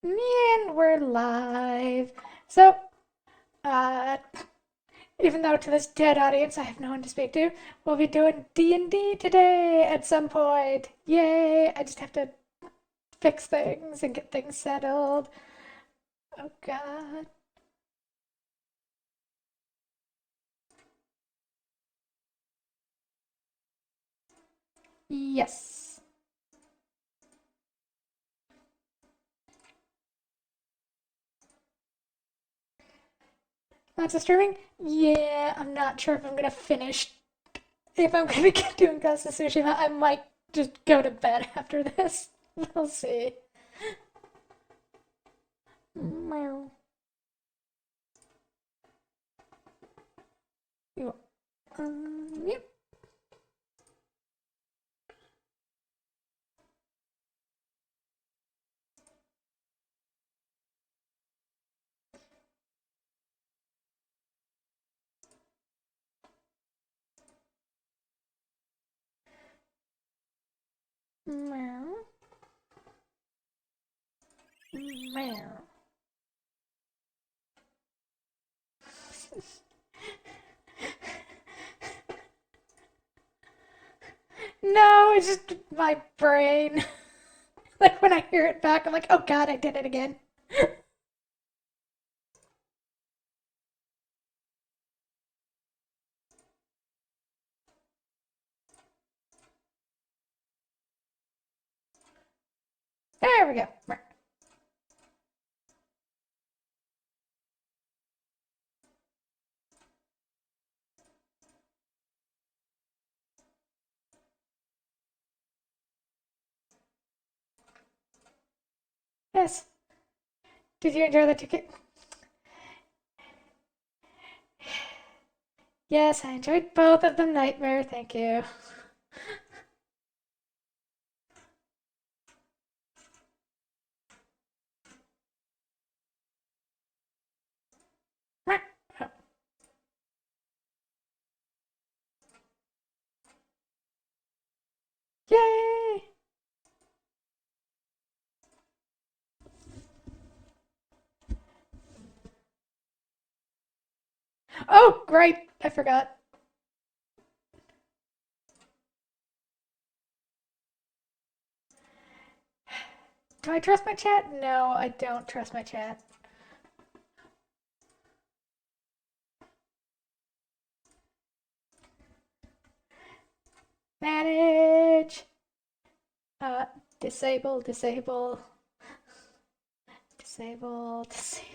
And we're live. So, uh, even though to this dead audience I have no one to speak to, we'll be doing D&D today at some point. Yay! I just have to fix things and get things settled. Oh God. Yes. Lots of streaming? Yeah, I'm not sure if I'm gonna finish. If I'm gonna keep doing Ghost of Tsushima, I might just go to bed after this. We'll see. Meow. Yep. Meow. Meow. No, it's just my brain. Like when I hear it back, I'm like, oh God, I did it again. There we go. Yes. Did you enjoy the ticket? Yes, I enjoyed both of them. Nightmare, thank you. Yay! Oh, great! I forgot. Do I trust my chat? No, I don't trust my chat. Manage. Uh, disable, disable, disable, disable.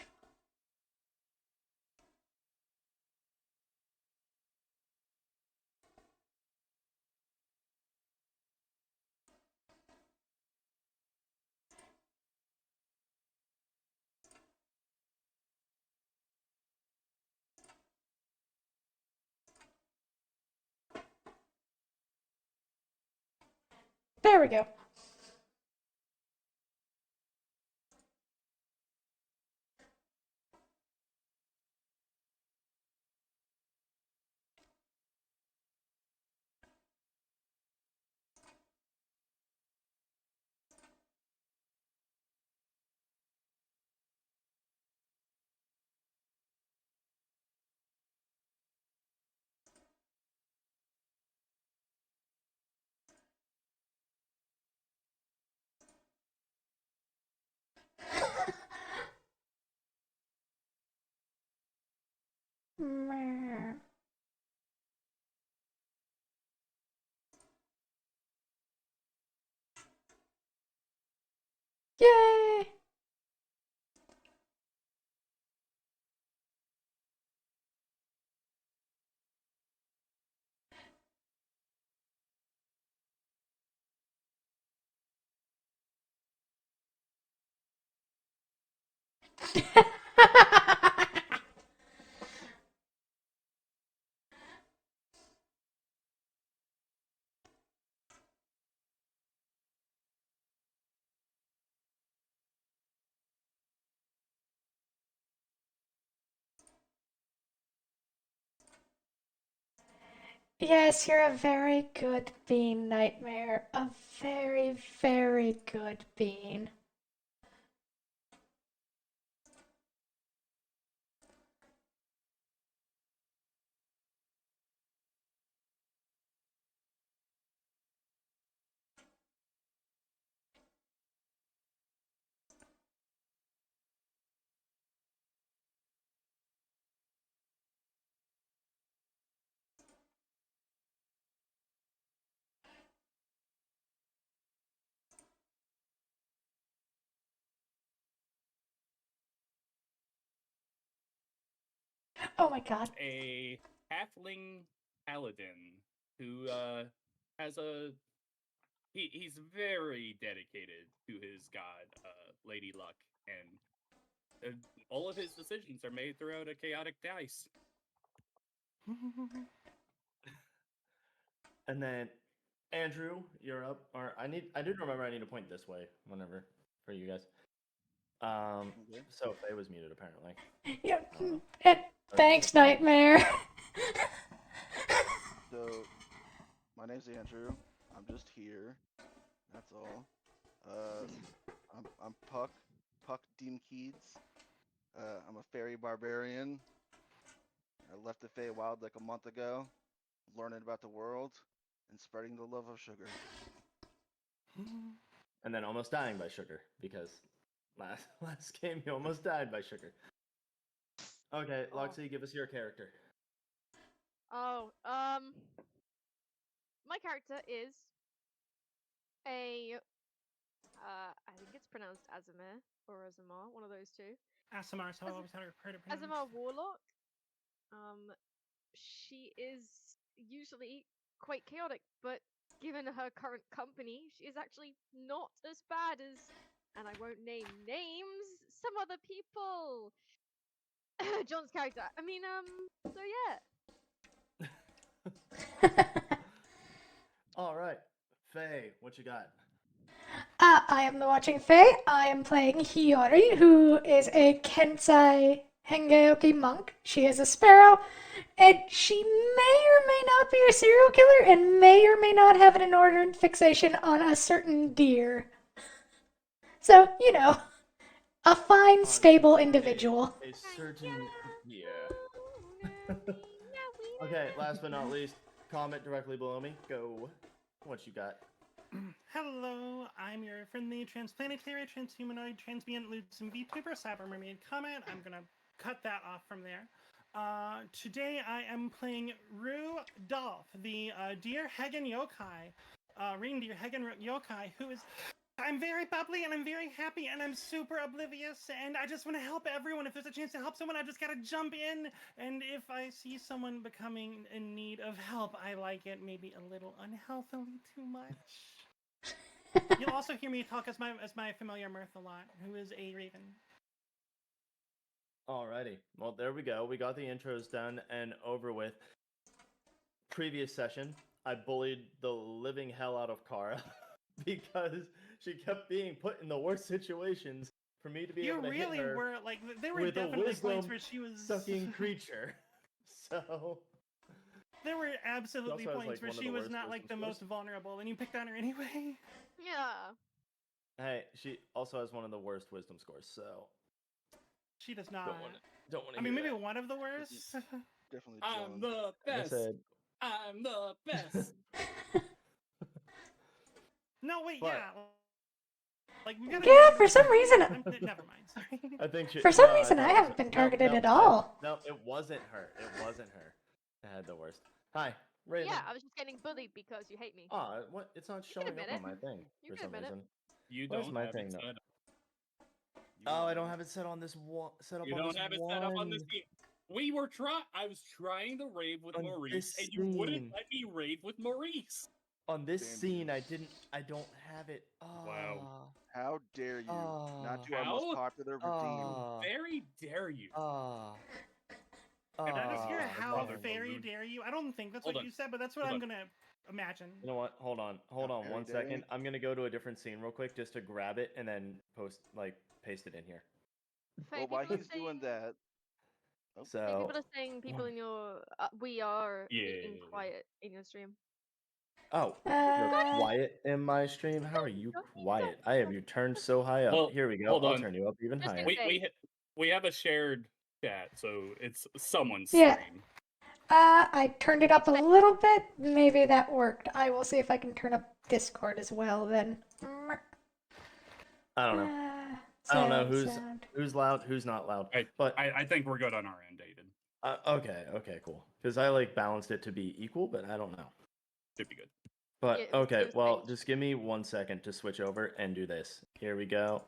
There we go. Yay! Yes, you're a very good bean, Nightmare. A very, very good bean. Oh my god. a halfling paladin who has a he's very dedicated to his god, Lady Luck, and all of his decisions are made throughout a chaotic dice. And then, Andrew, you're up. Or I did remember I need to point this way whenever for you guys. Okay. So Faye was muted apparently. Yeah. I don't know. Thanks, Nightmare. So, my name's Andrew. I'm just here. That's all. I'm Puck Deem Keeds. I'm a fairy barbarian. I left the Feywild like a month ago, learning about the world and spreading the love of sugar. And then almost dying by sugar because last game you almost died by sugar. Okay, Loxy, give us your character. Oh, my character is a, I think it's pronounced Azamir or Azamar, one of those two. Asimar, so I always heard it pronounced. Azamar Warlock. She is usually quite chaotic, but given her current company, she is actually not as bad as, and I won't name names, some other people. John's character. I mean, so yeah. All right, Faye, what you got? I am the Watching Fae. I am playing Hiyori, who is a Kensei Hengeoki monk. She is a sparrow, and she may or may not be a serial killer, and may or may not have an inordinate fixation on a certain deer. So, you know, a fine, stable individual. A certain Okay, last but not least, comment directly below me. Go. What you got? Hello, I'm your friendly transplanetary, transhumanoid, transmutant, Lucin VTuber, Cyber Mermaid comment. I'm gonna cut that off from there. Today I am playing Rudolph, the deer Hagen yokai, reindeer Hagen yokai, who is. I'm very bubbly and I'm very happy and I'm super oblivious and I just want to help everyone. If there's a chance to help someone, I just gotta jump in. And if I see someone becoming in need of help, I like it maybe a little unhealthily too much. You'll also hear me talk as my familiar Mirth a lot, who is a raven. Alrighty. Well, there we go. We got the intros done and over with. Previous session, I bullied the living hell out of Kara because she kept being put in the worst situations for me to be able to hit her were like there were with a definitely points wisdom where she was sucking creature. So there were absolutely She also has, points like, where one of she the was worst not like wisdom the scores. most vulnerable, and you picked on her anyway. Yeah. hey, she also has one of the worst wisdom scores. So She does not. don't want to. I mean, maybe one of the worst. Definitely I'm John. the I best. said, I'm the best. No, wait, But- yeah. Like we gotta. Yeah, for some reason. Never mind. Sorry. I think she. For some no, reason, I thought- haven't been targeted at all. No, it wasn't her. It wasn't her. I had the worst. Hi, Raven. Yeah, I was just getting bullied because you hate me. Ah, what? It's not can showing admit up on it. my thing You for can some admit it. reason. You Where's don't my have thing it now? set up. Oh, I don't have it set on this one. Set up You on don't this have it one. set up on this game. I was trying to rave with On Maurice, this and you wouldn't scene. let me rave with Maurice. On this Damn scene, I you. don't have it. Wow. How dare you not do our How? most popular redeem? Very dare you. Did I just hear Oh, how brother very balloon. dare you? I don't think that's Hold what on. you said, but that's what Hold I'm on. gonna imagine. You know what? Hold on How very one daring. second. I'm gonna go to a different scene real quick just to grab it and then paste it in here. Faye, Well, while people are he's doing saying- that, Faye, So people are saying people in your we are being Yeah. quiet in your stream. oh, you're Uh, quiet in my stream. How are you quiet? I have you turned so high up. Well, Here we go. hold I'll on. turn you up even Just higher. in- We have a shared chat, so it's someone's Yeah. stream. I turned it up a little bit. Maybe that worked. I will see if I can turn up Discord as well then. I don't know. I don't know who's loud, who's not loud. But I think we're good on our end, Aiden. okay, cool. Because I balanced it to be equal, but I don't know. Should be good. But Yeah, okay, it was well, strange. just give me 1 second to switch over and do this. Here we go.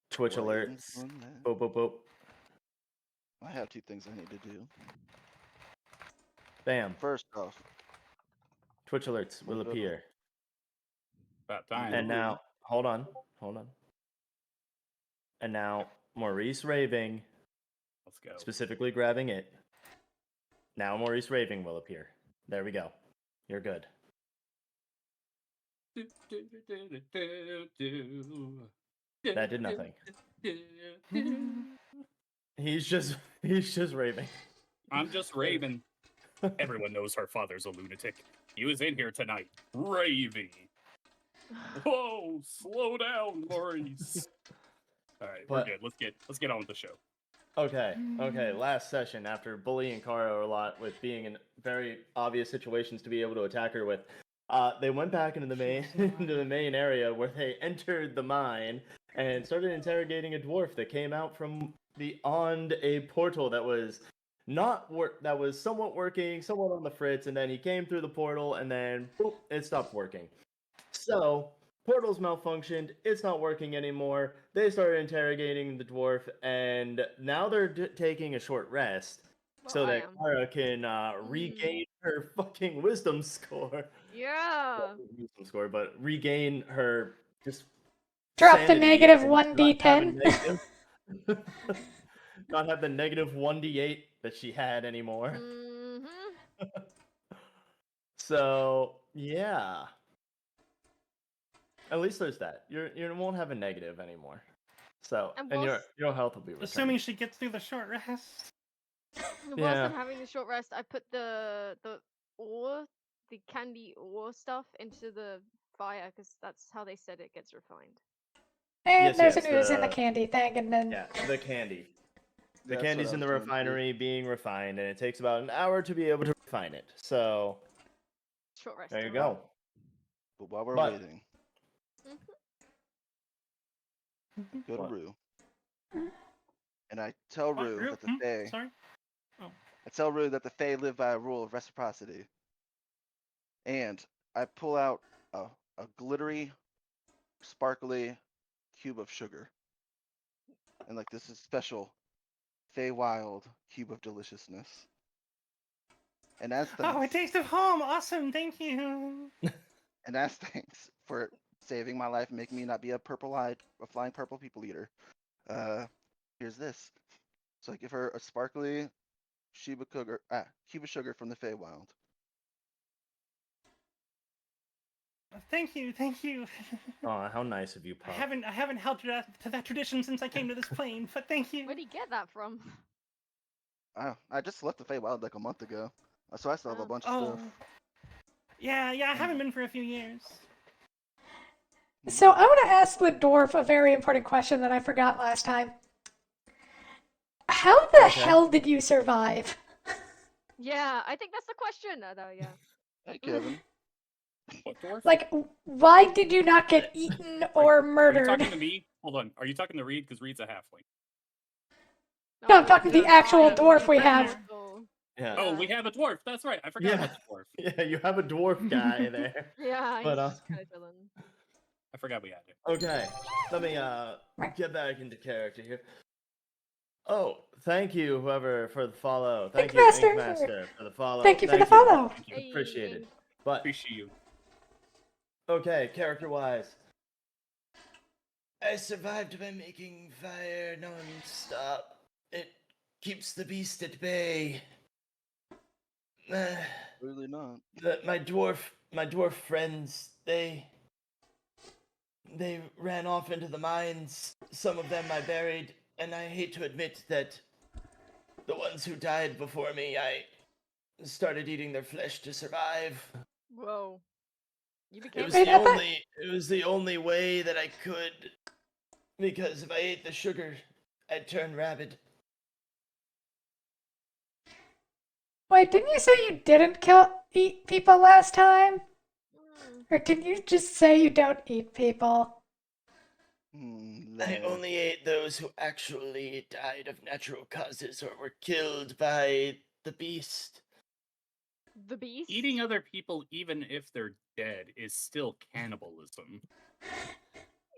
Twitch waiting alerts. for that. Boop boop boop. I have two things I need to do. Bam. First off, Twitch alerts will Wonderful. appear. About time. And now, hold on. And now, Maurice Raving, Let's go. specifically grabbing it. Now Maurice Raving will appear. There we go. You're good. That did nothing. He's just raving. I'm just raving. Everyone knows her father's a lunatic. He was in here tonight, raving. Whoa, slow down, Maurice. All right, But- we're good. Let's get on with the show. Okay. Last session, after bullying Kara a lot with being in very obvious situations to be able to attack her with, they went back into the main area where they entered the mine and started interrogating a dwarf that came out from beyond a portal that was that was somewhat working, somewhat on the fritz, and then he came through the portal and then boop, it stopped working. So portal's malfunctioned. It's not working anymore. They started interrogating the dwarf, and now they're taking a short rest so Well, I that am. Kara can regain her fucking wisdom score. Yeah. Not wisdom score, but regain her just Drop the sanity negative and 1d10. not have the negative 1d8 that she had anymore. Mm-hmm. So yeah. At least there's that. You won't have a negative anymore. So And and whilst- your health will be returned. Assuming she gets through the short rest. Whilst Yeah. I'm having the short rest, I put the ore, the candy ore stuff into the fire because that's how they said it gets refined. And Yes, there's yes, an ooze in the the- candy thing, and then Yeah, the candy. The That's what candy's I in the was going to do. refinery being refined, and it takes about an hour to be able to refine it. So Short rest. there you alright. go. But while we're But- waiting, Mhm. go to What? Rue. And I tell What, Rue Rue? that the Fae Sorry? I tell Rue that the Fae live by a rule of reciprocity. And I pull out a glittery, sparkly cube of sugar. And like this is special Fae Wild cube of deliciousness. And as thanks, Oh, a taste of home! Awesome, thank you! and as thanks for saving my life and making me not be a flying purple people eater, here's this. So I give her a sparkly cube of sugar from the Feywild. Thank you, thank you. Oh, how nice of you, I Pop. haven't held to that tradition since I came to this plane, but thank you. Where'd he get that from? I just left the Feywild like a month ago, so I still have a Oh. bunch of Oh. stuff. Yeah, I haven't been for a few years. so I want to ask the dwarf a very important question that I forgot last time. How the Okay. hell did you survive? Yeah, I think that's the question. No, yeah. Hey, Kevin. What dwarf? Like, why did you not get eaten or Are you murdered? talking to me? Hold on. Are you talking to Reed? Because Reed's a halfling. No, I'm talking to the Yeah, actual yeah, dwarf we right have. here. Yeah. Oh, we have a dwarf. That's right. I forgot about the dwarf. Yeah, you have a dwarf guy there. Yeah, he's But, just kind of chilling. I forgot we had it. Okay, let me get back into character here. Oh, thank you, whoever, for the follow. Thank you, Inkmaster. Inkmaster, for the follow. Thank you for the follow. Thank you. Hey, Appreciate it. Ink. But Appreciate you. okay, character-wise, I survived by making fire non-stop. It keeps the beast at bay. Really not. My dwarf friends, they ran off into the mines. Some of them I buried, and I hate to admit that the ones who died before me, I started eating their flesh to survive. Whoa. You It became was Wait, the I thought- only way that I could, because if I ate the sugar, I'd turn rabid. Wait, didn't you say you didn't eat people last time? Or did you just say you don't eat people? I only ate those who actually died of natural causes or were killed by the beast. the beast. Eating other people, even if they're dead, is still cannibalism.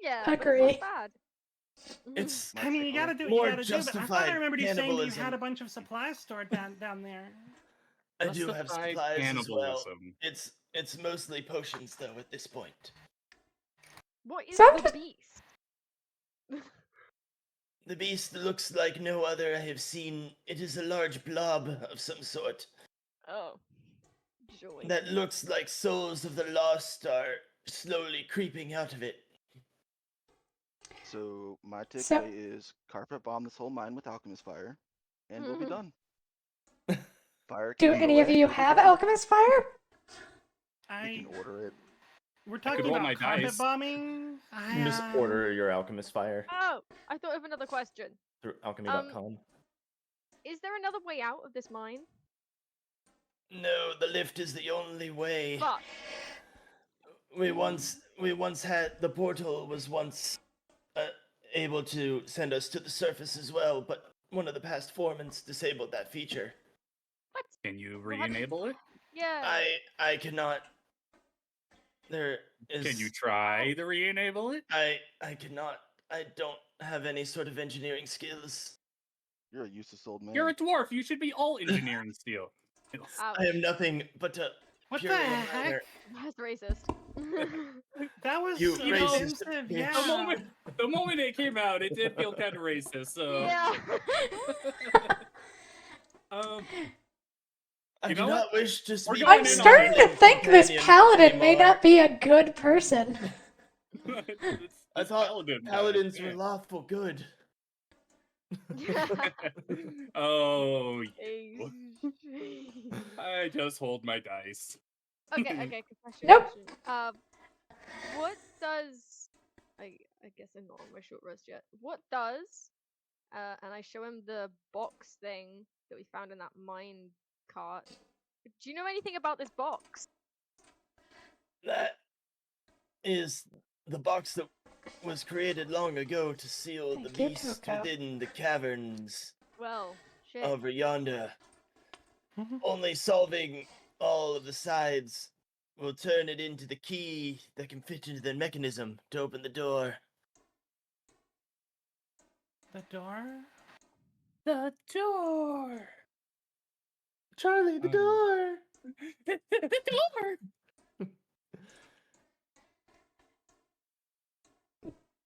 Yeah, but it's Agree. not bad. It's I mean, you gotta do what More you gotta do. But I thought I justified remembered you saying you cannibalism. had a bunch of supplies stored down there. I do have Justified supplies as well. cannibalism. It's mostly potions though at this point. What is So I'm the just- beast? The beast looks like no other I have seen. It is a large blob of some sort Oh, joy. that looks like souls of the lost are slowly creeping out of it. So my So- takeaway is carpet bomb this whole mine with alchemist fire, and we'll be Mhm. done. Fire. Do can any of away, you we'll be have done. alchemist fire? We I can order it. we're could talking roll about my carpet dice. bombing. You just order your alchemist fire Oh, I thought of another question. through alchemy.com. Is there another way out of this mine? No, the lift is the only way. Fuck. We once had the portal was once able to send us to the surface as well, but one of the past foremans disabled that feature. What? Can you What? re-enable it? Yeah. I cannot. There is. Can you try to re-enable it? I cannot. I don't have any sort of engineering skills. You're a useless old man. You're a dwarf. You should be all engineering steel. Ouch. I am nothing but a What the purely heck? minor. That's racist. That was You racist offensive. bitch. Yeah. The moment it came out, it did feel kind of racist. So, yeah. I You do know not wish to speak. going I'm in on starting to Companion think this paladin may anymore. not be a good person. I thought Paladin, paladins yeah. were lawful good. Oh, Eh, I just hold my dice. okay, okay, question. Nope. Question. What does I guess I'm not on my short rest yet. What does and I show him the box thing that we found in that mine cart. Do you know anything about this box? That is the box that was created long ago to seal the Thank you, beast Tuco. within the caverns Well, shit. over yonder. Mhm. Only solving all of the sides will turn it into the key that can fit into the mechanism to open the door. The door. The door. Charlie, the Um, door! The door.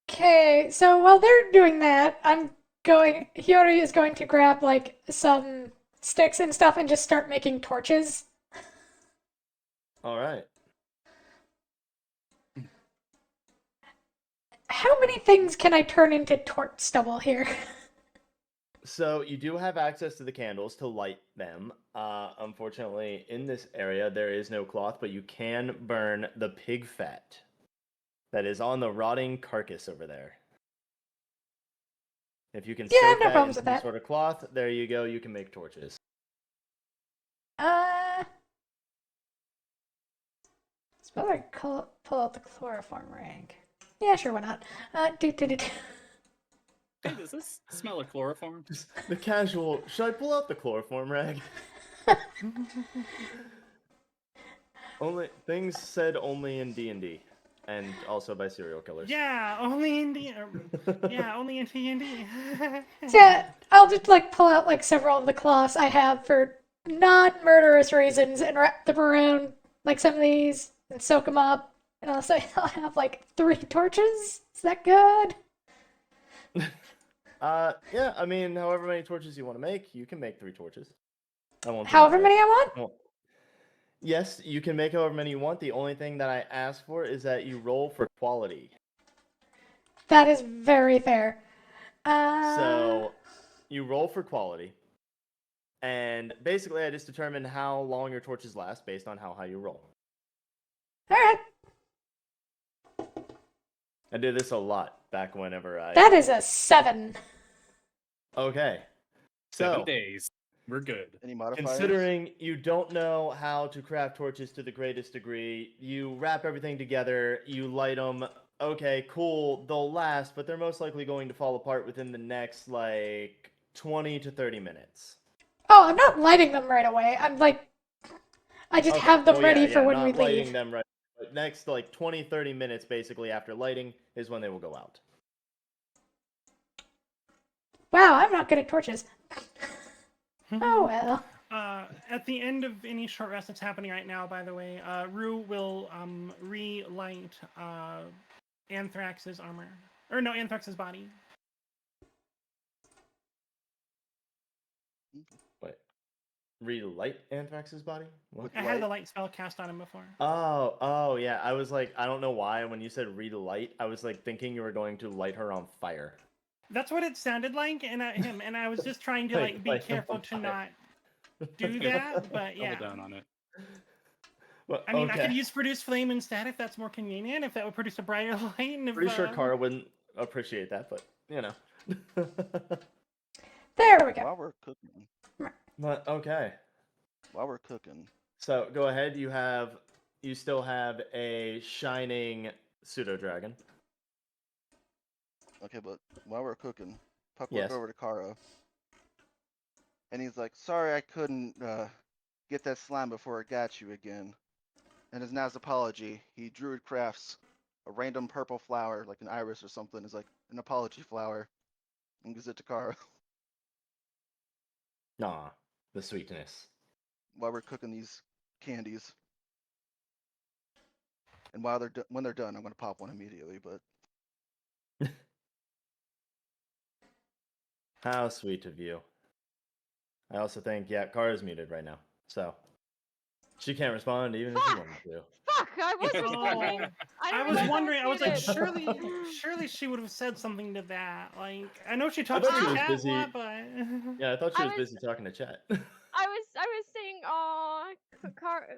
Okay, so while they're doing that, Hiyori is going to grab like some sticks and stuff and just start making torches. Alright. How many things can I turn into torch stubble here? So you do have access to the candles to light them. Unfortunately, in this area, there is no cloth, but you can burn the pig fat that is on the rotting carcass over there. If you can Yeah, I have soak no that problems in with some that. sort of cloth, there you go. You can make torches. Suppose I pull out the chloroform rag. Yeah, sure, why not? Do. Hey, does this smell of chloroform? Just the casual. Should I pull out the chloroform rag? Only things said only in D&D, and also by serial killers. Yeah, only in D. Yeah, only in D&D. So yeah, I'll just like pull out like several of the cloths I have for non-murderous reasons and wrap them around like some of these and soak them up. And also I'll have like 3 torches. Is that good? Yeah, I mean, however many torches you want to make, you can make 3 torches. I won't However deny many it. I want? Well, yes, you can make however many you want. The only thing that I ask for is that you roll for quality. That is very fair. So, you roll for quality. And basically, I just determine how long your torches last based on how high you roll. Alright. I did this a lot back whenever I... That is a 7. Okay. 7 So, days. We're good. Any modifiers? considering you don't know how to craft torches to the greatest degree, you wrap everything together, you light them. Okay, cool, they'll last, but they're most likely going to fall apart within the next, like, 20 to 30 minutes. Oh, I'm not lighting them right away. I'm like, I just Okay, have them well, ready yeah, for yeah, when not we lighting leave. them right. But next, like, 20, 30 minutes, basically, after lighting, is when they will go out. Wow, I'm not good at torches. Oh well. At the end of any short rest that's happening right now, by the way, Rue will relight Anthrax's armor. Or no, Anthrax's body. Wait. Relight Anthrax's body? What? With I had the light? light spell cast on him before. Oh, yeah. I was like, I don't know why. When you said relight, I was like thinking you were going to light her on fire. That's what it sounded like, and I was just trying to Like, like be light him careful on to fire. not do that, but yeah. Double down on it. Well, I mean, I okay. could use produce flame instead if that's more convenient. If that would produce a brighter light. And if, Pretty sure Kara wouldn't appreciate that, but you know. There we go. While we're cooking, But okay. So go ahead. You still have a shining pseudo dragon. Okay, but while we're cooking, Puck Yes. looked over to Kara, and he's like, "Sorry, I couldn't get that slime before it got you again." And as Naz's apology, he druid crafts a random purple flower, like an iris or something, is like an apology flower, and gives it to Kara Nah, the sweetness. while we're cooking these candies. And while when they're done, I'm gonna pop one immediately. But How sweet of you. I also think, yeah, Kara's muted right now, so she can't respond even if she wanted to. Fuck! I was responding. Oh, I, I didn't was realize wondering. I was like, muted. surely she would have said something to that. Like, I know she I talks thought to she was chat busy. a lot, but Yeah, I thought she I was was- busy talking to chat. I was saying, oh,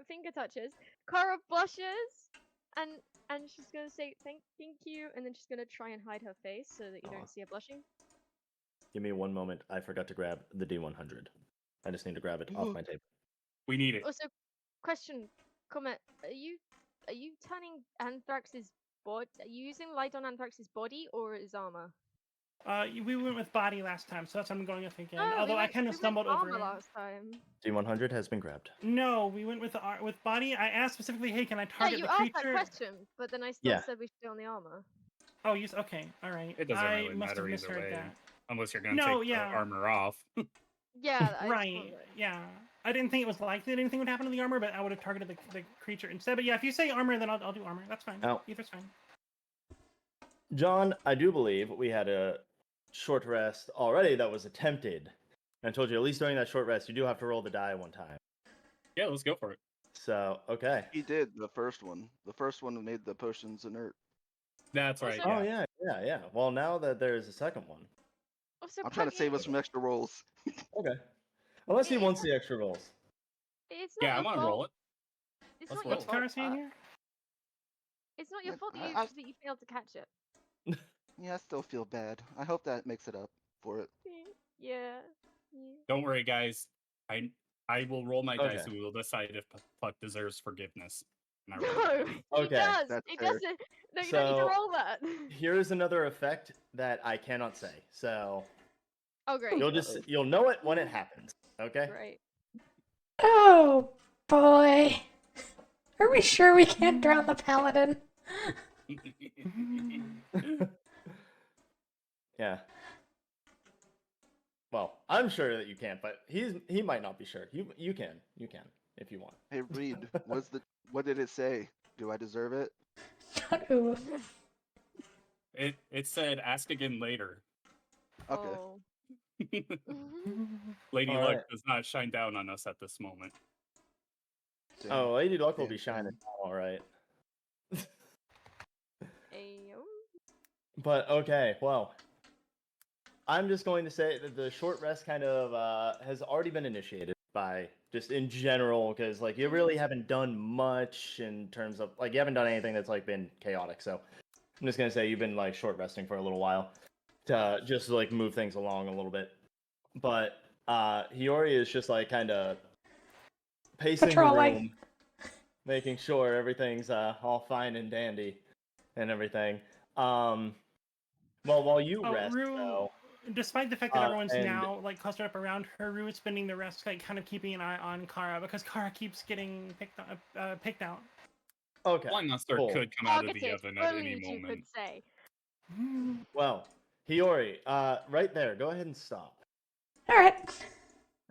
finger touches. Kara blushes, and she's gonna say thank you, and then she's gonna try and hide her face so that you Aw. don't see her blushing. Give me one moment. I forgot to grab the D100. I just need to grab it off my table. We need it. Also, question, comment: Are you turning Anthrax's body? Are you using light on Anthrax's body or his armor? we went with body last time, so that's what I'm going with again. No, Although we I went, kind we of went stumbled over armor it. last time. D100 has been grabbed. No, we went with with body. I asked specifically, hey, can I Yeah, target you the asked creature? that question, but then I still Yeah. said we should do on the armor. Oh, you okay? All right. It doesn't I really must have matter either misheard way, that. unless you're gonna No, take yeah. the armor off. Yeah, I Right. suppose. Yeah. I didn't think it was likely that anything would happen to the armor, but I would have targeted the creature instead. But yeah, if you say armor, then I'll do armor. That's fine. Oh. Either's fine. John, I do believe we had a short rest already that was attempted. And I told you, at least during that short rest, you do have to roll the die one time. Yeah, let's go for it. So, okay. he did the first one. The first one made the potions inert. That's right. Also- Yeah. Oh, yeah. Well, now that there's a second one. Also, I'm trying to save Puck, us from extra rolls. Okay. Unless he Yeah. wants the extra rolls. It's not Yeah, I your want to fault. roll it. It's Let's not roll. your What's fault. Kara saying here? It's not your Yeah, fault that I- that you failed to catch it. Yeah, I still feel bad. I hope that makes it up for it. Yeah. Don't worry, guys. I will roll my dice Okay. and we will decide if Puck deserves forgiveness. And I No, roll it. he Okay, does. that's He fair. doesn't. No, you don't need to So- roll that. Here's another effect that I cannot say. So, Oh, great. you'll know it when it happens. Okay? Great. Oh boy. Are we sure we can't drown the paladin? Yeah. Well, I'm sure that you can't, but he might not be sure. You can if you want. Hey, Reed, what did it say? Do I deserve it? Ooh. It said ask again later. Okay. Oh. Lady All Luck right. does not shine down on us at this moment. Damn. Oh, Lady Luck will Damn, be shining. All right. Ayo. But okay, well, I'm just going to say that the short rest kind of has already been initiated by just in general because like you really haven't done much in terms of like you haven't done anything that's like been chaotic. So I'm just gonna say you've been like short resting for a little while to just like move things along a little bit. But Hiyori is just like kind of pacing Patrolling. the room, making sure everything's all fine and dandy and everything. Well, while you Oh, rest, Rue, though, despite the fact that everyone's and- now like clustered up around her, Rue is spending the rest like kind of keeping an eye on Kara because Kara keeps getting picked out. okay. Flying Monster cool. could come out of the Targeted, oven at any bullied, you could moment. say. Well, Hiyori, right there. Go ahead and stop All right.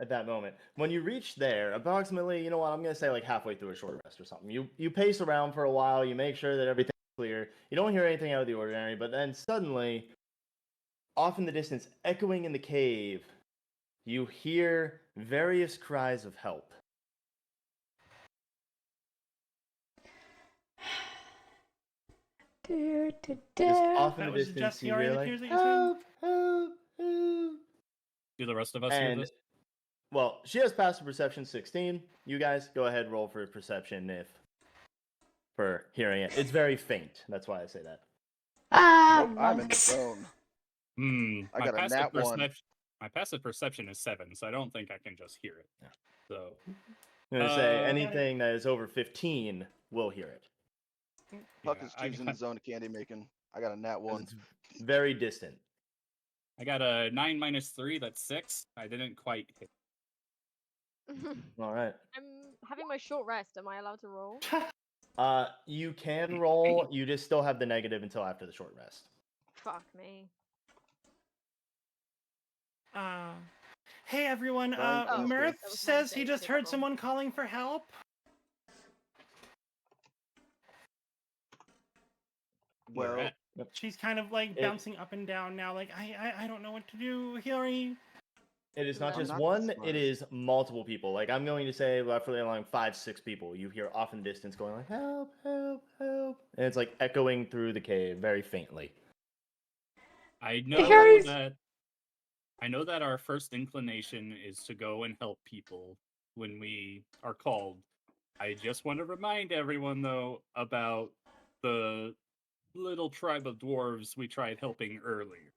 at that moment. When you reach there, approximately, you know what, I'm gonna say like halfway through a short rest or something. You pace around for a while, you make sure that everything's clear. You don't hear anything out of the ordinary, but then suddenly, off in the distance, echoing in the cave, you hear various cries of help. Just off in That the was distance, just you Hiyori hear that like hears what you're saying? help, help, help. Do the rest of us hear And this? well, she has passive perception 16. You guys go ahead, roll for perception for hearing it. It's very faint. That's why I say that. Nope, I'm in the Monks. zone. Hmm. I got a nat 1. My passive perception is 7, so I don't think I can just hear it. Yeah. So I'm gonna say Uh, anything that is over 15 will hear it. Puck yeah, is choosing the zone of candy making. I got a nat 'Cause 1. it's very distant. I got a 9 minus 3. That's 6. I didn't quite hit. All right. I'm having my short rest. Am I allowed to roll? You can roll. You just still have the negative until after the short rest. Fuck me. Hey everyone, Trying to Oh, Mirth that was my says he mistake. just Okay, heard cool. someone calling for help. Where Well, at? She's kind of like It- bouncing up and down now, like I don't know what to do. Hiyori. It is not I'm just not the one, it smartest. is multiple people. Like, I'm going to say roughly along 5, 6 people. You hear off in the distance going like, help, help, help. And it's like echoing through the cave very faintly. I know Harry's- that. I know that our first inclination is to go and help people when we are called. I just want to remind everyone, though, about the little tribe of dwarves we tried helping earlier,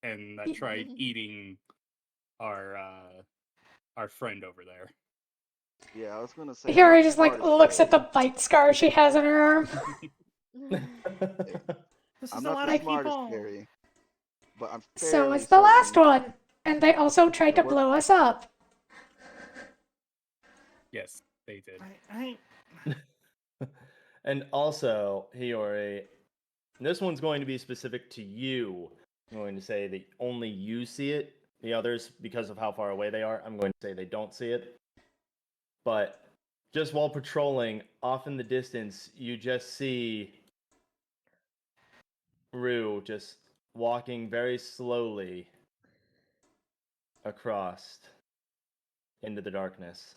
and that tried eating our friend over there. yeah, I was gonna say. I'm Hiyori not just like smart as looks at the Terry. bite scar she has on her arm. This I'm is a not lot the of smartest people. Terry, but I'm So fairly is the last certain one. And they also tried to that we're- blow us up. Yes, they did. I And also, Hiyori, this one's going to be specific to you. I'm going to say that only you see it. The others, because of how far away they are, I'm going to say they don't see it. But just while patrolling, off in the distance, you just see Rue just walking very slowly across into the darkness.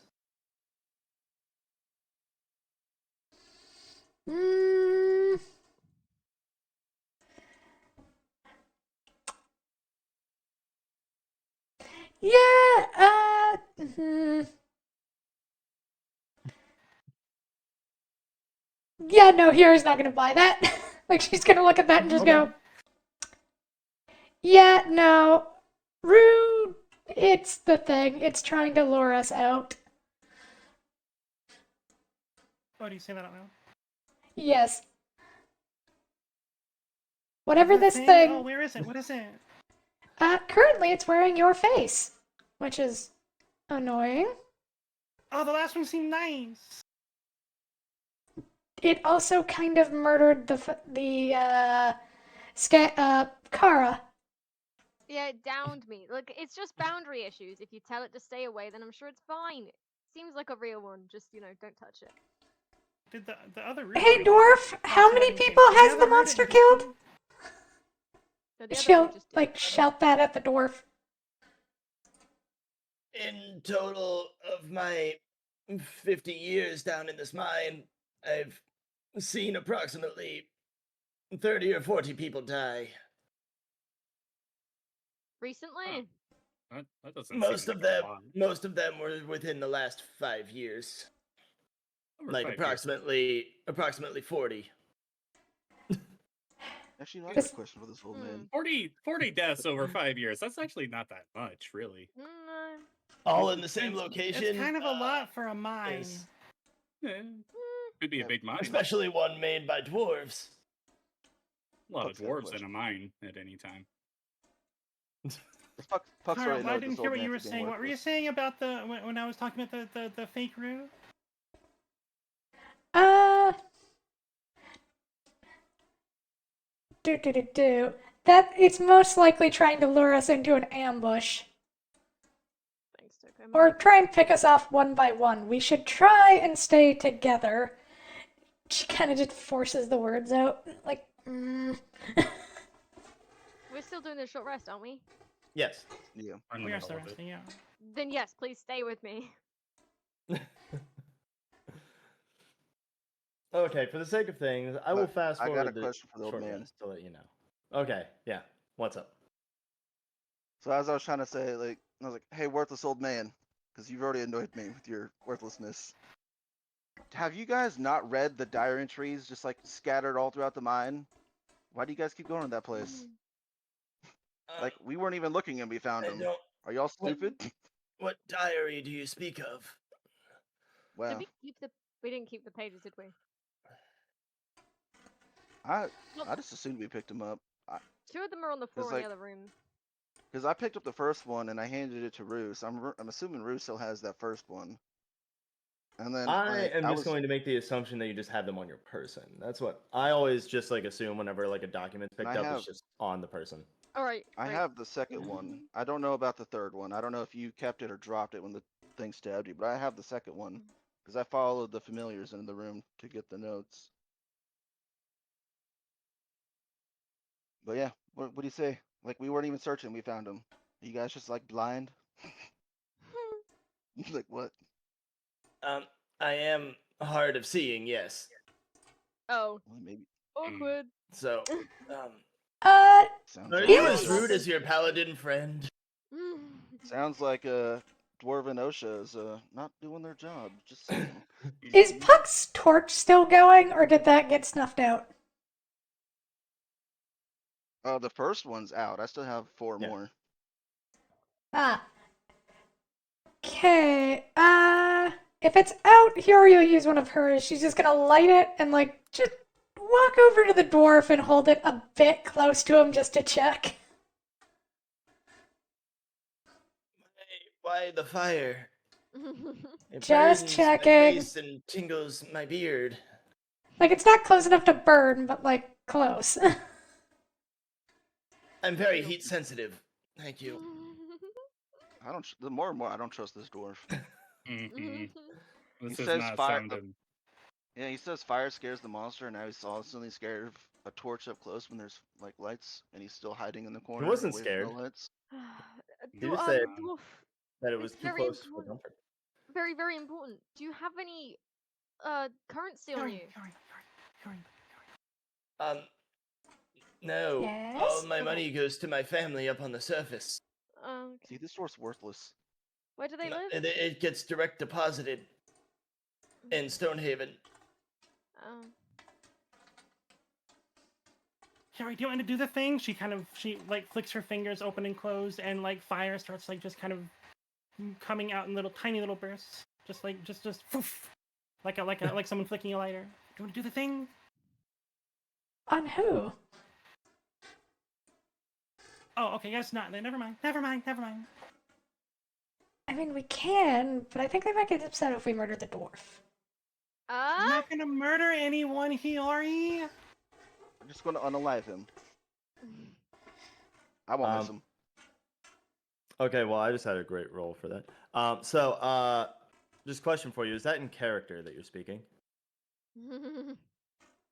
Mm. Yeah, yeah, no, Hiyori's not gonna buy that. Like, she's gonna look at that and just go, yeah, no. Rude. It's the thing. It's trying to lure us out. Oh, do you say that out loud? Yes. Whatever The this thing? thing. Oh, where is it? What is it? Currently it's wearing your face, which is annoying. Oh, the last one seemed nice. It also kind of murdered Kara. Yeah, it downed me. Look, it's just boundary issues. If you tell it to stay away, then I'm sure it's fine. Seems like a real one. Just, don't touch it. Did the other root Hey, take- dwarf, how Monster many didn't take- people did the has other the root monster hit killed? you? No, the other She'll, two just did. like, shout that at the dwarf. In total of my 50 years down in this mine, I've seen approximately 30 or 40 people die. Recently? That doesn't Most seem of like a them, lot. most of them were within the last 5 years. Over Like 5 years. approximately 40. Actually, I got This- a question for this old man. 40 deaths over 5 years. That's actually not that much, really. All in the same It's- location. It's kind of a lot for a mine. is- Eh, could be a Yeah, big mine. Especially one made by dwarves. A lot of Puck's got a dwarves in question. a mine at any time. Puck's Carl, already know I what didn't this hear old what you man were for being saying. What were you worthless. saying about when I was talking about the fake root? Do. That it's most likely trying to lure us into an ambush. Thanks, Toko. Or try and pick us off one by one. We should try and stay together. She kind of just forces the words out. Like, We're still doing the short rest, aren't we? Yes. Yeah. We're in the We are middle still of it. resting, yeah. Then yes, please stay with me. Okay, for the sake of things, I will Look, fast I forward got a the question for the old short man. rest to let you know. Okay, yeah. What's up? So as I was trying to say, like, I was like, "Hey, worthless old man," because you've already annoyed me with your worthlessness. Have you guys not read the diary entries just like scattered all throughout the mine? Why do you guys keep going to that place? Like, we weren't even looking and we found I them. don't. Are y'all What- stupid? What diary do you speak of? Did Well, we keep the? We didn't keep the pages, did we? I Well, just assumed we picked them up. two of them are on the floor in like- the other room. Because I picked up the first one and I handed it to Roos. I'm assuming Roos still has that first one. And then I like, am I just was, going to make the assumption that you just have them on your person. That's what I always just like assume whenever like a document's picked I up, have- it's just on the person. All right. I right. have the second one. I don't know about the third one. I don't know if you kept it or dropped it when the thing stabbed you, but I have the second one because I followed the familiars in the room to get the notes. But yeah, what do you say? Like, we weren't even searching, we found them. You guys just like blind? Like what? I am hard of seeing, yes. Oh, Well, maybe awkward. So, sounds are like you Yeah. as rude as your paladin friend? sounds like Dwarven OSHA's not doing their job. Just saying. is Puck's torch still going, or did that get snuffed out? Oh, the first one's out. I still have 4 Yeah. more. Ah. Okay. If it's out, Hiri will use one of hers. She's just gonna light it and like just walk over to the dwarf and hold it a bit close to him just to check. Why the fire? It Just burdens checking. my face and tingles my beard. Like it's not close enough to burn, but like close. I'm very heat sensitive. Thank you. I don't. The more and more, I don't trust this dwarf. Mhm. This He is says not fire- sounding. Yeah, he says fire scares the monster, and now he's instantly scared of a torch up close when there's like lights, and he's still hiding in the corner. wasn't away from scared. the lights. He just said Dwarf, that it was it's too very close for important. comfort. very, very important. Do you have any currency on you? No. Yes? All my Okay. money goes to my family up on the surface. See, this dwarf's worthless. Where do they No, live? It gets direct deposited in Stonehaven. Oh. Hiri, do you want to do the thing? She like flicks her fingers open and close, and like fire starts like just kind of coming out in tiny little bursts, just poof, like someone flicking a lighter. Do you want to do the thing? On who? Oh, okay, yes, not. Never mind. I mean, we can, but I think they might get upset if we murder the dwarf. I'm not gonna murder anyone, Hiyori. I'm just gonna unalive him. I won't miss him. Okay, well, I just had a great roll for that. Just question for you: is that in character that you're speaking?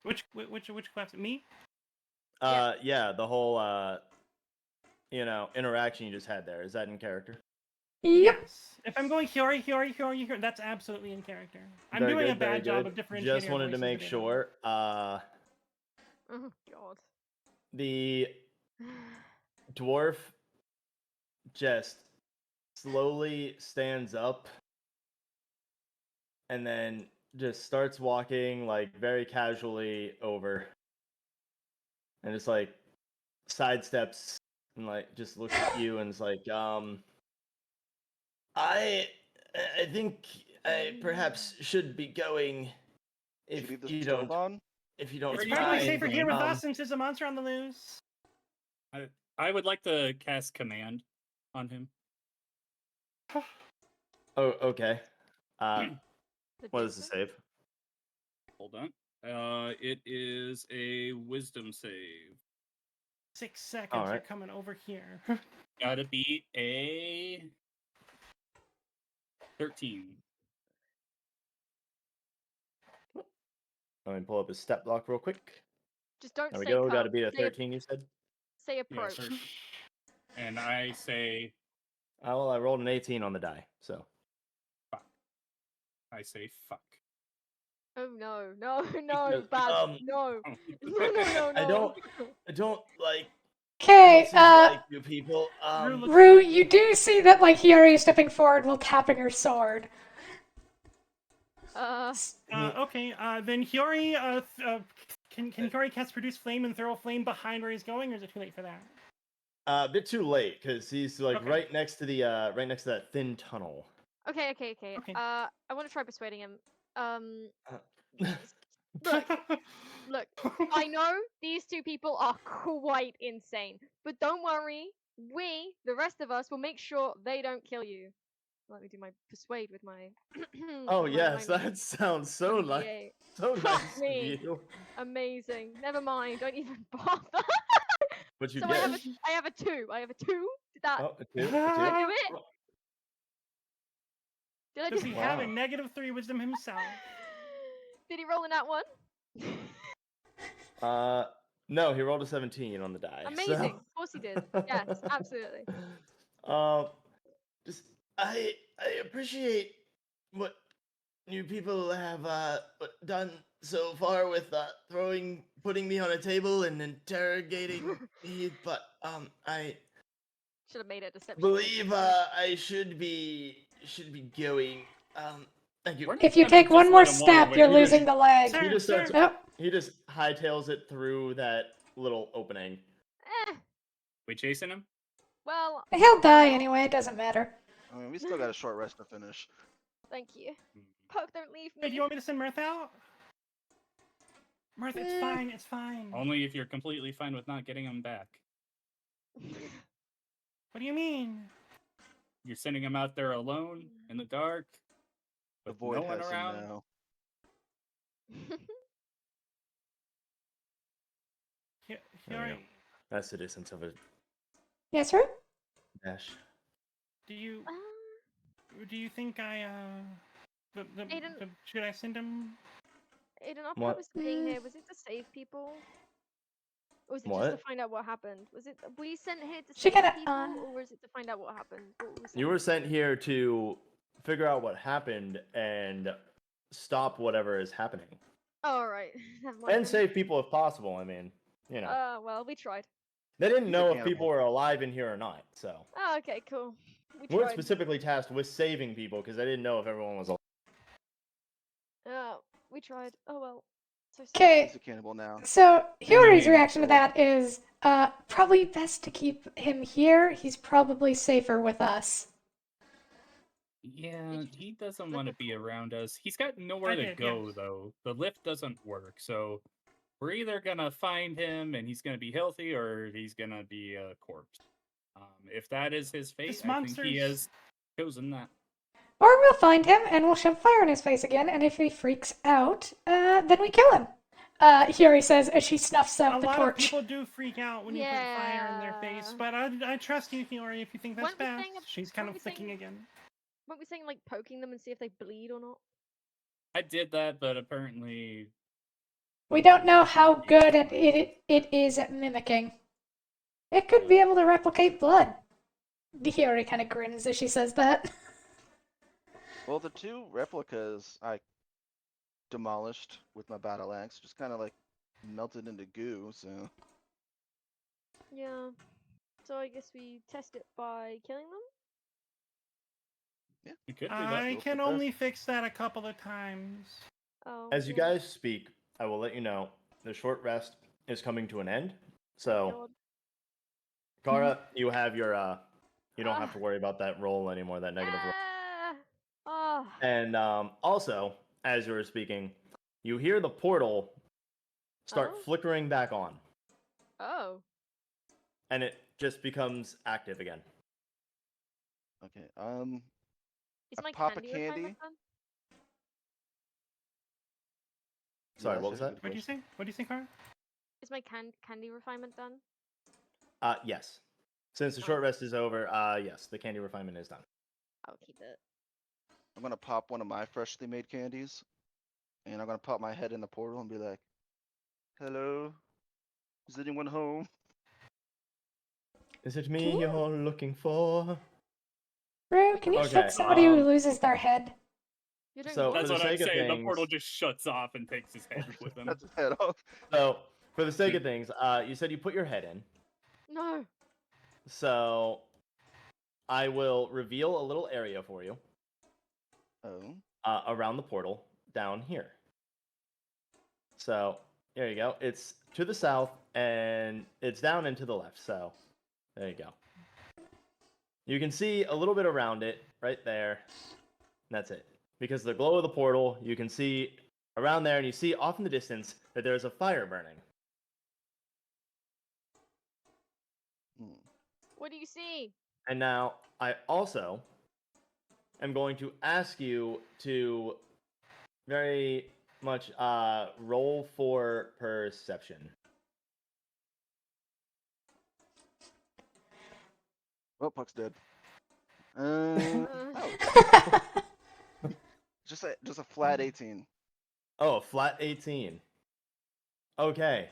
Which class? Me? Yeah, the whole interaction you just had there. Is that in character? Yep. Yes. If I'm going Hiyori, that's absolutely in character. I'm Very doing good, a bad very job good. of differentiating. Just our wanted to voices make a bit. sure. Oh God. The dwarf just slowly stands up and then just starts walking like very casually over and just like sidesteps and like just looks at you and is like I think I perhaps should be going Should if leave the you stove don't on? if you don't It's Are you probably guys safer mind. here with us since there's a monster on the loose. I would like to cast command on him. Oh, okay. The What is the Jason? save? Hold on. It is a wisdom save. 6 seconds. You're Alright. coming over here. Gotta beat a 13. Let me pull up his stat block real quick. Just don't There we say go. cup. Got to beat a Say 13, you said? say Yeah, approach. sir. And I say Well, I rolled an 18 on the die, so. fuck. I say fuck. Oh no, no, no, Because, bad, no, no. I don't like Okay, you people. Rue, look- Rue, you do see that, like, Hiyori is stepping forward while tapping her sword. Okay, then Hiyori, can Hiyori cast Produce Flame and throw a flame behind where he's going, or is it too late for that? a bit too late because he's like Okay. right next to that thin tunnel. Okay. Okay. I want to try persuading him. Look, look. I know these two people are quite insane, but don't worry. We, the rest of us, will make sure they don't kill you. Let me do my persuade with my. Oh my- yes, my that sounds so D8. so Fuck nice of me. you. Amazing. Never mind. Don't even bother. But you So get. I have a 2. I have a 2. Did that? Oh, a two, Did a I two. do it? Did I do Does he have a Wow. -3 wisdom himself? Did he roll in that one? No, he rolled a 17 on the die. Amazing. Of course he did. Yes, absolutely. Just I appreciate what you people have done so far with putting me on a table and interrogating me, but I Should have made it deception. believe I should be going. Thank you. We're not If you gonna take just one more let him walk step, away. you're He losing just- the leg. Sir, He just starts. Yep. He just hightails it through that little opening. Eh, We chasing him? well, He'll die anyway, it doesn't matter. I mean, we still got a short rest to finish. thank you. Hmm. Poke, don't leave Hey, do me. you want me to send Mirth out? Mirth, it's Eh. fine. It's fine. Only if you're completely fine with not getting him back. What do you mean? You're sending him out there alone in the dark The with void no one has him around. now. Hi- There we go. Hiyori, That's the distance of a Yes, sir? dash. do you Uh, think I Aiden- should I send him? Aiden, our What? purpose of being here, was it to save people? Or was it just What? to find out what happened? Was it we sent here to She save kinda, people, or was it to find out what happened? What was You were sent here to figure out what happened and stop whatever is happening. Oh, alright. Never mind. And then. save people if possible. I mean, you know. Well, we tried. They didn't He's a know if cannibal. people were alive in here or not, so. Oh, okay, cool. We We weren't tried. specifically tasked with saving people because they didn't know if everyone was alive. We tried. Oh well. So sad. Okay, He's a cannibal now. so Hiyori's mean, reaction to that is, probably best to keep him here. He's probably safer with us. Yeah, you he doesn't flip want to it be around us. He's got nowhere I to did, go, yes. though. The lift doesn't work, so we're either gonna find him and he's gonna be healthy, or he's gonna be a corpse. If that is his fate, This I think he monster's- has chosen that. Or we'll find him and we'll shove fire in his face again, and if he freaks out, then we kill him. Hiyori says as she snuffs A out the lot of torch. people do freak out when you put fire in their face, Yeah. but I trust you, Hiyori, if you think that's Weren't we best. saying She's kind weren't of we saying- flicking again. Weren't we saying like poking them and see if they bleed or not? I did that, but apparently We don't know how good it is at mimicking. It could be able to replicate blood. Hiyori kind of grins as she says that. Well, the two replicas I demolished with my battle axe just kind of like melted into goo, so. Yeah. So I guess we test it by killing them. we could do that. I Roll can for only fix that a couple of times. Oh. As you yeah. guys speak, I will let you know the short rest is coming to an end. So, God. Kara, you have your you don't have Ah. to worry about that roll anymore, that negative roll. Oh. And also, as you were speaking, you hear the portal start Oh. flickering back on, Oh. and it just becomes active again. Okay. Is A my pop of candy candy? refinement done? Sorry, that's what was a that? good What do you question. say? What do you say, Kara? Is my candy refinement done? Yes. Since the short rest is over, yes, the candy refinement is done. I'll keep it. I'm gonna pop one of my freshly made candies, and I'm gonna pop my head in the portal and be like, "Hello, is anyone home?" Is it me Can you- you're looking for? Rue, can you Okay, shoot somebody who um, loses their head? You're doing So, good. for That's the what I'm sake of saying. The portal things- just shuts off and takes his head with him. That's his head off. So, for the sake of things, you said you put your head in. No. So, I will reveal a little area for you Oh, around the portal down here. So, there you go. It's to the south and it's down and to the left. So, there you go. You can see a little bit around it right there. And that's it. Because the glow of the portal, you can see around there and you see off in the distance that there's a fire burning. hmm. What do you see? And now, I also am going to ask you to very much roll for perception. Oh, Puck's dead. Uh, Oh, just a flat 18. Oh, a flat 18. Okay.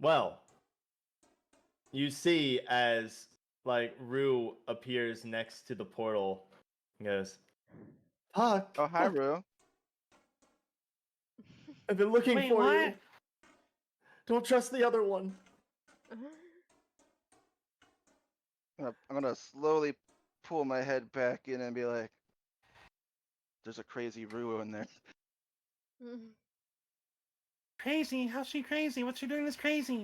Well, you see as like Rue appears next to the portal and goes, Puck, Oh, hi, Rue. I've been looking Wait, for what? you. Don't trust the other one. I'm gonna slowly pull my head back in and be like, "There's a crazy Rue in there." Crazy? How's she crazy? What's she doing that's crazy?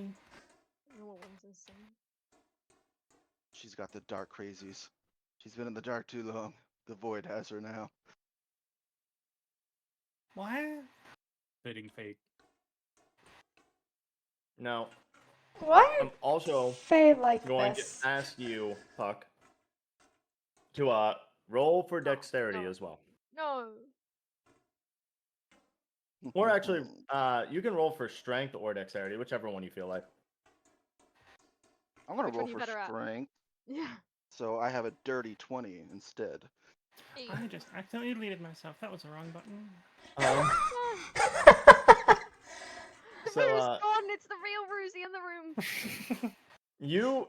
No one's insane. She's got the dark crazies. She's been in the dark too long. The void has her now. What? Fitting fate. Now, Why I'm also are Faye like going this? to ask you, Puck, to roll for dexterity no. as well. No. Or actually, you can roll for strength or dexterity, whichever one you feel like. I'm gonna Which roll one you for better at? strength, Yeah. so I have a dirty 20 instead. I just accidentally deleted myself. That was the wrong button. Um, The So, Rue's gone. It's the real Ruzy in the room.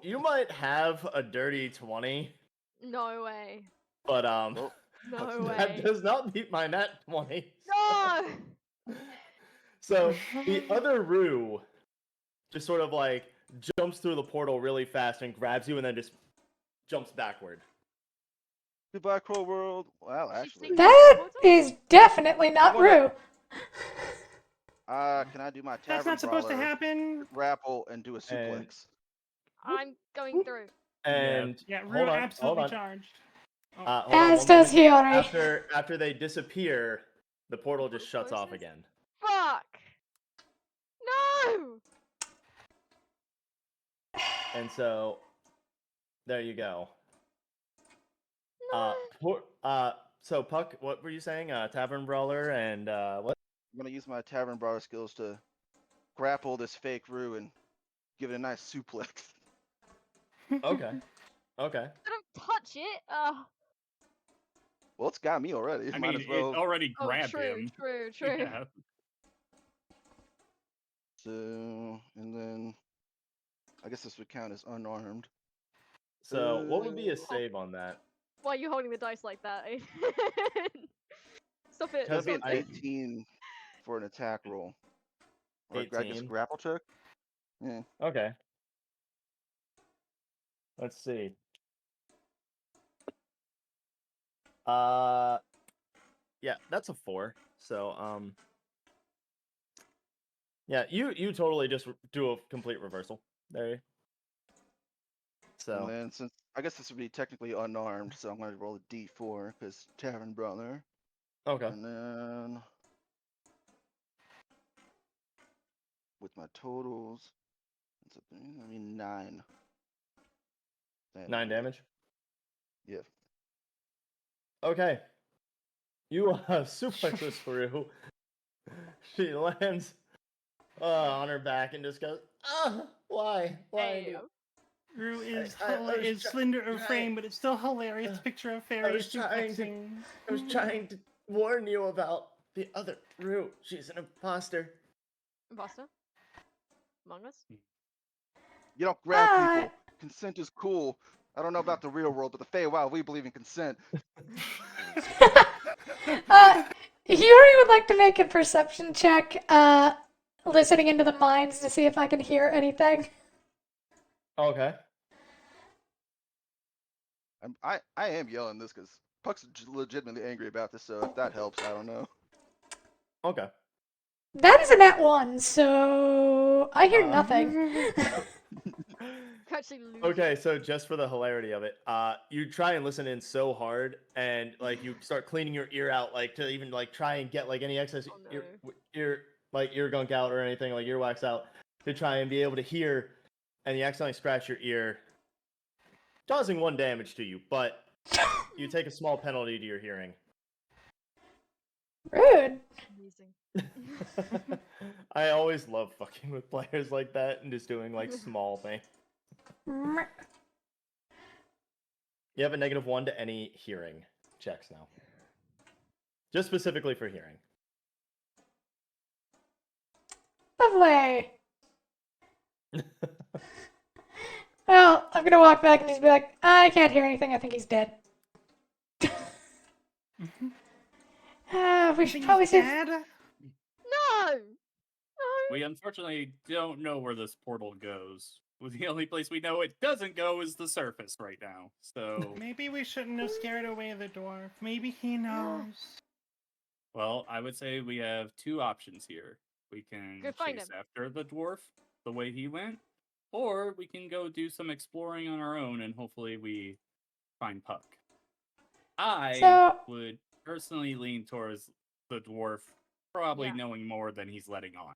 you might have a dirty 20, No way. but Well, No that way. does not beat my nat 20. No. So the other Rue just sort of like jumps through the portal really fast and grabs you and then just jumps backward. goodbye, Crow World. Well, Did she actually, take That is definitely not wanna- Rue. can I do my That's tavern not supposed to brawler, happen. grapple, and do a suplex? I'm going through. And Yeah, hold Rue on, absolutely hold on. charged. Oh, Hold on As one does moment. Hiyori. After they disappear, the portal just shuts off Closes? again. Fuck. No. And so there you go. No. So Puck, what were you saying? Tavern brawler and what? I'm gonna use my tavern brawler skills to grapple this fake Rue and give it a nice suplex. Okay. Okay. Don't touch it. Well, it's got me already. I Might mean, as well. it already Oh, grabbed true, him. true, true. Yeah. So, and then I guess this would count as unarmed. So what would be a Oh. save on that? Why are you holding the dice like that? Stop it. That'd be Stop an it. 18 for an attack roll. Or I guess 18. grapple check. Yeah. Okay. Let's see. Yeah, that's a 4. So yeah, you totally just do a complete reversal there. And So then since I guess this would be technically unarmed, so I'm gonna roll a D4 because tavern brawler. okay. And then with my totals, it's I mean 9. 9 damage. Yeah. Okay. You suplex this through. She lands on her back and just goes, why? Why? Hey, Rue is I was is try- slender of trying- frame, but it's still hilarious picture of fairies trying to- duplexing. I was trying to warn you about the other Rue. She's an imposter. Imposter? Among Us? You don't grab Ah. people. Consent is cool. I don't know about the real world, but the Feywild, we believe in consent. Yuri would like to make a perception check, listening into the mines to see if I can hear anything. Okay. I am yelling this because Puck's legitimately angry about this, so if that helps, I don't know. Okay. That is a nat 1, so I hear nothing. Actually lose. Okay, so just for the hilarity of it, you try and listen in so hard, and like you start cleaning your ear out, like to even like try and get like any excess Oh, ear gunk out or anything, like earwax out, to try and be able to hear, and you accidentally scratch your ear, causing 1 damage to you, but you take a small penalty to your hearing. Rude. Amusing. I always love fucking with players like that and just doing like small things. Mm. You have a -1 to any hearing checks now. Just specifically for hearing. Lovely. Well, I'm gonna walk back and just be like, I can't hear anything. I think he's dead. We should probably see. Dad? No! No! We unfortunately don't know where this portal goes. The only place we know it doesn't go is the surface right now. So, Maybe we shouldn't have scared away the dwarf. Maybe he knows. well, I would say we have 2 options here. We can Go find chase him. after the dwarf the way he went, or we can go do some exploring on our own and hopefully we find Puck. I So- would personally lean towards the dwarf, probably Yeah. knowing more than he's letting on.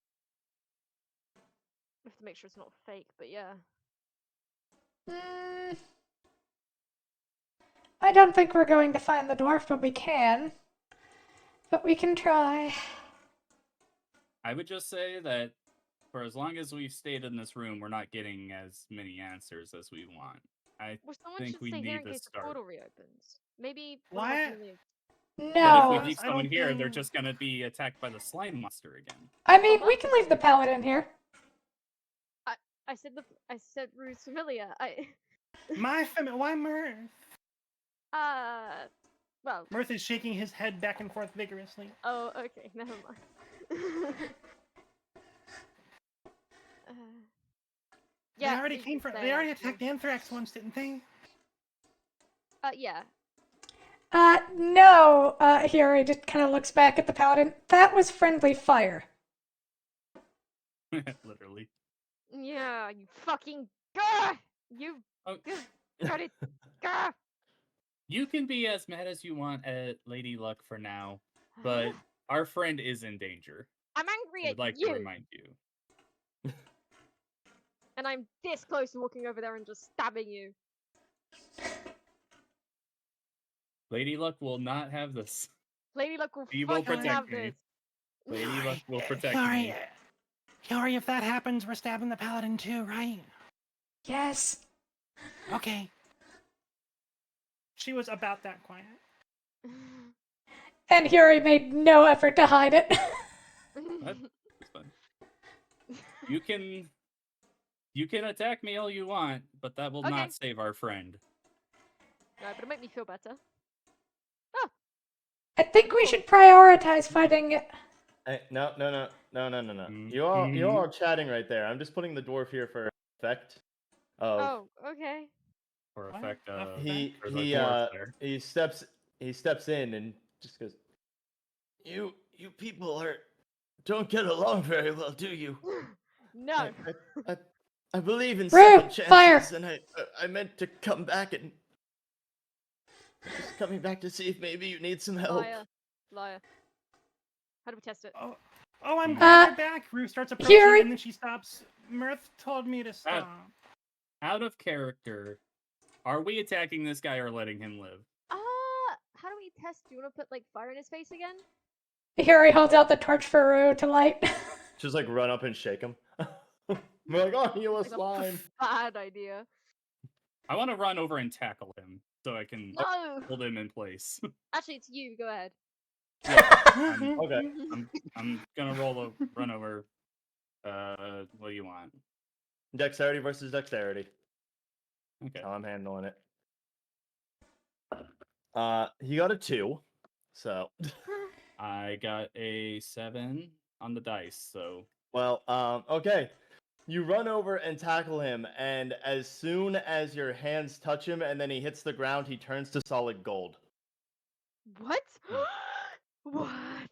We have to make sure it's not fake, but yeah. I don't think we're going to find the dwarf, but we can. But we can try. I would just say that for as long as we've stayed in this room, we're not getting as many answers as we want. Well, someone think should we stay here need in to case the start. portal reopens. Maybe. What? But if we No. leave I someone don't here, they're think- just gonna be attacked by the slime monster again. I mean, we can leave the paladin here. I said Rue's familiar. Why Mirth? Well. Mirth is shaking his head back and forth vigorously. Oh, okay. Never mind. Yeah. They already we came should from. stay, They already actually. attacked Anthrax once, didn't they? Yeah. No. Here he just kind of looks back at the paladin. That was friendly fire. Literally. Yeah, you fucking gah! You Oh, got it. Gah! you can be as mad as you want at Lady Luck for now, but our friend is in danger. I'm angry I at would like you, to remind you. and I'm this close to walking over there and just stabbing you. Lady Luck will not have this. Lady Luck will He will fucking protect have me. this. Lady Luck will protect Hillary, me. Hillary, if that happens, we're stabbing the paladin too, right? Yes. Okay. She was about that quiet. And Yuri made no effort to hide it. What? It's fine. You can attack me all you want, but that will Okay. not save our friend. No, but it'll make me feel better. I think we should prioritize fighting. Hey, no. Mm, You all are chatting right there. I'm just putting the dwarf here for effect. Oh, okay. For What? effect, He there's a dwarf there. he steps in and just goes, You people don't get along very well, do you? No. I believe in Rude, second fire. chances, and I meant to come back and just coming back to see if maybe you need some help. Liar. How do we test it? Oh, I'm glad you're back. Rue starts approaching, Yuri- and then she stops. Mirth told me to stop. Out of character, are we attacking this guy or letting him live? How do we test? Do you want to put like fire in his face again? Yuri holds out the torch for Rue to light. Just like run up and shake him. We're like, oh, you a Like a slime. bad idea. I want to run over and tackle him so I can No! hold him in place. Actually, it's you. Go ahead. Okay. I'm gonna run over. What do you want? Dexterity versus dexterity. Okay. How I'm handling it. He got a 2, so I got a 7 on the dice, so well, okay. You run over and tackle him, and as soon as your hands touch him and then he hits the ground, he turns to solid gold. What? What?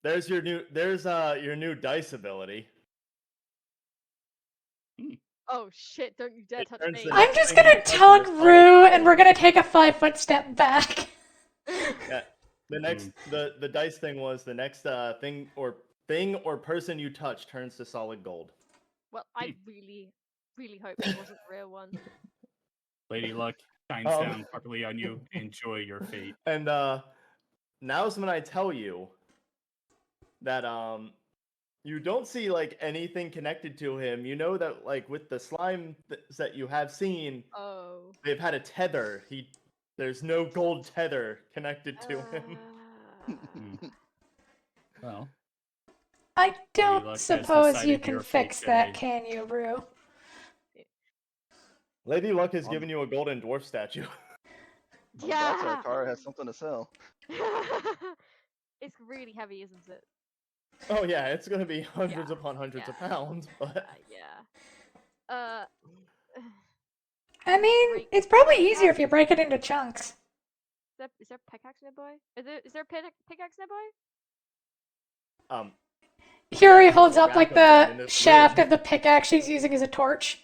There's your new dice ability. Oh shit! Don't you dare It touch turns me. the I'm next just thing gonna you touch tug into solid Rue, and gold. we're gonna take a 5-foot step back. Yeah. The next the dice thing was the next thing or person you touch turns to solid gold. Well, I really, really hope it wasn't the real one. Lady Luck shines down properly on you. Enjoy your fate. And now's when I tell you that you don't see like anything connected to him. You know that like with the slime that you have seen, Oh. they've had a tether. There's no gold tether connected to him. Well, I Luck don't has suppose you decided can your fate fix that, today. can you, Rue? Lady Luck has given you a golden dwarf statue. I'm about to. Yeah. Akara has something to sell. It's really heavy, isn't it? Oh yeah, it's gonna be hundreds Yeah, upon hundreds of yeah, pounds, but yeah. I mean, Great. it's probably easier if you break it into chunks. Is there a pickaxe nearby? Is there a pickaxe nearby? Huri there's a holds up like rack of them in the this shaft room. of the pickaxe she's using as a torch.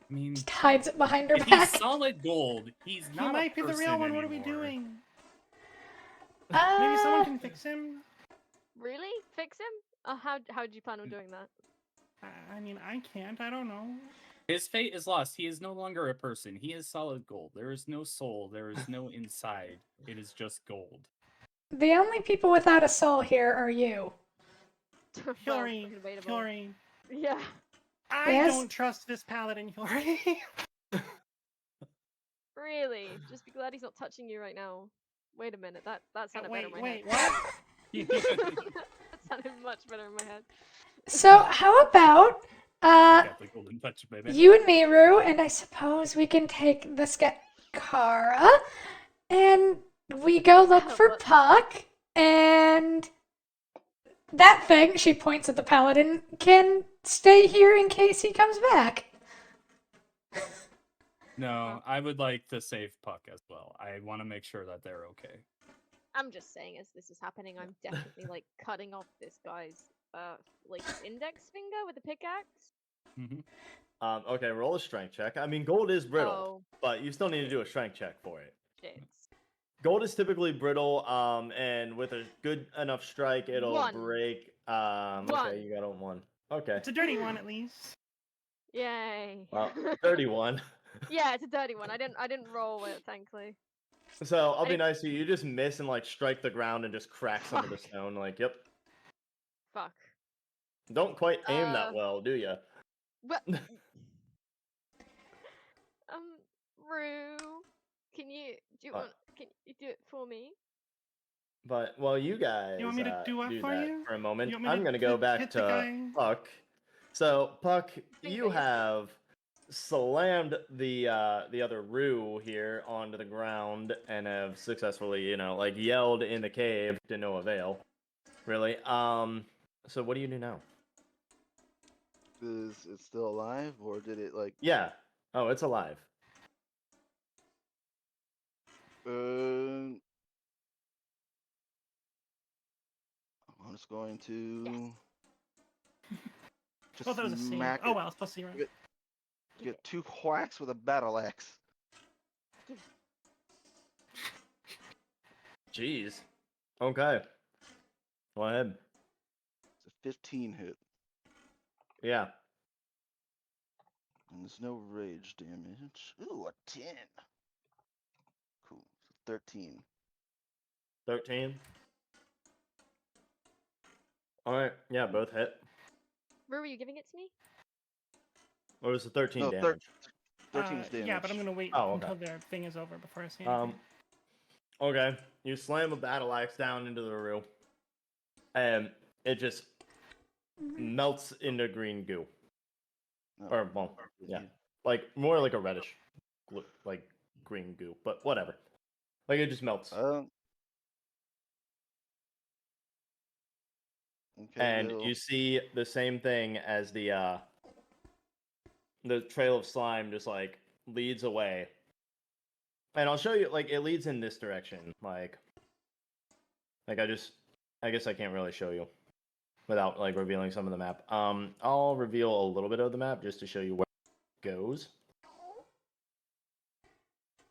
I mean, Just hides it behind her if he's back. solid gold, he's He not might a be the person real one. What are we anymore. doing? Maybe someone can fix him. Really? Fix him? How do you plan on doing that? I mean, I can't. I don't know. His fate is lost. He is no longer a person. He is solid gold. There is no soul. There is no inside. It is just gold. The only people without a soul here are you. Well, Hillary, debatable. Hillary, Yeah. I Yes? don't trust this paladin, Hillary. Really? Just be glad he's not touching you right now. Wait a minute. That sounded better in my wait, head. what? That sounded much better in my head. So how about Got the golden touch, baby. you and me, Rue, and I suppose we can take the Kara, and we go look for What? Puck, and that thing, she points at the paladin, can stay here in case he comes back. No, I would like to save Puck as well. I want to make sure that they're okay. I'm just saying, as this is happening, I'm definitely like cutting off this guy's like index finger with a pickaxe. Mm-hmm. Okay, roll a strength check. I mean, gold is brittle, Oh, but you still need to do a strength check for it. shit. Gold is typically brittle, and with a good enough strike, it'll One. break. One. Okay, you got a 1. Okay, It's a dirty one, at least. Yay. well, 31. Yeah, it's a dirty one. I didn't roll it, thankfully. So I'll I be didn't- nice to you. You just miss and like strike the ground and just crack some of the Fuck. stone. Like, yep. Fuck. Don't quite aim that Uh, well, do you? What? Rue, do you What? want? Can you do it for me? But while you guys You want me to do what for that you? for a moment, You want me I'm to gonna go hit back the to guy? Puck. So Puck, you Finger, yes. have slammed the other Rue here onto the ground and have successfully, like yelled in the cave to no avail. Really. So what do you do now? Is it still alive, or did it like? Yeah. Oh, it's alive. I'm just going to just Oh, that was a save. smack Oh it. well, supposed to be right. Get 2 whacks with a battle axe. Jeez. Okay. Go ahead. It's a 15 hit, Yeah. and there's no rage damage. Ooh, a 10. Cool. So 13. 13. All right. Yeah, both hit. Rue, are you giving it to me? What was the 13 No, damage? 13 was Yeah, but I'm damage. gonna wait Oh, okay. until their thing is over before I say anything. Okay. You slam a battle axe down into the reel, and it just melts into green goo. Oh, Or, well, good yeah. deal. Like, more like a reddish, like, green goo. But whatever. Like, it just melts. Okay, And we'll- you see the same thing as the trail of slime just, like, leads away. And I'll show you, like, it leads in this direction. Like I guess I can't really show you without, like, revealing some of the map. I'll reveal a little bit of the map just to show you where it goes.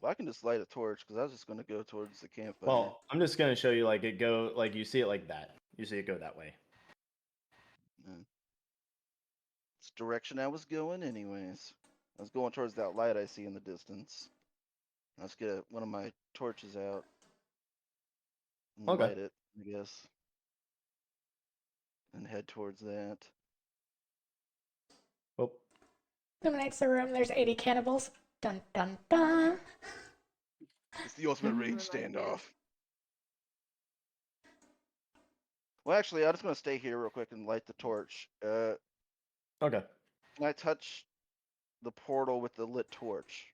well, I can just light a torch because I was just going to go towards the campfire. Well, I'm just gonna show you, like, it go, like, you see it like that. You see it go that way. It's the direction I was going, anyways. I was going towards that light I see in the distance. Let's get one of my torches out and Okay. light it, I guess, and head towards that. Oh, Illuminates the room. There's 80 cannibals. Dun dun dun. It's the ultimate range Good idea. standoff. Well, actually, I'm just gonna stay here real quick and light the torch. okay. Can I touch the portal with the lit torch?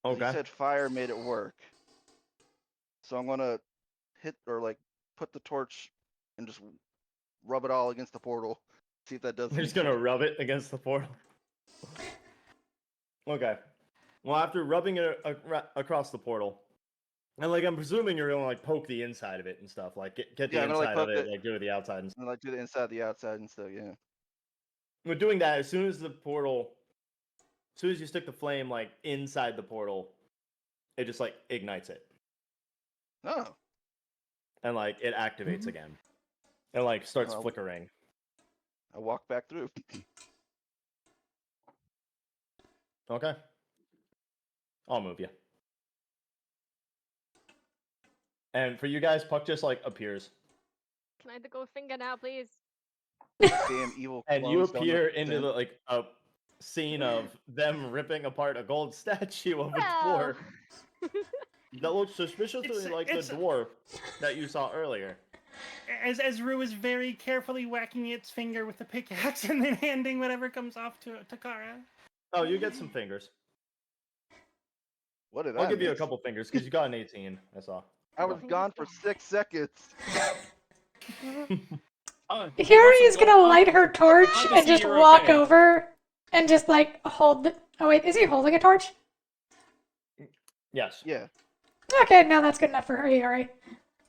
'Cause Okay. He said fire made it work. So I'm gonna hit or like put the torch and just rub it all against the portal. See if that does You're just anything. gonna rub it against the portal. Okay. Well, after rubbing it across the portal, and, like, I'm presuming you're gonna, like, poke the inside of it and stuff, like, get the Yeah, I'm gonna, like, inside of poke it, it. like, do the outside and stuff. And like do the inside, the outside, and stuff. Yeah. But doing that, as soon as the portal, as soon as you stick the flame, like, inside the portal, it just, like, ignites it, Oh. and, like, it activates again, and, like, starts Oh. flickering. I walk back through. Okay. I'll move you. And for you guys, Puck just, like, appears. Can I have the gold finger now, please? Damn evil. And you clones don't appear into understand. the, like, a scene of them ripping apart a gold statue of a Well. dwarf that looks suspiciously like the it's- dwarf that you saw earlier. As Rue is very carefully whacking its finger with the pickaxe and then handing whatever comes off to Takara. Oh, you get some fingers. What did I'll I give you a miss? couple fingers because you got an 18. I saw. I was Fingers gone for gone. 6 seconds. Hiyori is gonna light her torch I'll just and see just you're walk okay. over and just like hold. Oh wait, is he holding a torch? Yes. Yeah. Okay, no, that's good enough for her, Hiyori.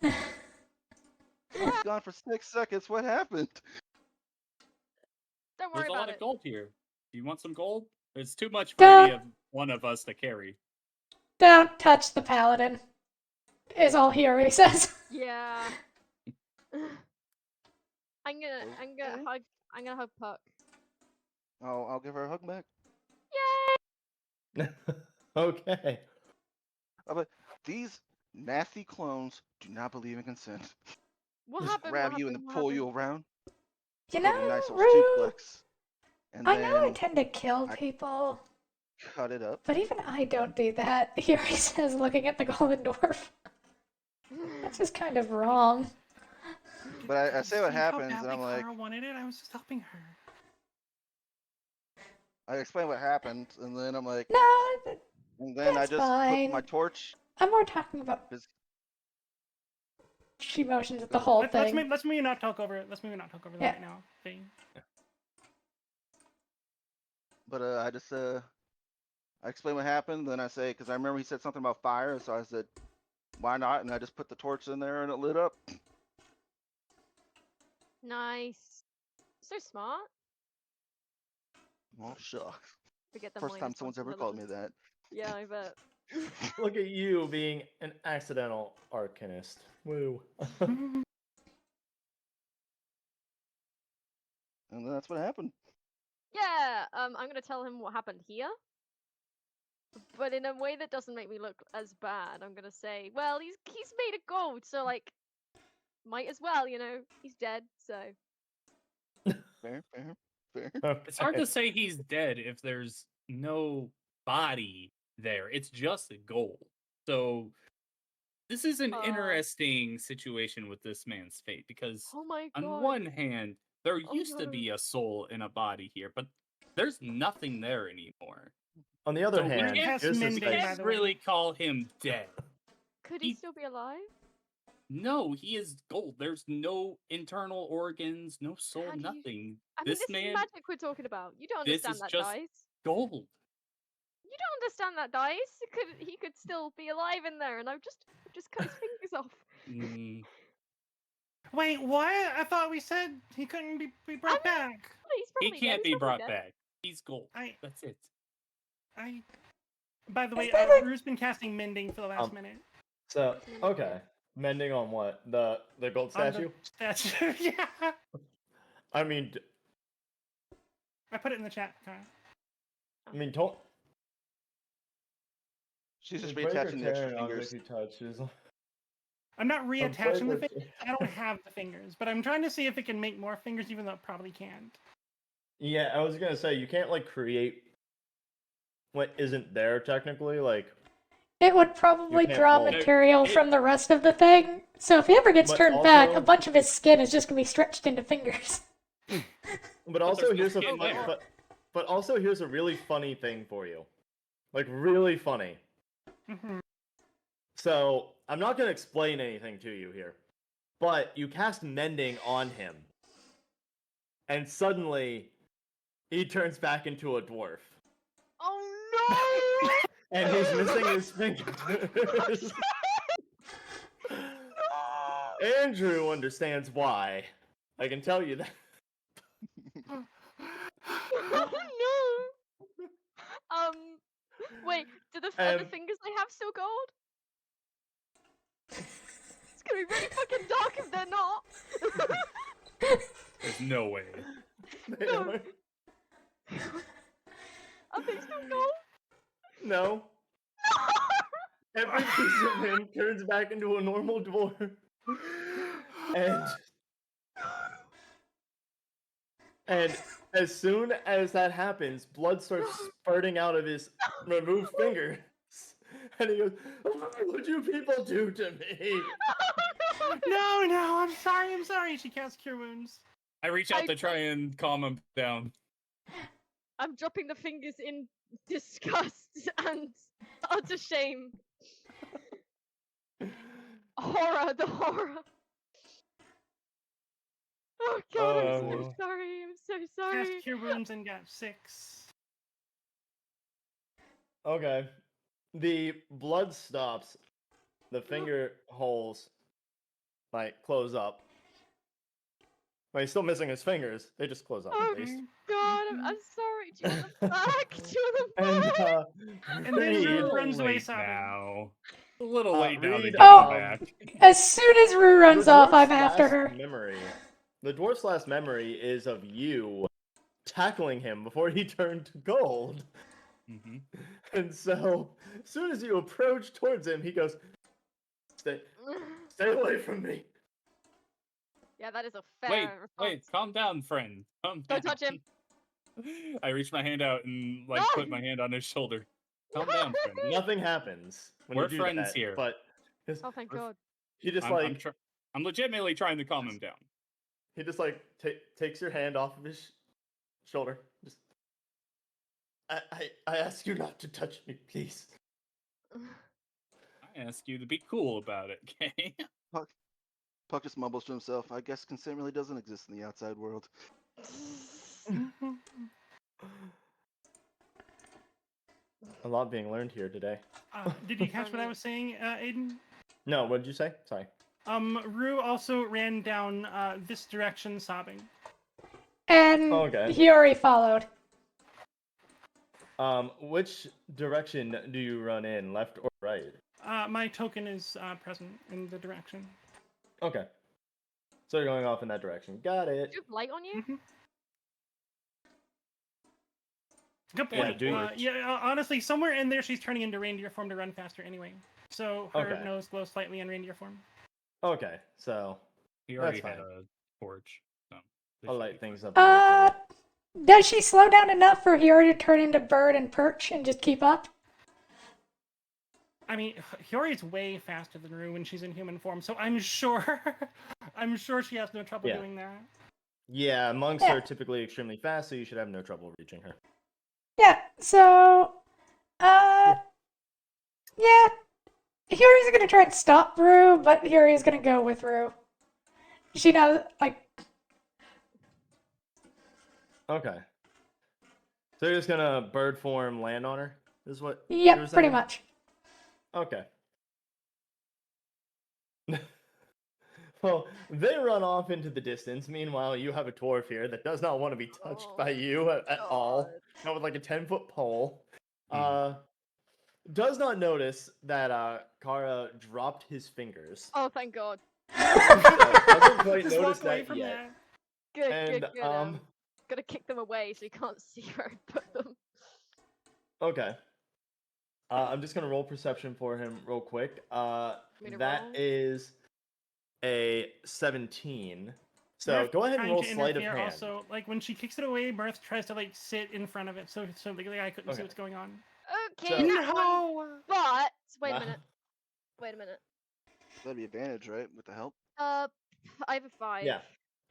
I was gone for 6 seconds. What happened? Don't worry There's a about lot it. of gold here. Do you want some gold? It's too much for Duh. any of one of us to carry. Don't touch the paladin. Is all Hiyori says. Yeah. I'm gonna Okay. hug Puck. I'll give her a hug back. Yay! Okay. These nasty clones do not believe in consent. What Just happened? grab What you and happened? then What pull you happened? around. You Give you a know, nice little Rue, suplex. And I know I then tend to kill I- people, cut it up. but even I don't do that. Hiyori says, looking at the golden dwarf. That's just kind of wrong. But I say what See how happens, and badly I'm like, Kara wanted it? I was just helping her. I explain what happened, and then I'm like, No, and then I that's just put my fine. torch. I'm more talking about His- she motions at the whole Let's thing. maybe not talk over it. Let's maybe not talk over that Yeah. right now. Thing. But I just I explain what happened, then I say, because I remember he said something about fire, so I said, why not? And I just put the torch in there, and it lit up. Nice. So smart. Well, shucks. Forget the First time minus someone's one ever called me relevance. that. Yeah, I bet. Look at you being an accidental arcanist. Woo. And then that's what happened. Yeah, I'm gonna tell him what happened here. But in a way that doesn't make me look as bad. I'm gonna say, well, he's made of gold, so like might as well, you know. He's dead, so Fair, fair. Fair. It's hard Okay. to say he's dead if there's no body there. It's just a gold. So this is an Uh. interesting situation with this man's fate because Oh my on god. one hand, there Oh used to no. be a soul in a body here, but there's nothing there anymore. On the other So we hand, can't- here's the Mending, We by spice. can't the way. really call him dead. Could he he- still be alive? No, he is gold. There's no internal organs, no soul, How do you- nothing. I mean, This this man, is magic we're talking about. You don't this understand is that, just- Dice. gold. You don't understand that, Dice. He could still be alive in there, and I've just cut his fingers off. Mm, Wait, what? I thought we said he couldn't be brought back. He's he probably dead. can't He's be probably brought dead. back. He's gold. I, That's it. by the way, that like- Rue's been casting mending for the last minute. So okay, mending on what? The gold On the statue? Statue, yeah. I mean, I put it in the chat, Kyle. don't. She's just break or reattaching the extra tear an object fingers. you touch is- I'm not a break reattaching the or fingers. I don't have the fingers, but I'm trying to see if it can make more fingers, even though it probably can't. Yeah, I was gonna say you can't like create what isn't there technically. Like, It would probably can't draw mold. material It- from the rest of the thing. So if he ever gets But turned back, a also- bunch of his skin is just gonna be stretched into fingers. but also there's no here's a skin fun, there. but also here's a really funny thing for you, like really funny. Mhm. So I'm not gonna explain anything to you here, but you cast mending on him, and suddenly he turns back into a dwarf, Oh and he's missing his fingers. Andrew understands why. I can tell you that. no! no! Wait. Do are the Um, fingers I have still gold? It's gonna be really fucking dark if they're not. There's no way. No. Are they still gold? No. Every piece of him turns back into a normal dwarf. And as soon as that happens, blood starts spurting out of his removed fingers. And he goes, "What would you people do to me?" No, I'm sorry. She casts Cure Wounds. I reach out I- to try and calm him down. I'm dropping the fingers in disgust and utter shame. Horror, the horror. Oh god, I'm so Oh. sorry. I'm so sorry. Cast Cure Wounds and got 6. Okay. The blood stops. The finger holes like close up. But he's still missing his fingers. They just close up. Oh at least. god, I'm sorry. Do you want them back? Do you want them And back? And then Reed- Rue A runs little away late sobbing. now. A little late now to Reed, get Oh. him back. As soon as Rue runs the off, dwarf's I'm after last her. Memory. The dwarf's last memory is of you tackling him before he turned to gold. Hmm. And so, as soon as you approach towards him, he goes, "Stay away from me." Yeah, that is a fair Wait, response. wait, calm down, friend. Calm down. Don't touch him. I reach my hand out and like No! put my hand on his shoulder. Calm down, friend. Nothing happens when We're you do friends that, here. But Oh, thank god. he just I'm legitimately trying to calm him down. he just takes your hand off of his shoulder. Just, I ask you not to touch me, please. I ask you to be cool about it, okay? Puck just mumbles to himself. I guess consent really doesn't exist in the outside world. A lot being learned here today. Did you catch what I was saying, Aiden? No, what did you say? Sorry. Rue also ran down this direction sobbing. And Okay. Hiyori followed. Which direction do you run in, left or right? My token is present in the direction. Okay. So you're going off in that direction. Got it. Do you have light on you? Mhm. Good Yeah, point. do you? Honestly, somewhere in there she's turning into reindeer form to run faster anyway. So her Okay. nose glows slightly in reindeer form. Okay, so He already That's had fine. a torch. So this I'll should light be things fine. up. a bit for you. Does she slow down enough for Hiro to turn into bird and perch and just keep up? I mean, Hiyori's way faster than Rue when she's in human form, so I'm sure, I'm sure she has no trouble Yeah. doing that. Yeah, monks Yeah. are typically extremely fast, so you should have no trouble reaching her. Yeah, so, yeah. Hiri's gonna try and stop Rue, but Hiri's gonna go with Rue. She knows, like, Okay. So you're just gonna bird form land on her? Is what you were yep, pretty saying? much. Okay. Well, they run off into the distance. Meanwhile, you have a dwarf here that does not want to be touched by you at all. Not with like a 10-foot pole. Does not notice that Kara dropped his fingers. Oh, thank God. Doesn't quite Just notice walk away that from yet. that. Good, And good, good. Gotta kick them away so you can't see where I put them. okay. I'm just gonna roll perception for him real quick. Me to That roll? is a 17. So Mirth go ahead and trying roll to sleight of interfere hand. Also, like when she kicks it away, Mirth tries to like sit in front of it, so the guy couldn't see Okay. what's going on. Okay, So- that one. No. But wait a Nah. minute. Wait a minute. That'd be advantage, right? With the help. I have a 5. Yeah,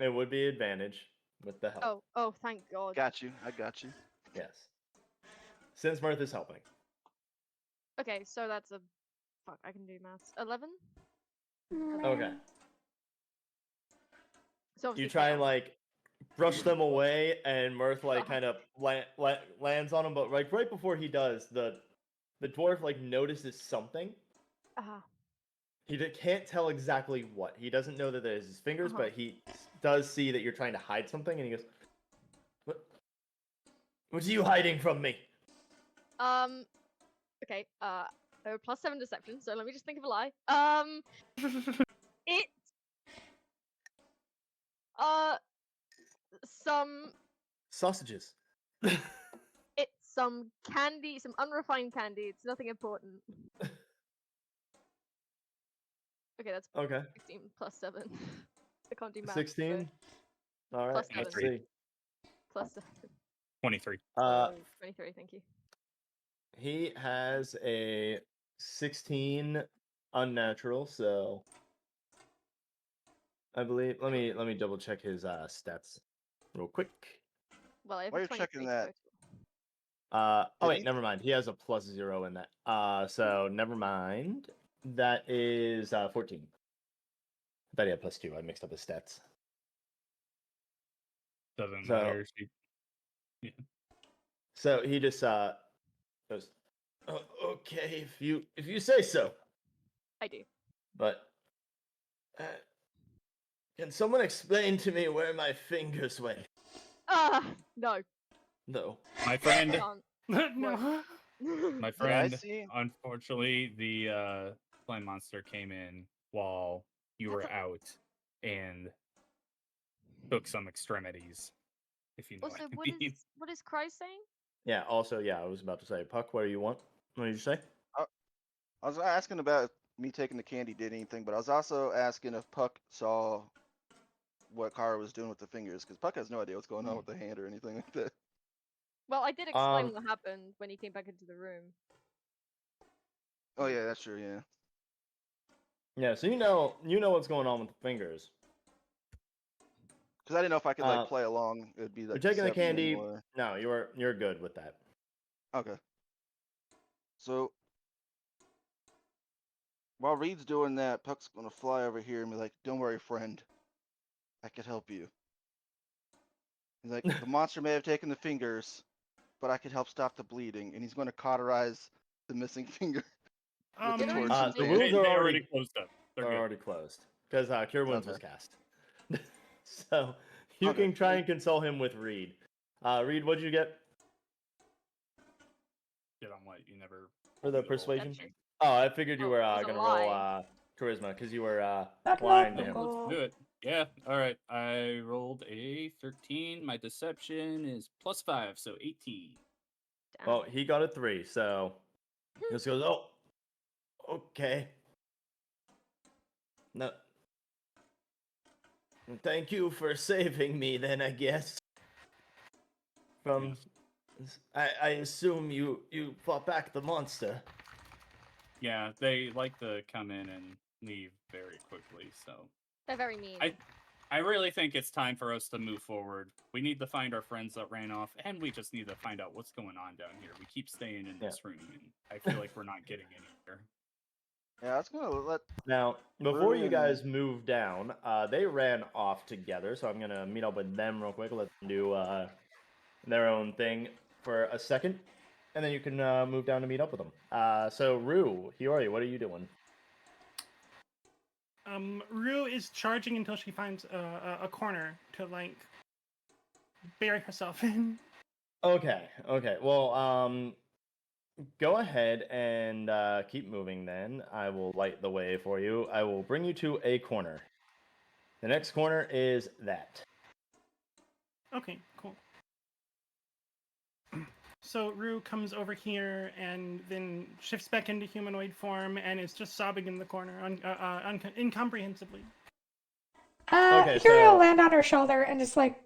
it would be advantage with the help. Oh, thank God. Got you. I got you. Yes. Since Mirth is helping. Okay, so that's a. Fuck, I can do maths. 11? Okay. So You obviously try and fail. like brush them away, and Mirth like kind of lands on him, but like right before he does, the dwarf like notices something. He can't tell exactly what. He doesn't know that there's his fingers, but he does see that you're trying to hide something, and he goes, "What? What are you hiding from me?" Okay, +7 deception, so let me just think of a lie. It's some Sausages. it's some candy, some unrefined candy. It's nothing important. Okay, that's Okay. 16 +7. I can't do math. 16. All right. Plus Let's 7. see. +7. 23. 23, thank you. He has a 16 unnatural, so I believe. Let me double check his stats real quick. Well, I have While a you're 23 checking that, Oh Did wait, he- never mind. He has a +0 in that. So never mind. That is 14. I thought he had +2. I mixed up his stats. Doesn't So- matter. So he just goes, "Oh, okay, if you say so." I do. But can someone explain to me where my fingers went? No. No. My friend, Can't. No. my I friend. see? Unfortunately, the slime monster came in while you were That's out and took some extremities. If you know Also, what I mean. what is Christ saying? Yeah. Also, yeah, I was about to say, Puck. What do you want? What did you say? I was asking about me taking the candy did anything, but I was also asking if Puck saw what Kara was doing with the fingers, because Puck has no idea what's going on with the hand or anything like that. Well, I did explain Um, what happened when he came back into the room. Oh yeah, that's true. Yeah. Yeah. So you know what's going on with the fingers. Because I didn't know if I could like Uh, play along. It'd be You're like taking the deception candy. or... No, you're good with that. Okay. So while Reed's doing that, Puck's gonna fly over here and be like, "Don't worry, friend. I could help you." He's like, "The monster may have taken the fingers, but I could help stop the bleeding." And he's going to cauterize the missing finger. With the Did I torch already and the do fan. wounds They are already already closed up. They're are good. already closed because Cure Wounds was Okay. cast. So you Okay. can try and console him with Reed. Reed, what'd you get Did on what you never for the rolled persuasion? anything. Oh, I figured you Oh, were it was a gonna lie. roll charisma because you were Not lying to enough. him. Let's do it. Yeah. All right. I rolled a 13. My deception is +5, so 18. Damn. Well, he got a 3, so he just goes, "Oh, okay." No. Thank you for saving me, then, I guess. from. I assume you fought back the monster. Yeah, they like to come in and leave very quickly, so They're very mean. I really think it's time for us to move forward. We need to find our friends that ran off, and we just need to find out what's going on down here. We keep staying in this room, and I feel like we're not getting anywhere. Yeah, I was gonna let. Now, before you Ruin- guys move down, they ran off together, so I'm gonna meet up with them real quick. Let them do their own thing for a second, and then you can move down to meet up with them. So Rue, Hiyori, what are you doing? Rue is charging until she finds a corner to like bury herself in. Okay. Well, go ahead and keep moving. Then I will light the way for you. I will bring you to a corner. The next corner is that. Okay, cool. So Rue comes over here and then shifts back into humanoid form and is just sobbing in the corner, incomprehensibly. Okay, Yuri will so- land on her shoulder and just like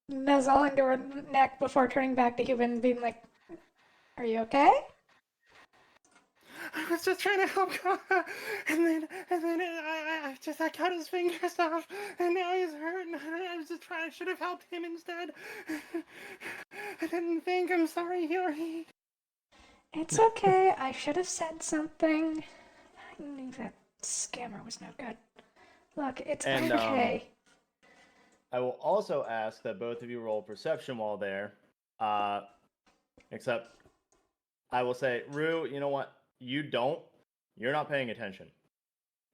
nuzzle into her neck before turning back to human and being like, "Are you okay?" I was just trying to help God, and then I cut his fingers off, and now he's hurt. And I was just trying. I should have helped him instead. I didn't think. I'm sorry, Yuri. It's okay. I should have said something. I knew that scammer was no good. Look, it's And, okay. I will also ask that both of you roll perception while there. Except, I will say, Rue, you know what? You don't. You're not paying attention.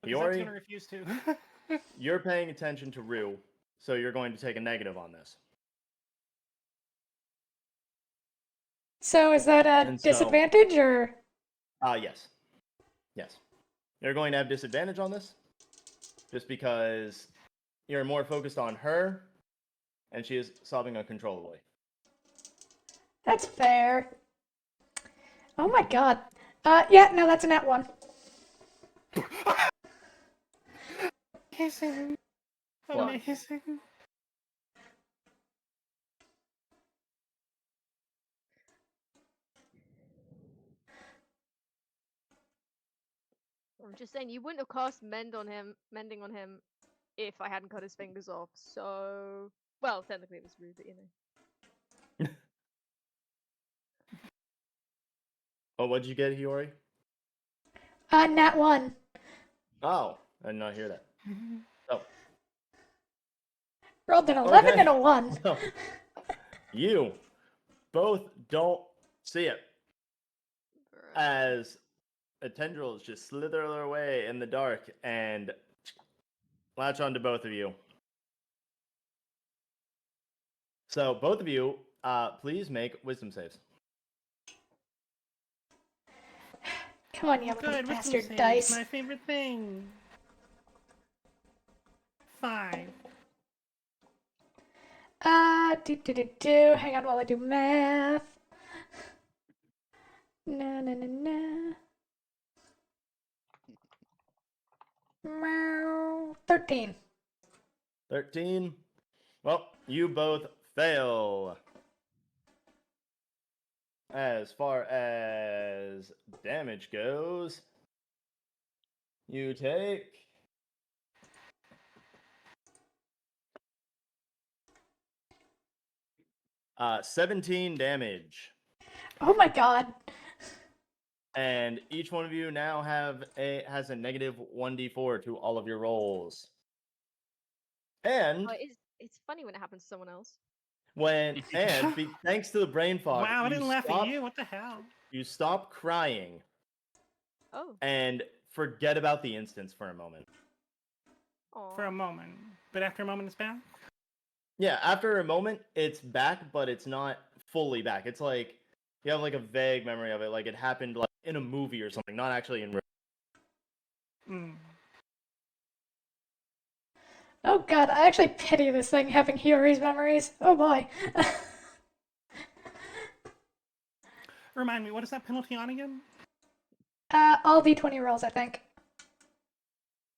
Because I'm Hiyori, gonna refuse to. you're paying attention to Rue, so you're going to take a negative on this. So is that a And so- disadvantage or? Yes. Yes. You're going to have disadvantage on this, just because you're more focused on her, and she is sobbing uncontrollably. That's fair. Oh my god. Yeah, no, that's a nat 1. Amazing. What? Amazing. I'm just saying, you wouldn't have cast mending on him, if I hadn't cut his fingers off. So, well, technically it was rude, but you know. Oh, what'd you get, Hiyori? Nat 1. Oh, I did not hear that. Oh, Rolled an 11 Okay. and a 1. no. You both don't see it Bruh. as the tendrils just slither their way in the dark and latch onto both of you. So both of you, please make wisdom saves. Come on, you Good. little Wisdom bastard saves, dice. my favorite thing. 5. Hang on while I do math. Na. Meow. 13. 13. Well, you both fail. As far as damage goes, you take 17 damage. Oh my god. And each one of you now has a negative 1d4 to all of your rolls. And It's funny when it happens to someone else. thanks to the brain fog, Wow, I you didn't laugh stop- at you. What the hell? You stop crying Oh. and forget about the instance for a moment. For a Aw. moment. But after a moment, it's back? Yeah, after a moment, it's back, but it's not fully back. It's like you have like a vague memory of it, like it happened like in a movie or something, not actually in real. Mm. Oh god, I actually pity this thing having Hiyori's memories. Oh boy. Remind me, what is that penalty on again? All d20 rolls, I think.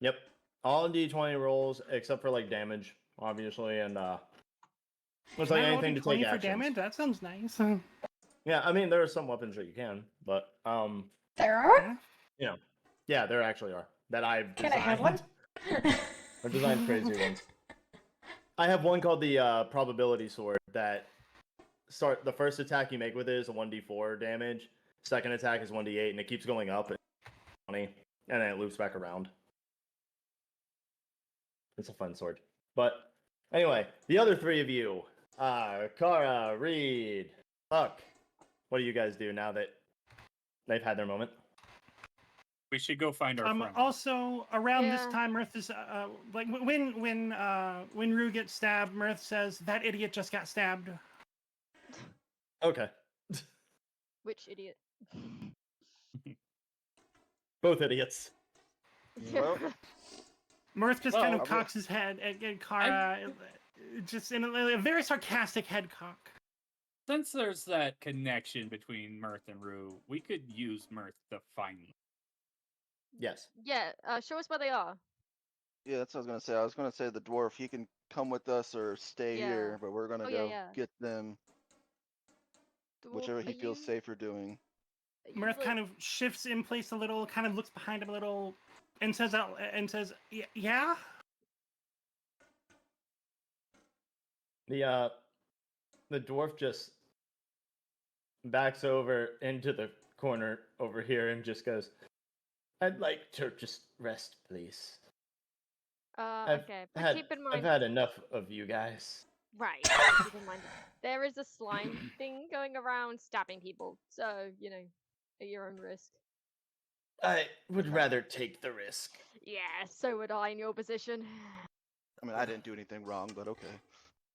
Yep, all d20 rolls except for like damage, obviously, and Looks Can like I roll anything to d20 take for actions. damage? That sounds nice. Yeah, I mean there are some weapons that you can, but There are? Yeah. you know, yeah, there actually are that I've Can designed. I have one? I've designed crazy ones. I have one called the probability sword that the first attack you make with it is a 1d4 damage. Second attack is 1d8, and it keeps going up. 20, and then it loops back around. It's a fun sword. But anyway, the other three of you, Kara, Reed, Buck, what do you guys do now that they've had their moment? We should go find our friend. Also, around this Yeah. time, Mirth is like when Rue gets stabbed, Mirth says that idiot just got stabbed. Okay. Which idiot? Both idiots. Well, Mirth just kind Well, of cocks his head at Kara, just in a very sarcastic head cock. Since there's that connection between Mirth and Rue, we could use Mirth to find them. Yes. Yeah, show us where they are. yeah, that's what I was gonna say. I was gonna say the dwarf, he can come with us or stay Yeah. here, but we're gonna Oh, yeah, go yeah. get them, Dwarf, whichever he are feels you- safer doing. are you, Mirth like- kind of shifts in place a little, kind of looks behind him a little, and says, "Yeah." The dwarf just backs over into the corner over here and just goes, "I'd like to just rest, please. Okay, but I've keep in mind, had enough of you guys." right, keep in mind, there is a slime thing going around stabbing people, so, you know, at your own risk. I would rather take the risk. Yeah, so would I in your position. I mean, I didn't do anything wrong, but okay.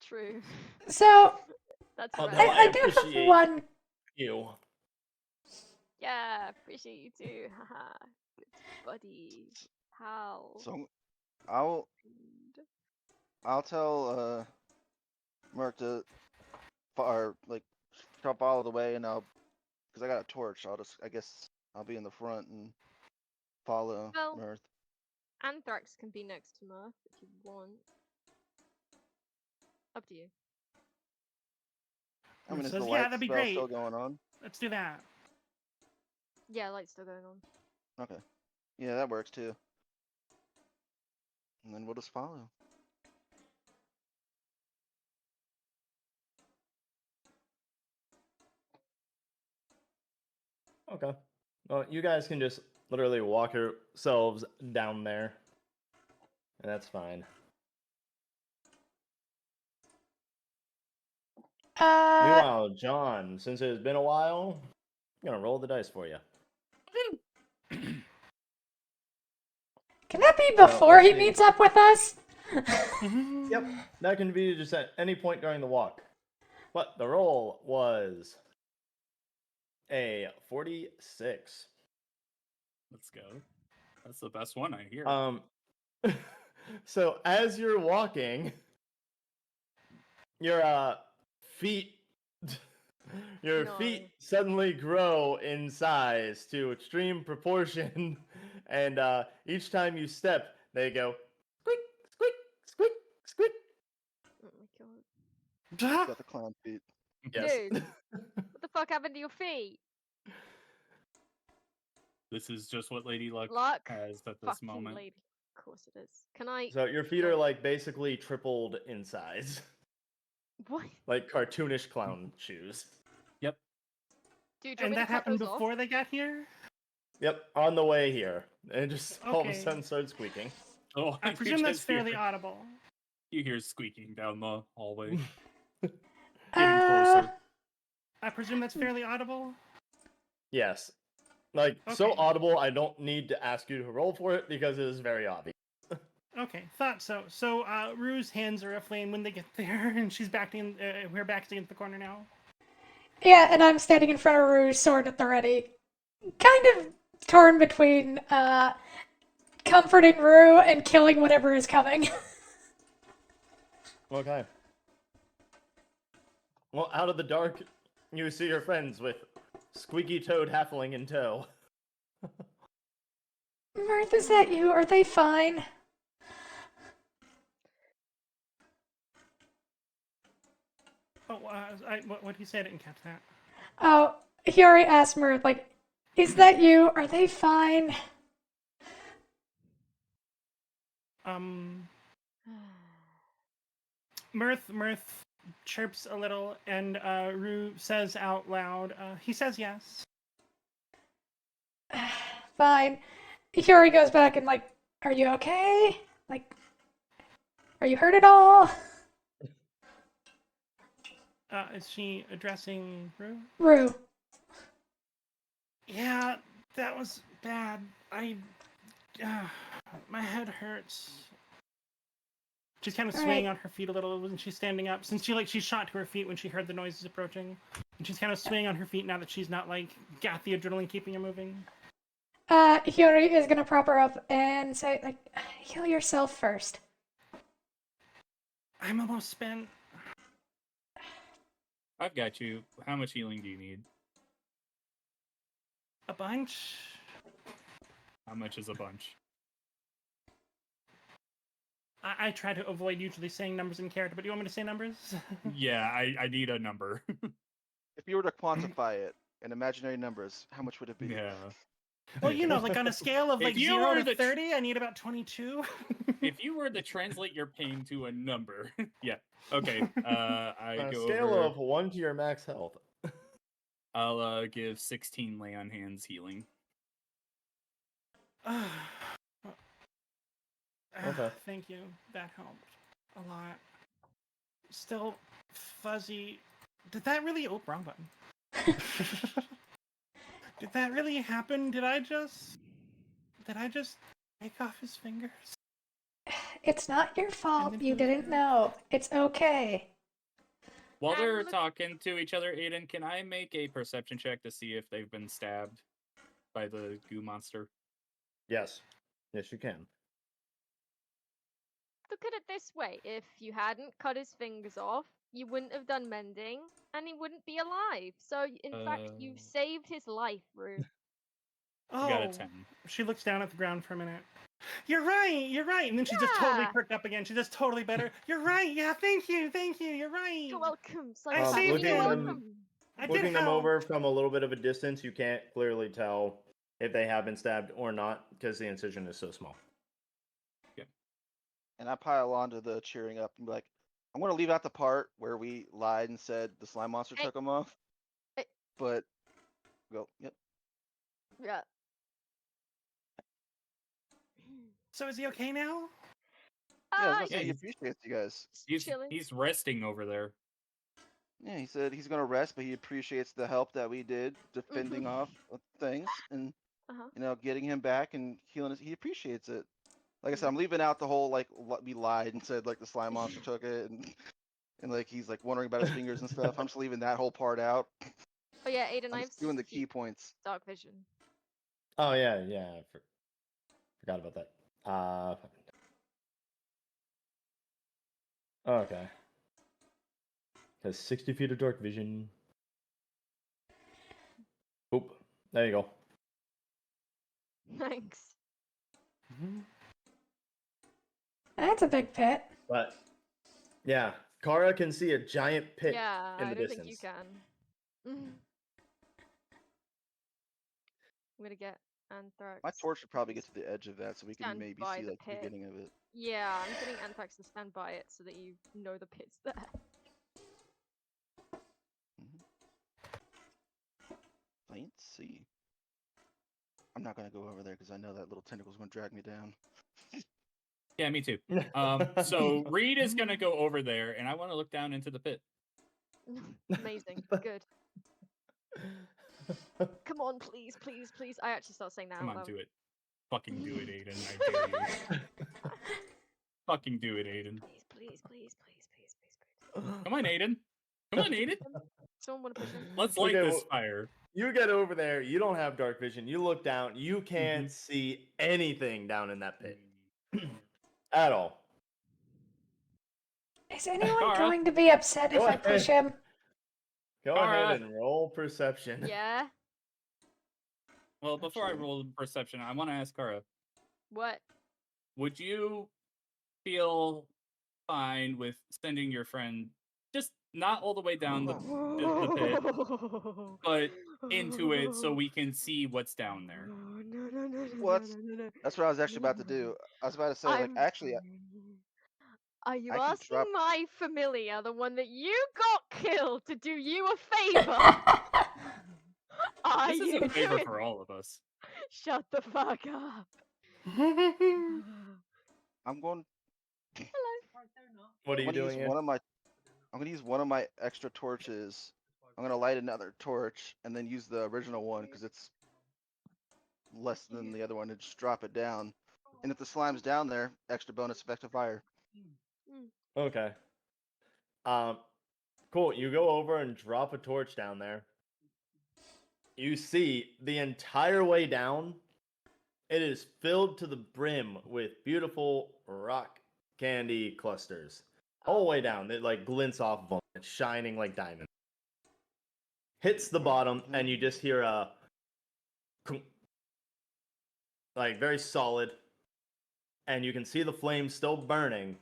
True. So, That's Although fair. I do have appreciate one. you. Yeah, appreciate you too. Haha. Good buddy. Pal. So I'll tell Merc to like jump all the way, and because I got a torch, I guess I'll be in the front and follow Well, Mirth. Anthrax can be next to Murph if you want. Up to you. I mean, Mirth is the says, light "Yeah, that'd be spell still great. going on? Let's do that." Yeah, light's still going on. Okay. Yeah, that works too. And then we'll just follow. Okay. Well, you guys can just literally walk yourselves down there. And that's fine. Meanwhile, John, since it has been a while, I'm gonna roll the dice for you. Can that be So, before let's he see. meets up with us? Yep, that can be just at any point during the walk. But the roll was a 46. Let's go. That's the best one I hear. So as you're walking, your feet No. feet suddenly grow in size to extreme proportion, and each time you step, they go squeak, squeak, squeak, squeak. Oh my god. Got the clown feet. Yes. Dude. What the fuck happened to your feet? This is just what Lady Luck Luck? has at this Fucking moment. lady. Of course it is. Can I... So your feet are like basically tripled in size, What? like cartoonish clown shoes. Yep. Dude, do you And want me that to cut happened those off? before they got here. Yep, on the way here, and it just all of a Okay. sudden started squeaking. Oh, I you presume that's just hear- fairly audible. You hear squeaking down the hallway. Uh, Getting closer. I presume that's fairly audible. Yes, like so Okay. audible. I don't need to ask you to roll for it because it is very obvious. Okay, thought so. So Rue's hands are aflame when they get there, and she's backed in. We're backed against the corner now. Yeah, and I'm standing in front of Rouge, sword at the ready. Kind of torn between comforting Rue and killing whatever is coming. Okay. Well, out of the dark, you see your friends with Squeaky Toad Halfling in tow. Mirth, is that you? Are they fine? What did you say? I didn't catch that. Oh, Hiyori asked Mirth, like, is that you? Are they fine? Mirth chirps a little, and Rue says out loud, he says yes. Fine. Hiyori goes back and, like, are you okay? Like, are you hurt at all? Is she addressing Rue? Rue. Yeah, that was bad. My head hurts. She's kind of swaying Alright. on her feet a little when she's standing up, since she shot to her feet when she heard the noises approaching, and she's kind of swaying on her feet now that she's not got the adrenaline keeping her moving. Hiyori is gonna prop her up and say, like, heal yourself first. I'm almost spent. I've got you. How much healing do you need? A bunch. How much is a bunch? I try to avoid usually saying numbers in character, but do you want me to say numbers? Yeah, I need a number. If you were to quantify it in imaginary numbers, how much would it be? Yeah. Well, on a scale of If you 0 were to 30, I need about 22. If you were to translate your pain to a number, yeah. Okay. I On a go scale over. of 1 to your max health. I'll give 16 lay on hands healing. Okay. Thank you. That helped a lot. Still fuzzy. Did that really? Oh, wrong button. Did that really happen? Did I just take off his fingers? It's not your fault. then You he was didn't hurt. know. It's okay. While And they're look- talking to each other, Aiden, can I make a perception check to see if they've been stabbed by the goo monster? Yes. Yes, you can. Look at it this way: if you hadn't cut his fingers off, you wouldn't have done mending, and he wouldn't be alive. So, in fact, you Uh. saved his life, Rue. I got a Oh, 10. she looks down at the ground for a minute. You're right. And then she's just totally Yeah. perked up again. She's just totally better. You're right. Yeah, thank you. You're right. You're welcome. So I saved you're him. welcome. I did Looking them help. over from a little bit of a distance, you can't clearly tell if they have been stabbed or not because the incision is so small. And I pile onto the cheering up and be like, I'm going to leave out the part where we lied and said the slime monster Hey. took him off. Hey. But, go, yep. Yeah. So is he okay now? Yeah, I was gonna yeah, say he he's- appreciates you guys. He's chilling. he's resting over there. Yeah, he said he's gonna rest, but he appreciates the help that we did defending off things and Uh-huh. getting him back and healing us. He appreciates it. Like I said, I'm leaving out the whole we lied and said like the slime monster took it and like he's like wondering about his fingers and stuff. I'm just leaving that whole part out. Oh yeah, Aiden, I'm I've just doing the key points. dark vision. Oh, yeah. Forgot about that. Okay. Has 60 feet of dark vision. Oop. There you go. Thanks. That's a big pit. But, yeah. Kara can see a giant pit Yeah, in I the don't distance. think you can. I'm gonna get Anthrax. My torch should probably get to the edge of that so we can Stand maybe by see the like the pit. beginning of it. Yeah, I'm getting Anthrax to stand by it so that you know the pit's there. Let's see. I'm not gonna go over there because I know that little tentacle's gonna drag me down. Yeah, me too. So Reed is gonna go over there, and I want to look down into the pit. Amazing. Good. Come on, please. I actually start saying that Come out on, loud. do it. Fucking do it, Aiden. I dare you. Fucking do it, Aiden. Please. Come on, Aiden. Come on, Aiden. Someone want to push him? Let's light Okay, this well- fire. You get over there, you don't have dark vision. You look down, you can't see anything down in that pit. At all. Is anyone Kara. going to be upset if Go I push ahead. him? Go Kara. ahead and roll perception. Yeah. Well, before I Actually- roll perception, I want to ask Kara, What? would you feel fine with sending your friend just not all the way down the pit, but into it so we can see what's down there. Well, that's what I was actually about to do. I was about to say, like, I'm actually, Are you I can asking drop- my familiar, the one that you got killed, to do you a favor? Are This is you a favor doing- for all of us. Shut the fuck up. I'm going. What are I'm you gonna use doing? one of my. I'm gonna use one of my extra torches. I'm gonna light another torch and then use the original one because it's less than the other one to just drop it down. And if the slime's down there, extra bonus effective fire. Okay. Cool. You go over and drop a torch down there. You see the entire way down, it is filled to the brim with beautiful rock candy clusters. All the way down, it like glints off of them. It's shining like diamonds. Hits the bottom, and you just hear a like very solid, and you can see the flames still burning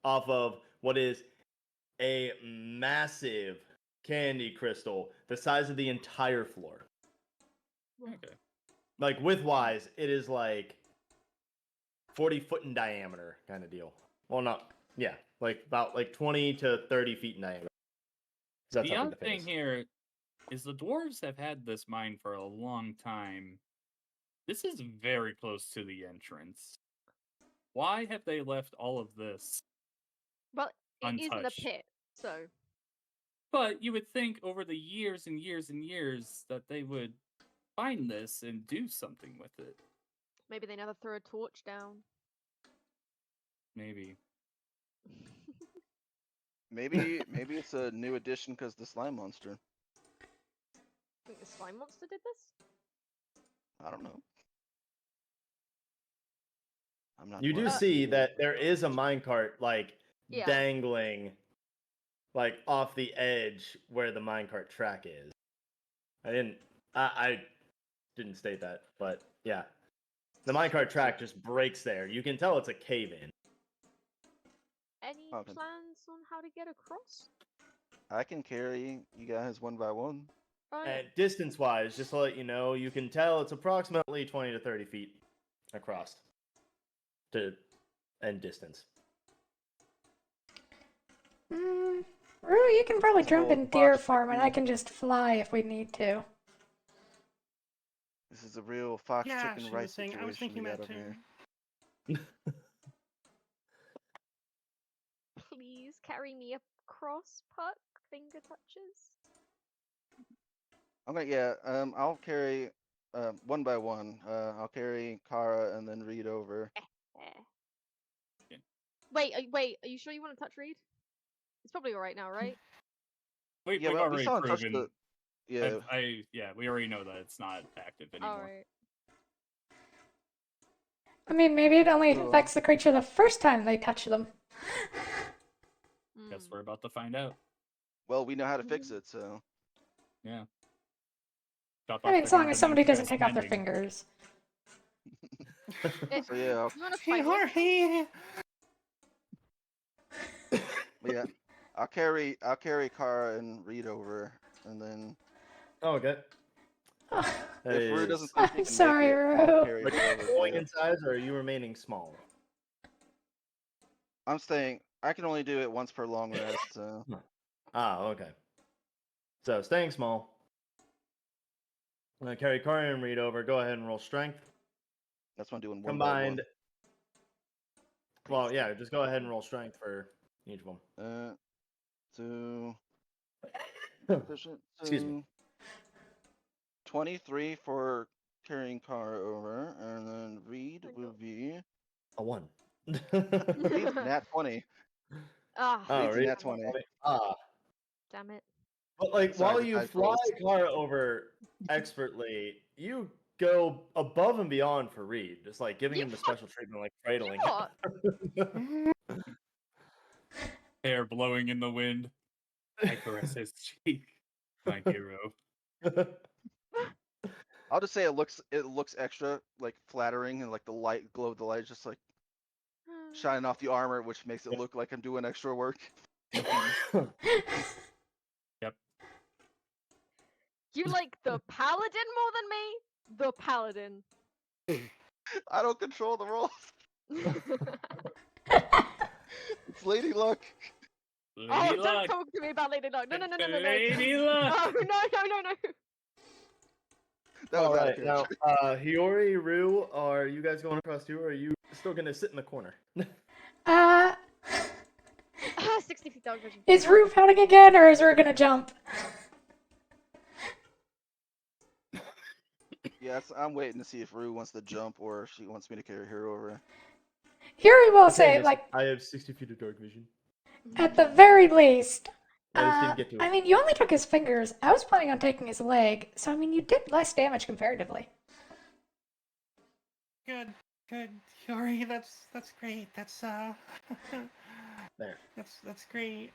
off of what is a massive candy crystal the size of the entire floor. Okay. Like width-wise, it is like 40 foot in diameter kind of deal. Well, not yeah, like about like 20 to 30 feet in diameter. That's The how big odd the pit thing is. here is the dwarves have had this mine for a long time. This is very close to the entrance. Why have they left all of this Well, it is in a untouched? pit, so But you would think over the years and years and years that they would find this and do something with it. maybe they never threw a torch down. Maybe. Maybe it's a new addition because the slime monster. Think the slime monster did this? I don't know. I'm not. You do playing. see that there is a minecart like Yeah. dangling like off the edge where the minecart track is. I didn't state that, but yeah. The minecart track just breaks there. You can tell it's a cave in. Any Okay. plans on how to get across? I can carry you guys one by one. Oh, yeah. And distance wise, just to let you know, you can tell it's approximately 20 to 30 feet across to end distance. Rue, you can probably This jump whole in deer fox form, and I chicken- can just fly if we need to. This is a real fox Yeah, chicken she rice was saying. situation I was thinking we got that over too. here. Please carry me across, Puck. Finger touches. I'll carry one by one. I'll carry Kara and then Reed over. Eh. Yeah. Wait, are you sure you want to touch Reed? It's probably alright now, right? We've we already saw him touch proven. the. Yeah. Yeah, we already know that it's not active anymore. Alright. I mean, maybe it only Cool. affects the creature the first time they touch them. Guess Mm. we're about to find out. Well, we know how to fix it, so. Yeah. Chop I off mean, the as long hand as and somebody then doesn't cast take off their mending. fingers. So yeah, I'll, You wanna Hey, fight with me? Jorge! yeah, I'll carry Kara and Reed over, and then Oh, okay. if Rue doesn't I'm think she can sorry, make it, I'll Rue. carry Are her you over. growing too. in size or are you remaining small? I'm staying. I can only do it once per long rest, so. Ah, okay. So staying small. I'm gonna carry Kara and Reed over. Go ahead and roll strength. That's what I'm doing one by Combined. one. Well, yeah, just go ahead and roll strength for each one. So efficient. Excuse me. 23 for carrying Kara over, and then Reed will be A 1. Reed's nat 20. Ah, Oh, Reed's a Reed. nat 20. Ah. damn it. But like Sorry, while the you dice fly rolls. Kara over expertly, you go above and beyond for Reed, just like giving You him the special treatment, like cradling what? him. Hair blowing in the wind. I caress his cheek. My hero. I'll just say it looks extra like flattering, and like the light glow of the light is just like shining off the armor, which makes it look like I'm doing extra work. Yep. You like the paladin more than me? The paladin. I don't control the rolls. It's Lady Luck. Oh, Lady don't Luck. talk to me about Lady Luck. No, no, no, no, no, no. Lady Oh, Luck. no, no, no, no. That was All out of right, now, character. Hiyori, Rue, are you guys going across too, or are you still gonna sit in the corner? Uh, 60 feet dark vision. is Rue pounding again, or is Rue gonna jump? Yes, I'm waiting to see if Rue wants to jump or if she wants me to carry her over. Here we will The thing say, is, like, I have 60 feet of dark vision. at the very least, I just didn't get to it. I mean, you only took his fingers. I was planning on taking his leg, so I mean, you did less damage comparatively. Good, good, Hiyori. That's great. There. That's great.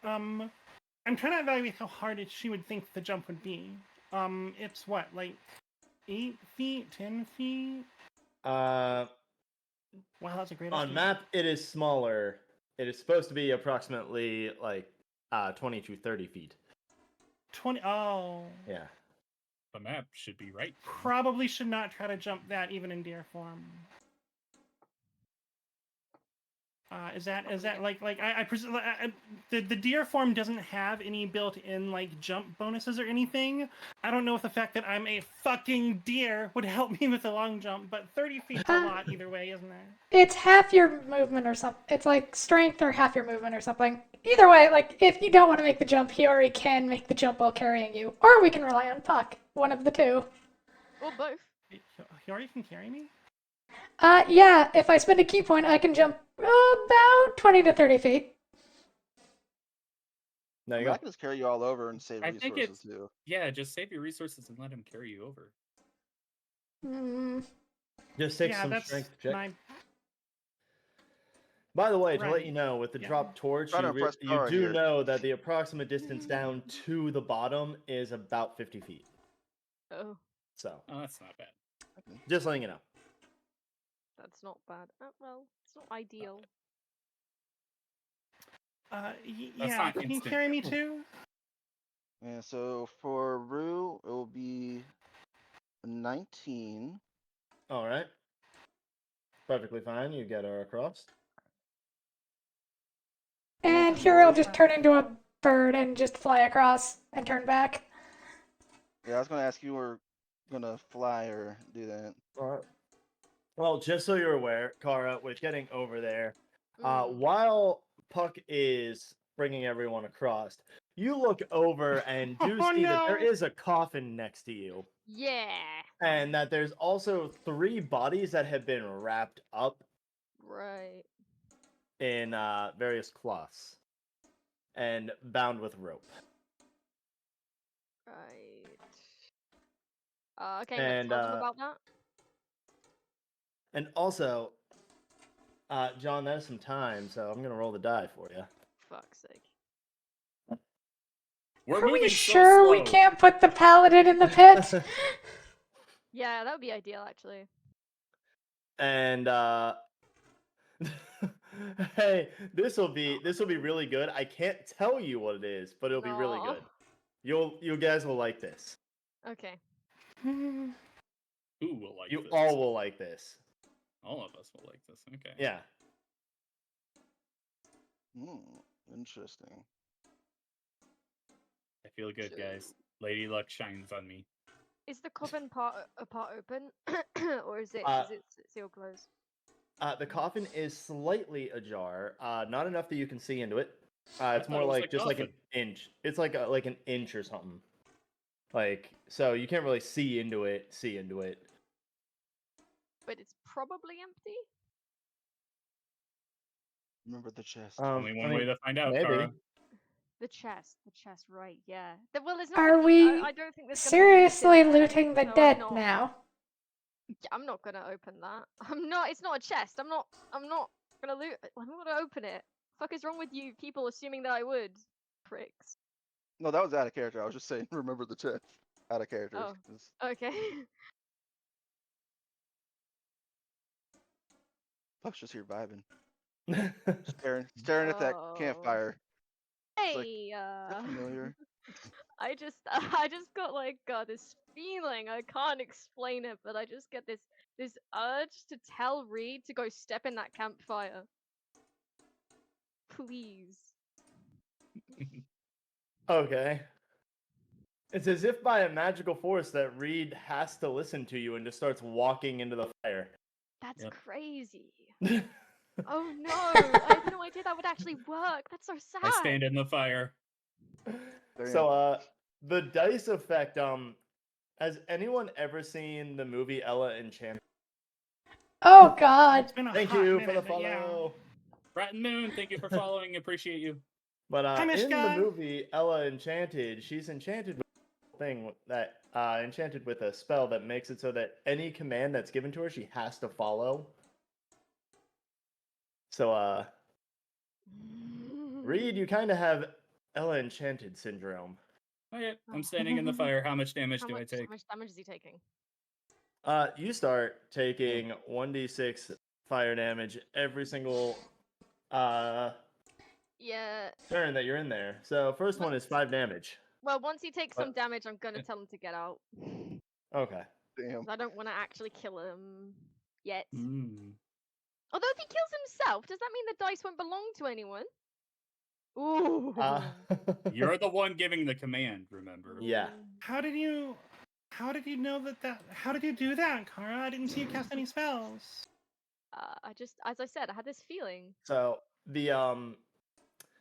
I'm trying to evaluate how hard she would think the jump would be. It's what, like 8 feet, 10 feet? Uh, Wow, that's a great on estimate. map, it is smaller. It is supposed to be approximately like 20 to 30 feet. 20. Oh, Yeah. The map should be right. then. probably should not try to jump that even in deer form. Is that like I presume the deer form doesn't have any built-in like jump bonuses or anything. I don't know if the fact that I'm a fucking deer would help me with the long jump, but 30 feet's a lot either way, isn't it? It's half your movement or something. It's like strength or half your movement or something. Either way, like, if you don't want to make the jump, Hiyori can make the jump while carrying you. Or we can rely on Puck. One of the two. Or both. Hiyori can carry me? Yeah, if I spend a key point, I can jump about 20 to 30 feet. There I you mean, I go. can just carry you all over and save I think resources it's- too. Yeah, just save your resources and let him carry you over. Just take Yeah, some that's strength check. my By the way, to let Right. you know, with the Yeah. drop torch, Trying to you, impress you Kara do here. know that the approximate distance down to the bottom is about 50 feet. Oh, So, Oh, that's not bad. just letting you know. that's not bad. Oh, well, it's not ideal. yeah, not can you instant. carry me too? Yeah, so for Rue, it will be 19. All right. Perfectly fine. You get her across. And Hiyori. Hiyori will just turn into a bird and just fly across and turn back. Yeah, I was gonna ask you were gonna fly or do that. All right. Well, just so you're aware, Kara, with getting over there, Mm. while Puck is bringing everyone across, you look over and do Oh, see that there no. is a coffin next to you, Yeah. and that there's also 3 bodies that have been wrapped up Right. in various cloths and bound with rope. Right. Okay, And, let's tell them about that. And also, John, that's some time, so I'm gonna roll the die for you. Fuck's sake. We're Are we moving sure so we slow. can't put the paladin in the pit? Yeah, that would be ideal, actually. And hey, this will be really good. I can't tell you what it is, but it'll be really Aw. good. You guys will like this. Okay. Who will like You this? all will like this. All of us will like this. Okay. Yeah. Interesting. I feel good, guys. Lady Luck shines on me. Is the coffin part open, or is it sealed closed? The coffin is slightly ajar, not enough that you can see into it. It's thought more it was like a just like an coffin. inch. It's like an inch or something. Like, so you can't really see into it. But it's probably empty. Remember the chest. Only one I way mean, to find out, maybe. Kara. The chest, right? Yeah. Well, there's not. Are gonna be, we I don't think there's gonna be loot in seriously there, looting the so I'm dead not- now? Yeah, I'm not gonna open that. I'm not. It's not a chest. I'm not gonna loot. I'm not gonna open it. Fuck is wrong with you people assuming that I would? Pricks. No, that was out of character. I was just saying, remember the chest. Out of character. Oh. 'cause Okay. Puck's just here vibing. Staring at that Oh. campfire. like, Hey, Is that familiar? I just got like this feeling. I can't explain it, but I just get this urge to tell Reed to go step in that campfire. Please. Okay. It's as if by a magical force that Reed has to listen to you and just starts walking into the fire. That's Yep. crazy. Oh no! I had no idea that would actually work. That's so sad. I stand in the fire. Very So, the dice effect, has anyone ever seen the movie Ella Enchanted? Oh God. It's been a Thank hot you minute, for the but yeah. follow. Rat and Moon, thank you for following. Appreciate you. But Hi, in the Mishka. movie Ella Enchanted, she's enchanted with a thing that enchanted with a spell that makes it so that any command that's given to her, she has to follow. So, Reed, you kind of have Ella Enchanted syndrome. Okay, I'm standing in the fire. How much damage do I How take? much damage is he taking? You start taking 1d6 fire damage every single Yeah. turn that you're in there. So first one is 5 damage. Well, once he takes What? some damage, I'm gonna tell him to get out. Okay. Damn. 'Cause I don't want to actually kill him yet. Mm. Although if he kills himself, does that mean the dice won't belong to anyone? Ooh. You're the one giving the command, remember? Yeah. How did you know that? How did you do that, Kara? I didn't see you cast any spells. I just, as I said, I had this feeling. So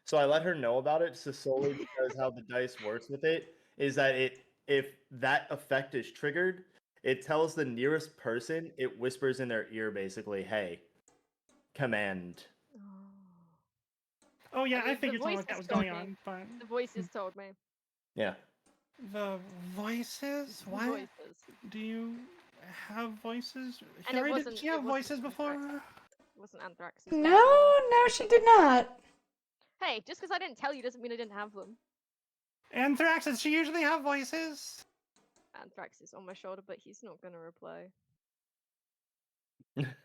so I let her know about it just solely because how the dice works with it is that if that effect is triggered, it tells the nearest person, it whispers in their ear basically, hey, command. Oh yeah, I I, mean, the figured something like that voices was going told me. on, but The voices told me. Yeah. the voices. The What? voices. Do you have voices? And it Harry, wasn't- did you it have wasn't voices before? Anthrax. It wasn't Anthrax's. No, no, she did not. Hey, just because I didn't tell you doesn't mean I didn't have them. Anthrax, does she usually have voices? Anthrax is on my shoulder, but he's not gonna reply.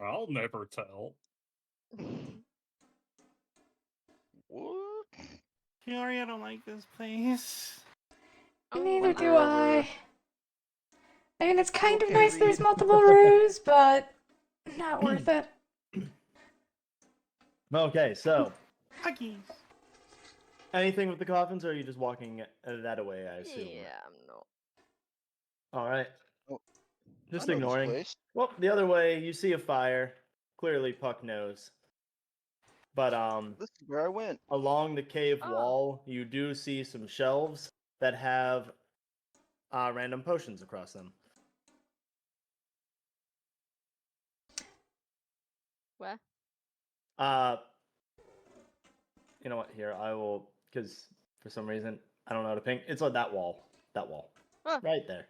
I'll never tell. What? Kiari, I don't like this place. Oh, Neither do whatever. I. I mean, it's kind of Okay, nice Reed. there's multiple rows, but not worth it. Okay, so Huggies. anything with the coffins, or are you just walking that away, I assume? Yeah, I'm not. Alright. Oh, Just I know this ignoring. place. Well, the other way, you see a fire. Clearly Puck knows. But This is where I went. along the cave Oh. wall, you do see some shelves that have random potions across them. Where? You know what? Here, I will, because for some reason I don't know how to ping. It's on that wall. That wall. Ah. Right there.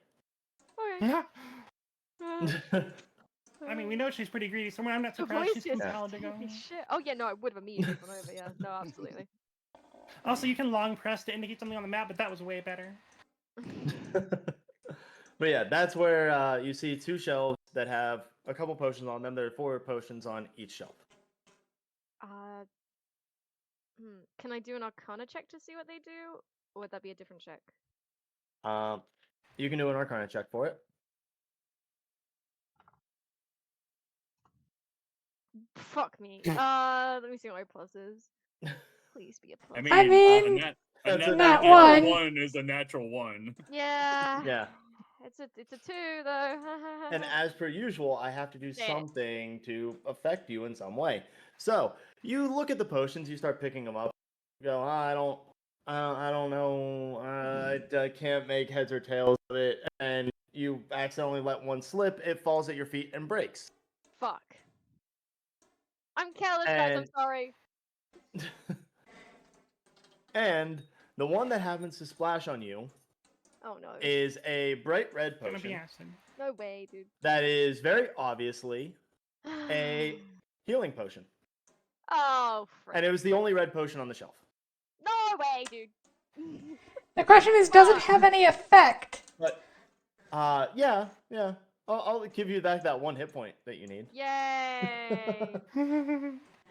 Okay. I mean, we know she's pretty greedy, so I'm not The surprised she's voices. compelled to go. Holy shit. Oh yeah, no, I would have immediately gone over. Yeah, no, absolutely. Also, you can long press to indicate something on the map, but that was way better. But yeah, that's where you see 2 shelves that have a couple potions on them. There are 4 potions on each shelf. Can I do an Arcana check to see what they do, or would that be a different check? You can do an Arcana check for it. Fuck me. Let me see what my plus is. Please be a plus. I I mean, mean, a that's a nat natural one. one is a natural one. Yeah. Yeah. It's a 2 though. And as per usual, I have to do Shit. something to affect you in some way. So you look at the potions, you start picking them up. You go, I don't know. I can't make heads or tails of it. And you accidentally let one slip. It falls at your feet and breaks. Fuck. I'm careless, guys. I'm And- sorry. And the one that happens to splash on you Oh no. is a bright red It's gonna be potion acid. No way, dude. that is very obviously a healing potion. Oh, frick. And it was the only red potion on the shelf. No way, dude. The question is, does it have any effect? But, yeah. I'll give you back that 1 hit point that you need. Yay.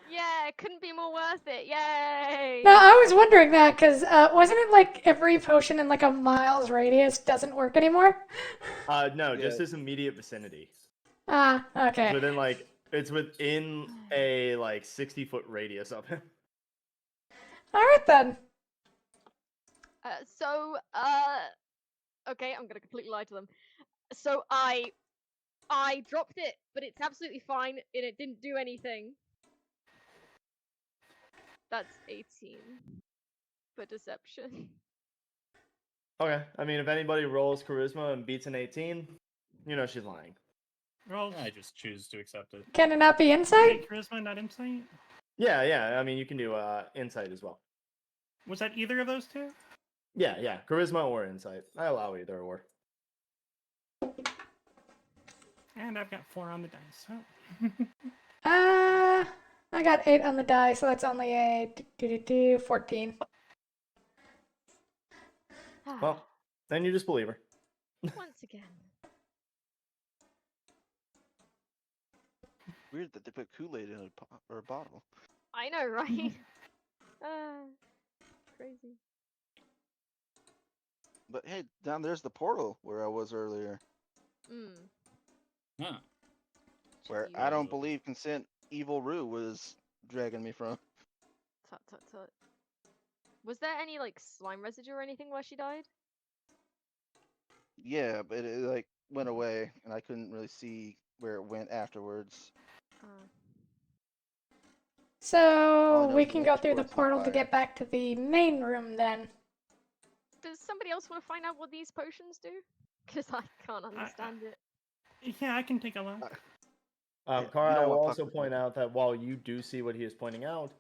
Yeah, it couldn't be more worth it. Yay! No, I was wondering that because wasn't it like every potion in like a mile's radius doesn't work anymore? No, Yeah. just his immediate vicinity. Ah, It's okay. within it's within a 60-foot radius of him. All right then. Okay, I'm gonna completely lie to them. So I dropped it, but it's absolutely fine, and it didn't do anything. That's 18 for deception. Okay, I mean, if anybody rolls charisma and beats an 18, you know she's lying. Roll. I just choose to accept it. Can it not be insight? Okay, charisma, not insight. Yeah. I mean, you can do insight as well. Was that either of those two? Yeah, charisma or insight. I allow either or. And I've got 4 on the dice. So. I got 8 on the die, so that's only a 14. Well, then you just believe her. Once again. Weird that they put Kool-Aid in a bottle. I know, right? Crazy. But hey, down there's the portal where I was earlier, Huh. where Jeez. I don't believe Consent Evil Rue was dragging me from. Tut tut tut. Was there any like slime residue or anything where she died? Yeah, but it went away, and I couldn't really see where it went afterwards. All I So know we is can the go next through the door's on portal to fire. get back to the main room then. Does somebody else want to find out what these potions do? Because I can't understand it. Yeah, I can take a look. Yeah, you Kara, I don't will want Puck also to point know. out that while you do see what he is pointing out,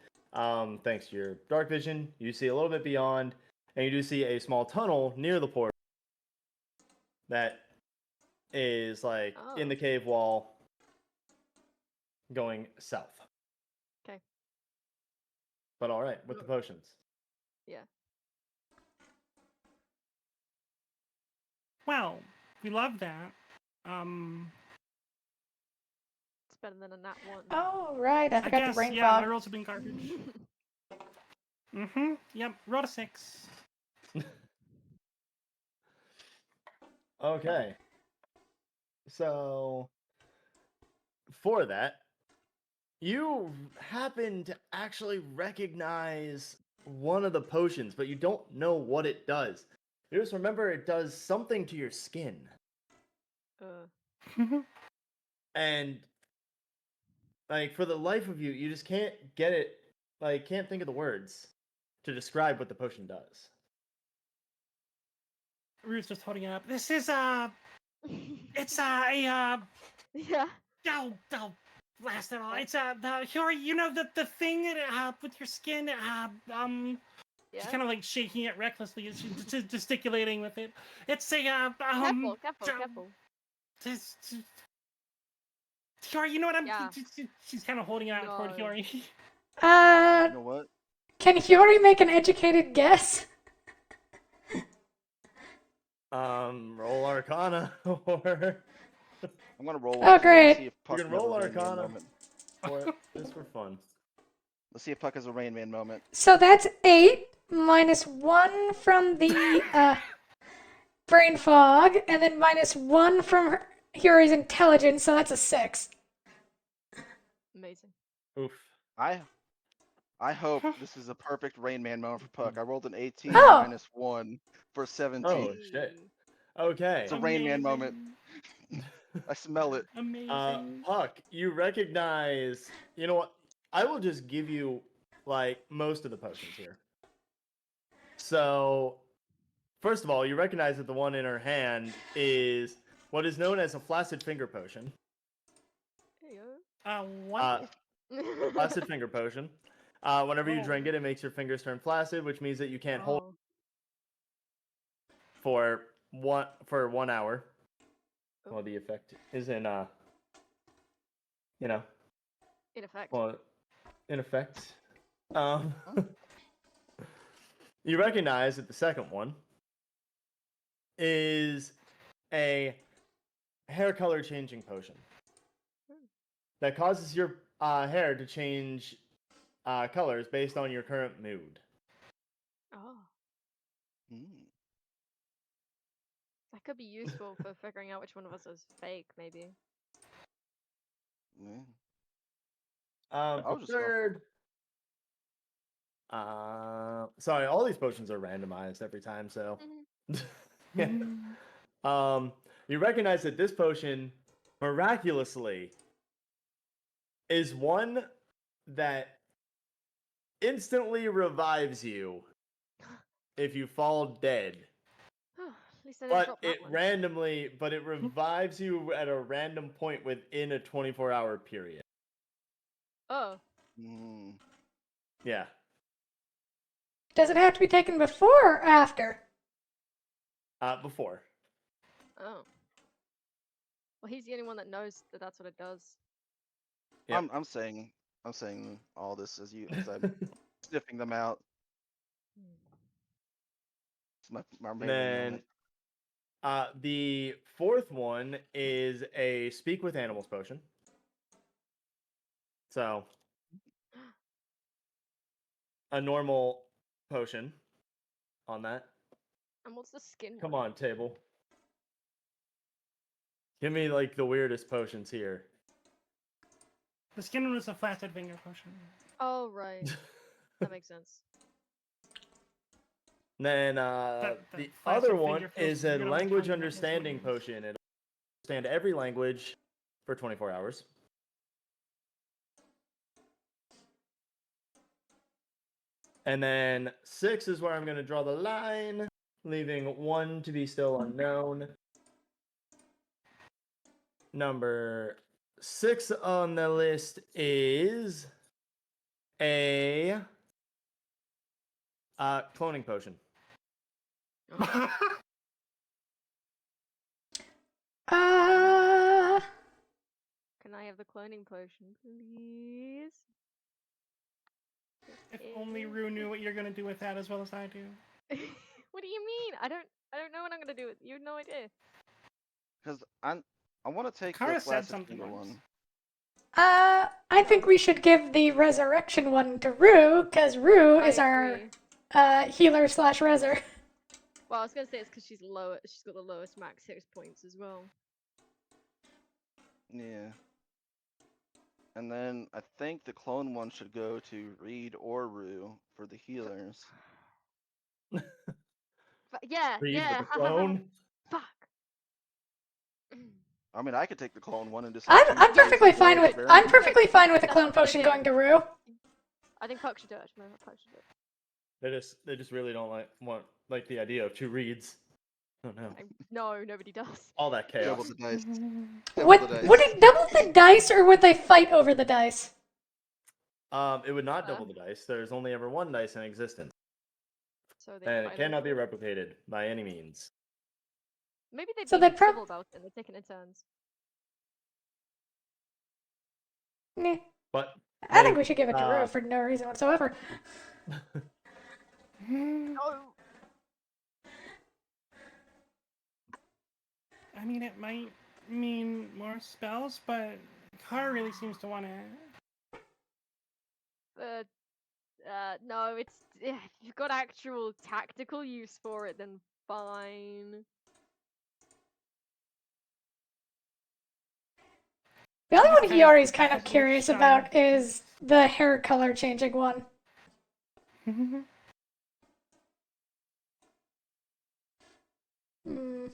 thanks to your dark vision, you see a little bit beyond, and you do see a small tunnel near the portal that is in the cave wall going south. 'Kay. But all right, with the potions. Yeah. Well, we love that. It's better than a nat 1. Oh, right. I I forgot guess, the rain yeah, my fog. rolls have been garbage. Yep, rolled a 6. Okay. So, for that, you happen to actually recognize one of the potions, but you don't know what it does. You just remember it does something to your skin. And, for the life of you, you just can't get it, can't think of the words to describe what the potion does. Ruth's just holding it up. This is, it's, yeah. oh, blast it all. It's, Hori, you know, the thing that, with your skin, she's Yeah. kind of like shaking it recklessly, she's gesticulating with it. It's a, Careful. Hori, you know what I'm, Yeah. she's kind of holding it out toward No. Hori. You know what? Can Hiyori make an educated guess? Roll Arcana, or I'm gonna roll. Oh, one too. Let's great. see if you Puck can can have a roll Rain Man Arcana moment. for it, just for fun. Let's see if Puck has a Rain Man moment. So that's 8 minus 1 from the brain fog, and then minus 1 from Hiyori's intelligence, so that's a 6. Amazing. Oof. I hope this is a perfect Rain Man moment for Puck. I rolled an 18 Oh. minus 1 for 17. Oh, shit. Okay. It's a Rain Man moment. I smell it. Amazing. Puck, you recognize. You know what? I will just give you most of the potions here. So, first of all, you recognize that the one in her hand is what is known as a flaccid finger potion. There you What? go. Flaccid finger potion. Whenever you drink it, it makes your fingers turn flaccid, which means that you can't hold Oh. for 1 hour. Well, the effect is in In effect. well, in effect. You recognize that the second one is a hair color changing potion that causes your hair to change colors based on your current mood. Oh, Hmm. that could be useful for figuring out which one of us is fake, maybe. Yeah. For I was just going third, sorry, all these potions are randomized every time, so. Yeah. You recognize that this potion, miraculously, is one that instantly revives you if you fall dead. At least I didn't But drop that one. it revives you at a random point within a 24-hour period. Oh, Hmm. Yeah. Does it have to be taken before or after? Before. oh. Well, he's the only one that knows that that's what it does. Yep. I'm saying all this as I'm sniffing them out. It's my And main then, moment. the fourth one is a Speak with Animals potion. So, a normal potion on that. And what's the skin Come one? on, table. Give me, like, the weirdest potions here. The skin one was a flaccid finger potion. Oh, right. That makes sense. Then That the flaccid other one finger feels is a weird on the language tongue, that is understanding weird. potion. It'll understand every language for 24 hours. And then 6 is where I'm going to draw the line, leaving 1 to be still unknown. Number 6 on the list is a cloning potion. Can I have the cloning potion, please? If only Rue knew what you're gonna do with that as well as I do. What do you mean? I don't know what I'm gonna do with. You have no idea. Because I want to take Kara the said flaccid something finger once. one. I think we should give the resurrection one to Rue, because Rue I is our agree. healer slash reser. Well, I was gonna say it's because she's lower. She's got the lowest max hit points as well. Yeah. And then I think the clone one should go to Reed or Rue for the healers. But yeah, Read yeah. with the clone. Fuck. I mean, I could take the clone one and just have I'm perfectly fine with the clone potion going to Rue. I think Puck should do it. No, Puck should do it. They just really don't like the idea of 2 reads. Oh no. No, nobody does. All that chaos. Double the dice. Would Double the dice. it double the dice, or would they fight over the dice? It would not double the dice. There's only ever 1 dice in existence. So they And it fight cannot be over it. replicated by any means. Maybe they'd So be they'd civil about it and they're taking it in turns. Nah. But I think we should give it to Rue for no reason whatsoever. Oh, I mean, it might mean more spells, but Kara really seems to want to. no, it's if you've got actual tactical use for it, then fine. The only one Kind of Hiyori's kind of has a curious shine. about is the hair color changing one. Hmm.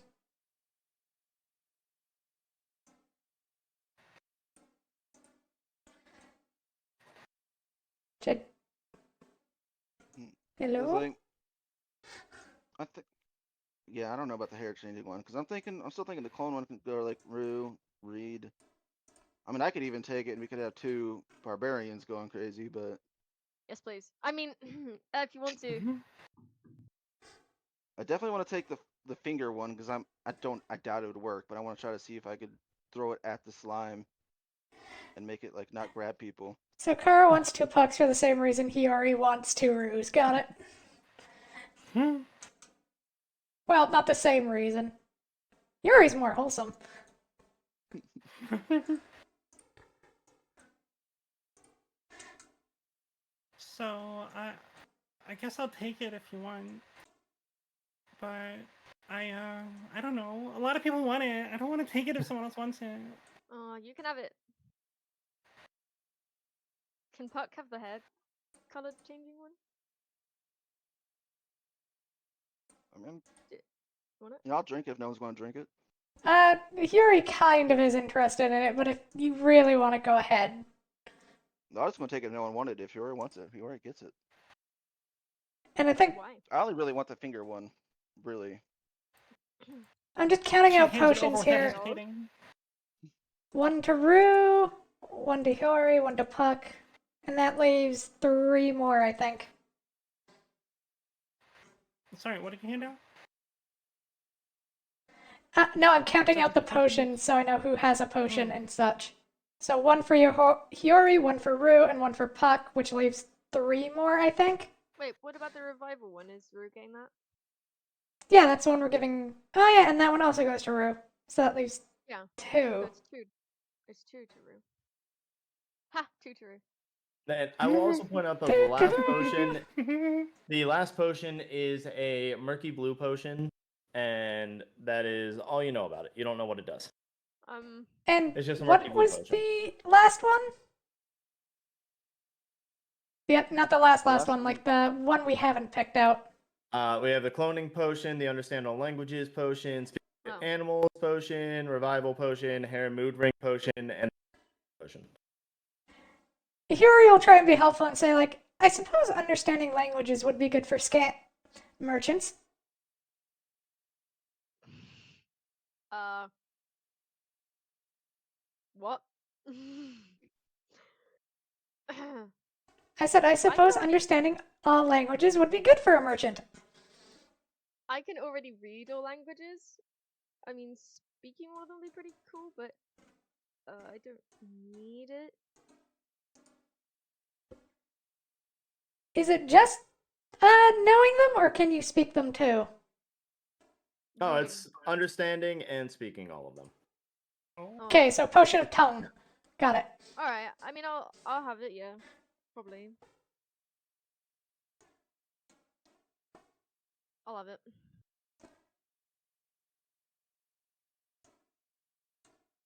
Jed- Hello? I think. Yeah, I don't know about the hair changing one because I'm still thinking the clone one can go like Rue, Reed. I mean, I could even take it and we could have 2 barbarians going crazy, but Yes, please. I mean, if you want to. I definitely want to take the finger one because I doubt it would work, but I want to try to see if I could throw it at the slime and make it like not grab people. So Kara wants 2 pucks for the same reason Hiyori wants 2 Rues. Got it. Well, not the same reason. Yuri's more wholesome. So I guess I'll take it if you want. But I don't know. A lot of people want it. I don't want to take it if someone else wants it. Oh, you can have it. Can Puck have the hair color changing one? I mean, Want it? yeah, I'll drink it if no one's going to drink it. Yuri kind of is interested in it, but if you really want to go ahead. No, I was going to take it if no one wanted it. If Yuri wants it, Yuri gets it. And I think Why? I only really want the finger one. Really. I'm just counting She out hands it over potions without here. hesitating. 1 to Rue, 1 to Hori, 1 to Puck, and that leaves 3 more, I think. Sorry, what did you hand out? No, I'm counting Such out a the good potion. potions so I know who has a potion Oh. and such. So 1 for Hori, 1 for Rue, and 1 for Puck, which leaves 3 more, I think. Wait, what about the revival one? Is Rue getting that? Yeah, that's the one we're giving. Oh, yeah, and that one also goes to Rue. So that leaves Yeah. 2. So it's two. It's 2 to Rue. Ha! 2 to Rue. And I will also point out that the last potion, the last potion is a murky blue potion, and that is all you know about it. You don't know what it does. And It's just a murky what blue was potion. the last one? Yeah, not the last The last one, like the one we haven't picked out. We have the cloning potion, the understand all languages potion, speak with Oh. animals potion, revival potion, hair and mood ring potion, and potion. Huri will try and be helpful and say, like, I suppose understanding languages would be good for merchants. What? I said, I suppose already- understanding all languages would be good for a merchant. I can already read all languages. I mean, speaking one of them would be pretty cool, but I don't need it. Is it just knowing them, or can you speak them too? No, it's understanding and speaking all of them. Oh. Okay, so potion of tongue. Got it. All right. I mean, I'll have it. Yeah, probably. I'll have it.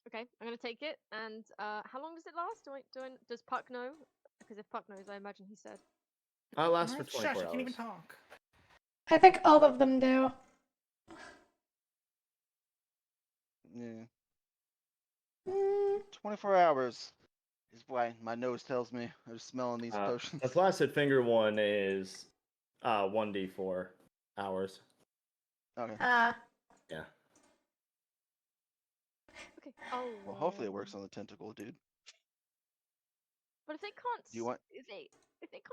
Okay, I'm gonna take it. And how long does it last? Does Puck know? Because if Puck knows, I imagine he said. It lasts for Alright, 24 shush, I hours. can't even talk. I think all of them do. Yeah. Mm, 24 hours is why my nose tells me. I'm just smelling these potions. The flaccid finger one is 1d4 hours. Okay. Yeah. Okay. Oh. Well, hopefully it works on the tentacle, dude. But if they can't, Do you want- if they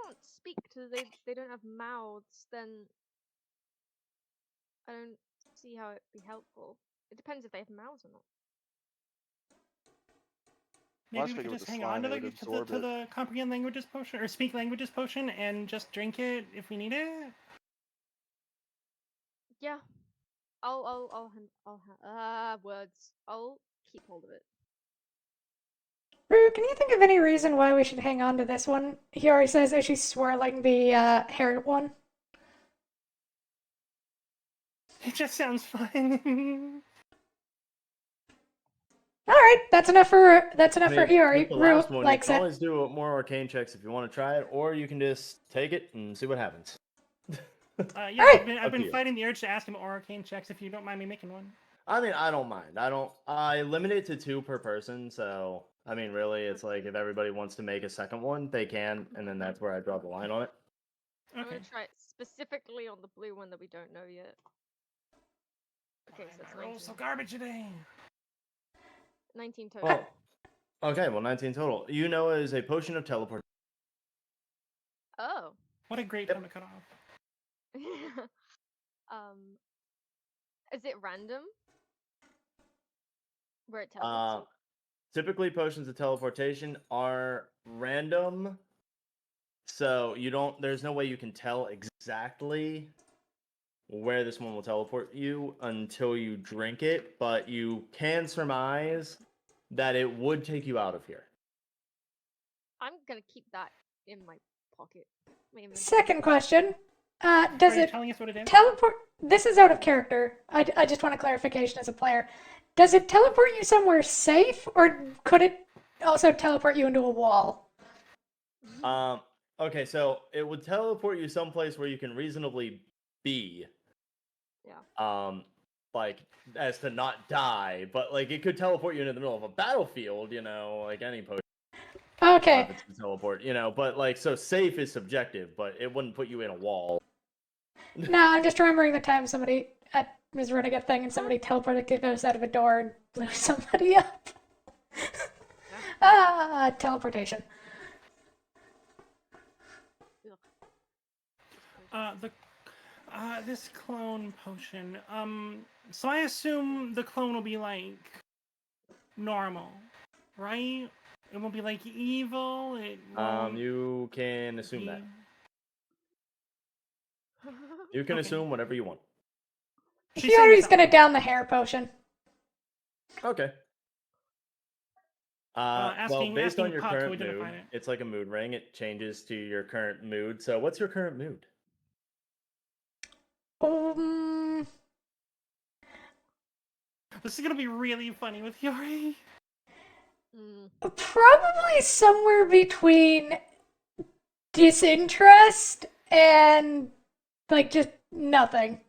can't speak because they don't have mouths, then I don't see how it'd be helpful. It depends if they have mouths or not. Well, I Maybe we figured could with just the hang slime, on to it would the absorb to it. the comprehend languages potion or speak languages potion and just drink it if we need it. Yeah. Words. I'll keep hold of it. Rue, can you think of any reason why we should hang on to this one? Huri says as she's swirling the hair one. It just sounds fun. All right, that's enough for Huri. With the Rue last one, likes you can it. always do more arcane checks if you want to try it, or you can just take it and see what happens. Yeah, Alright. I've Up to been you. fighting the urge to ask him arcane checks if you don't mind me making one. I mean, I don't mind. I limit it to 2 per person, so I mean, really, it's like if everybody wants to make a second one, they can, and then that's where I draw the line on it. I'm Okay. gonna try it specifically on the blue one that we don't know yet. Okay, so it's I roll 19. so garbage today. 19 total. Well, okay, well, 19 total. You know, it is a potion of teleport. Oh. What a great Yep. time to cut off. Is it random? Where it teleports you? Typically, potions of teleportation are random, so you don't. There's no way you can tell exactly where this one will teleport you until you drink it, but you can surmise that it would take you out of here. I'm gonna keep that in my pocket. My inventory. Second question. Does Are you it telling us what it is? teleport? This is out of character. I just want a clarification as a player. Does it teleport you somewhere safe, or could it also teleport you into a wall? Okay, so it would teleport you someplace where you can reasonably be. Yeah. Like as to not die, but like it could teleport you into the middle of a battlefield, like any potion. Okay. If it's a teleport, but like so safe is subjective, but it wouldn't put you in a wall. No, I'm just remembering the time somebody was running a thing and somebody teleported us out of a door and blew somebody up. Teleportation. This clone potion. So I assume the clone will be like normal, right? It won't be like evil. It won't You can assume that. be- You can Okay. assume whatever you want. She's saying Fiori's it's gonna not- down the hair potion. Okay. Well, asking based on your Puck, who current mood, identified it. it's like a mood ring. It changes to your current mood. So, what's your current mood? This is gonna be really funny with Yori. Mm. Probably somewhere between disinterest and like just nothing.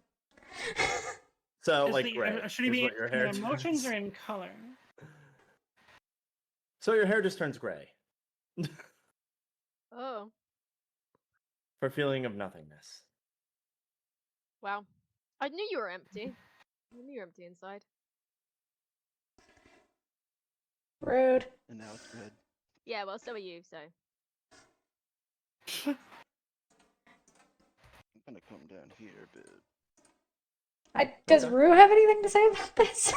So, Is like the- gray. should he is be what your hair in emotions turns. or in color? So your hair just turns gray Oh, for feeling of nothingness. wow. I knew you were empty. I knew you were empty inside. Rude. And now it's good. Yeah, well, so are you, so. I'm gonna come down here a bit. Does Okay. Rue have anything to say about this?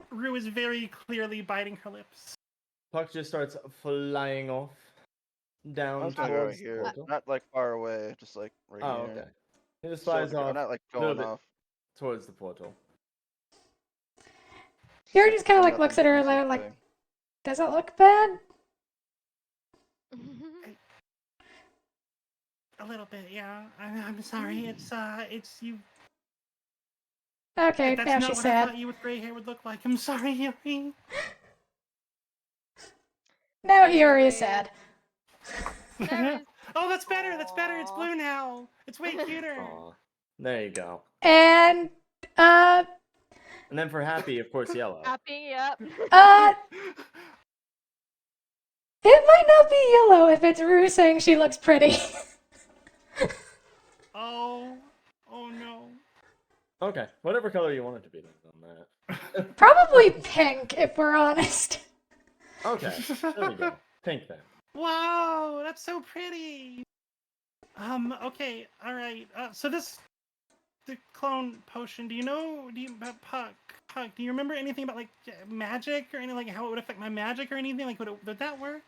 Rue is very clearly biting her lips. Puck just starts flying off down I was gonna go towards the here, portal. not like far away, just like right Oh, here. okay. He just Still flies I'm off not like a little going bit off. towards the portal. Fiori just kind of like Nothing looks at her and defensive like, thing. does it look bad? A little bit, yeah. I'm sorry. It's you. Okay, That's now not she's what I sad. thought you with gray hair would look like. I'm sorry, Yuri. Now Hey, Iori is Rue. sad. There is. Oh, that's better. That's better. It's Aw. blue now. It's way cuter. Aw. There you go. And And then for happy, of course, yellow. Happy, yep. it might not be yellow if it's Rue saying she looks pretty. Oh no. Okay, whatever color you want it to be then on that. Probably pink, if we're honest. Okay, there we go. Pink then. Wow, that's so pretty. Okay, all right. So the clone potion. Do you Puck, do you remember anything about like magic or anything, like how it would affect my magic or anything? Like would that work,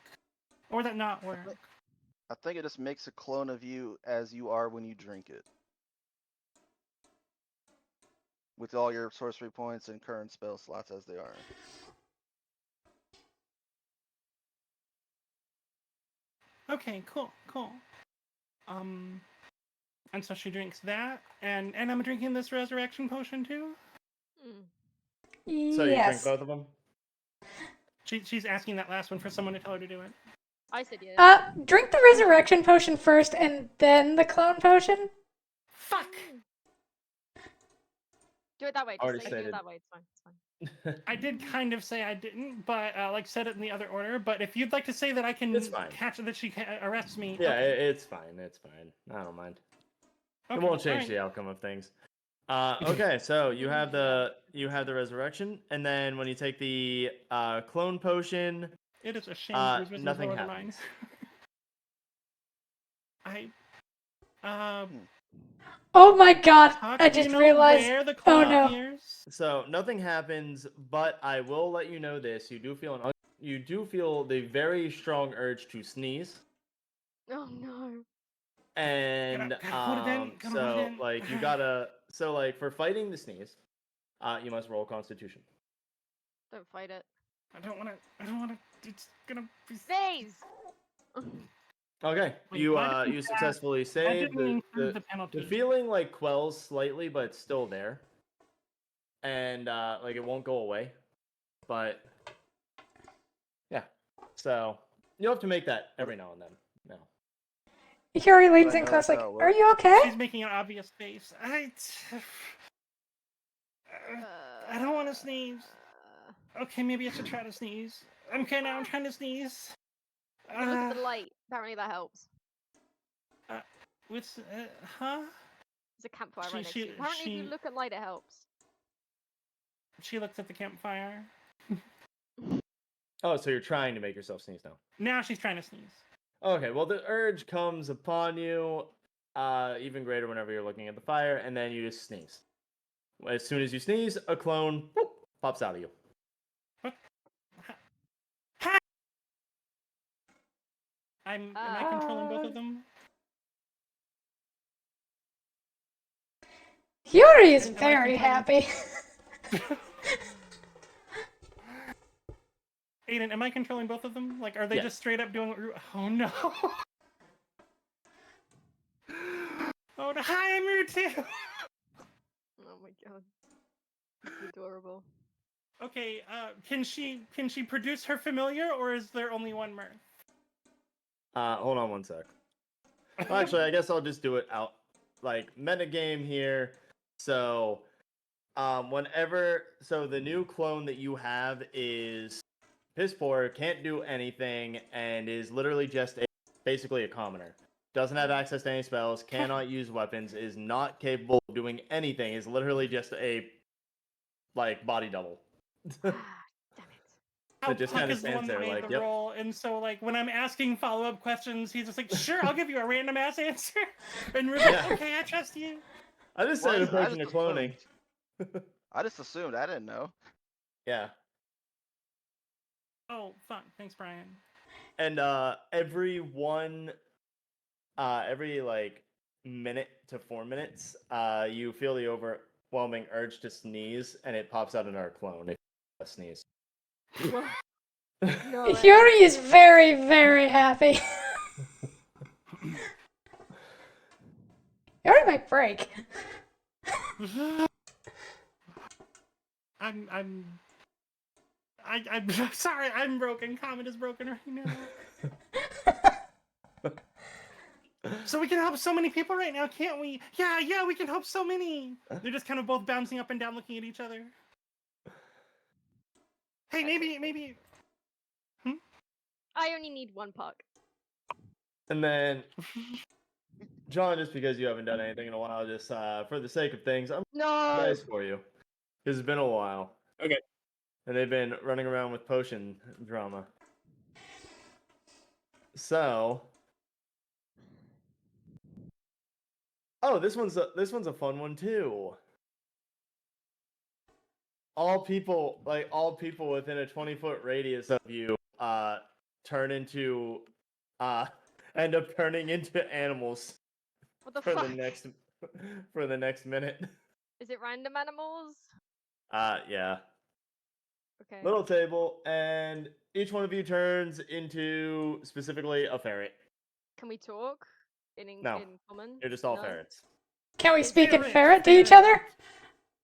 or would that not work? I think it just makes a clone of you as you are when you drink it. With all your sorcery points and current spell slots as they are. Okay, cool. And so she drinks that, and I'm drinking this resurrection potion too. Mm. So you drink Yes. both of them? She's asking that last one for someone to tell her to do it. I said yes. Drink the resurrection potion first and then the clone potion. Fuck. Do it that way. Just Already say do stated. it that way. It's fine. It's fine. I did kind of say I didn't, but like said it in the other order. But if you'd like to say that I can It's fine. catch that she arrests me. Yeah, okay. it's fine. It's fine. I don't mind. It Okay, won't change alright. the outcome of things. Okay, so you have the resurrection, and then when you take the clone potion, It is a shame Drew's wisdom is nothing lower than happens. mine. I Oh my god, Huck, I do you just know realized. where the Oh clone no. appears? So nothing happens, but I will let you know this: you do feel the very strong urge to sneeze, Oh no. and Gotta hold it in, gotta hold it so in. like you gotta for fighting the sneeze, you must roll Constitution. Don't fight it. I don't want to. It's gonna be. Sneeze! Okay, Wait, you why did you that- successfully That save. didn't include the The penalty. feeling like quells slightly, but it's still there, and like it won't go away. But yeah, so you'll have to make that every now and then. No. Yuri leans I in know close, that's like, how it "Are works. you okay?" She's making an obvious face. I don't want to sneeze. Okay, maybe I should try to sneeze. Okay, now I'm trying to sneeze. You can look at the light. Apparently that helps. With huh? There's a campfire She- right next she- to you. Apparently if you she- look at light, it helps. She looks at the campfire. Oh, so you're trying to make yourself sneeze now. Now she's trying to sneeze. Okay, well the urge comes upon you, even greater whenever you're looking at the fire, and then you just sneeze. As soon as you sneeze, a clone whoop, pops out of you. Am I controlling both of them? Yuri is Am I very controlling- happy. Aiden, am I controlling both of them? Like, are they Yes. just straight up doing? Oh no! Oh no! Hi, I'm rude too. Oh my god. It's adorable. Okay, can she produce her familiar, or is there only one Mirth? Hold on one sec. Well, actually, I guess I'll just do it out like metagame here. So, so the new clone that you have is piss poor, can't do anything, and is literally just basically a commoner. Doesn't have access to any spells, cannot use weapons, is not capable of doing anything. Is literally just a like body double. Damn it. How just Puck kinda is the one stands that there made like, the yep. role, and so like when I'm asking follow-up questions, he's just like, "Sure, I'll give you a random ass answer," and we're like, Yeah. "Okay, I trust you." I just Well, started I approaching the just cloning. I just assumed. I didn't know. Yeah. Oh, fun. Thanks, Brian. And every like minute to 4 minutes, you feel the overwhelming urge to sneeze, and it pops out another clone if you sneeze. No way. Yuri is very, very happy. Yuri might break. I'm sorry. I'm broken. Comet is broken right now. So we can help so many people right now, can't we? Yeah, we can help so many. They're just kind of both bouncing up and down, looking at each other. Hey, maybe. I only need one puck. And then, John, just because you haven't done anything in a while, just for the sake of things, I'm No. nice for you. Because it's been a while. Okay. And they've been running around with potion drama. So. Oh, this one's a fun one too. All people within a 20-foot radius of you turn into end up turning into animals What the for fuck? the next minute. Is it random animals? Yeah. Okay. Little table, and each one of you turns into specifically a ferret. Can we talk No. in common? You're just all No? ferrets. Can we speak in Ferret, ferret to each other?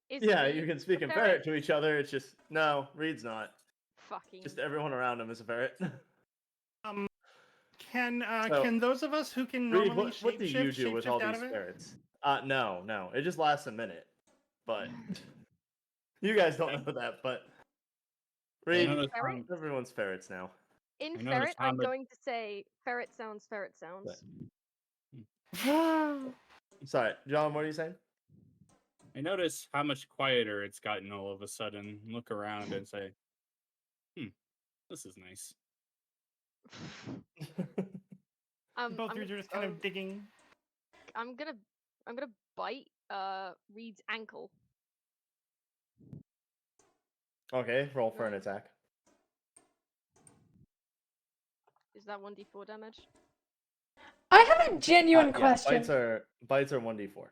Is Yeah, Reed you can speak a in ferret to each other. It's just no, Reed's not. Fucking. Just everyone around him is a ferret. Can So, can those of us who can Reed, normally what do you shapeshift do with all out these of it? ferrets? No. It just lasts a minute. But you guys don't know that, but Reed, noticed ferret? everyone's ferrets now. In I noticed ferret, how I'm much- going to say ferret sounds. Sorry, John, what are you saying? I notice how much quieter it's gotten all of a sudden. Look around and say, this is nice. Both of you are just kind of digging. I'm gonna bite Reed's ankle. Okay, roll for an attack. Is that 1d4 damage? I have a genuine Yeah, question. bites are 1d4.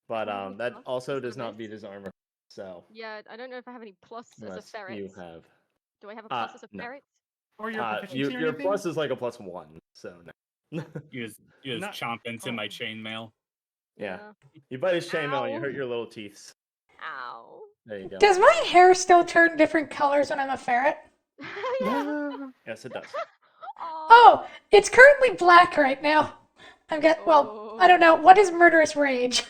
But 1d4 that also is does the not miss? beat his armor. So Yeah, I don't know if I have any plus as a unless ferret. you have Do I have a plus as a no. ferret? Or your proficiency or your anything? plus is like a +1, so no. You just Not- chomp into my oh. chainmail. Yeah. You bite his chainmail and you Ow. hurt your little teeth. Ow. There you go. Does my hair still turn different colors when I'm a ferret? Yeah. Yes, it does. Aw. Oh, it's currently black right now. Well, I don't know. What is murderous rage?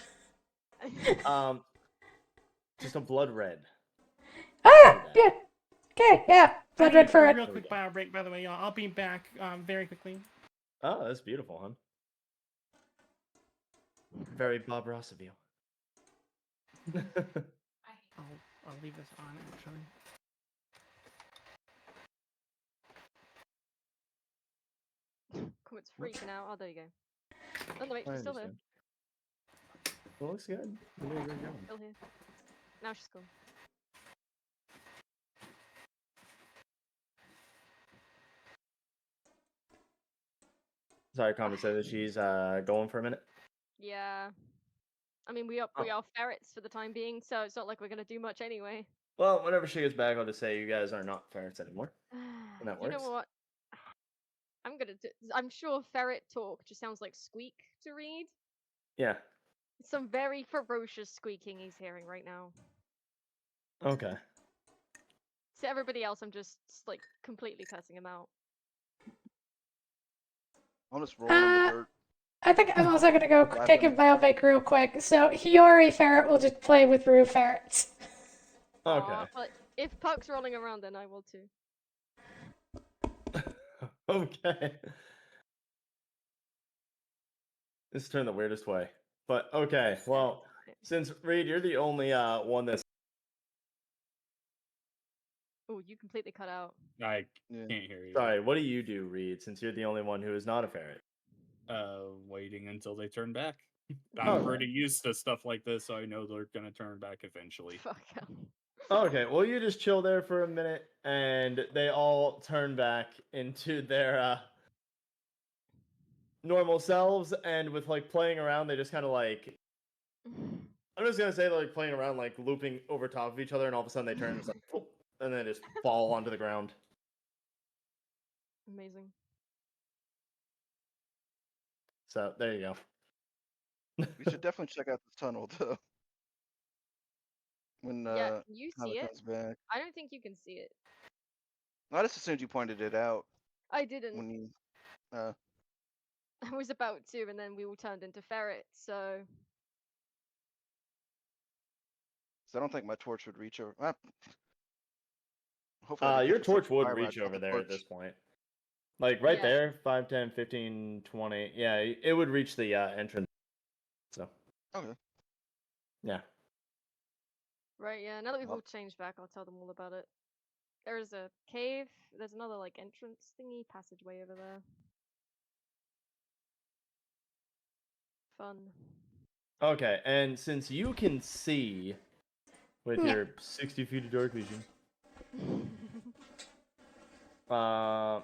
Just a blood red. Ah, yeah. Okay, yeah. I Blood need red a ferret. real quick bio break, by the way, y'all. I'll be back very quickly. Oh, that's beautiful, huh? Very Bob Ross of you. I'll leave this on, actually. Comet's freaking out. Oh, there you go. Oh, no, wait, I she's still there. understand. Well, looks good. You did a great job. Still here. Now she's gone. Sorry, Common said that she's going for a minute. Yeah. I mean, we are ferrets for the time being, so it's not like we're gonna do much anyway. Well, whenever she gets back, I'll just say you guys are not ferrets anymore. And that You know works. what? I'm sure ferret talk just sounds like squeak to read. Yeah. Some very ferocious squeaking he's hearing right now. Okay. To everybody else, I'm just like completely cussing him out. I'm just rolling in the dirt. I think I'm also gonna go take a bio break real quick. So Hiyori ferret will just play with Rue ferrets. Okay. Aw, well, if Puck's rolling around, then I will too. Okay. This turned the weirdest way. But okay, well, since Reed, you're the only one that's Oh, you completely cut out. I Yeah. can't hear you. sorry, what do you do, Reed, since you're the only one who is not a ferret? Waiting until they turn back. Okay. I'm pretty used to stuff like this, so I know they're gonna turn back eventually. Fuck hell. Okay, well, you just chill there for a minute, and they all turn back into their normal selves, and with like playing around, they just kind of like I'm just gonna say they're like playing around, like looping over top of each other, and all of a sudden they turn and, it's like, "Whoop," and then just fall onto the ground. Amazing. So there you go. We should definitely check out this tunnel though. When Yeah, can you Tyler see it? comes back. I don't think you can see it. I just assumed you pointed it out I didn't. when you. I was about to, and then we all turned into ferrets, so. So I don't think my torch would reach over. Hopefully, I can Your catch the same torch would fire when I reach drop over the there at torch. this point. Like right Yeah. there, 5, 10, 15, 20. Yeah, it would reach the entrance. So. Okay. Yeah. Right, yeah. Now that we've Well- all changed back, I'll tell them all about it. There is a cave. There's another, like, entrance thingy, passageway over there. Fun. Okay, and since you can see with Yeah. your 60 feet of dark vision, I'm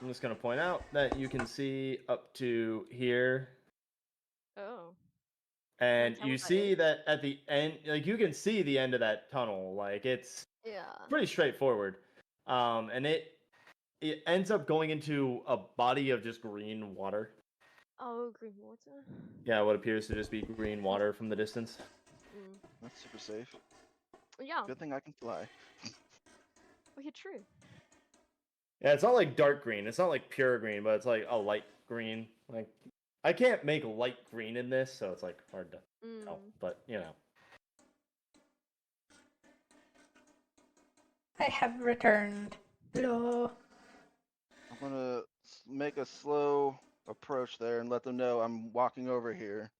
just gonna point out that you can see up to here, Oh. and tell you what that see is? that at the end, like you can see the end of that tunnel. Like it's Yeah. pretty straightforward, and it ends up going into a body of just green water. Oh, green water? Yeah, what appears to just be green water from the distance. Mm. That's super safe. Yeah. Good thing I can fly. Oh, you're true. Yeah, it's not like dark green. It's not like pure green, but it's like a light green. Like I can't make light green in this, so it's like hard to tell. Mm. But you know, I have returned. Hello. I'm gonna make a slow approach there and let them know I'm walking over here.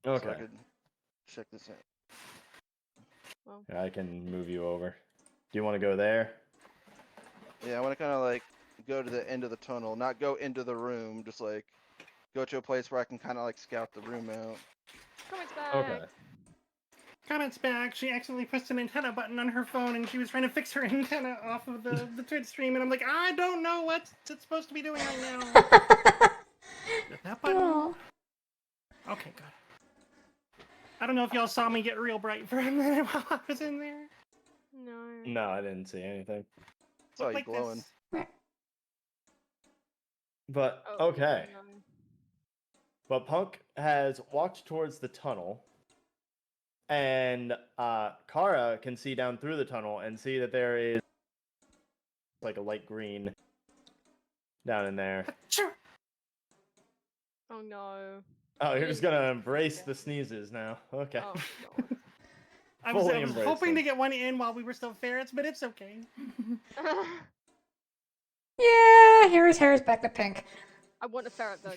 So I okay, could check this out. yeah, I can move you over. Do you want to go there? Yeah, I want to kind of like go to the end of the tunnel, not go into the room, just like go to a place where I can kind of like scout the room out. Comments back. Okay. Comments back. She accidentally pressed an antenna button on her phone, and she was trying to fix her antenna off of the Twitch stream, and I'm like, I don't know what it's supposed to be doing right now. That button? Oh. Okay, good. I don't know if y'all saw me get real bright for a minute while I was in there. No. No, I didn't see anything. Saw Looked you like glowing. this. But Oh, okay. no. But Punk has walked towards the tunnel, and Kara can see down through the tunnel and see that there is like a light green down in there. Sure. Oh no. Oh, You you're just didn't gonna say embrace that. the sneezes now. Okay. Oh god. I was Fully embrace hoping to them. get one in while we were still ferrets, but it's okay. Yeah, here his hair is back to pink. I want a ferret though,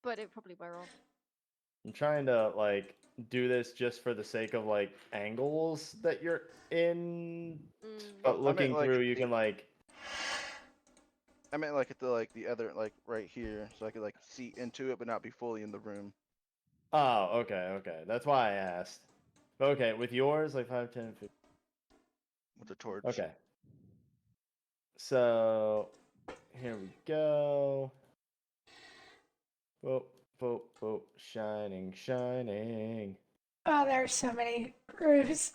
but it probably wear off. I'm trying to like do this just for the sake of like angles that you're in, Mm. but I meant, looking like, through, you the- can like. I meant like at the other right here, so I could like see into it but not be fully in the room. Oh, okay. That's why I asked. Okay, with yours, like 5, 10, 15. With the torch. Okay. So here we go. Boop, boop, boop. Shining, shining. Oh, there's so many grooves.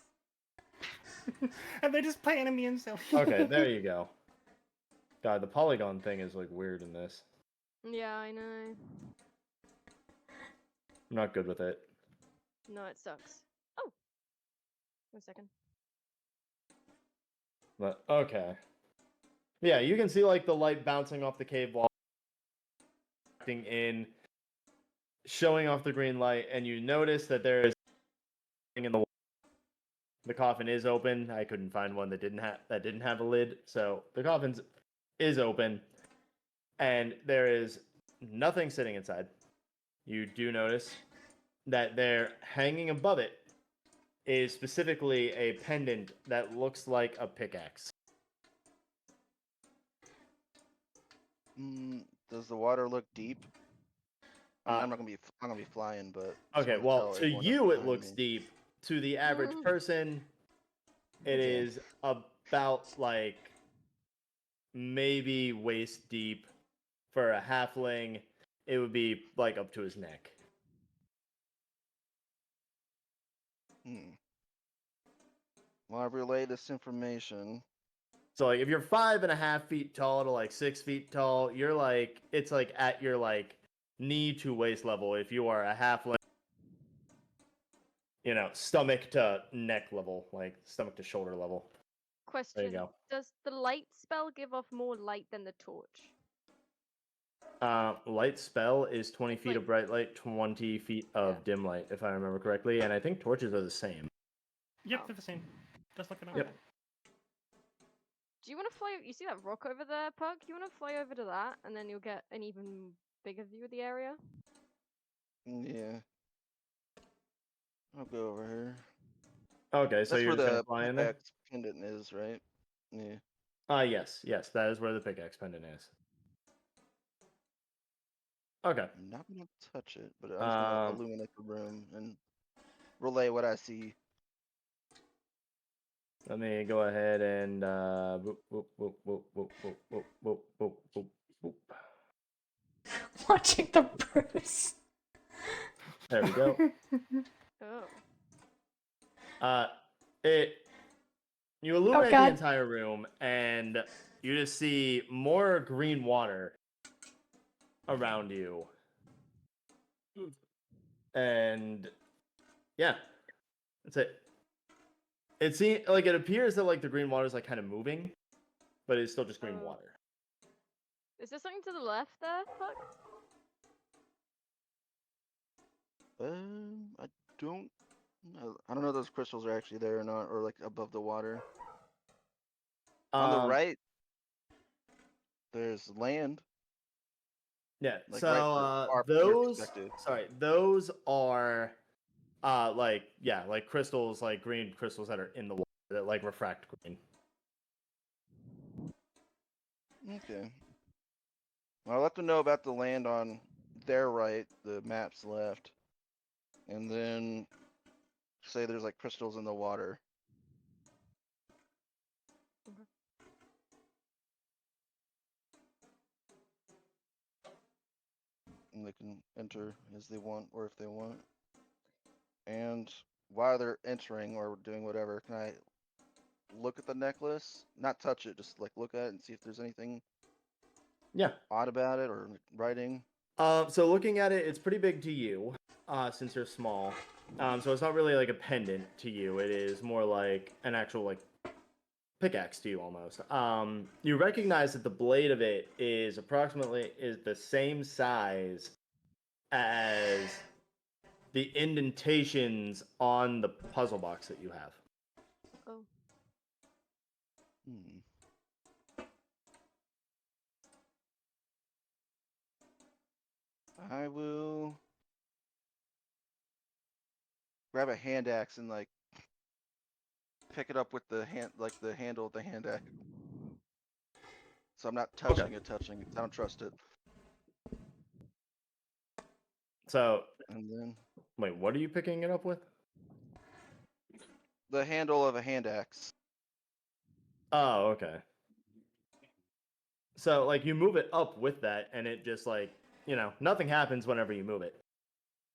And they're just playing me and silly. Okay, there you go. God, the polygon thing is like weird in this. Yeah, I know. I'm not good with it. No, it sucks. Oh. 1 second. But okay. Yeah, you can see like the light bouncing off the cave wall, in, showing off the green light, and you notice that there is in the wall. The coffin is open. I couldn't find one that didn't have a lid, so the coffin is open, and there is nothing sitting inside. You do notice that there, hanging above it, is specifically a pendant that looks like a pickaxe. Does the water look deep? I mean, Uh, I'm not gonna be flying, but just Okay, wanna well, tell to everyone you it behind looks me. deep. To the average person, it Okay. is about like maybe waist deep. For a halfling, it would be like up to his neck. Well, I relay this information. So like if you're 5.5 feet tall to like 6 feet tall, you're like it's like at your like knee to waist level. If you are a halfling, stomach to neck level, like stomach to shoulder level. Question. go. Does the light spell give off more light than the torch? Light spell is 20 feet Like- of bright light, 20 feet of dim light, if I remember correctly, and I think torches are the same. Yep, Oh. they're the same. Just look it up. Yep. Do you want to fly? You see that rock over there, Puck? You want to fly over to that, and then you'll get an even bigger view of the area. Yeah. I'll go over here. Okay, so That's you're where just gonna the fly in there? pickaxe pendant is, right? Yeah. Yes, that is where the pickaxe pendant is. Okay. I'm not gonna touch it, but I'm just gonna illuminate the room and relay what I see. Let me go ahead and boop, boop, boop, boop, boop, boop, boop, boop, boop, boop, boop. Watching the Bruce. There we go. Oh. You illuminate the God. entire room, and you just see more green water around you. And yeah, that's it. It seems like it appears that like the green water is like kind of moving, but it's still just green Oh. water. Is there something to the left there, Puck? I don't know. I don't know if those crystals are actually there or not, or like above the water. On the right, there's land. Yeah. Like, So right from our those perspective. those are like crystals, like green crystals that are in the water that like refract green. Okay. Well, I'll let them know about the land on their right, the map's left. And then say there's like crystals in the water. Okay. And they can enter as they want or if they want. And while they're entering or doing whatever, can I look at the necklace? Not touch it, just like look at it and see if there's anything Yeah. odd about it or like, writing. So looking at it, it's pretty big to you, since you're small. So it's not really like a pendant to you. It is more like an actual like pickaxe to you almost. You recognize that the blade of it is the same size as the indentations on the puzzle box that you have. Oh. Hmm. I will grab a hand axe and like pick it up with the hand, like the handle of the hand axe. So I'm not touching it. I don't trust it. So And then wait, what are you picking it up with? the handle of a hand axe. Oh, okay. So like you move it up with that, and it just like nothing happens whenever you move it.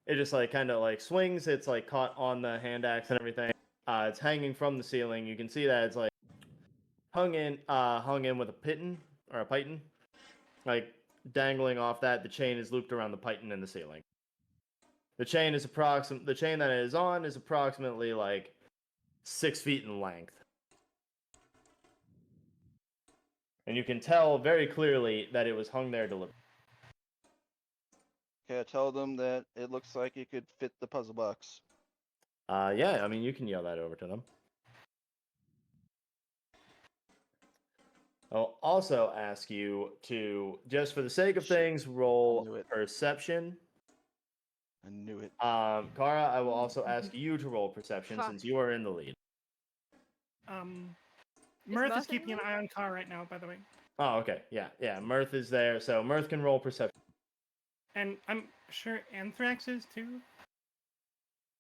It just like kind of like swings. It's like caught on the hand axe and everything. It's hanging from the ceiling. You can see that it's like hung in with a piton or a python, like dangling off that. The chain is looped around the python in the ceiling. The chain that it is on is approximately like 6 feet in length. And you can tell very clearly that it was hung there deliberately. Okay, I tell them that it looks like it could fit the puzzle box. Yeah, I mean, you can yell that over to them. I'll also ask you to, just for the sake of Shit. things, I roll knew it. Perception. I knew it. Kara, I will also ask you to roll Perception Fuck. since you are in the lead. Mirth is Mirth keeping an in the eye on Car right now, by the way. Oh, okay. Yeah. Mirth is there, so Mirth can roll Perception. And I'm sure Anthrax is too.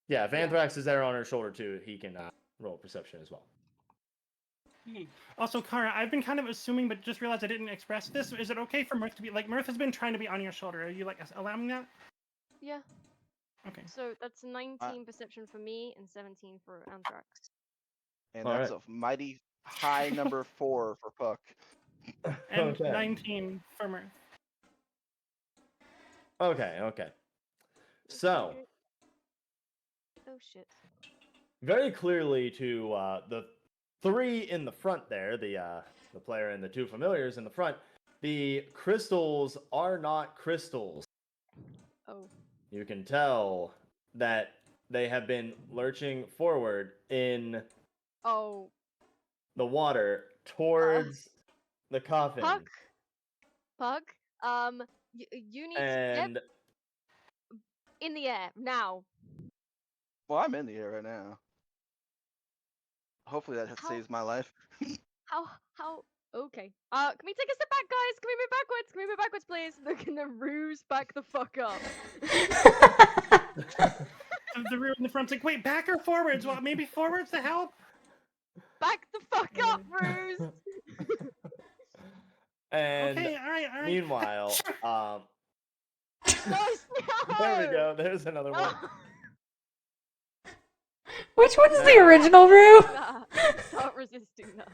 Yeah, if Yeah. Anthrax is there on her shoulder too, he can roll Perception as well. Also, Kara, I've been kind of assuming, but just realized I didn't express this. Is it okay for Mirth to be like Mirth has been trying to be on your shoulder? Are you like allowing that? Yeah. Okay. So that's 19 perception for me and 17 for Anthrax. And All that's right. a mighty high number 4 for Puck. And Okay. 19 for Mirth. Okay. So, Oh shit. very clearly to the 3 in the front there, the player and the 2 familiars in the front, the crystals are not crystals. Oh. You can tell that they have been lurching forward in Oh. the water towards the coffin. Puck. You need to And get in the air now. Well, I'm in the air right now. Hopefully that How- saves my life. How? Okay. Can we take a step back, guys? Can we move backwards? Can we move backwards, please? They're gonna ruse back the fuck up. The rear in the front's like, wait, back or forwards? Well, maybe forwards to help. Back the fuck up, ruse. and Okay, all right. meanwhile, Nice. there we go. There's another one. Which one's the original Rue? Nah, start resisting that.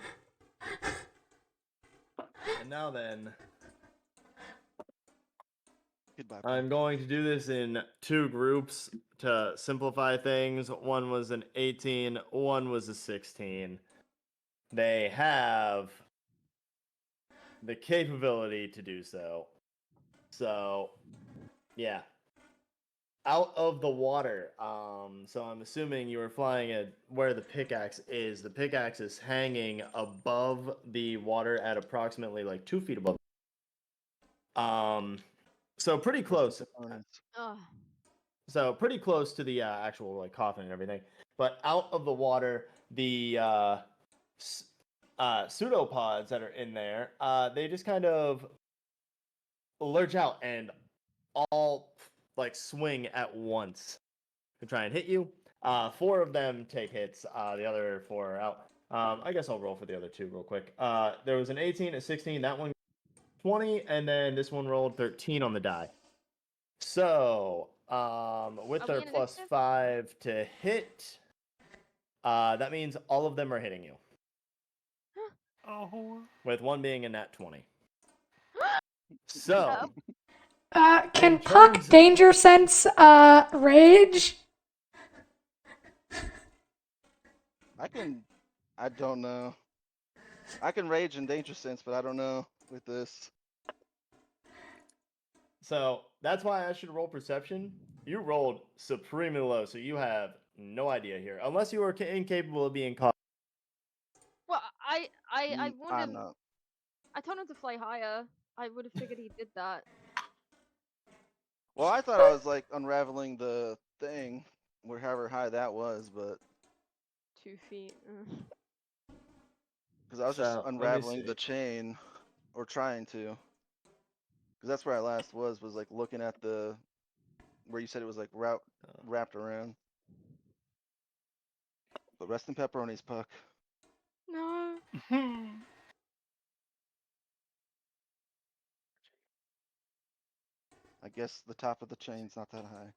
And now then, Goodbye. I'm going to do this in 2 groups to simplify things. One was an 18, one was a 16. They have the capability to do so. So, yeah. Out of the water. So I'm assuming you were flying at where the pickaxe is. The pickaxe is hanging above the water at approximately like 2 feet above. So pretty close. Oh. So pretty close to the actual like coffin and everything. But out of the water, the pseudopods that are in there, they just kind of lurch out and all like swing at once to try and hit you. 4 of them take hits. The other 4 are out. I guess I'll roll for the other 2 real quick. There was an 18, a 16. That one 20, and then this one rolled 13 on the die. So, with Are their we in plus initiative? 5 to hit, that means all of them are hitting you. Oh. with one being a nat 20. So, Can In Puck terms of- danger sense rage? I don't know. I can rage in danger sense, but I don't know with this. so that's why I should roll perception. You rolled supremely low, so you have no idea here, unless you were incapable of being caught. Well, I warned I'm him. not. I told him to fly higher. I would have figured he did that. Well, I thought I was like unraveling the thing, wherever high that was, but 2 feet. because I was just So, let me unraveling see. the chain, or trying to. Because that's where I last was like looking at the where you said it was like wrapped around. But rest in pepperonis, Puck. No. I guess the top of the chain's not that high.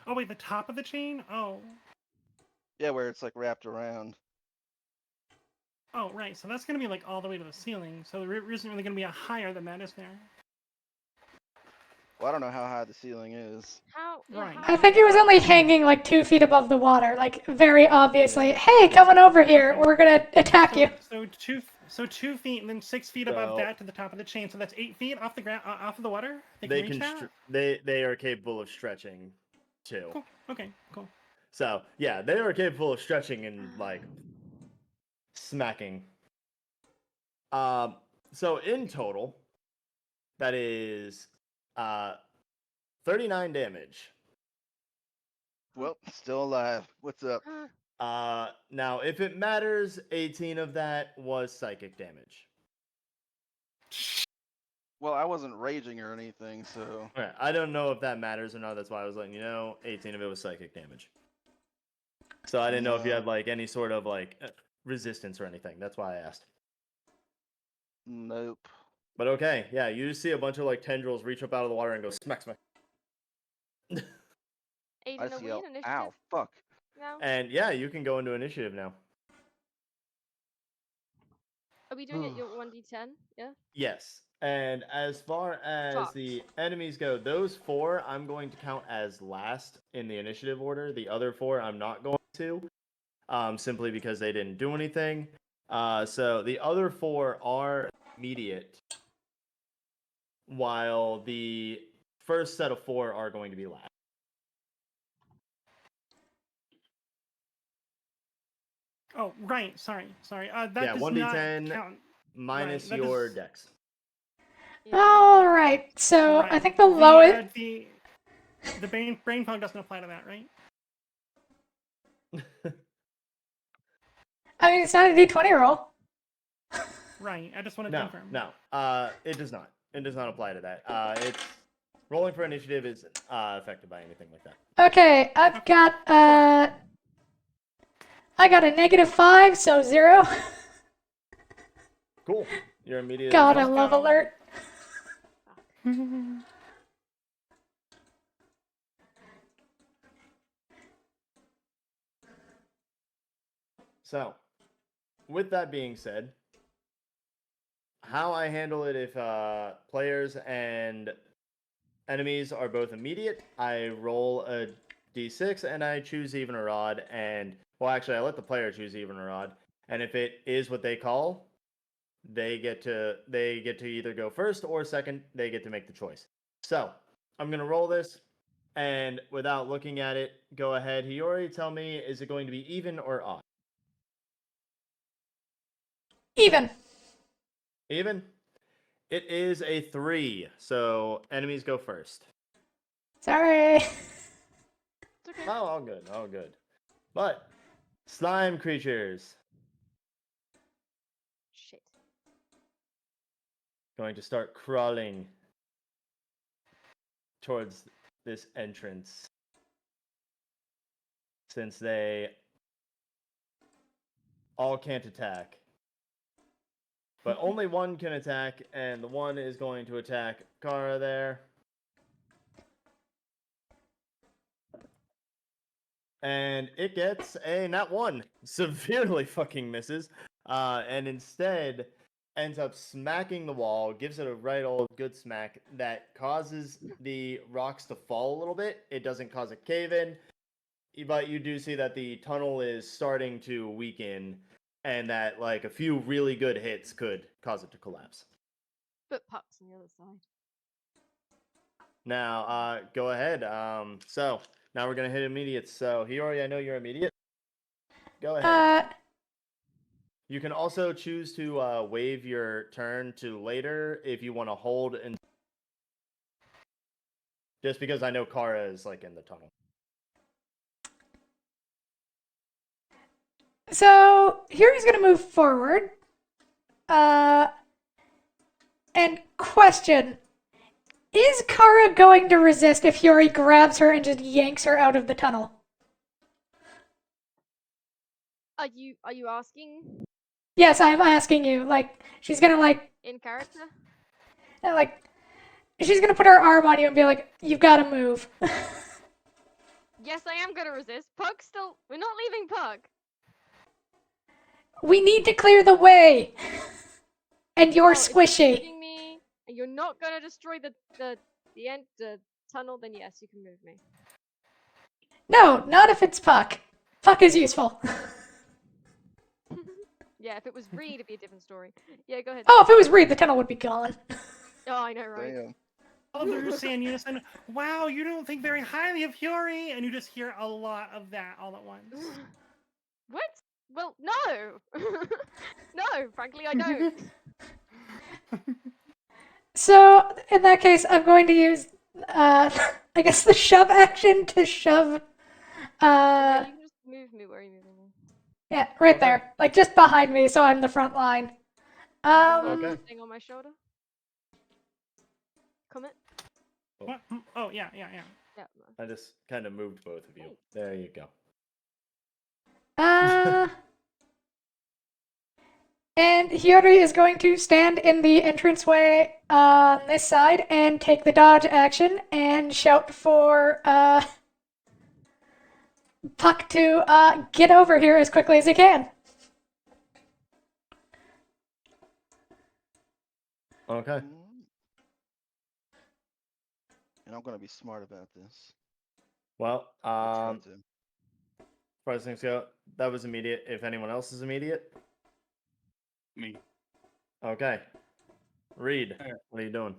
Oh wait, the top of the chain? Oh. Yeah, where it's like wrapped around. Oh, right. So that's gonna be like all the way to the ceiling. So there isn't really gonna be a higher than that, is there? Well, I don't know how high the ceiling is. How? Yeah, Right. how I think he was high? only hanging like 2 feet above the water, like very obviously. Yeah. Hey, coming over here. Okay. We're gonna attack you. So 2 feet and then 6 feet above So- that to the top of the chain. So that's 8 feet off the ground, off of the water. They They can reach can that. they are capable of stretching too. Cool. Okay. Cool. So yeah, they are capable of stretching and like smacking. So in total, that is 39 damage. Well, still alive. What's up? Now if it matters, 18 of that was psychic damage. Well, I wasn't raging or anything, so Okay, I don't know if that matters or not. That's why I was letting you know. 18 of it was psychic damage. So I didn't know if you No. had like any sort of like resistance or anything. That's why I asked. nope. But okay, yeah, you just see a bunch of like tendrils reach up out of the water and go smack smack. I Aiden, are see. we in initiative Ow! Fuck. now? And yeah, you can go into initiative now. Are we doing it your 1d10? Yeah. Yes. And as far as Fuck. the enemies go, those 4 I'm going to count as last in the initiative order. The other 4 I'm not going to, simply because they didn't do anything. So the other 4 are immediate, while the first set of 4 are going to be last. Oh, right. Sorry. That Yeah, does 1d10 not count. minus that your is- dex. Yeah. All right. So I Right. think the lowest. The brain fog doesn't apply to that, right? I mean, it's not a D20 roll. Right. I just wanted to No, confirm. no. It does not. It does not apply to that. It's rolling for initiative isn't affected by anything like that. Okay, I've got I got a -5, so 0. Cool. You're immediately. God, I Let's love go. alert. So, with that being said, how I handle it if players and enemies are both immediate, I roll a d6 and I choose even or odd. And well, actually, I let the player choose even or odd. And if it is what they call, they get to either go first or second. They get to make the choice. So I'm gonna roll this, and without looking at it, go ahead, Hiyori. Tell me, is it going to be even or odd? Even. Even. It is a 3, so enemies go first. Sorry. It's okay. Oh, all good, all good. But slime creatures Shit. going to start crawling towards this entrance, since they all can't attack. But only one can attack, and the one is going to attack Kara there. And it gets a nat 1. Severely fucking misses. And instead ends up smacking the wall, gives it a right old good smack that causes the rocks to fall a little bit. It doesn't cause a cave in, but you do see that the tunnel is starting to weaken and that like a few really good hits could cause it to collapse. But Puck's on the other side. Now, go ahead. So now we're gonna hit immediates. So Hiyori, I know you're immediate. Go ahead. You can also choose to waive your turn to later if you want to hold and just because I know Kara is like in the tunnel. So Hiyori's gonna move forward. And question: is Kara going to resist if Hiyori grabs her and just yanks her out of the tunnel? Are you asking Yes, I'm asking you. Like, she's gonna in character? like, she's gonna put her arm on you and be like, "You've got to move." Yes, I am gonna resist. Pug still. We're not leaving Pug. We need to clear the way. And you're Well, if you're squishy. shooting me and you're not gonna destroy the tunnel, then yes, you can move me. No, not if it's Puck. Puck is useful. Yeah, if it was Reed, it'd be a different story. Yeah, go ahead. Oh, if it was Reed, the tunnel would be gone. Oh, I know, right? Damn. Others say in unison, "Wow, you don't think very highly of Hiyori," and you just hear a lot of that all at once. What? Well, no. No, frankly, I don't. So, in that case, I'm going to use, I guess the shove action to shove, Yeah, you can just move me. Where are you moving me? yeah, right Okay. there. Like, just behind me, so I'm the front line. Okay. Thing on my shoulder. Comment. What? Oh, yeah. Yeah. I just kind of moved both of you. Hey. There you go. And Hiyori is going to stand in the entranceway on this side and take the dodge action and shout for Puck to get over here as quickly as he can. Okay. And I'm gonna be smart about this. Well, I'll try to. as far as things go, that was immediate. If anyone else is immediate, Me. okay. Reed, Alright. what are you doing?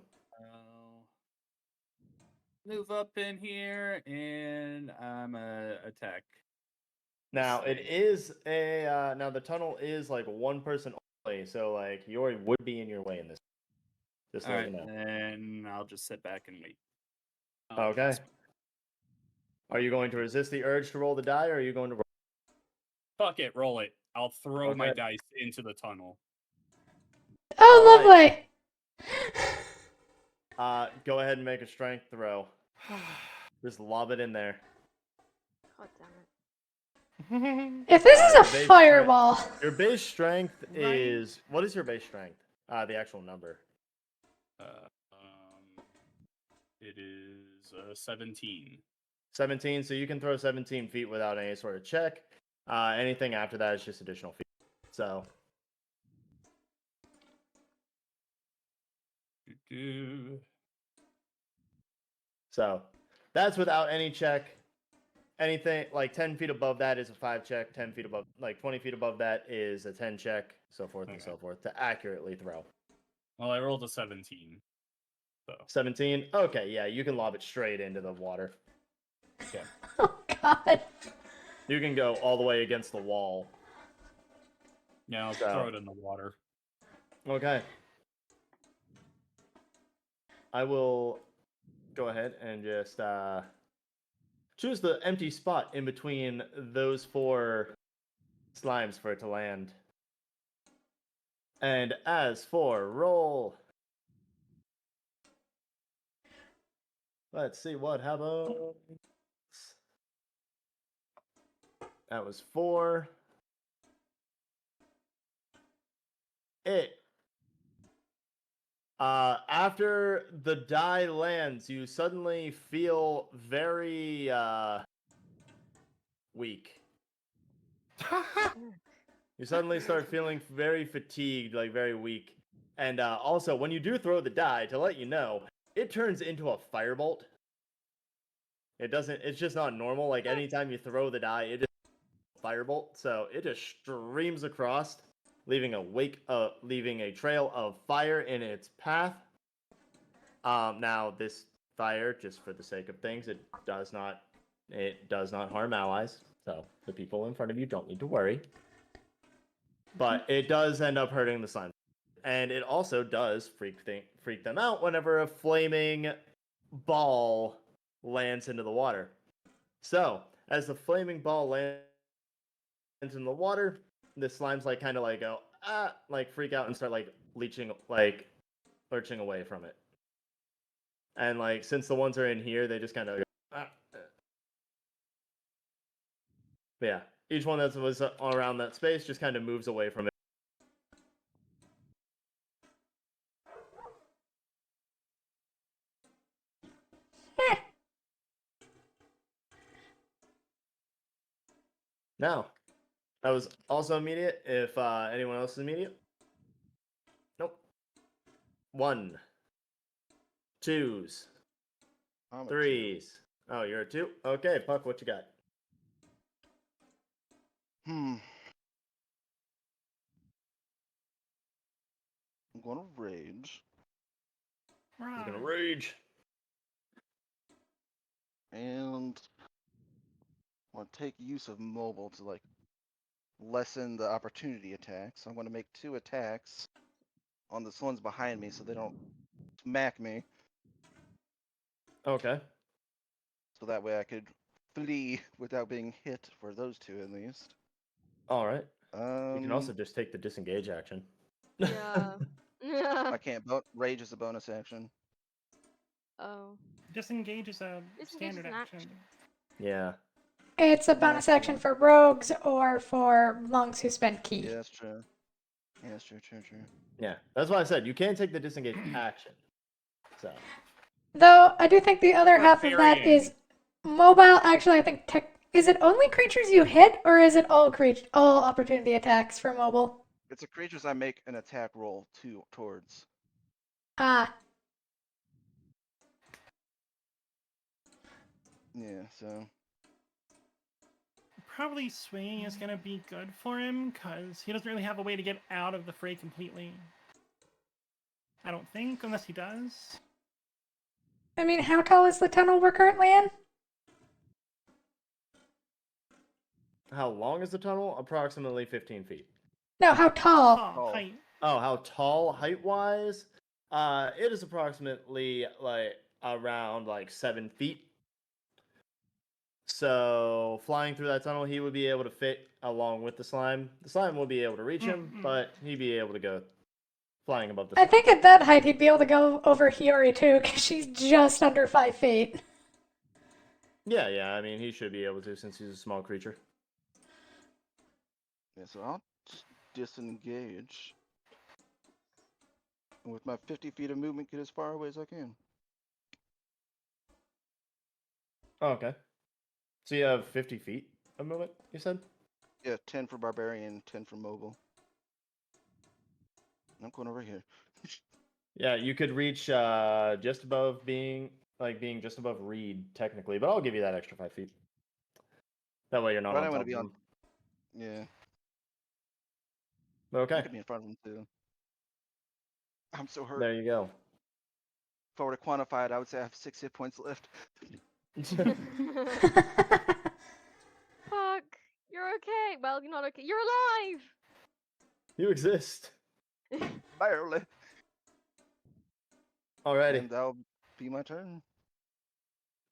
Move up in here and I'm attack. Now it Same. is a now the tunnel is like one person only, so like Hiyori would be in your way in this. Just to All let right, you know. and I'll just sit back and wait. Okay. Are you going to resist the urge to roll the die, or are you going to roll? Fuck it, roll it. I'll throw my Okay. dice into the tunnel. Oh, Alright. lovely. Go ahead and make a strength throw. Just lob it in there. God damn it. If this is a Your base fireball, Your base strength Right. is what is your base strength? The actual number. It is 17. 17. So you can throw 17 feet without any sort of check. Anything after that is just additional feet. So Do-do. So that's without any check. Anything like 10 feet above that is a 5 check. 10 feet above, like 20 feet above that is a 10 check. So forth and Okay. so forth to accurately throw. Well, I rolled a 17. So 17. Okay, yeah, you can lob it straight into the water. oh god. You can go all the way against the wall. yeah, I'll So- throw it in the water. Okay. I will go ahead and just choose the empty spot in between those 4 slimes for it to land. And as for roll, let's see what happens. That was 4. After the die lands, you suddenly feel very weak. You suddenly start feeling very fatigued, like very weak. And also, when you do throw the die, to let you know, it turns into a firebolt. It doesn't, it's just not normal. Like anytime you throw the die, it is a firebolt. So it just streams across, leaving a trail of fire in its path. Now this fire, just for the sake of things, it does not harm allies. So the people in front of you don't need to worry. But it does end up hurting the slime. And it also does freak them out whenever a flaming ball lands into the water. So, as the flaming ball lands in the water, the slimes like kind of like go like freak out and start like lurching away from it. And like since the ones are in here, they just kind of go, But yeah, each one that was around that space just kind of moves away from it. Now, that was also immediate. If anyone else is immediate, nope. 1, 2s, I'm a two. 3s. Oh, you're a 2. Okay, Puck, what you got? I'm gonna rage. You're gonna rage. And I want to take use of mobile to like lessen the opportunity attacks. I'm going to make 2 attacks on the ones behind me so they don't smack me. Okay. So that way I could flee without being hit for those 2 at least. All right. You can also Um, just take the disengage action. Yeah. I can't. Rage is a bonus action. Oh. Disengage is a Disengage is standard an action. action. Yeah. It's a bonus action for rogues or for monks who spend key. Yeah, that's true. Yeah, that's true. Yeah. That's why I said you can't take the disengage action. So. Though I do think the other half of that Barbarian. is mobile. Actually, I think is it only creatures you hit, or is it all opportunity attacks for mobile? It's a creatures I make an attack roll towards. Ah, Yeah, so Probably swinging is gonna be good for him because he doesn't really have a way to get out of the fray completely. I don't think, unless he does. I mean, how tall is the tunnel we're currently in? How long is the tunnel? Approximately 15 feet. No, how tall? Oh. Height. Oh, how tall height-wise? It is approximately like around like 7 feet. So flying through that tunnel, he would be able to fit along with the slime. The slime will be able to reach him, but he'd be able to go flying above the I slime. think at that height he'd be able to go over Hiyori too, because she's just under 5 feet. Yeah. I mean, he should be able to since he's a small creature. Yeah, so I'll disengage. And with my 50 feet of movement, get as far away as I can. Oh, okay. So you have 50 feet of movement, you said? Yeah, 10 for barbarian, 10 for mobile. I'm going over here. Yeah, you could reach just above being just above Reed technically, but I'll give you that extra 5 feet. That way you're not But on I want top to be of on. him. Yeah, I Okay, could be in front of him too. I'm so hurt. there you go. If I were to quantify it, I would say I have 6 hit points left. Fuck. You're okay. Well, you're not okay. You're alive. You exist. Barely. Alrighty. And that'll be my turn.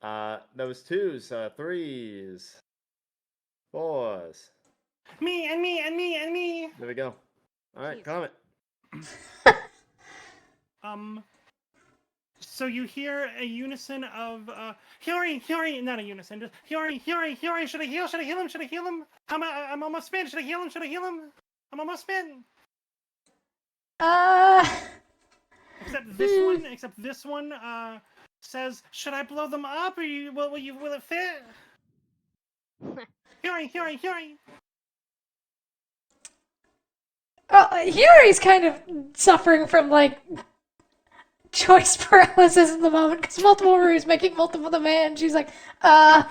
Those 2s, 3s, 4s. Me and me and me and me. There we go. Alright, Jeez. comment. So you hear a unison of Hiyori, not a unison, just Hiyori, should I heal him? I'm almost spent, should I heal him? I'm almost spent. Except this one says, should I blow them up or will it fit? Huri! Yuri's kind of suffering from, like, choice paralysis at the moment because multiple Ru's making multiple demands. She's like, uh.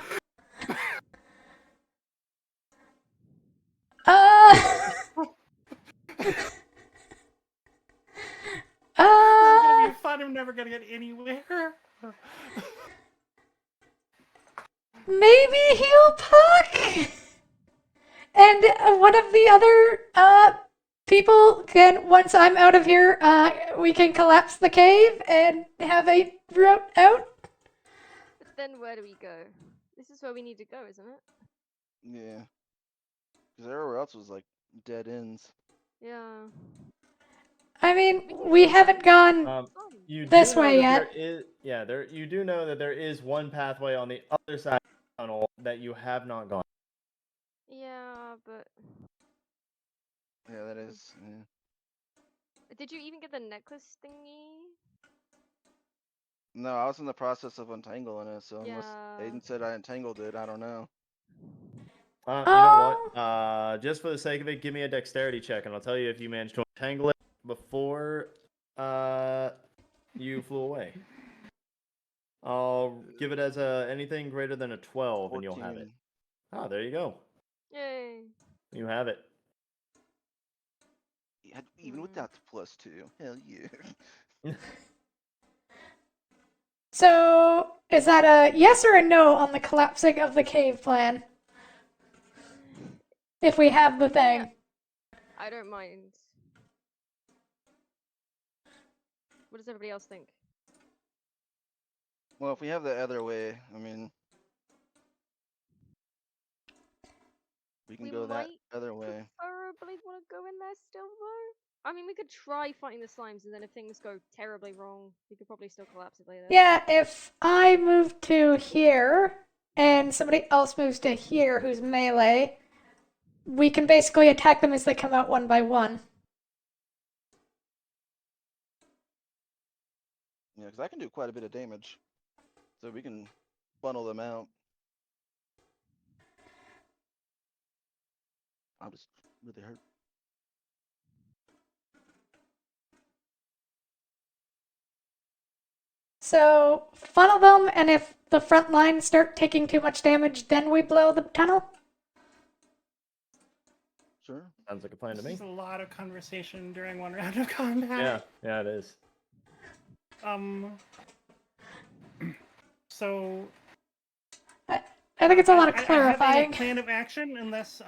This is gonna be fun. I'm never gonna get anywhere. Maybe heal Puck? And one of the other people can, once I'm out of here, we can collapse the cave and have a route out. But then where do we go? This is where we need to go, isn't it? Yeah. Because everywhere else was like dead ends. Yeah. I mean, we haven't gone. Fine. You This do know way that yet. There is, yeah, you do know that there is one pathway on the other side of the tunnel that you have not gone. Yeah, but Yeah, that is. Yeah. did you even get the necklace thingy? No, I was in the process of untangling it, so unless Yeah. Aiden said I untangled it, I don't know. You know what? Just for the sake of it, give me a dexterity check, and I'll tell you if you managed to untangle it before you flew away. I'll give it as anything greater than a 12, and you'll have it. 14. Ah, there you go. Yay. You have it. Yeah, even without the +2. Hell yeah. So, is that a yes or a no on the collapsing of the cave plan? If we have the Yeah. thing. I don't mind. What does everybody else think? Well, if we have the other way, I mean, we can We go that might other way. Preferably want to go in there still, though. I mean, we could try fighting the slimes, and then if things go terribly wrong, we could probably still collapse it later. Yeah, if I move to here and somebody else moves to here who's melee, we can basically attack them as they come out one by one. Yeah, because I can do quite a bit of damage. So we can funnel them out. I'm just really hurt. So, funnel them, and if the front lines start taking too much damage, then we blow the tunnel? Sure. Sounds like a plan to me. There's a lot of conversation during one round of combat. Yeah, it is. So I think it's a lot of I have clarifying. a plan of action unless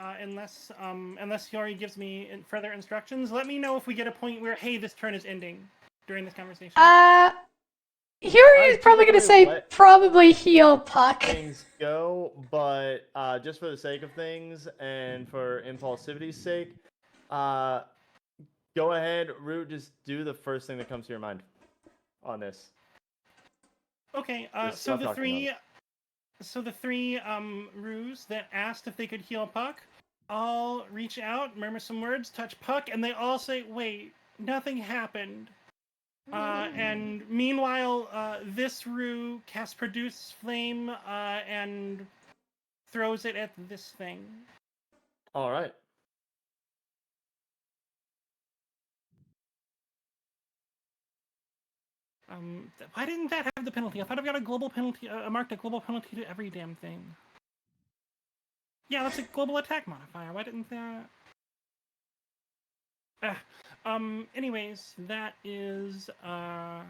Yori gives me further instructions. Let me know if we get a point where, hey, this turn is ending during this conversation. Yuri is probably going to say let probably heal Puck. things go, but just for the sake of things and for impulsivity's sake, go ahead, Root, just do the first thing that comes to your mind on this. Okay, Just so stop the talking three Rus that asked if they could heal Puck, all reach out, murmur some words, touch Puck, and they all say, wait, nothing happened. And meanwhile, this Ru casts Produce Flame and throws it at this thing. All right. Why didn't that have the penalty? I thought I've got a global penalty, marked a global penalty to every damn thing. Yeah, that's a global attack modifier. Why didn't that? Anyways, that is, I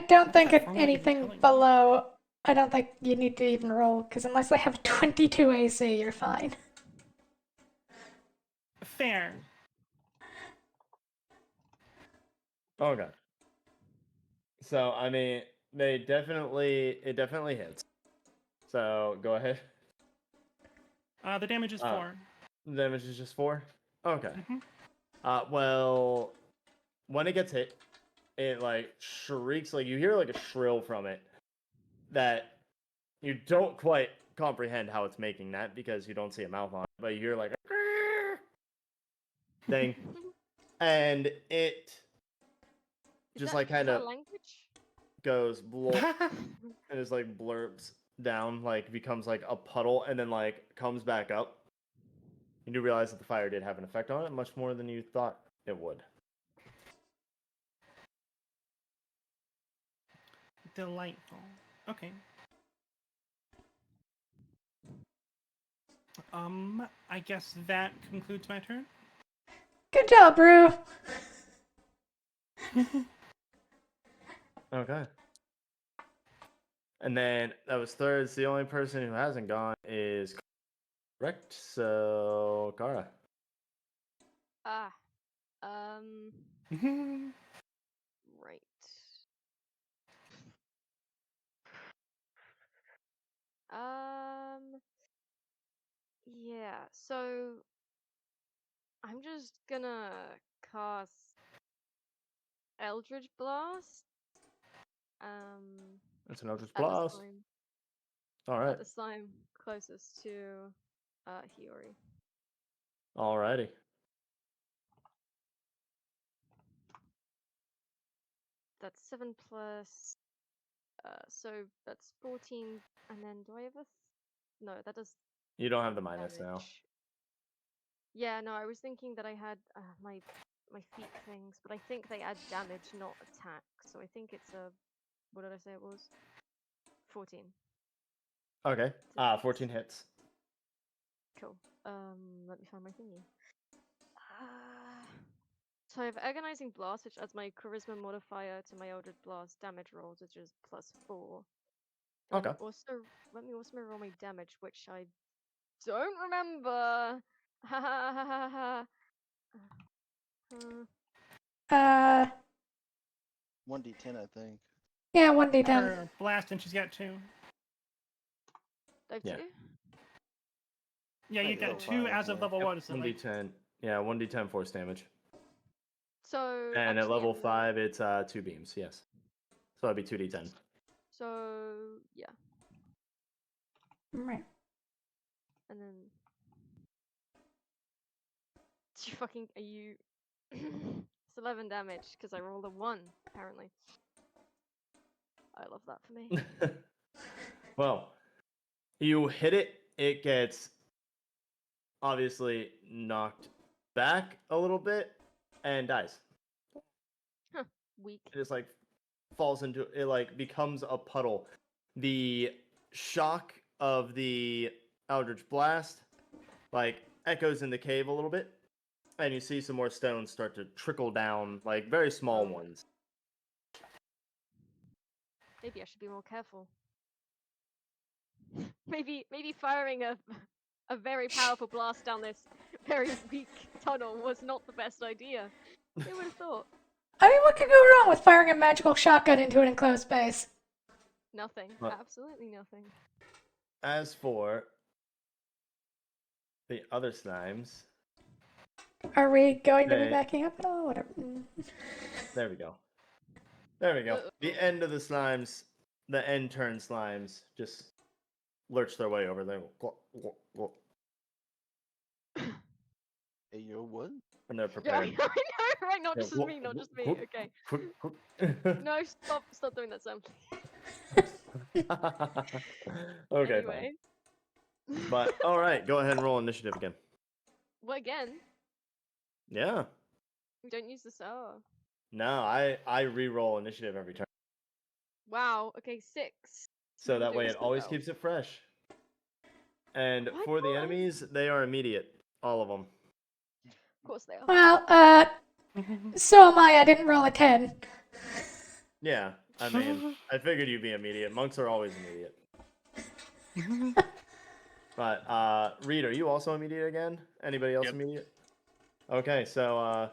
don't think that formula even anything telling me? below. I don't think you need to even roll, because unless they have 22 AC, you're fine. Fair. Oh god. So I mean, it definitely hits. So go ahead. The damage is 4. The damage is just 4. Okay. Mhm. Well, when it gets hit, it like shrieks, like you hear like a shrill from it that you don't quite comprehend how it's making that because you don't see a mouth on it, but you hear like a thing, and it Is just that- like is kind that of a language? goes blurp and it's like blurbs down, like becomes like a puddle, and then like comes back up. You do realize that the fire did have an effect on it, much more than you thought it would. Delightful. Okay. I guess that concludes my turn. Good job, Brew. Okay. And then that was third. The only person who hasn't gone is correct. So Kara. Ah. Right. Yeah, so I'm just gonna cast Eldritch Blast. It's an Eldritch At the Blast. slime. All right. At the slime closest to Hiyori. Alrighty. That's 7 plus. So that's 14. And then do I have a? No, that does You don't have the minus now. damage. Yeah, no, I was thinking that I had my feet things, but I think they add damage, not attack. So I think it's a. What did I say it was? 14. Okay. 14 hits. Cool. Let me find my thingy. So I have Agonizing Blast, which adds my Charisma modifier to my Eldritch Blast damage rolls, which is +4. And Okay. also, let me also roll my damage, which I don't remember. Ha ha ha ha ha. 1d10, I think. Yeah, 1d10. Her blast, and she's got 2. I have Yeah. 2? Yeah, you Wait, got level 2 five, as of yeah. level 1. So like, 1d10. Yeah, 1d10 force damage. So And at actually, level I'm 5, it's 2 beams. Yes. So that'd be 2d10. So yeah, Right. and then you fucking are you? It's 11 damage because I rolled a 1. Apparently, I love that for me. Well, you hit it. It gets obviously knocked back a little bit and dies. Weak. It just like falls into it, like becomes a puddle. The shock of the Eldritch Blast like echoes in the cave a little bit, and you see some more stones start to trickle down, like very small Oh. ones. Maybe I should be more careful. maybe firing a very powerful blast down this very weak tunnel was not the best idea. Who would have thought? I mean, what could go wrong with firing a magical shotgun into an enclosed space? Nothing. What? Absolutely nothing. As for the other slimes, Are we going to be They- backing up at all? Whatever. there we go. There we go. Uh-oh. The end of the slimes, the end turn slimes, just lurch their way over there. Hey, yo, what? And they're Yeah, I prepared. know, right? Not Yeah, just me, not just me. Okay. Okay. No, stop doing that sound. Okay, Anyway. fine. But all right, go ahead and roll initiative again. Well, again, Yeah. we don't use the star. No, I re-roll initiative every turn, Wow. Okay, 6. so You that do way as it always well. keeps it fresh. And Why for the not? enemies, they are immediate, all of them. Of course they are. Well, so am I. I didn't roll a 10. Yeah, I mean, I figured you'd be immediate. Monks are always immediate. But Reed, are you also immediate again? Anybody else Yep. immediate? Okay, so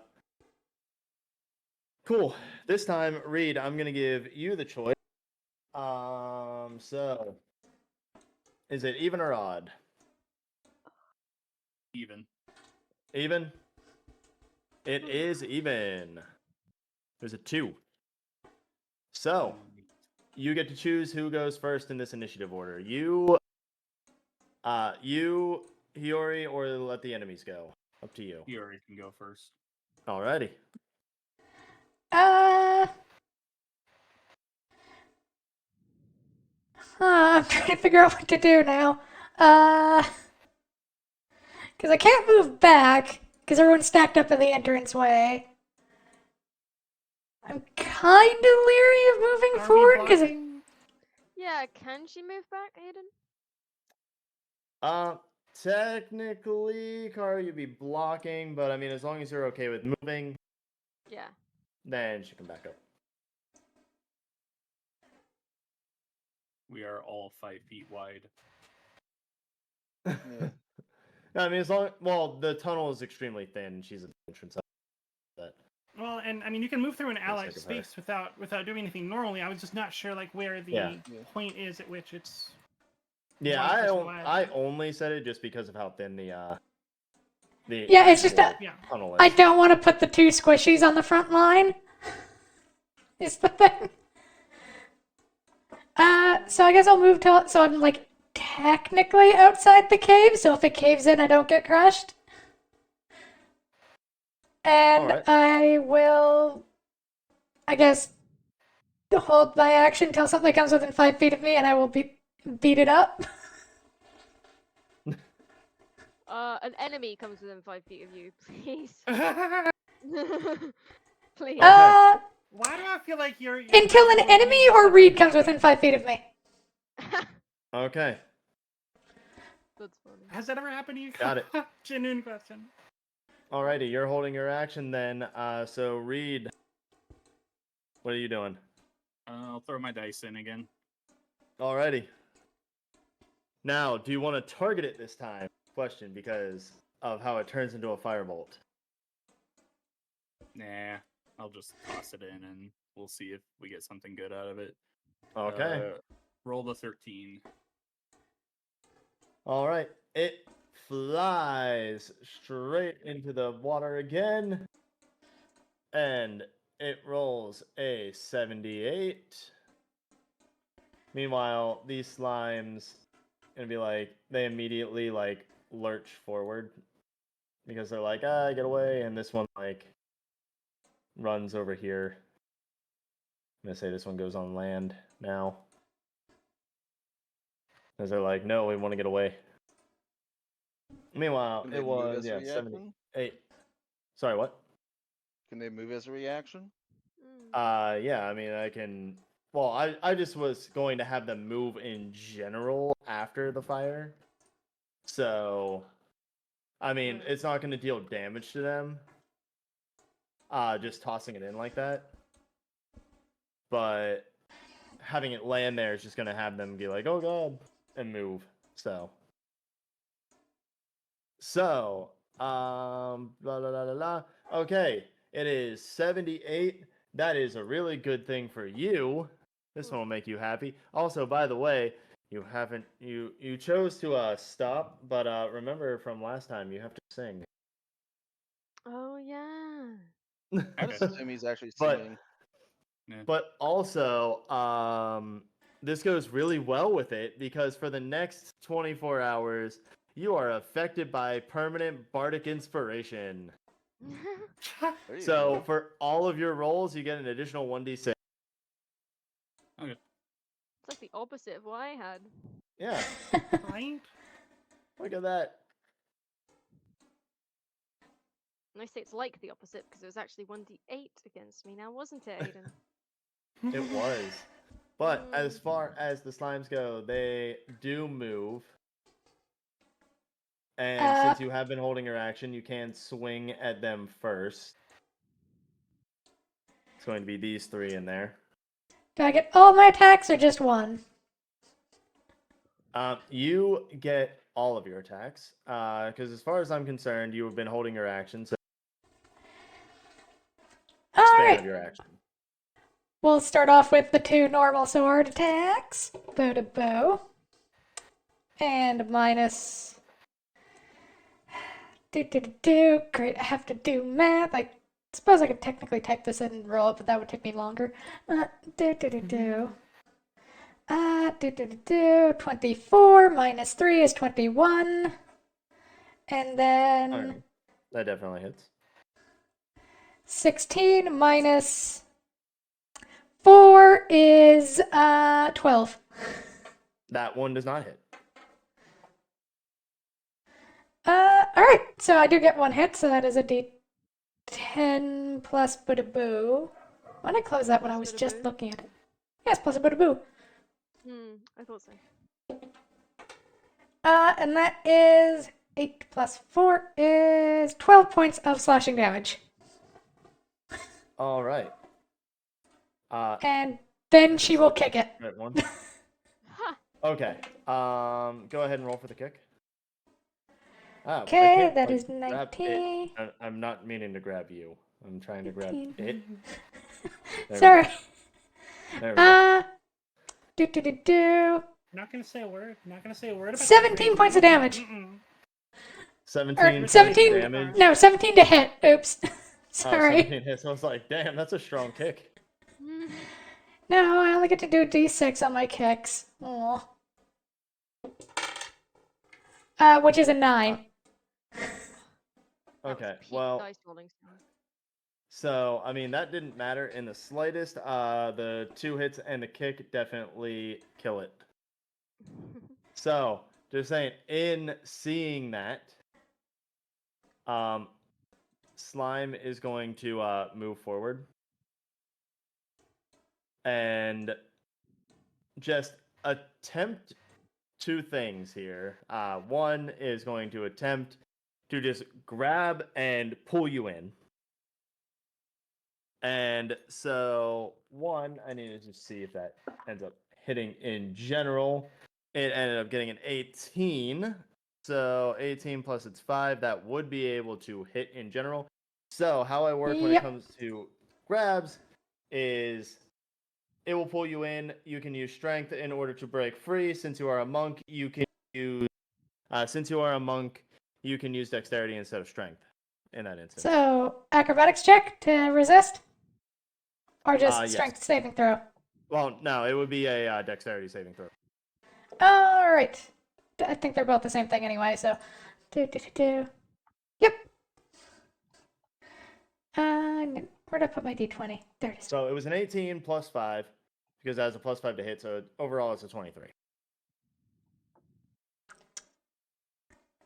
cool. This time, Reed, I'm gonna give you the choice. So is it even or odd? Even. Even? It is even. There's a 2. So you get to choose who goes first in this initiative order. You, Hiyori, or let the enemies go. Up to you. You already can go first. Alrighty. I'm trying to figure out what to do now. Because I can't move back, because everyone's stacked up in the entranceway. I'm kind of leery of moving Are we forward, because blocking? Yeah, can she move back, Aiden? Technically, Kara, you'd be blocking, but I mean, as long as you're okay with moving, Yeah. then she can back up. We are all 5 feet wide. Yeah. No, I mean, the tunnel is extremely thin. She's at the entrance of that. Well, and I mean, you can move through an the allied sake of her. space without doing anything normally. I was just not sure like where the Yeah. Yeah. point is at which it's. Yeah, One I person only said it just because of how thin the Yeah, it's just actual Yeah. tunnel is. I don't want to put the two squishies on the front line. Is the thing. So I guess I'll move to, so I'm like technically outside the cave, so if it caves in, I don't get crushed. And Alright. I will, I guess, hold my action till something comes within 5 feet of me, and I will beat it up. An enemy comes within 5 feet of you, please. Please. Uh, Why do I feel like you're until an enemy or Reed comes within 5 feet of me. Okay. That's funny. Has that ever happened to you? Got it. Genuine question. Alrighty, you're holding your action then. So Reed, what are you doing? I'll throw my dice in again. Alrighty. Now, do you want to target it this time? Question, because of how it turns into a firebolt. Nah, I'll just toss it in and we'll see if we get something good out of it. Okay. Roll the 13. All right. It flies straight into the water again. And it rolls a 78. Meanwhile, these slimes gonna be like, they immediately like lurch forward because they're like, get away. And this one like runs over here. I'm gonna say this one goes on land now. Because they're like, no, we want to get away. Meanwhile, Can they it move was, as a yeah, reaction? 78. Sorry, what? Can they move as a reaction? Yeah, I mean, I can. Well, I just was going to have them move in general after the fire. So, I mean, it's not going to deal damage to them. Just tossing it in like that. But having it land there is just going to have them be like, oh god, and move. So, blah, blah, blah, blah, blah. Okay, it is 78. That is a really good thing for you. This one will make you happy. Also, by the way, you chose to stop, but remember from last time, you have to sing. Oh yeah. I just assume he's actually But- singing. But also, this goes really well with it because for the next 24 hours, you are affected by permanent bardic inspiration. There you So go. for all of your rolls, you get an additional 1d6. It's like the opposite of what I had. Yeah, Right? look at that. And I say it's like the opposite because it was actually 1d8 against me now, wasn't it, Aiden? It was. But as far as the slimes go, they do move. And since you have been holding your action, you can swing at them first. It's going to be these three in there. Do I get all my attacks or just one? You get all of your attacks. Because as far as I'm concerned, you have been holding your action. So span Alright, of your action. we'll start off with the two normal sword attacks. Bow to bow. And minus. Great, I have to do math. I suppose I could technically type this in and roll it, but that would take me longer. 24 minus 3 is 21. And then Alright. That definitely hits. 16 minus 4 is 12. That one does not hit. Alright, so I do get one hit, so that is a d10 plus Budaboo. Why did I close that when I Plus was just Budaboo? looking at it? Yes, plus a Budaboo. I thought so. And that is 8 plus 4 is 12 points of slashing damage. All right. And then she will kick it. Right one. Ha! Okay. Go ahead and roll for the kick. Oh, I Okay, can't, that like, is grab it. 19. I'm not meaning to grab you. I'm trying to grab 15. it. There Sorry. we go. There we go. Do. Not gonna say a word. Not gonna say a word about 17 points of damage. 17 Or points 17. of damage. No, 17 to hit. Oops. Oh, Sorry. 17 hits. I was like, damn, that's a strong kick. No, I only get to do d6 on my kicks. Aw. Which is a 9. That was Okay, peak well, dice rolling sound. so, I mean, that didn't matter in the slightest. The 2 hits and the kick definitely kill it. So, just saying, in seeing that, Slime is going to move forward and just attempt 2 things here. One is going to attempt to just grab and pull you in. And so, one, I need to just see if that ends up hitting in general. It ended up getting an 18. So, 18 plus it's 5, that would be able to hit in general. So, how I work when it Yep. comes to grabs is it will pull you in. You can use strength in order to break free. Since you are a monk, you can use dexterity instead of strength in that instance. So, acrobatics check to resist? Or just Yes. strength saving throw? Well, no, it would be a dexterity saving throw. Alright. I think they're both the same thing anyway, so. Yep. Where'd I put my d20? There it is. So it was an 18 plus 5 because that has a plus 5 to hit. So overall, it's a 23.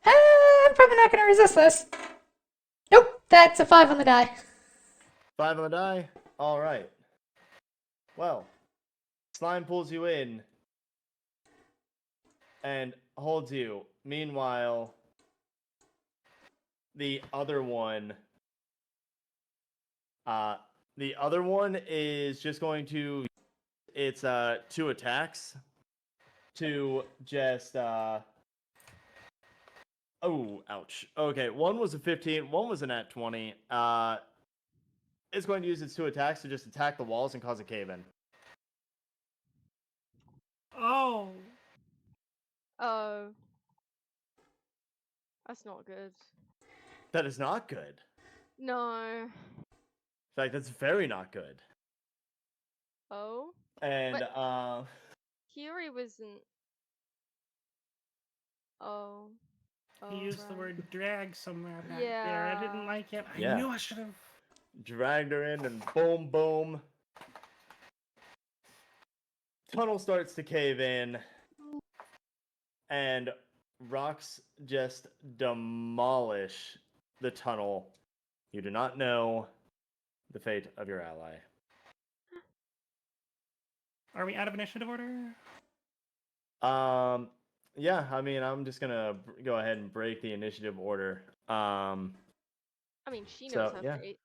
I'm probably not going to resist this. Nope, that's a 5 on the die. 5 on the die. All right. Well, Slime pulls you in and holds you. Meanwhile, the other one is just going to its 2 attacks to just oh, ouch. Okay, one was a 15, one was a nat 20. It's going to use its 2 attacks to just attack the walls and cause a cave-in. Oh. Oh. That's not good. That is not good. No. In fact, that's very not good. Oh? And Fury wasn't. Oh. He used the right. word drag somewhere back there. I didn't Yeah. like it. I Yeah. knew I should have. dragged her in, and boom, boom. Tunnel starts to cave in, and rocks just demolish the tunnel. You do not know the fate of your ally. Are we out of initiative order? Yeah, I mean, I'm just gonna go ahead and break the initiative order. I mean, she So, knows her yeah. fate.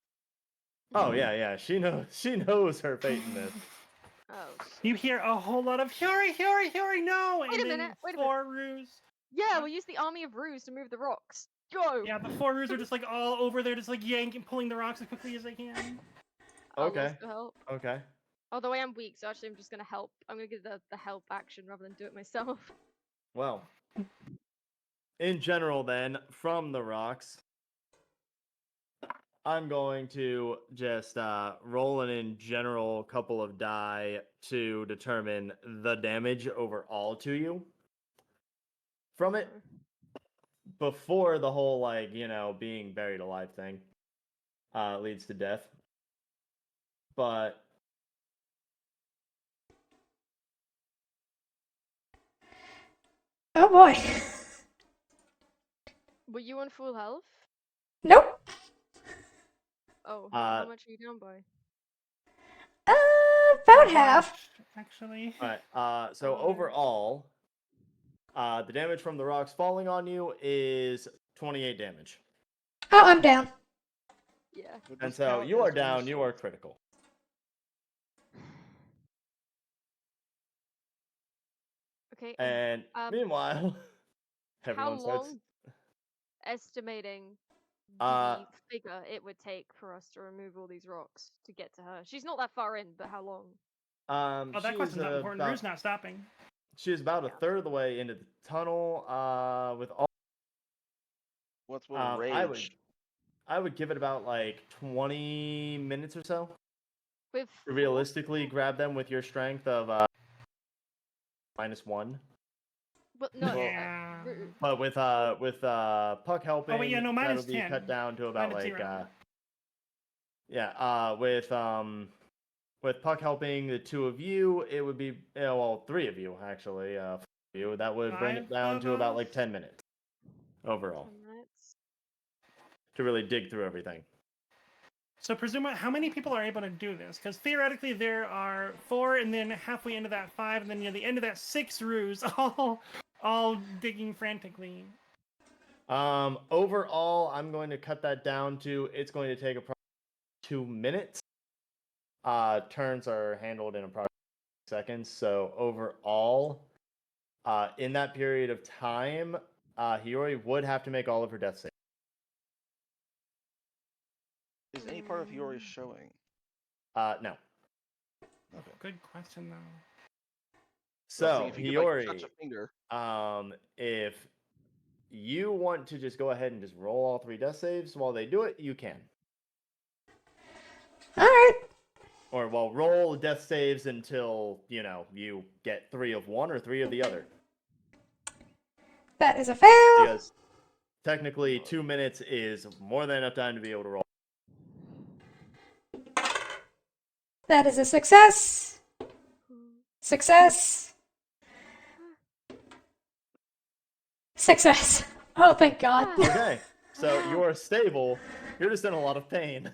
Oh yeah, she knows her fate in this. Oh, You hear a whole lot of Huri, Huri, Huri, no! Wait a And then minute, wait a 4 roos. yeah, we'll use the army of Ruse to move the rocks. Go! Yeah, the 4 roos are just like all over there, just like yanking, pulling the rocks as quickly as they can. I'll Okay. also help. Okay. Although I am weak, so actually I'm just gonna help. I'm gonna give the help action rather than do it myself. Well, in general, then, from the rocks, I'm going to just roll an in general couple of die to determine the damage overall to you from it before the whole, like, being buried alive thing leads to death. But Oh boy. Were you on full health? Nope. Oh, how Uh, much are you down by? About Not half. much, actually. All right. So Oh. overall, the damage from the rocks falling on you is 28 damage. Oh, I'm down. Yeah. Would And this so count you are as when down. You are sword- critical. Okay. And meanwhile, how everyone starts. long, estimating Uh, the figure it would take for us to remove all these rocks to get to her? She's not that far in, but how long? Oh, that she is question's not important. about Rue's not stopping. she is about a Yeah. third of the way into the tunnel. With all, What's with I would rage? give it about like 20 minutes or so With to realistically grab them with your strength of -1. But no, Yeah. But with Puck helping, Oh, wait, yeah, no, mine that'll is be 10. cut down to about Mine is like 0. with Puck helping the two of you, it would be well, three of you actually. You that would bring it 5 down of to about like us? 10 minutes overall 10 minutes. to really dig through everything. So presumably, how many people are able to do this? Because theoretically, there are 4, and then halfway into that 5, and then near the end of that 6 Rues, all digging frantically. Overall, I'm going to cut that down to it's going to take approximately 2 minutes. Turns are handled in approximately seconds. So overall, in that period of time, Hiyori would have to make all of her death saves. Is any part of Hiyori showing? No. Okay. Good question, though. So if you could, like, touch Hiyori, a finger. if you want to just go ahead and just roll all 3 death saves while they do it, you can. All right. Or well, roll death saves until you get 3 of one or 3 of the other. That is a fail. Because technically, 2 minutes is more than enough time to be able to roll. That is a success. Success. Success. Oh, thank God. Okay, so you are stable. You're just in a lot of pain.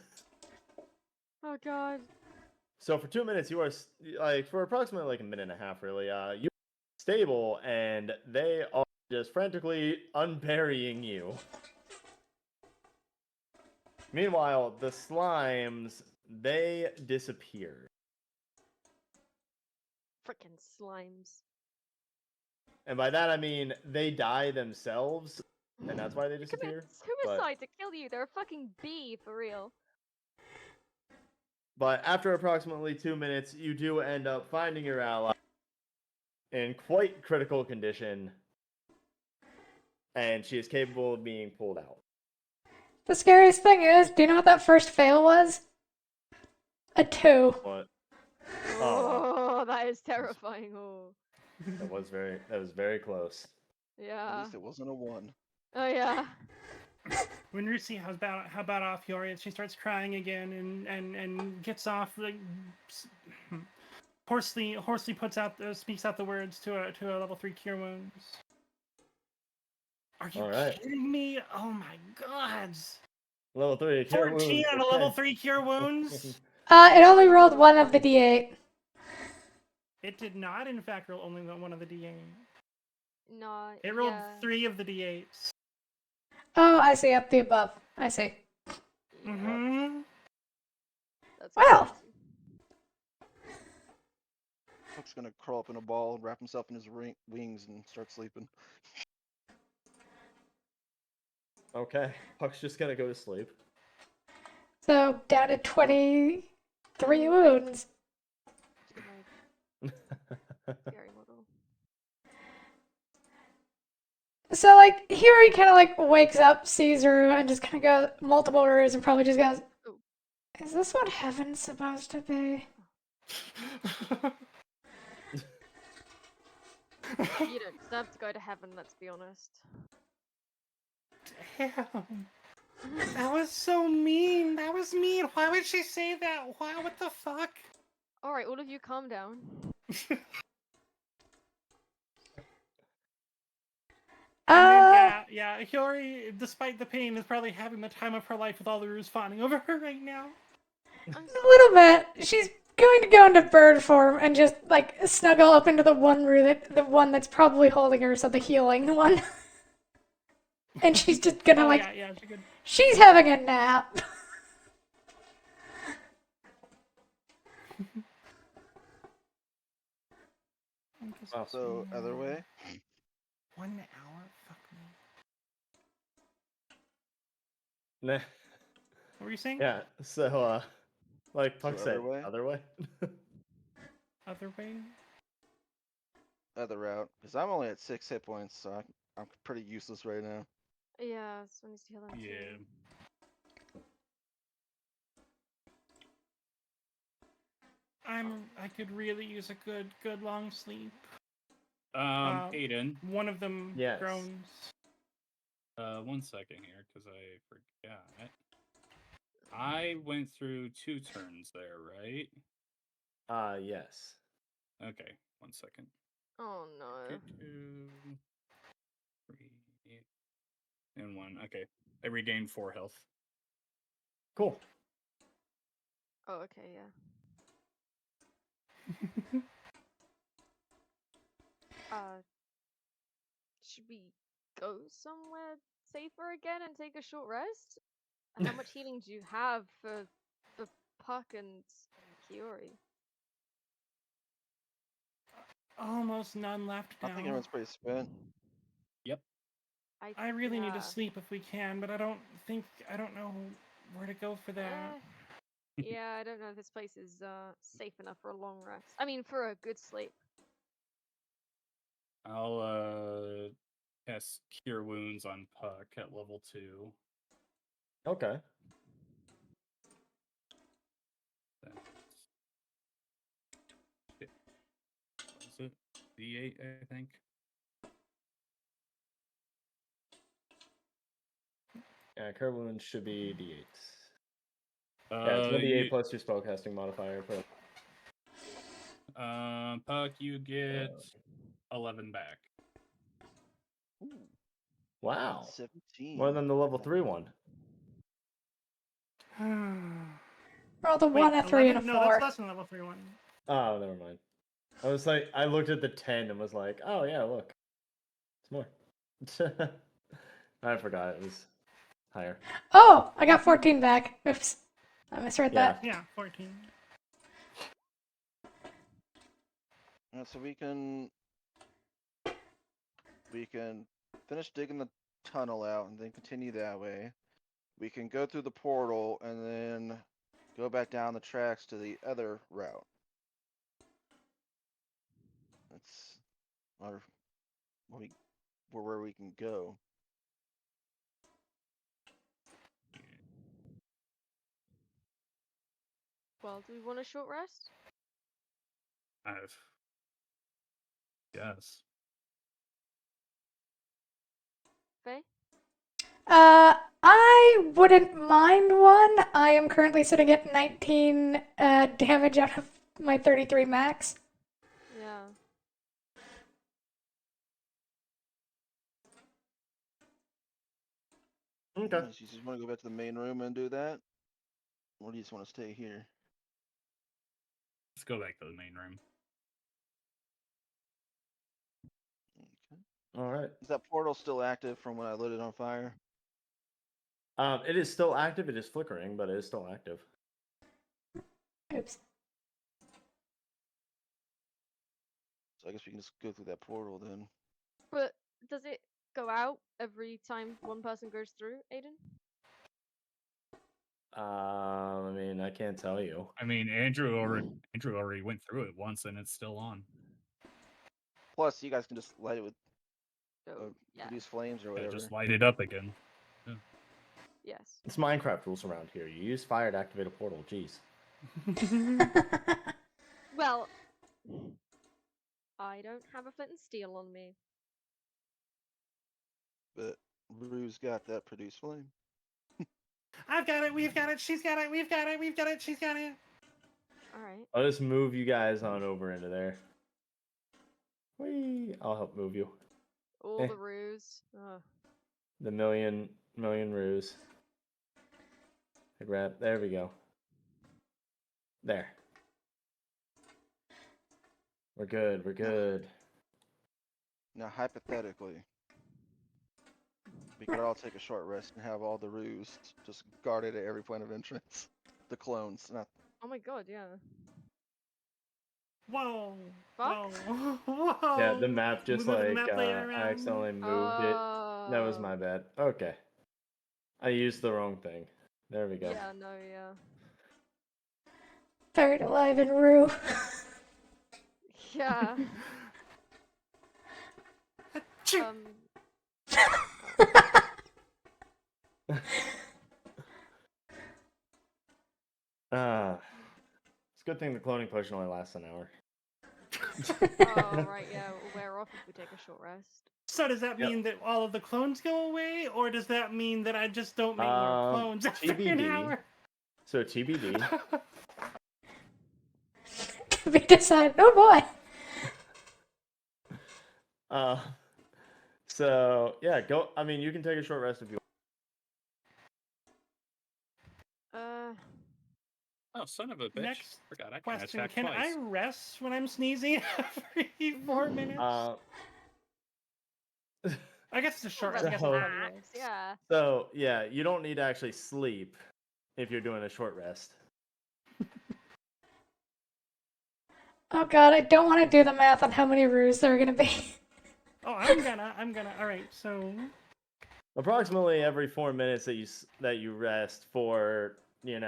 Oh god. So for 2 minutes, you are like for approximately like a minute and a half, really. You are stable, and they are just frantically unburying you. Meanwhile, the slimes, they disappear. Frickin' slimes. And by that I mean they die themselves, and that's why they They commit disappear. But, suicide to kill you. They're a fucking bee, for real. but after approximately 2 minutes, you do end up finding your ally in quite critical condition, and she is capable of being pulled out. The scariest thing is, do you know what that first fail was? A 2. What? Oh, that is terrifying. Oh. That was very close. At Yeah. least it wasn't a 1. Oh yeah. When Rue sees how bad off Hiyori is, she starts crying again and gets off, like, hoarsely speaks out the words to a level 3 cure wounds. Are you Alright. kidding me? Oh my god! Level 3 cure 14 wounds. on a level 3 cure wounds? It only rolled one of the D8. It did not, in fact, roll only one of the D8. No. It rolled yeah. 3 of the D8s. Oh, I see. Up the above. I see. Yeah, Mm-hmm. that's Well. crazy. Puck's gonna crawl up in a ball, wrap himself in his wings, and start sleeping. Okay, Puck's just gonna go to sleep. So down to 23 wounds. Scary model. So like Hiyori kind of like wakes up, sees her, and just kind of goes multiple rows, and probably just goes, Oh. "Is this what heaven's supposed to be?" You don't deserve to go to heaven, let's be honest. Damn. That was so mean. That was mean. Why would she say that? Why? What the fuck? Alright, all of you calm down. And then, Uh, yeah, Hiyori, despite the pain, is probably having the time of her life with all the Roos fawning over her right now. I'm a little bit. She's going to go into bird form and just like snuggle up into the one room the one that's probably holding her, so the healing one. And she's just gonna Oh, like, yeah, she could. she's having a nap. Wow. So other way. 1 hour? Fuck me. Nah. What were you saying? Yeah. So like Puck So said, other way? other way. Other way? Other route. Because I'm only at 6 hit points, so I'm pretty useless right now. Yeah, so needs to heal them Yeah. too. I could really use a good long sleep. Aiden, One of them Yes. groans. 1 second here, because I forgot. I went through 2 turns there, right? Yes. Okay, 1 second. Oh no. 2, 3, and 1. Okay, I regained 4 health. Cool. Oh, okay, yeah. Should we go somewhere safer again and take a short rest? How much healing do you have for Puck and Kiori? Almost none left I now. think everyone's pretty spent. Yep. I really need to yeah. sleep if we can, but I don't know where to go for that. Yeah, I don't know if this place is safe enough for a long rest. I mean, for a good sleep. I'll cast Cure Wounds on Puck at level 2. Okay. That's... What is it? D8, I think. Yeah, curve wounds should be D8s. Yeah, it's 1d8 plus your spellcasting modifier. But... Puck, you get 11 back. Ooh, Wow. 17. More than the level 3 one. Roll the Wait, 1, a 3, and a 11? 4. No, that's less than level 3 one. Oh, never mind. I was like, I looked at the 10 and was like, oh yeah, look. It's more. I forgot it was higher. Oh, I got 14 back. Oops. I misread Yeah. that. Yeah, 14. So we can finish digging the tunnel out and then continue that way. We can go through the portal and then go back down the tracks to the other route. That's where we can go. Well, do we want a short rest? Yes. Faye? I wouldn't mind one. I am currently sitting at 19 damage out of my 33 max. Yeah. Okay. So you just want to go back to the main room and do that? Or do you just want to stay here? Let's go back to the main room. Okay. All right. Is that portal still active from when I lit it on fire? It is still active. It is flickering, but it is still active. Oops. So I guess we can just go through that portal then. But does it go out every time one person goes through, Aiden? I mean, I can't tell you. I mean, Andrew already went through it once, and it's still on. Plus, you guys can just light it with Oh, yeah. produce flames or Yeah, whatever. just light it up again. Yes. It's Minecraft rules around here. You use fire to activate a portal. Jeez. Well, I don't have a flint and steel on me. But Rue's got that produce flame. I've got it, we've got it, she's got it, we've got it, we've got it, she's got it. Alright. I'll just move you guys on over into there. Whee! I'll help move you. All Eh. the ruse. Ugh. The million ruse. I grab. There we go. There. We're good. We're good. Now, hypothetically, we could all take a short rest and have all the ruse just guarded at every point of entrance. The clones, not Oh my god, yeah. Whoa. Fuck? Whoa. Whoa. Yeah, the map just Moving the like map layer I around. accidentally moved it. That was Oh. my bad. Okay. I used the wrong thing. There we go. Yeah, no, yeah. Buried alive in Rue. Yeah. Achoo. It's a good thing the cloning potion only lasts an hour. Oh, right, yeah. We'll wear off if we take a short rest. So does that Yep. mean that all of the clones go away, or does that mean that I just don't make more clones after an TBD. hour? So TBD. To be decided. Oh boy. So yeah, go. I mean, you can take a short rest if you Oh, son of a bitch! Next Forgot I can Question: attack Can twice. I rest when I'm sneezing every 4 minutes? want. I guess it's a short rest. I guess So- it probably Max, works. yeah. So yeah, you don't need to actually sleep if you're doing a short rest. Oh god, I don't want to do the math on how many Rues there are gonna be. Oh, I'm gonna. All right. So Approximately every 4 minutes that you rest for an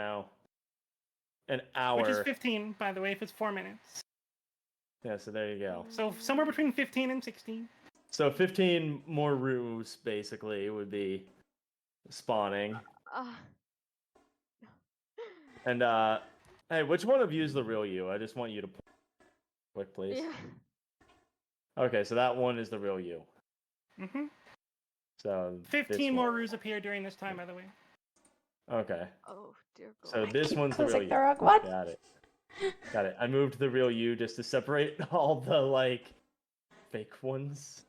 hour. which is 15, by the way, if it's 4 minutes. Yeah, so there you go. So somewhere between 15 and 16. So 15 more rooms basically would be spawning. And hey, which one of you is the real you? I just want you to quick, please. Yeah. Okay, so that one is the real you. Mm-hmm. So 15 this more one. roos appear during this time, by the way. Okay. Oh, dear god. So this keep one's the real closing you. the wrong one. Got it. Got it. I moved the real you just to separate all the fake ones.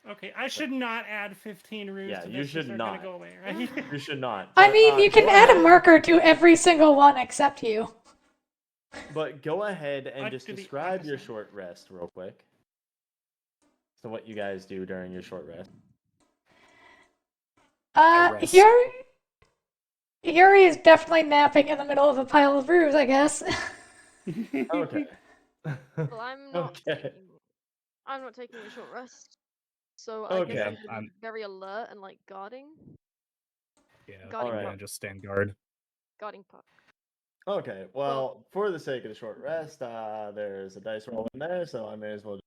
Okay, I should not add 15 roos Yeah, to you this. should They're not. gonna go away, right? You should not. I But, mean, you can go add a ahead- marker to every single one except you. But go ahead and I'd just do the describe your opposite. short rest real quick. So what you guys do during your short rest. rest. Yuri is definitely napping in the middle of a pile of Rues, I guess. Okay. Well, I'm not Okay. taking a short rest. So I guess Okay. I'm gonna I'm- be very alert and guarding. Yeah, Guarding I'm gonna puck. just stand guard. Guarding puck. Okay. Well, for the sake of the short rest, there's a dice roll in there, so I may as well.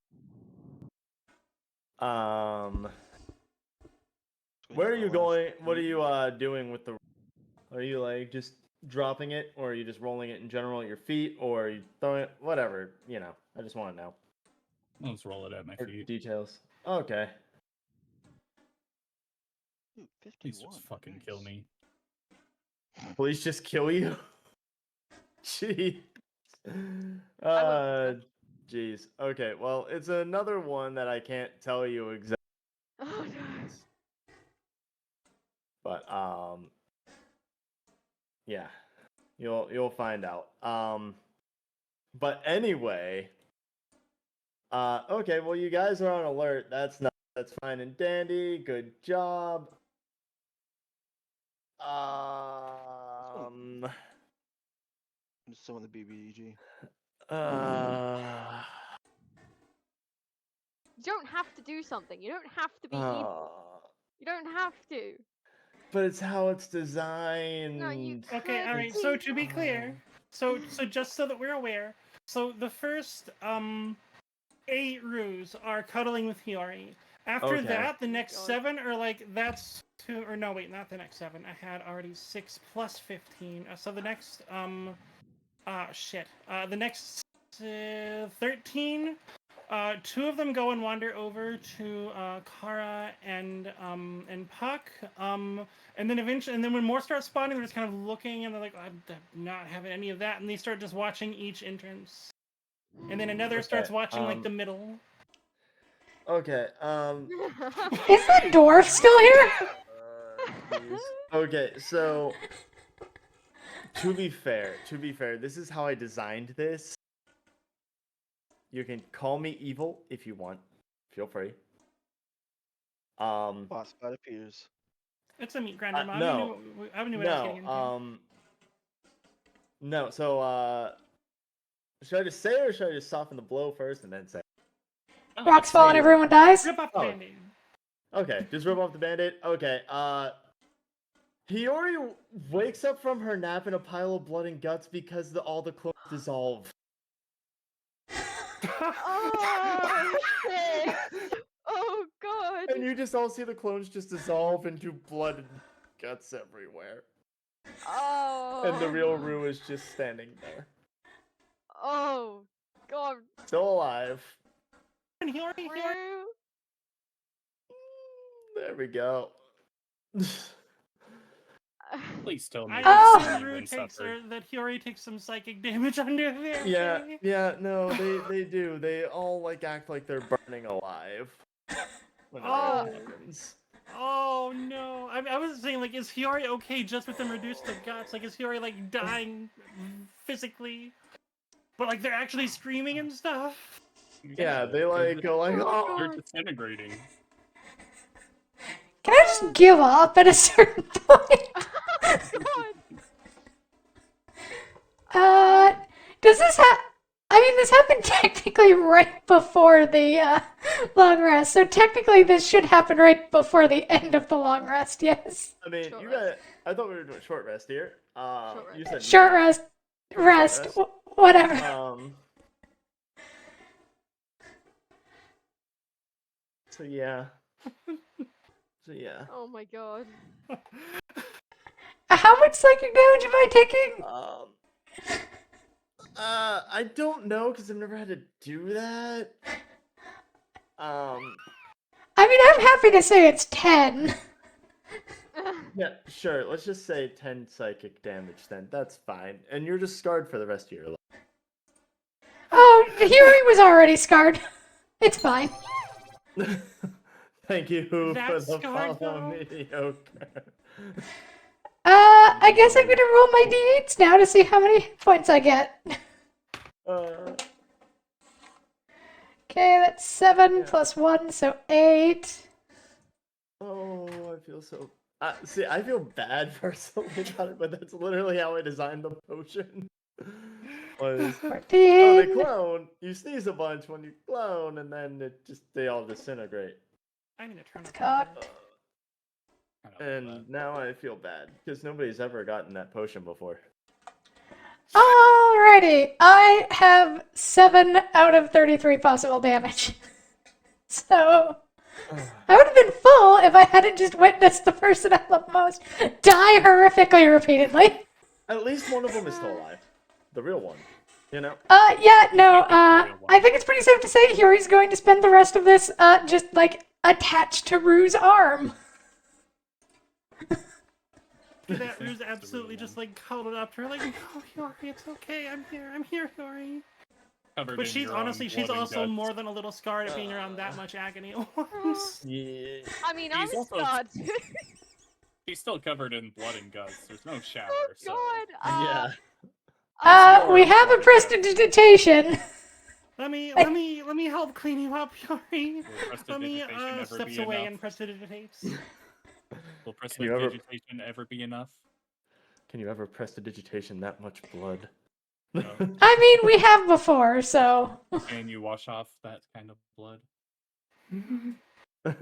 Where are you going? What are you doing with the? Are you just dropping it, or are you just rolling it in general at your feet, or are you throwing it? Whatever. I just want to know. I'll just roll it at my Or feet. details. Okay. Ooh, Please 51. just fucking kill nice. me. Police just kill you. Gee. wouldn't Jeez. Okay. Well, it's another one that I can't tell you exactly. Oh no. But yeah, you'll find out. But anyway, okay. Well, you guys are on alert. That's fine and dandy. Good job. Just summon the BBG. You don't have to do something. You don't have to be evil. You don't have to. But it's how it's designed. No, you Okay, could all right. So be- to be clear, so just so that we're aware, so the first 8 roos are cuddling with Hiyori. After Okay. that, the next God. 7 are that's 2 or no, wait, not the next 7. I had already 6 plus 15. So the next the next 13. 2 of them go and wander over to Kara and Puck. And then eventually, when more start spawning, they're just kind of looking and they're like, I'm not having any of that, and they start just watching each entrance. And then another Okay, starts watching the middle. Okay. Is the dwarf still here? Jeez. Okay, so to be fair, this is how I designed this. You can call me evil if you want. Feel free. Boss fight appears. It's a meat grinder mob. no. I knew what I was getting into. No, so should I just say it or should I just soften the blow first and then say? Oh, Rocks say fall and it. everyone dies? Rip off the Oh. band-aid. Okay, just rip off the band-aid. Okay, Hiyori wakes up from her nap in a pile of blood and guts because all the clones dissolve. Oh shit! Oh god! And you just all see the clones just dissolve into blood and guts everywhere. Oh. And the real Rue is just standing there. Oh god. Still alive. And Hiyori, Rue. There we go. Please tell me. I Oh. this assume man Rue takes suffered. that Hiyori takes some psychic damage under there. Yeah, okay? yeah, no, they do. They all act like they're burning alive. Whenever Oh. that happens. Oh no! I was saying, is Hiyori okay just with them reduced to guts? Is Hiyori dying physically, but they're actually screaming and stuff? Yeah, they go oh. They're disintegrating. Can I just give up at a certain point? God. Does this this happened technically right before the long rest, so technically this should happen right before the end of the long rest, yes. I mean, Short you rest. got. I thought we were doing short rest here. Short You rest. said Short rest, rest. whatever. So yeah. So yeah. Oh my god. How much psychic damage am I taking? I don't know because I've never had to do that. I'm happy to say it's 10. Yeah, sure. Let's just say 10 psychic damage then. That's fine. And you're just scarred for the rest of your life. Oh, Hiyori was already scarred. It's fine. Thank you for That the scarred, follow though? mediocre. I guess I'm gonna roll my d8s now to see how many points I get. Okay, that's 7 Yeah. plus 1, so 8. Oh, I feel so. See, I feel bad personally about it, but that's literally how I designed the potion. Was 14. they clone. You sneeze a bunch when you clone, and then they all disintegrate. I'm gonna turn it Cocked. And now I feel bad because nobody's ever gotten that potion before. Alrighty, I have 7 out of 33 possible damage. So, I would have been full if I hadn't just witnessed the person I love most die horrifically repeatedly. At least one of them is still alive. The real one. You know? Yeah, no, I think it's pretty safe to say Hiyori's going to spend the rest of this, just, attached to Rue's arm. That Rue's absolutely just cuddled up to her, no, Hiyori, it's okay, I'm here, Hiyori. Covered But in she's your own honestly, she's blood and also guts. more than a little scarred at being around that much agony at once. Yeah. I mean, I'm He's also- scarred. He's still covered in blood and guts. There's no shower. Oh so... god. Yeah. We have a prestidigitation. Let me help clean you up, Hiyori. Let me Prestidigitation ever steps be away enough? and prestidigitates. Will you ever- prestidigitation ever be enough? Can you ever prestidigitation that much blood? No. We have before, so. Can you wash off that kind of blood?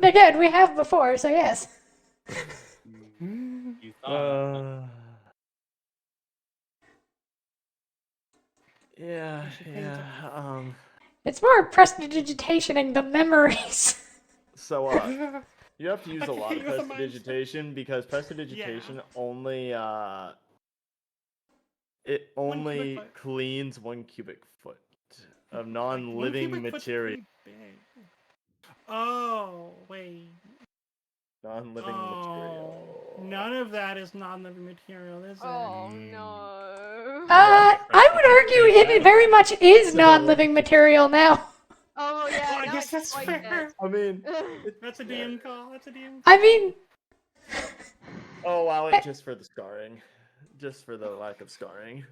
Again, we have before, so yes. You thought. Yeah, It's more prestidigitationing the memories. So, you have to use a I lot of hate you with the mind prestidigitation because prestidigitation Yeah. only, it One only cubic foot. cleans 1 cubic foot of One non-living cubic foot's material. pretty big. Oh, wait. Non-living material. None of that is non-living material, is it? Oh no. I would argue it very much is non-living material now. Oh yeah. Well, I now guess it's that's That's quite fair. dead. I mean, That's a Yeah. DM call. That's a DM call. I mean, oh wow, it just for the scarring, just for the lack of scarring.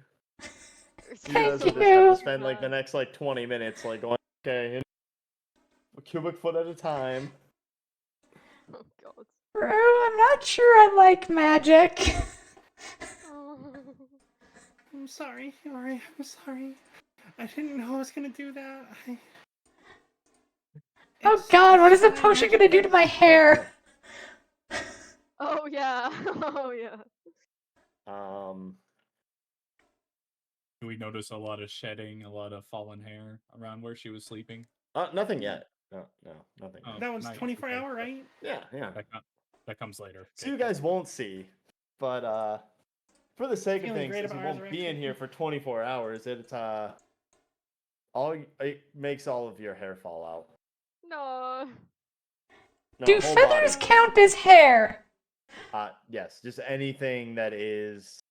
It's You guys Thank will so just have you. to spend like the bad. next like 20 minutes like going, okay, a cubic foot at a time. Oh god. Rue, I'm not sure I like magic. Oh. I'm sorry, Yori. I'm sorry. I didn't know I was gonna do that. Oh It's- god, what it's is the the way potion magic gonna do to is. my hair? Oh yeah. Oh yeah. Um, Do we notice a lot of shedding, a lot of fallen hair around where she was sleeping? nothing yet. No, nothing. Oh, Yet. That was nice, 24 okay. hour, right? Yeah. That comes later. So Okay, you cool. guys won't see, but for the sake of Feeling things, great since you about won't be in resurrection. here for 24 hours, it makes all of your hair fall out. No. No, Do whole feathers body. count as hair? Yes, just anything that is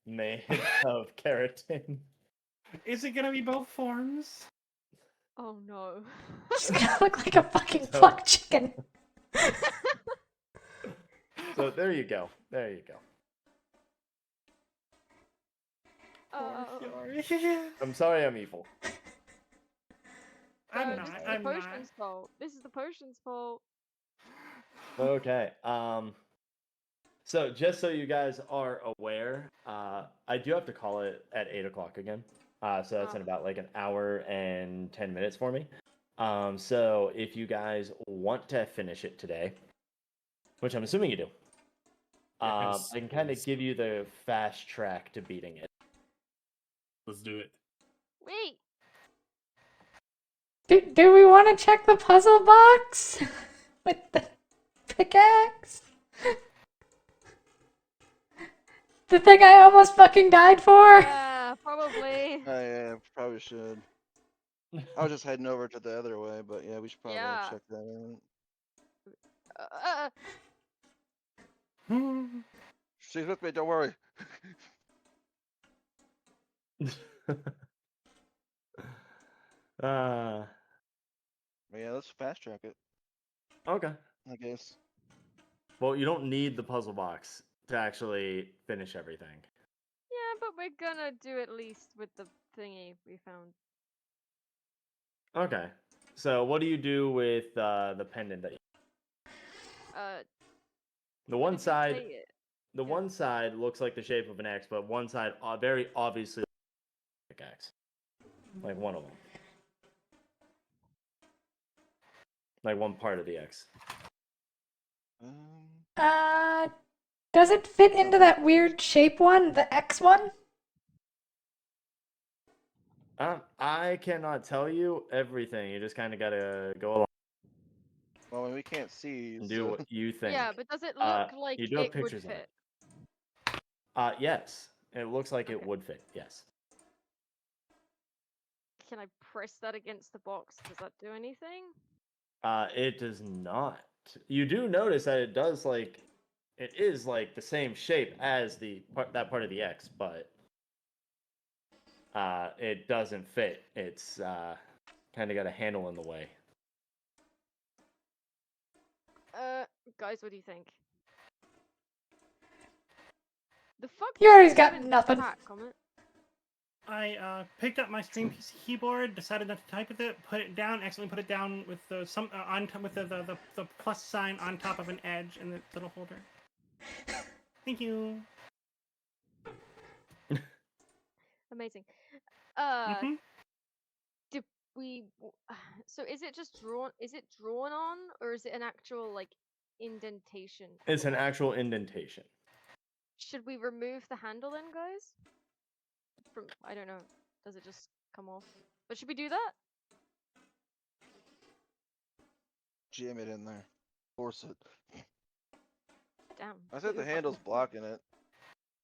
made of keratin. Is it gonna be both forms? Oh no. She's gonna look like a fucking So- plucked chicken. So there you go. There you go. Uh, Poor Yori. I'm sorry I'm evil. I'm this not. is the I'm not. potion's fault. This is the potion's fault. Okay. So just so you guys are aware, I do have to call it at 8 o'clock again. So that's in Oh. about like an hour and 10 minutes for me. So if you guys want to finish it today, which I'm assuming you do, Yes, I can kind of please. give you the fast track to beating it. Let's do it. Wait. Do we want to check the puzzle box? With the pickaxe? The thing I almost fucking died for? Yeah, probably. Yeah, probably should. I was just heading over to the other way, but yeah, we should probably Yeah. check that out. She's with me, don't worry. uh, Yeah, let's fast track it, okay. I guess. Well, you don't need the puzzle box to actually finish everything. Yeah, but we're gonna do at least with the thingy we found. Okay. So what do you do with the pendant that you... The what one did you side, say it? the Yeah. one side looks like the shape of an X, but one side very obviously like an X. Like one of them. Like one part of the X. Does it fit into that weird shape one? The X one? I cannot tell you everything. You just kind of gotta go along Well, I mean, we can't see. and do So. what you think. Yeah, but does it look like you do have it would pictures of fit? it. Yes. It looks like it Okay. would fit. Yes. Can I press that against the box? Does that do anything? It does not. You do notice that it does like it is like the same shape as that part of the X, but it doesn't fit. It's kind of got a handle in the way. Guys, what do you think? The fuck? You already did got even nothing. crack on it? I picked up my stream PC keyboard, decided not to type with it, put it down, accidentally put it down with the the plus sign on top of an edge in the little holder. Thank you. Amazing. Mhm. Did we? So is it just drawn? Is it drawn on, or is it an actual like indentation? on It's the an box? actual indentation. Should we remove the handle then, guys? From I don't know. Does it just come off? But should we do that? Jam it in there. Force it. Damn. I said the fucking handle's cool. blocking it.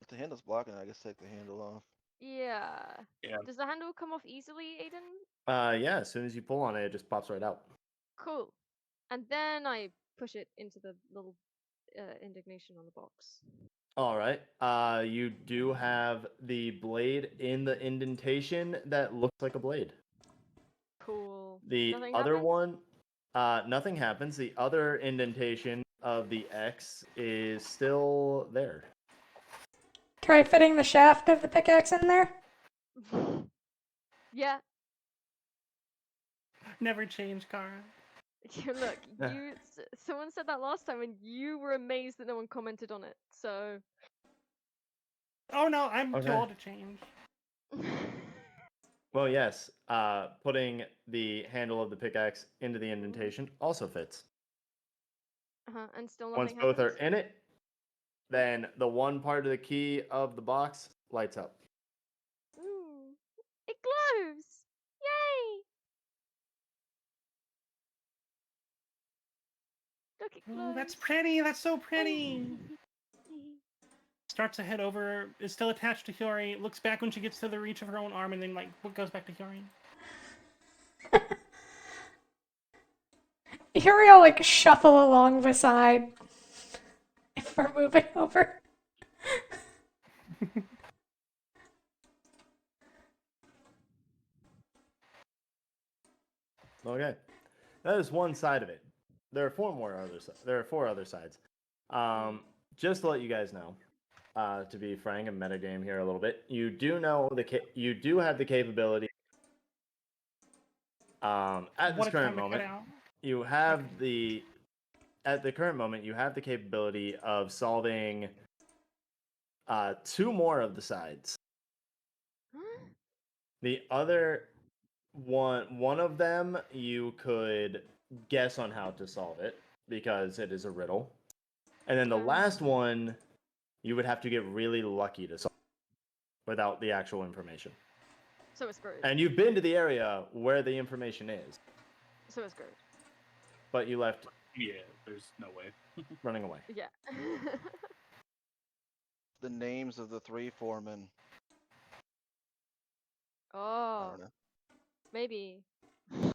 If the handle's blocking it, I guess take the handle off. Yeah. Yeah. Does the handle come off easily, Aiden? Yeah, as soon as you pull on it, it just pops right out. Cool. And then I push it into the little indignation on the box. All right. You do have the blade in the indentation that looks like a blade. Cool. The Nothing other happens? one, Nothing happens. The other indentation of the X is still there. Try fitting the shaft of the pickaxe in there. Yeah. Never change, Kara. Look, Yeah. someone said that last time, and you were amazed that no one commented on it. So. Oh no, I'm too Okay. old to change. Well, yes. Putting the handle of the pickaxe into the indentation also fits. And still Once nothing both happens. are in it, then the one part of the key of the box lights up. Ooh, it glows! Yay! Look, it glows. Oh, that's pretty. That's so pretty. Starts to head over. Is still attached to Hiyori. Looks back when she gets to the reach of her own arm, and then goes back to Hiyori. Uriel like shuffle along beside if we're moving over. Okay, that is one side of it. There are four other sides. Just to let you guys know, to be frank and metagame here a little bit, you do know you do have the capability. At this current moment, you have at the current moment you have the capability of solving two more of the sides. The other one of them you could guess on how to solve it because it is a riddle. And then the last one you would have to get really lucky to solve without the actual information. So it's screwed. And you've been to the area where the information is, So it's screwed. but you left Yeah, there's no way. running away. Yeah. The names of the three foremen. I Oh, don't know. maybe. What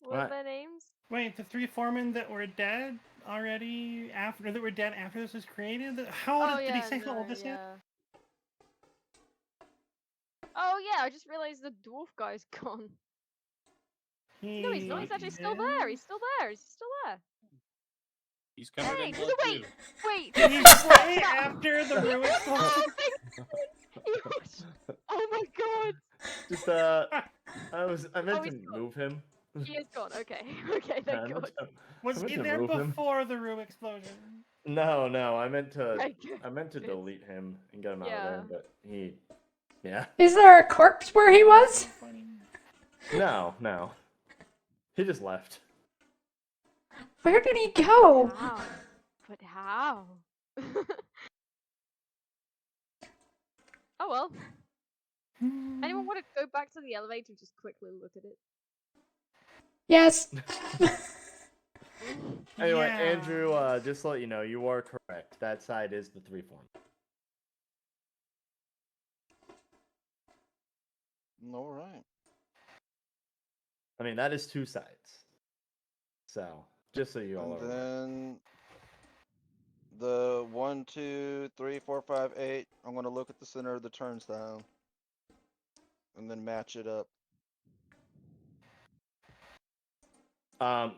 are What? their names? Wait, the three foremen that were dead already after this was created. How old Oh did yeah, he say how old this is? yeah. Oh yeah, I just realized the dwarf guy's gone. No, he's not. He's actually still there. He's still there. He's still there. He's covered Hey, in so blood wait, too. wait. He's way after the Rue explosion. Oh my god. Just I meant he's to gone. move him. He is gone. Okay. Okay. I Thank meant God. to- Was I meant he to there move him. before the Rue explosion? No, I meant to Thank you. delete him and get him out of Yeah. there, but yeah. Is there a corpse where he was? Funny. No. He just left. Where did he go? How? But how? Oh well. Anyone want to go back to the elevator and just quickly look at it? Yes. Anyway, Yeah. Andrew, just to let you know, you are correct. That side is the three form. All right. I mean, that is two sides. So, just so you all And are aware. then the 1, 2, 3, 4, 5, 8. I'm gonna look at the center of the turnstile, and then match it up.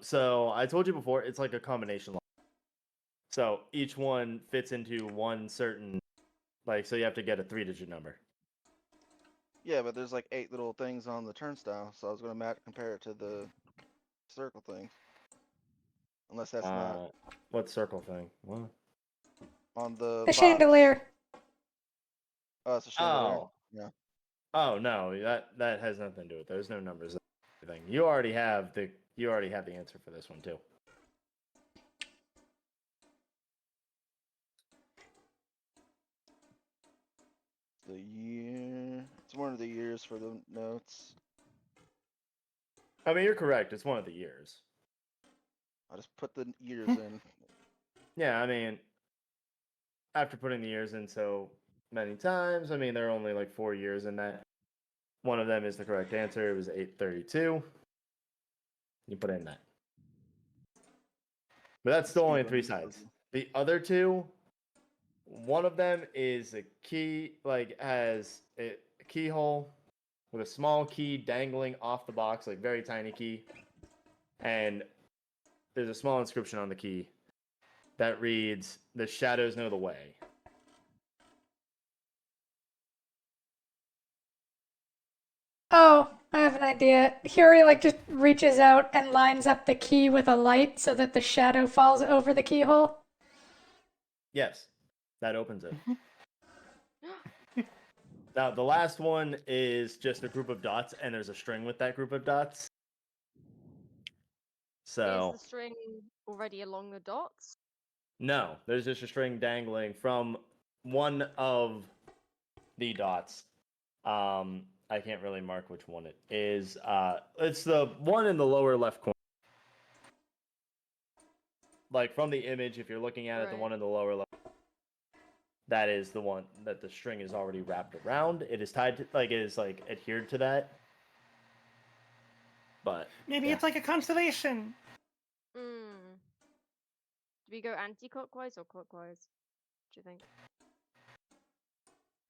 So I told you before, it's like a combination lock. So each one fits into one certain, so you have to get a 3-digit number. Yeah, but there's like 8 little things on the turnstile, so I was gonna compare it to the circle things. Unless that's not What circle thing? What? on the The box. chandelier. Oh, it's a chandelier. Oh. Yeah. Oh no, that has nothing to do with it. There's no numbers. Thing. You already have the answer for this one too. The year. It's one of the years for the notes. I mean, you're correct. It's one of the years. I just put the years in. Yeah, I mean, after putting the years in so many times, I mean, there are only like 4 years in that. One of them is the correct answer. It was 832. You put in that. But that's still only 3 sides. The other two, one of them is a key, has a keyhole with a small key dangling off the box, very tiny key. And there's a small inscription on the key that reads, "The shadows know the way." Oh, I have an idea. Huri like just reaches out and lines up the key with a light so that the shadow falls over the keyhole. Yes, that opens it. Now, the last one is just a group of dots, and there's a string with that group of dots. So, Is the string already along the dots? no, there's just a string dangling from one of the dots. I can't really mark which one it is. It's the one in the lower left corner. Like from the image, if you're looking at it, the Right. one in the lower left. That is the one that the string is already wrapped around. It is tied to, like, it is like adhered to that. But Maybe yeah. it's like a constellation. Hmm. Do we go anti-clockwise or clockwise? Do you think?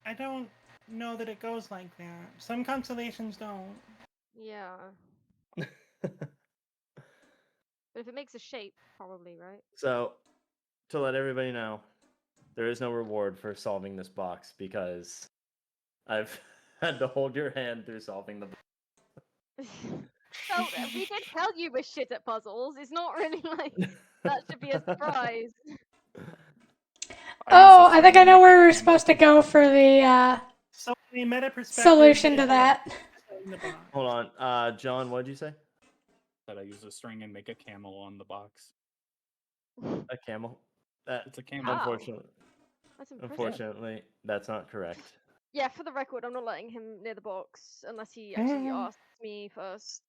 I don't know that it goes like that. Some constellations don't. Yeah. But if it makes a shape, probably, right? So, to let everybody know, there is no reward for solving this box because I've had to hold your hand through solving the box. So we did tell you we're shit at puzzles. It's not really like that should be a surprise. Oh, I think I know where we're supposed to go for the So the meta perspective solution to is that. in the box. Hold on, John, what did you say? That I use a string and make a camel on the box. A camel? It's a camel. How? Unfortunately, That's impressive. unfortunately, that's not correct. Yeah, for the record, I'm not letting him near the box unless he actually asks me first.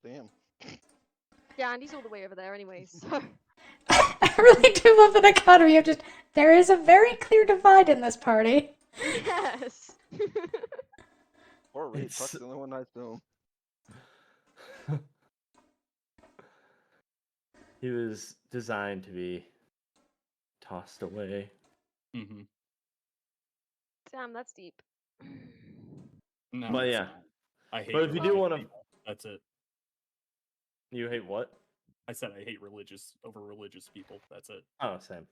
Damn. Yeah, and he's all the way over there anyway, so. I really do love the dichotomy of just there is a very clear divide in this party. Yes! Poor Reed. It's- Puck's the only one I assume. He was designed to be tossed away. Mm-hmm. Damn, that's deep. No, But it's yeah. not. I hate. But if you do religious wanna- people. That's it. You hate what? I said I hate religious people. That's it. Oh, same.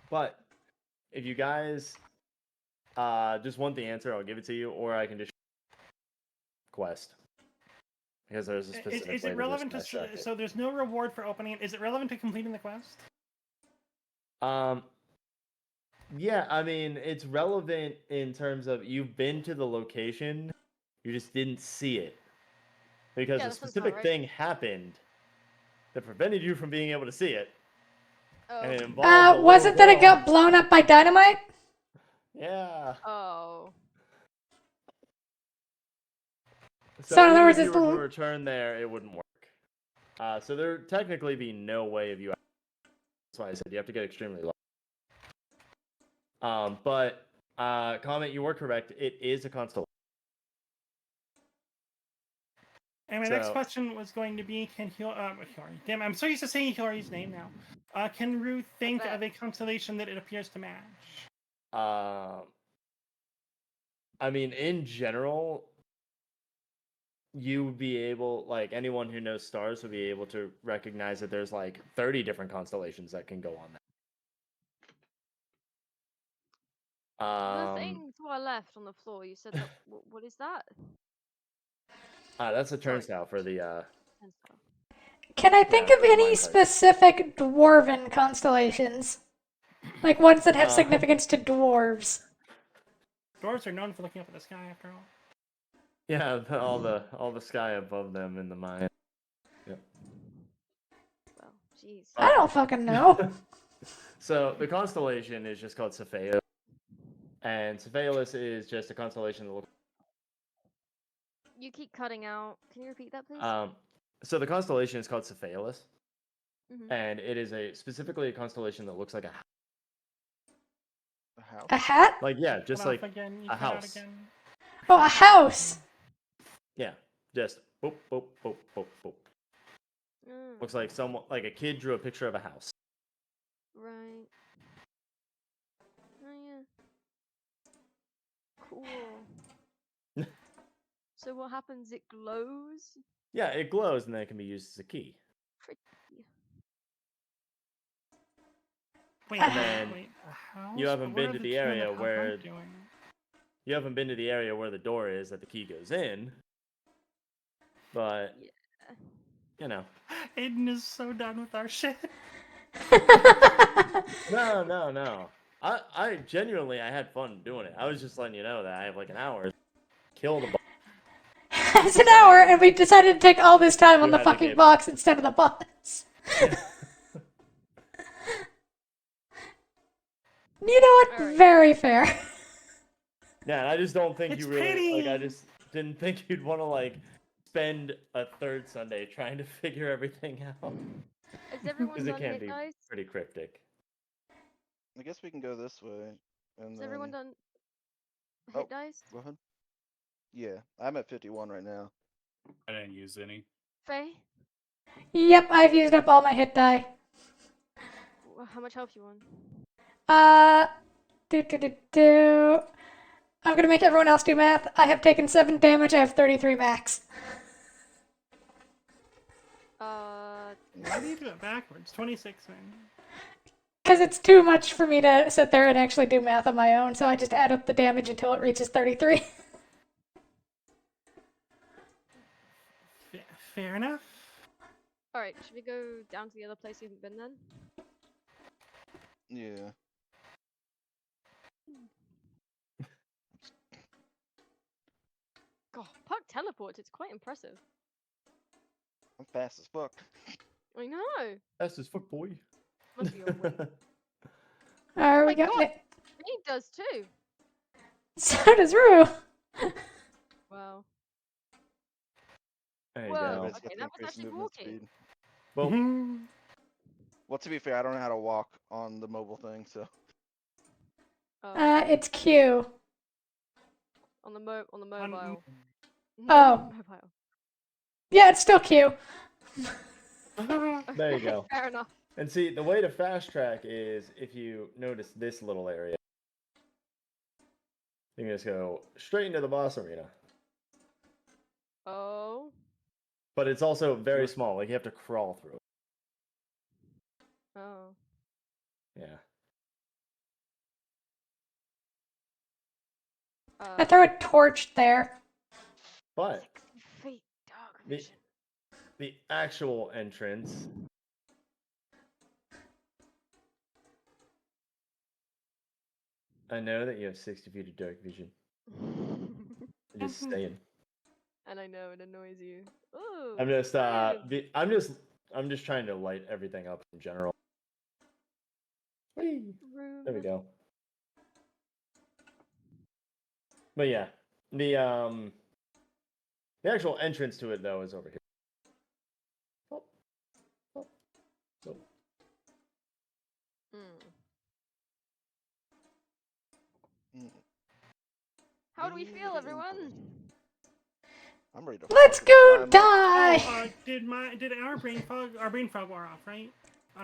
But if you guys just want the answer, I'll give it to you, or I can just quest because there's a specific Is way it relevant to to just dissect it. so there's no reward for opening it? Is it relevant to completing the quest? Yeah, I mean, it's relevant in terms of you've been to the location, you just didn't see it because Yeah, a that sounds about specific right. thing happened that prevented you from being able to see it, and it Oh. involved a Was little it that it girl. got blown up by dynamite? Yeah. Oh. So in other even words, if you it's were to l- return there, it wouldn't work. So there would technically be no way of you. That's why I said you have to get extremely low. But comment, you were correct. It is a constellation. And my next So- question was going to be, can Hillary, damn, I'm so used to saying Hillary's name now. Can Ruth think that? of a constellation that it appears to match? I mean, in general, you would be able, like anyone who knows stars would be able to recognize that there's like 30 different constellations that can go on that. The thing to our left on the floor, you said that. What is that? That's a Sorry. turnstile for the Turnstile. can I think Yeah, of for the any mine type. specific dwarven constellations? Like ones that have significance to dwarves? Dwarves are known for looking up at the sky, after all. Yeah, all the sky above them in the mine. Yep. Well, jeez. I don't fucking know. So the constellation is just called Cepheus, and Cepheus is just a constellation that looks. You keep cutting out. Can you repeat that, please? So the constellation is called Cepheus, Mhm. and it is specifically a constellation that looks like a house. A house? A hat? Like yeah, just Cut like off again, you a cut out house. again. Oh, a house. yeah, just boop boop boop boop boop. Mm, Looks like someone like a kid drew a picture of a house. right. Oh yeah. Cool. So what happens? It glows? Yeah, it glows and then it can be used as a key. Wait, And then wait. How's, you haven't what been are to the two and a area half where out doing? you haven't been to the area where the door is that the key goes in. But Yeah. you know. Aiden is so done with our shit. No. I genuinely I had fun doing it. I was just letting you know that I have like an hour to kill the boss. It's an hour, and we decided to take all this time on You the had to fucking give- box instead of the boss. You know what? Alright. Very fair. Yeah, and I just don't think It's you really like. I pretty. just didn't think you'd want to like spend a third Sunday trying to figure everything out Has everyone because it done can hit be dice? pretty cryptic. I guess we can go this way. And Has then... everyone done Oh. hit dice? Go ahead. Yeah, I'm at 51 right now. I didn't use any. Faye? Yep, I've used up all my hit die. How much health you on? Do. I'm gonna make everyone else do math. I have taken 7 damage. I have 33 max. Why do you do it backwards? 26 then. Because it's too much for me to sit there and actually do math on my own, so I just add up the damage until it reaches 33. Fair enough. Alright, should we go down to the other place you haven't been then? Yeah. God, Puck teleports, it's quite impressive. I'm fast as fuck. I know! That's just fuck boy. Must be your weight. Alright, My we got God. it. He does too! So does Rue. Wow. There you Whoa. go. Everybody's got Okay, the that was increased actually movement walking. speed. Well, Well, to be fair, I don't know how to walk on the mobile thing, so... It's Q. on the mobile. Oh. Mobile. Yeah, it's still Q. There you go. Fair enough. And see, the way to fast track is if you notice this little area, you can just go straight into the boss arena. Oh. But it's also very small. Like you have to crawl through it. Oh. Yeah. I throw a torch there. But 60 feet, dark the, vision. the actual entrance. I know that you have 60 feet of dark vision. I'm just saying. And I know it annoys you. Ooh. I'm just rude. I'm just trying to light everything up in general. Whee! There we Rude. go. But yeah, the actual entrance to it though is over here. Oh. Oh. So Mm, How do we feel, everyone? I'm ready to Let's fucking go climb up. die! Oh, did our brain fog wore off, right?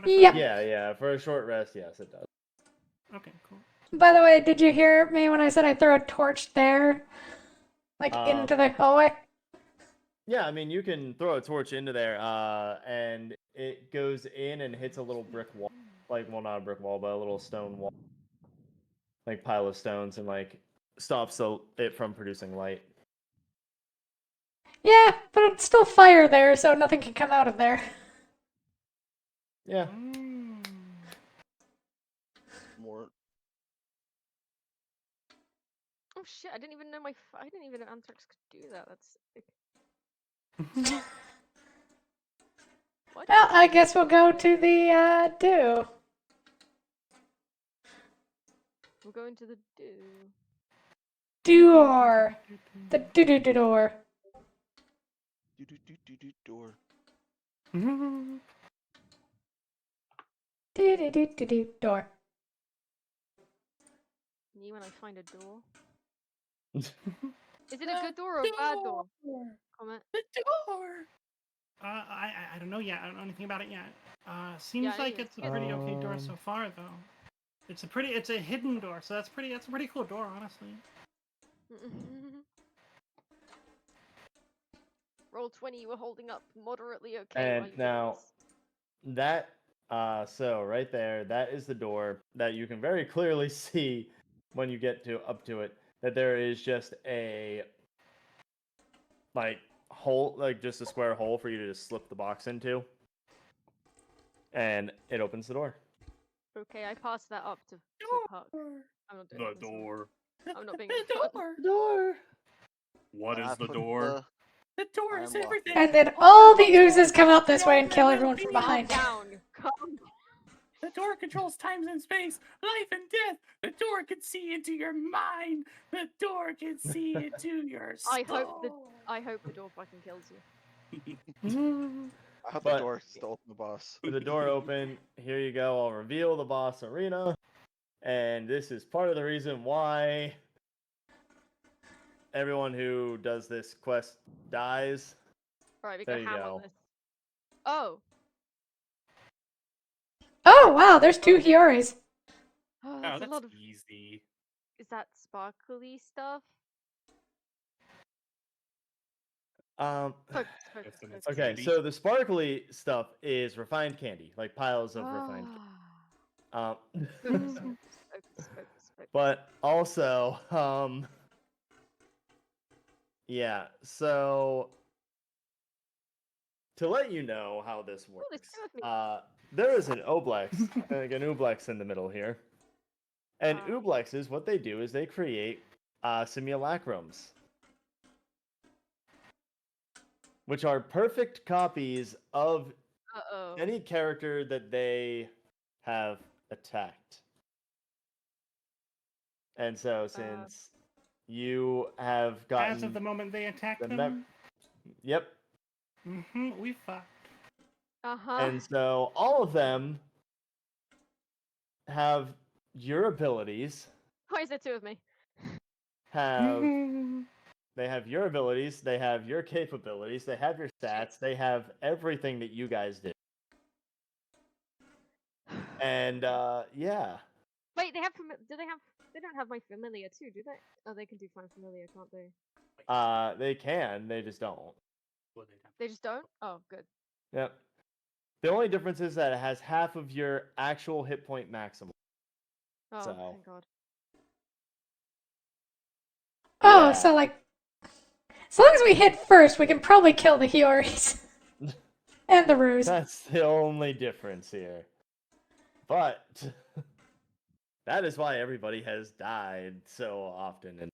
Yep. yeah, for a short rest, yes, it does. Okay, cool. By the way, did you hear me when I said I throw a torch there? Like into the hallway? Yeah, I mean you can throw a torch into there, and it goes in and hits a little brick wall, like well not a brick wall, but a little stone wall, like pile of stones, and like stops it from producing light. Yeah, but it's still fire there, so nothing can come out of there. Yeah. More. Oh shit! I didn't even know I didn't even know Anthrax could do that. That's sick. What? Well, I guess we'll go to the do. We're going to the do. Door. The do door. Door. Do door. Me when I find a door. Is it a good door or a bad door? Comment. I don't know yet. I don't know anything about it yet. Seems Yeah, like it's a pretty okay door so far, though. It's a hidden door, so that's a pretty cool door, honestly. Roll 20, you were holding up moderately okay. And while you did now- this. That so right there, that is the door that you can very clearly see when you get up to it, that there is just a hole, just a square hole for you to just slip the box into. And it opens the door. Okay, I passed that up to Puck. I'm not doing The this one. door. I'm not being The fun. door. Door. What And is I the put door? The door I is unlocked everything. And then all the oozes come out this way and kill everyone from Calm behind. down. Calm down. The door controls times and space, life and death. The door can see into your mind. The door can see into your soul. I hope the door fucking kills you. I hope But- the door stole the boss. With the door open, here you go. I'll reveal the boss arena. And this is part of the reason why everyone who does this quest dies. Alright, we There got you ham go. on this. Oh. Oh wow, there's 2 Hioris. Oh, Oh, that's a that's lot of. easy. Is that sparkly stuff? Um, Focus, Yes, and it's focus. okay, candy. so the sparkly stuff is refined candy, like piles of refined candy. Focus, Um, focus. but also, yeah, so to let you know how this Oh, there's works, 2 of me. there is an Oblex, like an Ublex in the middle here. And Ah. Ublexes, what they do is they create simulacrums, which are perfect copies of Uh-oh. any character that they have attacked. And so, since you have gotten As of the moment they attack the them. yep, We fucked. Uh-huh. and so all of them have your abilities. Why is there 2 of me? Have They have your abilities, they have your capabilities, they have your stats, they have everything that you guys do. And yeah. Wait, they have they don't have my familiar too, do they? Oh, they can do find familiar, can't they? They can, they just don't. What did happen? They just don't? Oh, good. Yep. The only difference is that it has half of your actual hit point maximum. Oh, So- thank God. Oh, Yeah. so like, as long as we hit first, we can probably kill the Hioris. And the Ruse. That's the only difference here. But that is why everybody has died so often. And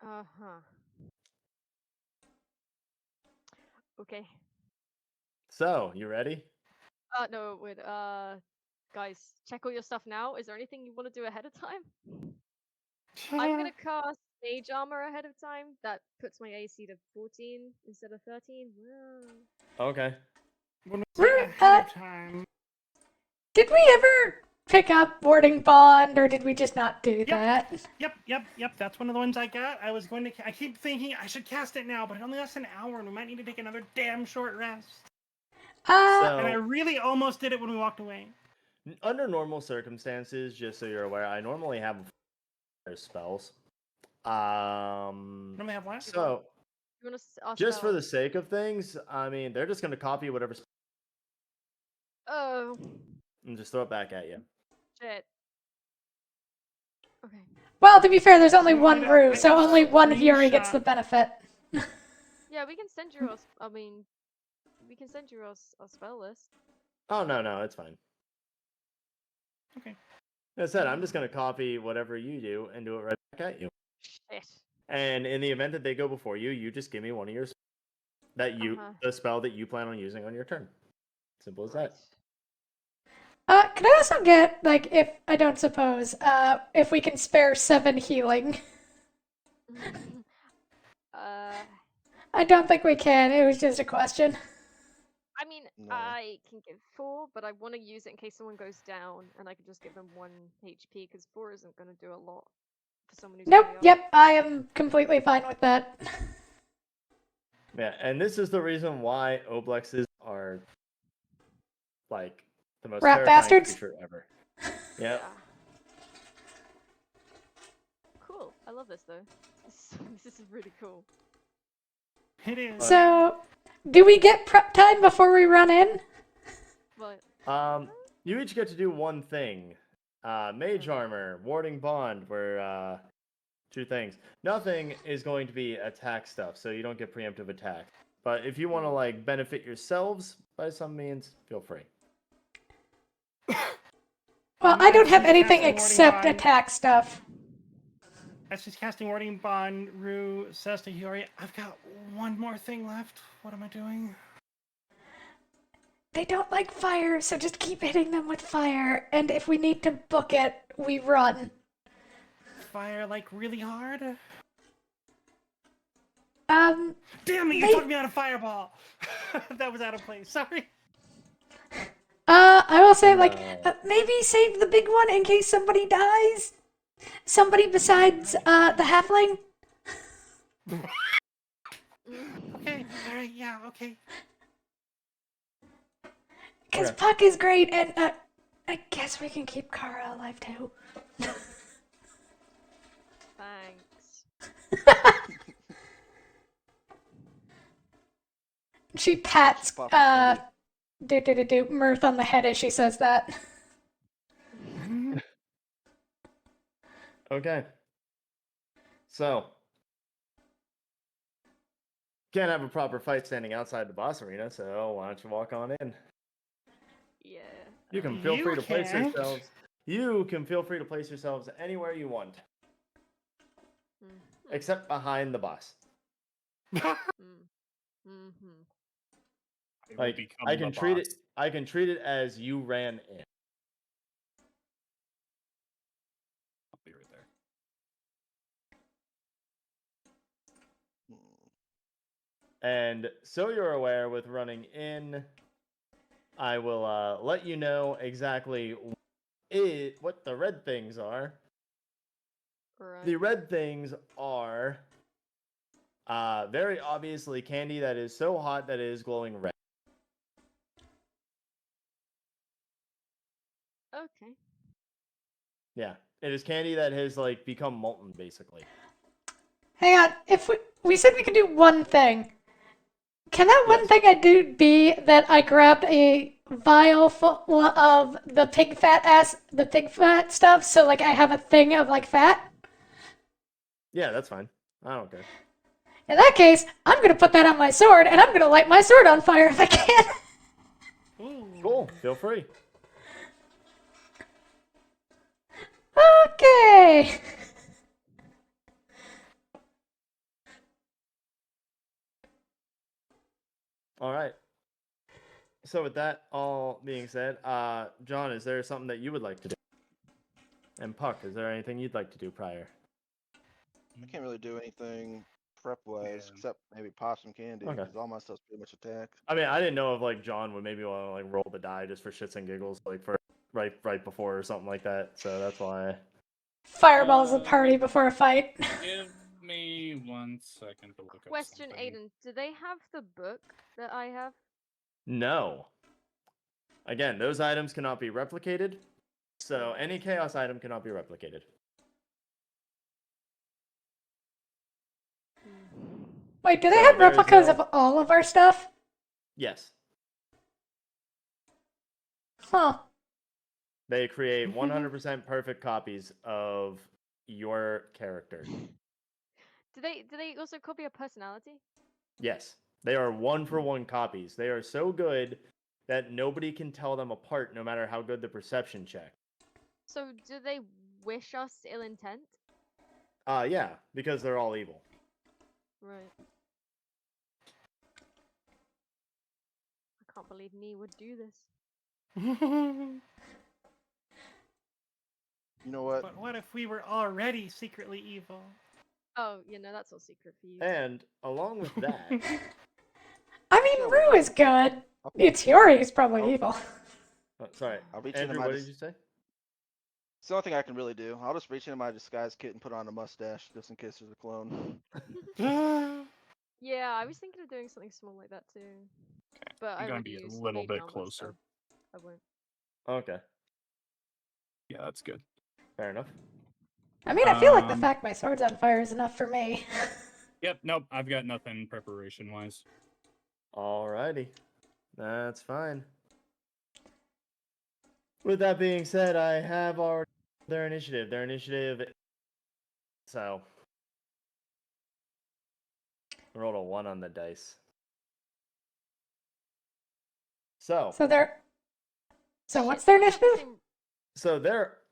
Uh-huh. Okay. so, you ready? No, wait, guys, check all your stuff now. Is there anything you want to do ahead of time? I'm gonna cast Mage Armor ahead of time. That puts my AC to 14 instead of 13. Wow. Okay. When we say ahead of time. Did we ever pick up Warding Bond, or did we just not do that? Yep. That's one of the ones I got. I was going to. I keep thinking I should cast it now, but it only lasts an hour, and we might need to take another damn short rest. And I So, really almost did it when we walked away. under normal circumstances, just so you're aware, I normally have spells. Normally have what? So, You want to just for the sake of things, I mean, they're just going to copy whatever Oh, and just throw it back at you. shit. Okay. Well, to be fair, there's only You one need a- Ruse, so only one Hiyori gets screenshot. the benefit. Yeah, we can send you we can send you our spell list. Oh, no, it's fine. Okay. As I said, I'm just going to copy whatever you do and do it right back at you. Shit. And in the event that they go before you, you just give me one of your the spell that you plan on using on your turn. Simple as that. Can I also get, like, if I don't suppose, if we can spare 7 healing? I don't think we can. It was just a question. I mean, No. I can give 4, but I want to use it in case someone goes down, and I can just give them 1 HP, because 4 isn't going to do a lot for someone who's Nope. already up. Yep. I am completely fine with that. Yeah, and this is the reason why Oblexes are like the most Rat terrifying bastards? creature ever. Yep. Yeah. Cool. I love this though. This is really cool. It is. So, do we get prep time before we run in? But You each get to do one thing. Mage armor, warding bond were 2 things. Nothing is going to be attack stuff, so you don't get preemptive attack. But if you want to like benefit yourselves by some means, feel free. Well, I don't have She's anything casting except Warding Bond. attack stuff. As she's casting Warding Bond, Rue says to Hiyori, I've got one more thing left. What am I doing? They don't like fire, so just keep hitting them with fire. And if we need to book it, we run. Fire like really hard? Um, Damn it, you They- took me out of Fireball! That was out of place, sorry. I will say, like, No. maybe save the big one in case somebody dies. Somebody besides, the halfling. Okay, alright, yeah, okay. Because Okay. Puck is great, and, I guess we can keep Kara alive, too. thanks. She pats, Pop candy. Mirth on the head as she says that. Okay. So, can't have a proper fight standing outside the boss arena, so why don't you walk on in? Yeah. You can feel You free to place can't. yourselves. You can feel free to place yourselves anywhere you want, Mm. except behind the boss. Mm. Mm-hmm. I will Like become I the can treat boss. it. I can treat it as you ran in. I'll be right there. And so you're aware with running in, I will let you know exactly what the red things are. Right. The red things are very obviously candy that is so hot that it is glowing red. Okay. Yeah, it is candy that has like become molten basically. Hang on, if we said we could do one thing. Can that one Yes. thing I do be that I grabbed a vial full of the pig fat stuff, so like I have a thing of like fat? Yeah, that's fine. I don't care. In that case, I'm gonna put that on my sword, and I'm gonna light my sword on fire if I can. Ooh. Cool. Feel free. Okay. All right. So with that all being said, John, is there something that you would like to do? And Puck, is there anything you'd like to do prior? I can't really do anything prep wise Yeah. except maybe pop some candy Okay. because all my stuff's pretty much attack. I mean, I didn't know if like John would maybe want to like roll the die just for shits and giggles, like for right before or something like that. So that's why. Fireball's a party before a fight. Give me 1 second to look up Question, something. Aiden. Do they have the book that I have? No. Again, those items cannot be replicated. So any chaos item cannot be replicated. Wait, do they So have there is replicas no- of all of our stuff? Yes. Huh. They create 100% perfect copies of your character. Do they also copy a personality? Yes. They are 1-for-1 copies. They are so good that nobody can tell them apart no matter how good the perception check. So do they wish us ill intent? Yeah, because they're all evil. Right. I can't believe Nee would do this. You know what? But what if we were already secretly evil? Oh, that's all secret for you. And along with that, I mean, Rue is good. It's Yuri's probably evil. sorry, I'll reach into Andrew, my what did you say? It's the only thing I can really do. I'll just reach into my disguise kit and put on a mustache just in case there's a clone. Yeah, I was thinking of doing something small like that too. But I'm I gonna already be a used little maiden bit armor, closer. so I won't. Okay, Yeah, that's good. fair enough. I mean, I feel like the Um, fact my sword's on fire is enough for me. Yep, nope, I've got nothing preparation wise. Alrighty. That's fine. With that being said, I have already their initiative. So I rolled a 1 on the dice. So So they're. So Shit, what's their we have the initiative?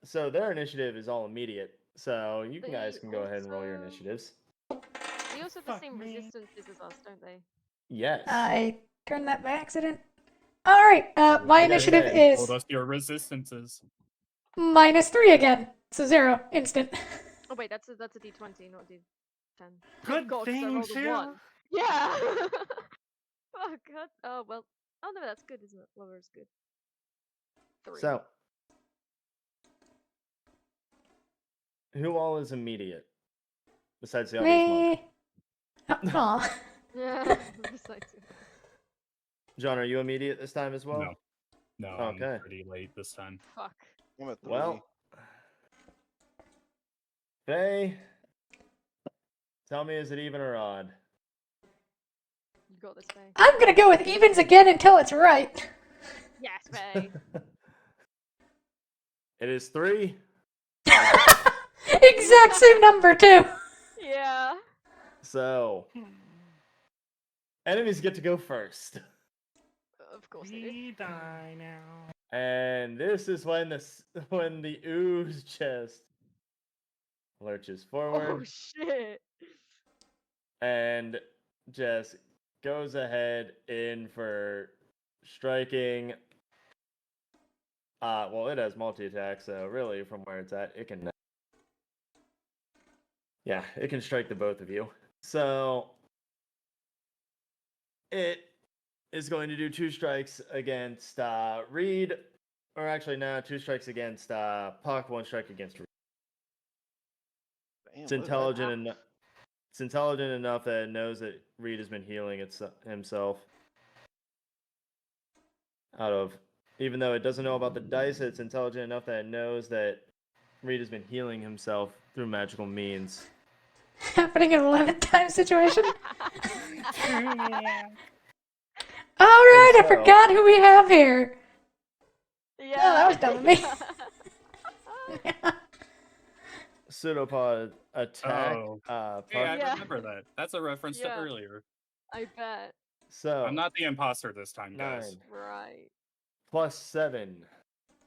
same- their initiative is all immediate. So you They guys can go ahead and roll your also- initiatives. They also have the Fuck same me. resistances as us, don't they? Yes. I turned that by accident. All right. My Yes, initiative hey. Told is us your resistances. -3 again. So 0 instant. Oh wait, that's a d20, not a d10. Good Thank God, 'cause I thing, rolled a too. 1. Yeah. Oh god. Oh well. Oh no, that's good, isn't it? Lower is good. 3. So who all is immediate? Besides the obvious monk. Me. Aw. Yeah. Besides it. John, are you immediate this time as well? No. No, Okay. I'm pretty late this time. Fuck. I'm at 3. Well, Faye, tell me, is it even or odd? You got this, Faye. I'm gonna go with evens again until it's right. Yes, Faye. It is 3. Exact same number too. Yeah. So enemies get to go first. Of course they do. We die now. And this is when the ooze chest lurches Oh forward shit. and just goes ahead in for striking. Well, it has multi-attack, so really from where it's at, it can it can strike the both of you. So it is going to do 2 strikes against Reed, or actually no, 2 strikes against Puck, 1 strike against Reed. Damn, It's what is that? intelligent enough. It's intelligent enough that it knows that Reed has been healing himself. Even though it doesn't know about the dice, it's intelligent enough that it knows that Reed has been healing himself through magical means. Happening an 11th time situation. Yeah. All right, I so- forgot who we have here. Yeah. that was dumb of me. Pseudopod attack. Oh. Puck. Hey, I Yeah. remember that. That's a reference to Yeah. earlier. I bet. So I'm not the imposter this time, 9 guys. Right. plus 7.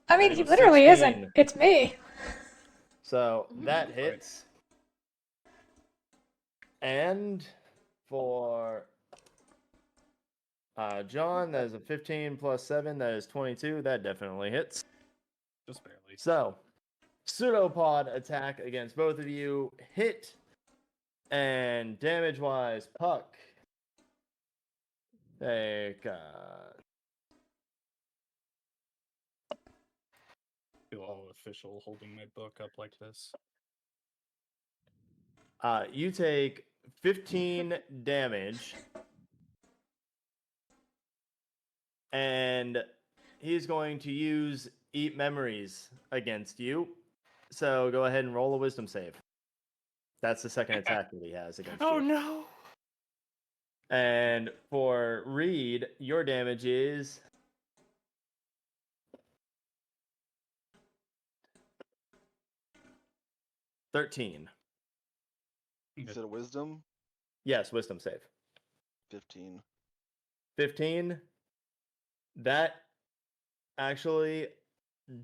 I mean, That he is literally 16. isn't. It's me. So that Right. hits. And for John, that is a 15 plus 7. That is 22. That definitely hits. Just barely. So, pseudopod attack against both of you. Hit. And damage-wise, Puck. Take Feel all official holding my book up like this. you take 15 damage. And he's going to use Eat Memories against you. So go ahead and roll a wisdom save. That's the second attack that he has against Oh you. no. And for Reed, your damage is 13. Is it a wisdom? Yes, wisdom save. 15. 15. That actually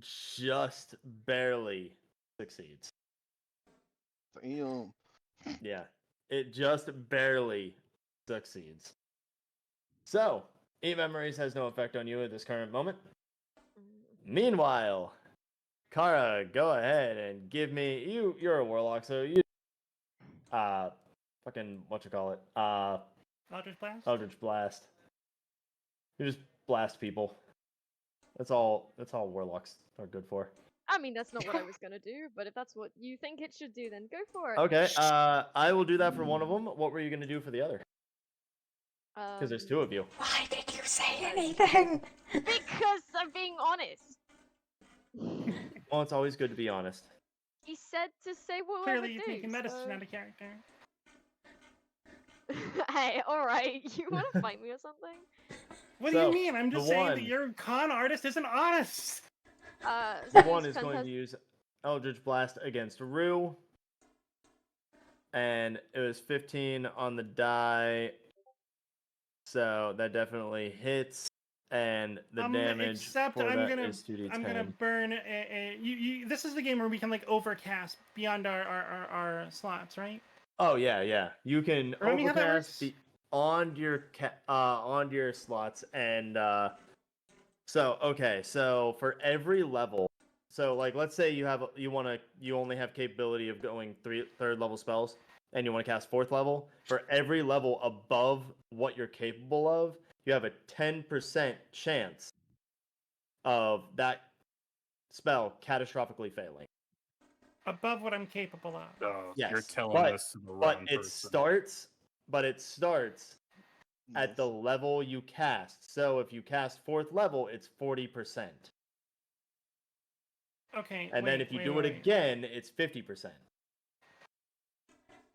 just barely succeeds. Damn. Yeah, it just barely succeeds. So, Eat Memories has no effect on you at this current moment. Meanwhile, Kara, go ahead and give me you're a warlock, so you fucking whatchamacallit? Eldritch Blast? Eldritch Blast. You just blast people. That's all warlocks are good for. I mean, that's not what I was gonna do, but if that's what you think it should do, then go for it. Okay, I will do that for one of them. What were you gonna do for the other? Because there's 2 of you. Why did you say anything? Because I'm being honest. Well, it's always good to be honest. He said to say whatever Clearly, he's do, making medicine so- out of character. Hey, alright. You want to fight me or something? What do So, you mean? I'm the just saying that one- your con artist isn't honest. The So one use is going to Fantas- use Eldritch Blast against Rue. And it was 15 on the die. So that definitely hits. And the damage Except for I'm that gonna is 2d10. I'm gonna burn you. This is the game where we can like overcast beyond our slots, right? Oh yeah. You can Remind me how that overcast works? onto your slots, and so for every level, so like let's say you only have capability of going third level spells, and you want to cast fourth level. For every level above what you're capable of, you have a 10% chance of that spell catastrophically failing. Above what I'm capable of. Oh, Yes, you're telling but- us the But wrong it person. starts at the Yes. level you cast. So if you cast fourth level, it's 40%. Okay. And then wait, if you wait, do wait, it wait. again, it's 50%.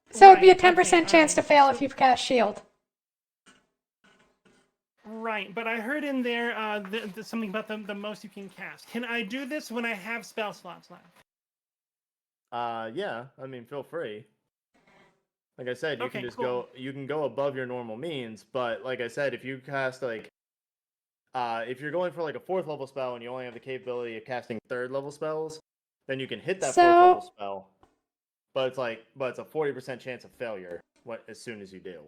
So it'd be a Right, 10% okay, chance to alright, fail so- if you cast shield. Right, but I heard in there something about the most you can cast. Can I do this when I have spell slots left? Yeah, I mean, feel free. Like I said, you can Okay, just cool. you can go above your normal means, but like I said, if you cast if you're going for like a fourth level spell and you only have the capability of casting third level spells, then you can hit that fourth level So- spell. But it's a 40% chance of failure as soon as you do.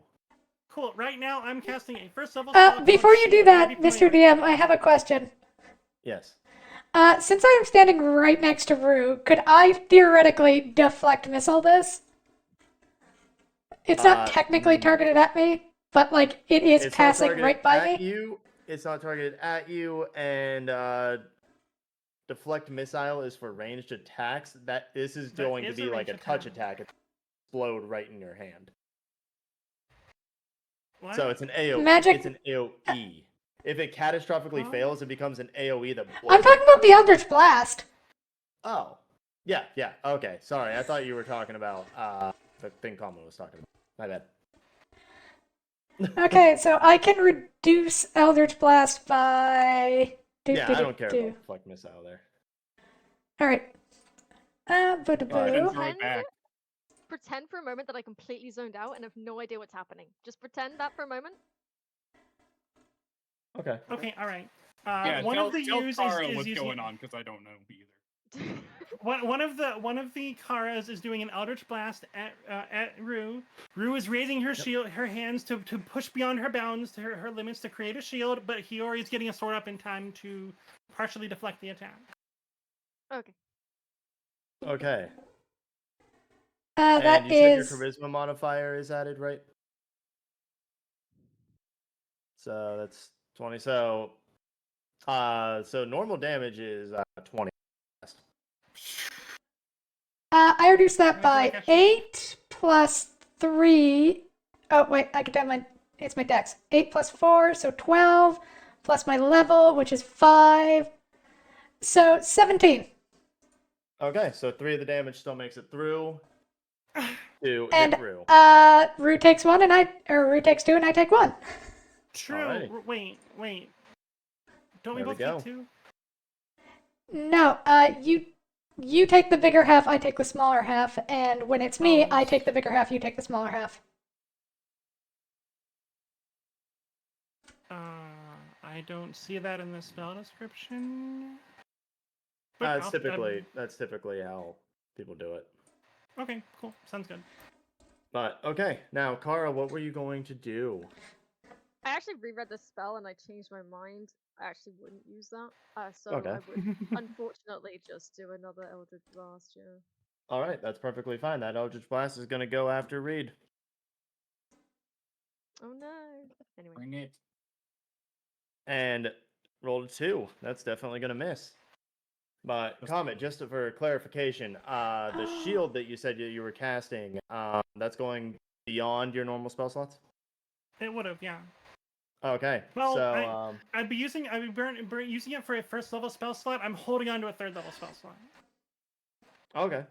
Cool. Right now, I'm casting a first level spell. called Before you do Shield. that, Maybe familiar Mr. with it. DM, I have a question. Yes. Since I am standing right next to Rue, could I theoretically deflect missile this? It's not technically targeted at me, but like it is It's not passing targeted right by at me. you. It's not targeted at you, and deflect missile is for ranged attacks. This is That going to is be a like a ranged touch attack. attack. It explode right in your hand. What? So it's an AOE. Magic- It's an AOE. If it catastrophically Oh. fails, it becomes an AOE that. I'm talking about the Eldritch Blast. Oh, yeah. Okay, sorry. I thought you were talking about the thing Common was talking about. My bad. Okay, so I can reduce Eldritch Blast by. Yeah, I don't care about deflect missile there. All right. And Boo. throw it Pretend, back. pretend for a moment that I completely zoned out and have no idea what's happening. Just pretend that for a moment. Okay. Okay. All right. Yeah, one tell, of the tell use Kara is what's using going on because I don't know either. one of the Karas is doing an Eldritch Blast at Rue. Rue is raising her shield, her hands to push beyond her bounds, to her limits to create a shield, but Hiyori is getting a sword up in time to partially deflect the attack. Okay. Okay. That And you said your is. charisma modifier is added, right? So that's 20. So normal damage is 20. I reduced that I feel by like I should- 8 plus 3. Oh, wait, I can do it's my dex. 8 plus 4, so 12, plus my level, which is 5. So 17. Okay, so 3 of the damage still makes it through. 2 And hit through. Rue takes 1 Rue takes 2 and I take 1. True. Alrighty. Wait. Don't we There we both go. take 2? No, you take the bigger half, I take the smaller half, and when it's me, Oh, I take the bigger half, you take the smaller half. I don't see that in the spell description. But That's typically how people do it. Okay, cool. Sounds good. But okay, now Kara, what were you going to do? I actually reread the spell and I changed my mind. I actually wouldn't use that. So Okay. I would unfortunately just do another Eldritch Blast, yeah. All right, that's perfectly fine. That Eldritch Blast is going to go after Reed. Oh no. Anyway. Bring it. And rolled a 2. That's definitely going to miss. But Comet, just for clarification, the shield that you said you were casting, that's going beyond your normal spell slots? It would have, yeah. Okay. Well, so I'd be using using it for a first level spell slot. I'm holding on to a third level spell slot. okay.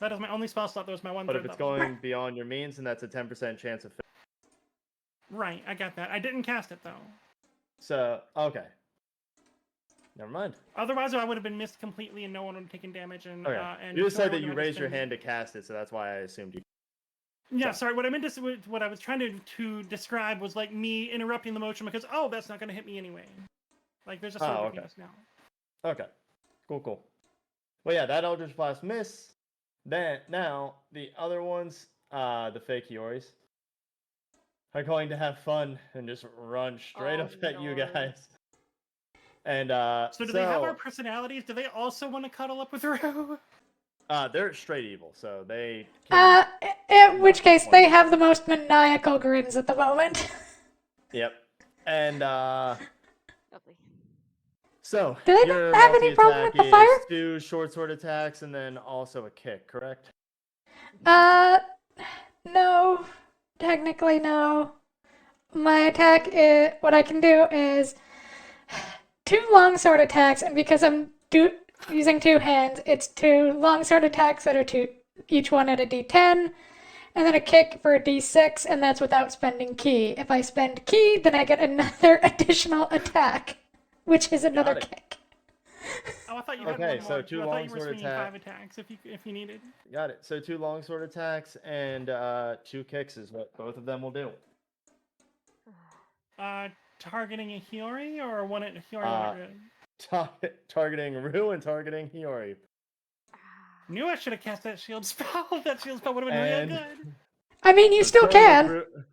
That is my only spell slot. That was my one. But third if it's level. going beyond your means, then that's a 10% chance of Right, I got that. I didn't cast it though. So okay. Never mind. Otherwise, I would have been missed completely, and no one would have taken damage. And Okay. and You just said Fiora that wouldn't you have had raised your spend- hand to cast it, so that's why I assumed you. Yeah, So- sorry. What I meant to what I was trying to describe was like me interrupting the motion because that's not going to hit me anyway. Like there's a sword Oh, between okay. us now. Okay. Cool. Well, yeah, that Eldritch Blast miss. Then now the other ones, the fake Hioris, are going to have fun and just run straight Oh, up at you no. guys. And So do they have our personalities? Do they also want to cuddle up with Rue? they're straight evil, so they. Can... In which Not case, one. they have the most maniacal grins at the moment. Yep. And Lovely. so Do they your not have any problem multi-attack with the fire? is 2 short sword attacks and then also a kick, correct? No. Technically, no. My attack is. What I can do is 2 longsword attacks, and because I'm using 2 hands, it's 2 longsword attacks that are each one at a d10, and then a kick for a d6, and that's without spending ki. If I spend ki, then I get another additional attack, which is another it. kick. Oh, I thought you had Okay, one so more. 2 I thought you were longsword swinging attack. 5 attacks if you needed. Got it. So 2 longsword attacks and 2 kicks is what both of them will do. Targeting a Hiyori or one at Hiyori Uh, one at Rue? Targeting Rue and targeting Hiyori. Knew I should have cast that shield spell. That shield spell would have been And- real good. I mean, you I'm still going can. with Rue-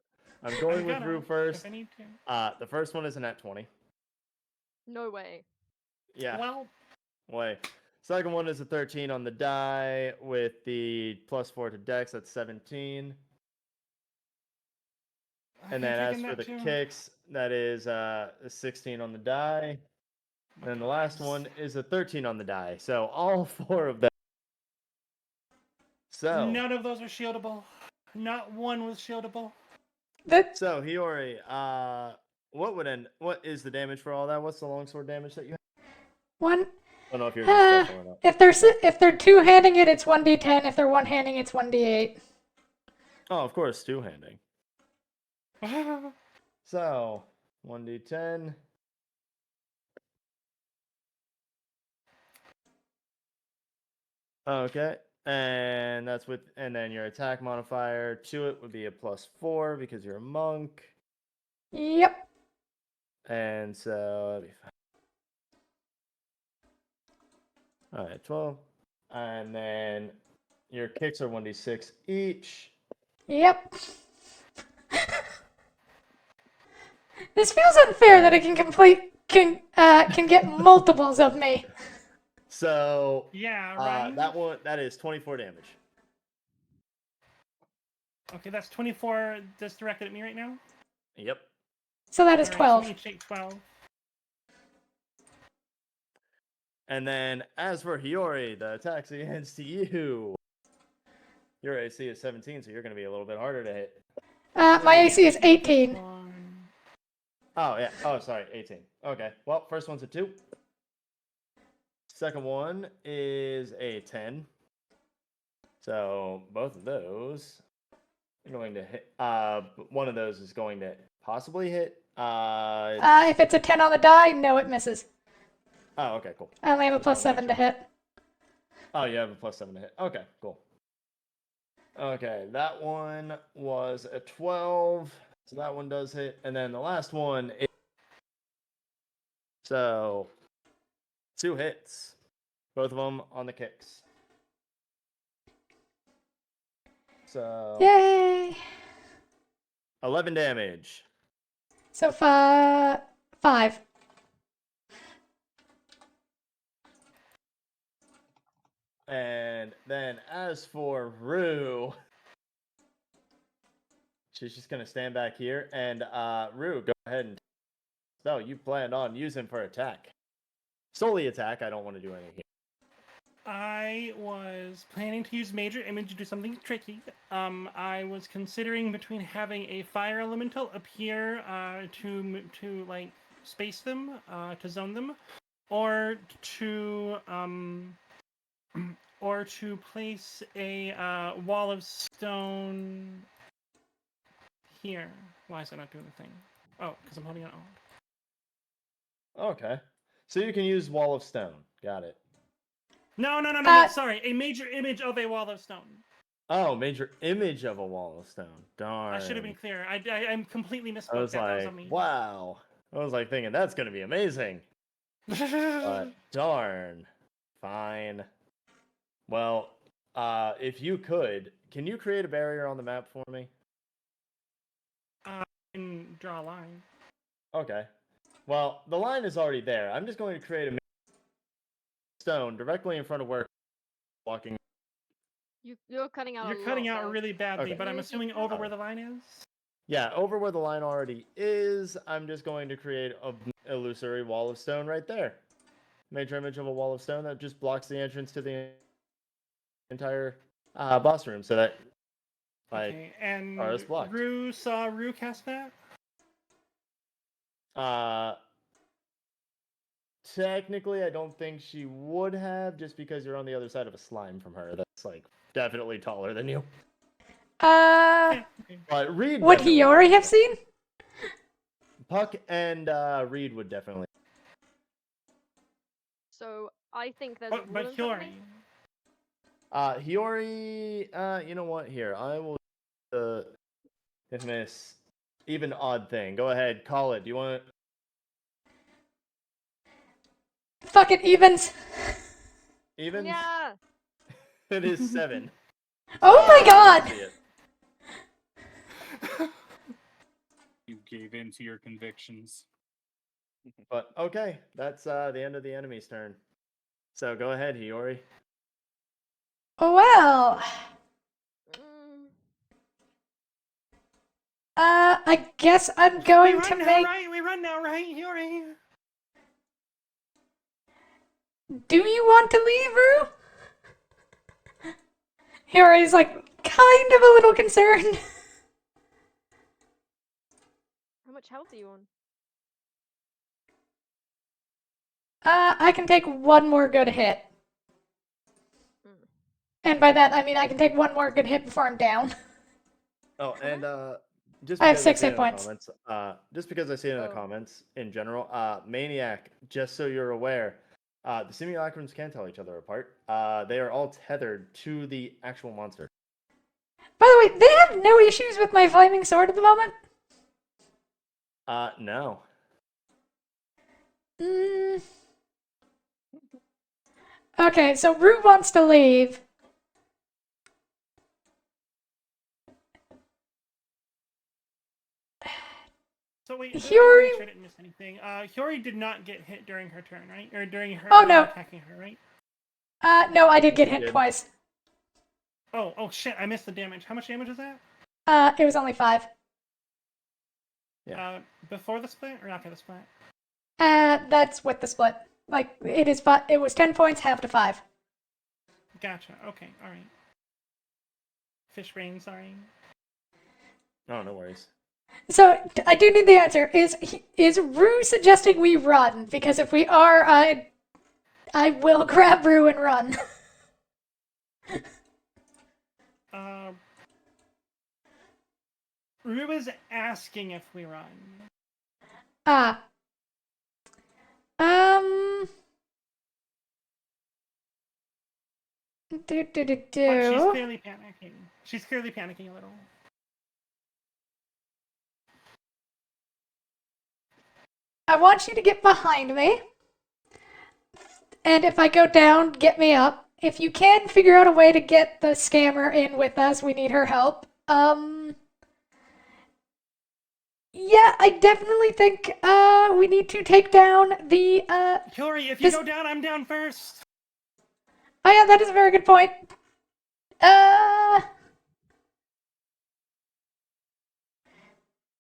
I'm going with gonna, Rue if first. I need to. The first one is a nat 20. No way. Yeah. Well, Way. Second one is a 13 on the die with the +4 to Dex. That's 17. And then as for the kicks, that is a 16 on the die. And the last one is a 13 on the die. So all 4 of them. So none of those are shieldable. Not one was shieldable. So Hiyori, what is the damage for all that? What's the longsword damage that you have? 1. I don't know if you're special or not. If they're 2-handing it, it's 1d10. If they're 1-handing, it's 1d8. Oh, of course, 2-handing. So 1d10. Okay. And that's and then your attack modifier to it would be a +4 because you're a monk. Yep. And so that'd be fine. Alright, 12. And then your kicks are 1d6 each. Yep. This feels unfair that it can get multiples of me. So Yeah, right. that is 24 damage. Okay, that's 24 that's directed at me right now. Yep. So that is Alright, 12. So we each take 12. And then as for Hiyori, the attacks against you. Your AC is 17, so you're going to be a little bit harder to hit. My AC is 18. Oh, yeah. Oh, sorry. 18. Okay. Well, first one's a 2. Second one is a 10. So both of those are going to hit. One of those is going to possibly hit. If it's a 10 on the die, no, it misses. Oh, okay, cool. I only have a Just wanna +7 make to hit. Oh, you have a +7 to hit. Okay, cool. Okay, that one was a 12. So that one does hit. And then the last one is... So 2 hits. Both of them on the kicks. So Yay! 11 damage. So 5. And then as for Rue, she's just gonna stand back here. And Rue, go ahead and spell you planned on using for attack. Solely attack. I don't want to do anything here. I was planning to use Major Image to do something tricky. I was considering between having a fire elemental appear to like space them, to zone them, or to place a wall of stone here. Why is it not doing the thing? Oh, because I'm holding it on. Okay. So you can use Wall of Stone. Got it. No, Uh, sorry. A major image of a wall of stone. Oh, major image of a Wall of Stone. Darn. I should have been clear. I'm completely misspoke. I was that was like, on me. wow. I was like thinking that's gonna be amazing. But darn. Fine. Well, if you could, can you create a barrier on the map for me? And draw a line. Okay. Well, the line is already there. I'm just going to create a stone directly in front of where walking. You're cutting out. You're a cutting lot, out though. really badly, Okay. but I'm Really assuming keep over going. where the line is. Yeah, over where the line already is, I'm just going to create a illusory wall of stone right there. Major image of a wall of stone that just blocks the entrance to the entire boss room, so that like Okay, and it's blocked. Rue saw Rue cast that. Technically, I don't think she would have, just because you're on the other side of a slime from her. That's like definitely taller than you. Okay. But Reed would definitely Hiyori would. have seen? Puck and Reed would definitely. So I think there's a Oh, wall but in front of Hiyori. me. Hiyori, you know what? Here, I will. Infamous, even odd thing. Go ahead, call it. Do you want? Fuck it, evens. Evens? Yeah. It is 7. Oh my I god! see it. You gave in to your convictions. But okay, that's the end of the enemy's turn. So go ahead, Hiyori. Well, Mm, I guess I'm We going run to now, make. right? We run now, right? Hiyori. Do you want to leave, Rue? Hiyori's like kind of a little concerned. how much health are you on? I can take one more good hit. Mm. And by that, I mean I can take one more good hit before I'm down. Oh, and just I have because 6 see it hit in the points. comments, just because I see it in the Oh. comments in general, Maniac. Just so you're aware, the simulacrums can tell each other apart. They are all tethered to the actual monster. By the way, they have no issues with my flaming sword at the moment. No. Mm. Okay, so Rue wants to leave. So wait, I want to Hiyori- make sure I didn't miss anything. Hiyori did not get hit during her turn, right? Or during her Oh, no. attacking her, right? No, I did get Yes, you hit did. twice. Oh shit! I missed the damage. How much damage is that? It was only 5. Yeah. Before the split or after the split? That's with the split. Like, it was 10 points, half to 5. Gotcha. Okay. All right. Fish brain. Sorry. Oh, no worries. So, I do need the answer. Is Rue suggesting we run? Because if we are, I will grab Rue and run. Rue is asking if we run. Ah. Do. But she's clearly panicking. She's clearly panicking a little. I want you to get behind me. And if I go down, get me up. If you can figure out a way to get the scammer in with us, we need her help. Yeah, I definitely think we need to take down the Hiyori, if you this- go down, I'm down first. Oh yeah, that is a very good point.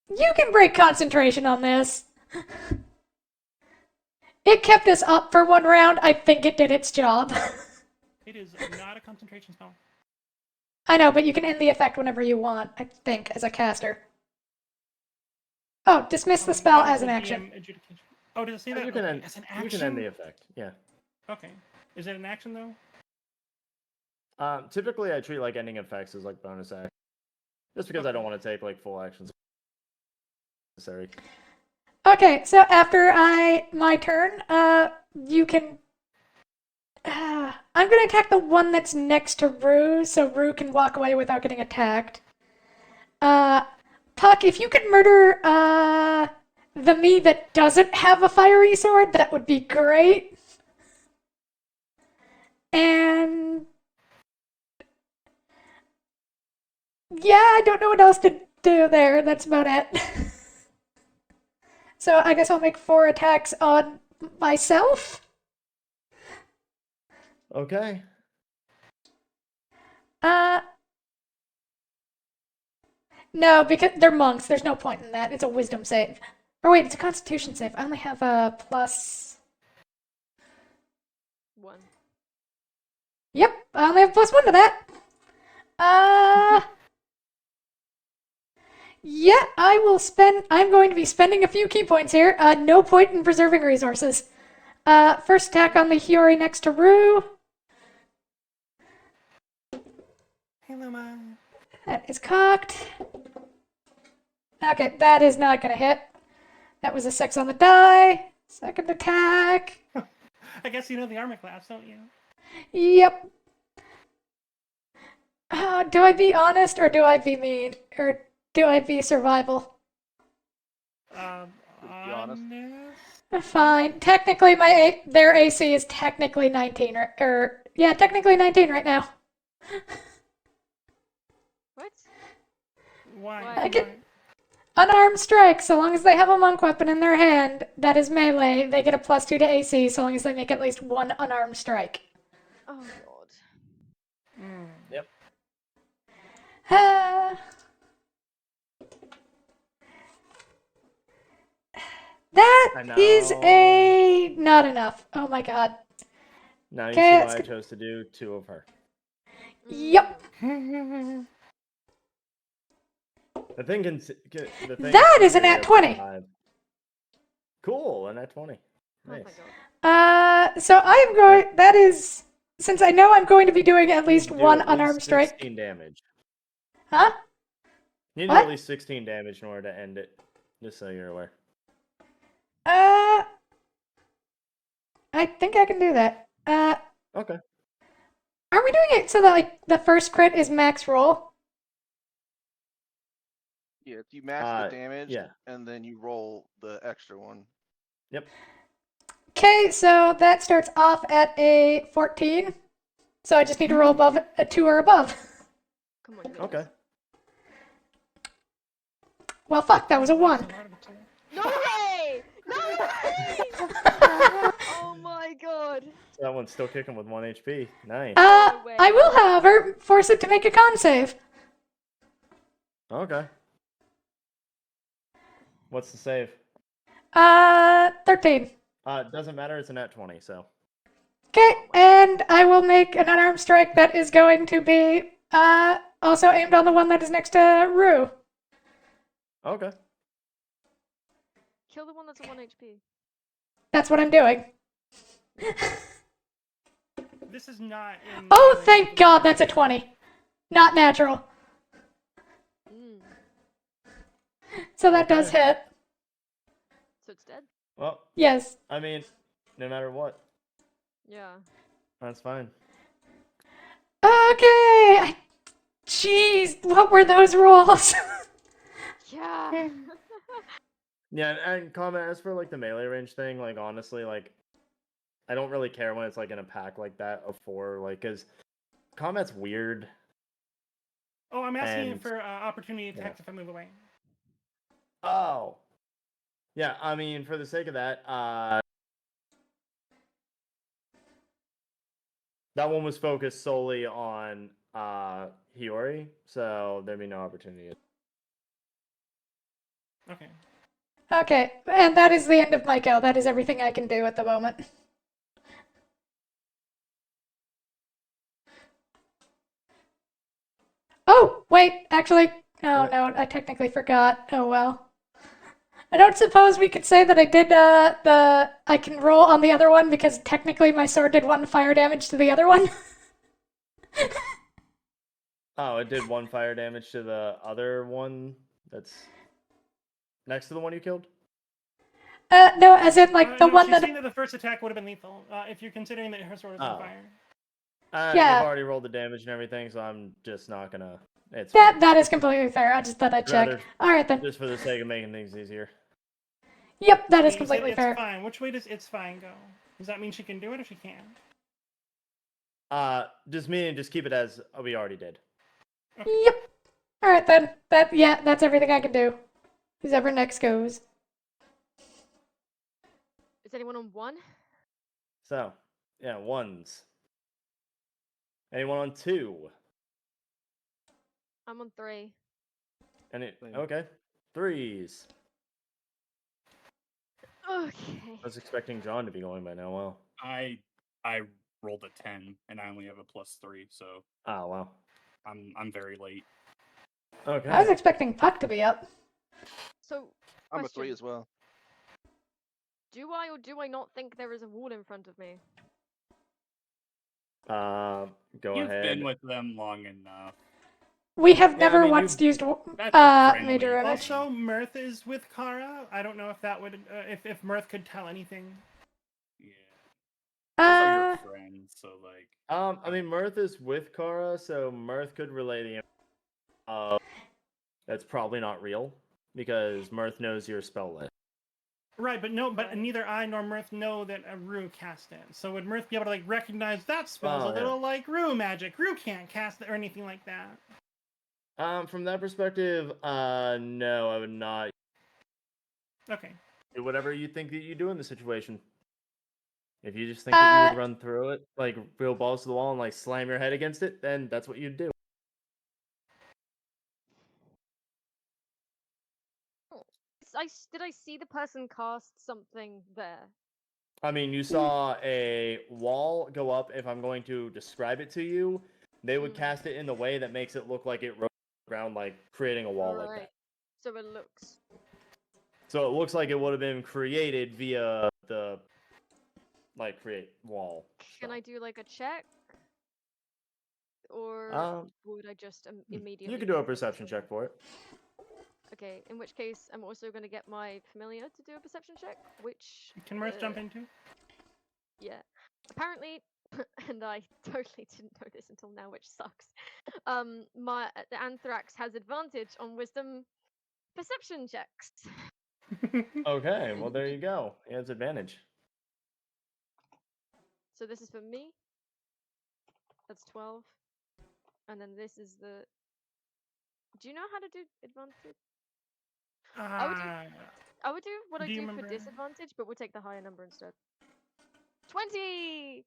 You can break concentration on this. It kept us up for one round. I think it did its job. It is not a concentration spell. I know, but you can end the effect whenever you want, I think, as a caster. Oh, dismiss the spell That is as an a action. DM adjudication. Oh, does it say that? You can Okay, end. as an You action. can end the effect. Yeah. Okay. Is it an action though? Typically, I treat like ending effects as like bonus action, just because I don't want to take like full actions. necessary. Okay, so after my turn, you can. I'm gonna attack the one that's next to Rue, so Rue can walk away without getting attacked. Puck, if you could murder the me that doesn't have a fiery sword, that would be great. And yeah, I don't know what else to do there. That's about it. So I guess I'll make 4 attacks on myself. Okay. No, because they're monks. There's no point in that. It's a wisdom save. Or wait, it's a constitution save. I only have a plus. 1. Yep, I only have +1 to that. Yeah, I'm going to be spending a few key points here. No point in preserving resources. First attack on the Hiyori next to Rue. Hey, Luma. That is cocked. Okay, that is not gonna hit. That was a 6 on the die. Second attack. I guess you know the armor class, don't you? Yep. Do I be honest or do I be mean? Or do I be survival? Be honest. Fine. Technically, their AC is technically 19, or yeah, technically 19 right now. What? Why? Why? I get unarmed strike. So long as they have a monk weapon in their hand that is melee, they get a +2 to AC. So long as they make at least 1 unarmed strike. Oh god. Yep. That I is know. not enough. Oh my god. Now you Okay, see let's why I chose to do 2 of her. Yep. The thing can. The thing That is an considering at 20. 5. Cool, an at 20. Oh my Nice. god. So I am going. That is, since I know I'm going to be doing at least Do 1 at least unarmed strike. 16 damage. Huh? You need to do What? at least 16 damage in order to end it. Just so you're aware. I think I can do that. Okay. Are we doing it so that like the first crit is max roll? Yeah, you max the damage, yeah. and then you roll the extra one. Yep. Okay, so that starts off at a 14. So I just need to roll above a 2 or above. Come on. Okay. Well, fuck, that was a 1. No way! No way! Oh my god. So that one's still kicking with 1 HP. Nice. No way. I will, however, force it to make a con save. Okay. What's the save? 13. It doesn't matter. It's a net 20, so. Okay, and I will make an unarmed strike that is going to be also aimed on the one that is next to Rue. Okay. Kill the one that's at 1 HP. That's what I'm doing. This is not in. Oh, thank God, that's a 20. Not natural. So that does Okay. hit. So it's dead? Well, Yes. I mean, no matter what, Yeah. that's fine. Okay. Jeez, what were those rolls? Yeah. Yeah, and comment as for like the melee range thing, like honestly, like I don't really care when it's like in a pack like that of 4, like because combat's weird. Oh, I'm asking you And- for opportunity attacks yeah. if I move away. Oh. Yeah, I mean, for the sake of that, that one was focused solely on Hiyori, so there'd be no opportunity. Okay. Okay, and that is the end of my go. That is everything I can do at the moment. Oh, wait, actually, no, What? no, I technically forgot. Oh well. I don't suppose we could say that I did I can roll on the other one because technically my sword did 1 fire damage to the other one. Oh, it did 1 fire damage to the other one. That's Next to the one you killed? No, as in like the no, one she's that. saying that the first attack would have been lethal, if you're considering that her sword is on Oh. fire. Yeah. You've already rolled the damage and everything, so I'm just not gonna. It's That fine. that is completely fair. I just thought I'd check. Rather- All right then. Just for the sake of making things easier. Yep, that is You said completely it's fair. fine. Which way does it's fine go? Does that mean she can do it or she can't? Just meaning, just keep it as we already did. Yep. All right then. That's everything I can do. Whoever next goes. Is anyone on 1? So, yeah, ones. Anyone on 2? I'm on 3. Same. Okay. 3s. Okay. I was expecting John to be going by now. Wow. I rolled a 10 and I only have a +3, so Oh wow. I'm very late. Okay. I was expecting Puck to be up. So, I'm a 3 question. as well. Do I or do I not think there is a wall in front of me? Go You've ahead. been with them long enough. We have Yeah, I never mean, once used That's a friendly major thing. image. Also, Mirth is with Kara. I don't know if that would, if Mirth could tell anything. Yeah. Those are your Uh, friends, so like. I mean, Mirth is with Kara, so Mirth could relay the. That's probably not real because Mirth knows your spell list. Right, but Right. neither I nor Mirth know that a Rue cast it. So would Mirth be able to like recognize that spell's Oh, a yeah. little like Rue magic? Rue can't cast it or anything like that. From that perspective, no, I would not Okay. do whatever you think that you do in the situation. If you just think that you would run through it, like real balls to the wall and like slam your head against it, then that's what you'd do. Did I see the person cast something there? I mean, you saw a wall go up. If I'm going to describe it to you, they would Mm. cast it in the way that makes it look like it rose around, like creating a wall like Right. that. So it looks. So it looks like it would have been created via the like create wall. Can I do like a check? Or would I just immediately. You can do a focus perception on- check for it. Okay, in which case I'm also going to get my familiar to do a perception check, which. Can Mirth jump in too? Yeah. Apparently, and I totally didn't know this until now, which sucks. The Anthrax has advantage on wisdom perception checks. Okay, well there you go. He has advantage. So this is for me. That's 12. And then this is the. Do you know how to do advantage? I would do what I Do you do for remember? disadvantage, but we'll take the higher number instead. 20!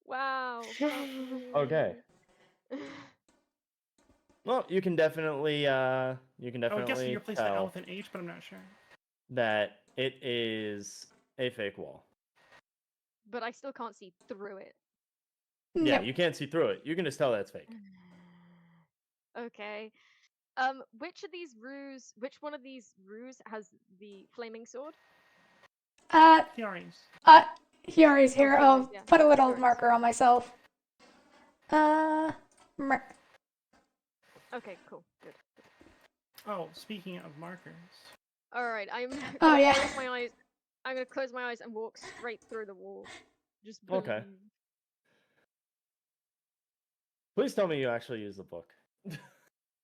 Wow. Okay. Well, you can definitely I would guess you replaced the tell L with an H, but I'm not sure. that it is a fake wall. But I still can't see through it. Yeah, no. you can't see through it. You can just tell that's fake. Okay. Which one of these rues has the flaming sword? Fiori's. Hiyari's here. Hiyari's, I'll yeah. put a little Hiyari's. marker on myself. Okay, cool. Good. Oh, speaking of markers. Alright, I'm Oh, gonna yeah. close my eyes. I'm gonna close my eyes and walk straight through the wall. Just Okay. believe. Please tell me you actually use the book.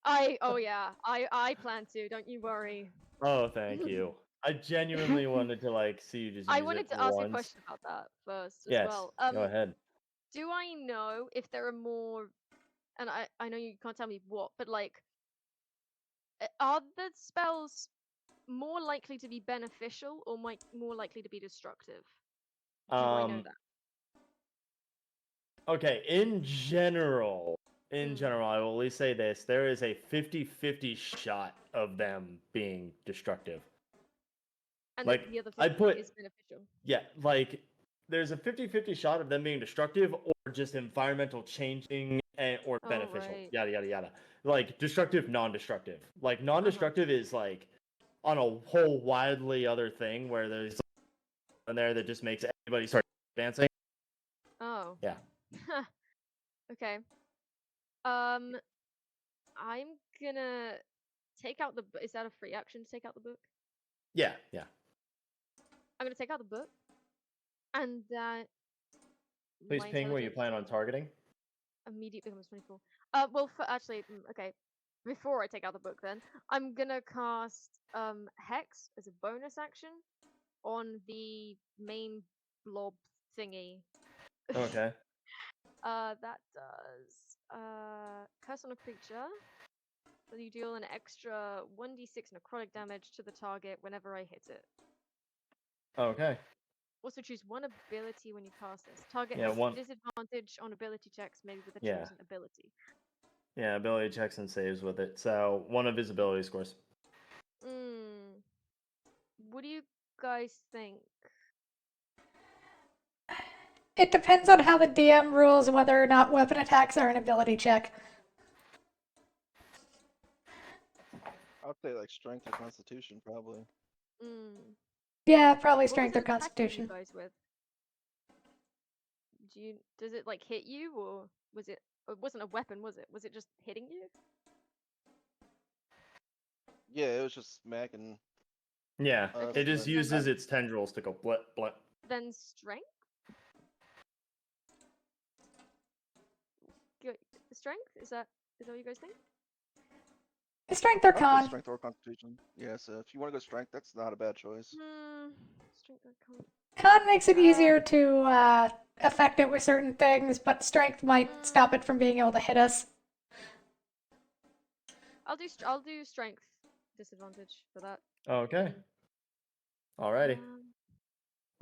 I plan to, don't you worry. Oh, thank you. I genuinely wanted to like see you just use I it wanted to for ask once. a question about that first Yes. as well. Go ahead. Do I know if there are more, and I know you can't tell me what, but like, are the spells more likely to be beneficial or more likely to be destructive? Do I know that? Okay, in general, I will at least say this. There is a 50-50 shot of them being destructive. And like, the other I'd 50 put- is beneficial. Yeah, like, there's a 50-50 shot of them being destructive or just environmental changing or Oh, beneficial. right. Yada, yada, yada. Like, destructive, non-destructive. Like, non-destructive is, like, on a whole wildly other thing where there's in there that just makes everybody start dancing. Oh. Yeah. Okay. I'm gonna take out the. Is that a free action to take out the book? Yeah, yeah. I'm gonna take out the book, and that Please my ping where you intelligence plan on targeting. immediately becomes 24. Well, actually, okay. Before I take out the book, then I'm gonna cast Hex as a bonus action on the main blob thingy. Okay. That does curse on a creature. So you deal an extra 1d6 necrotic damage to the target whenever I hit it. Okay. Also choose one ability when you cast this. Target Yeah, has one. disadvantage on ability checks made with a Yeah. chosen ability. Yeah, ability checks and saves with it. So one of his ability scores. What do you guys think? It depends on how the DM rules whether or not weapon attacks are an ability check. I would say like strength or constitution, probably. Yeah, probably What was strength it or attacking constitution. you guys with? Does it like hit you, or was it? It wasn't a weapon, was it? Was it just hitting you? Yeah, it was just smacking. Yeah, Okay, it just then uses its tendrils to go blip blip. Then strength. Strength is that what you guys think? Strength or I would say con. strength or constitution. Yeah, so if you want to go strength, that's not a bad choice. Strength or con. Con makes it easier to affect it with certain things, but strength might stop it from being able to hit us. I'll do strength disadvantage for that. Okay. Alrighty.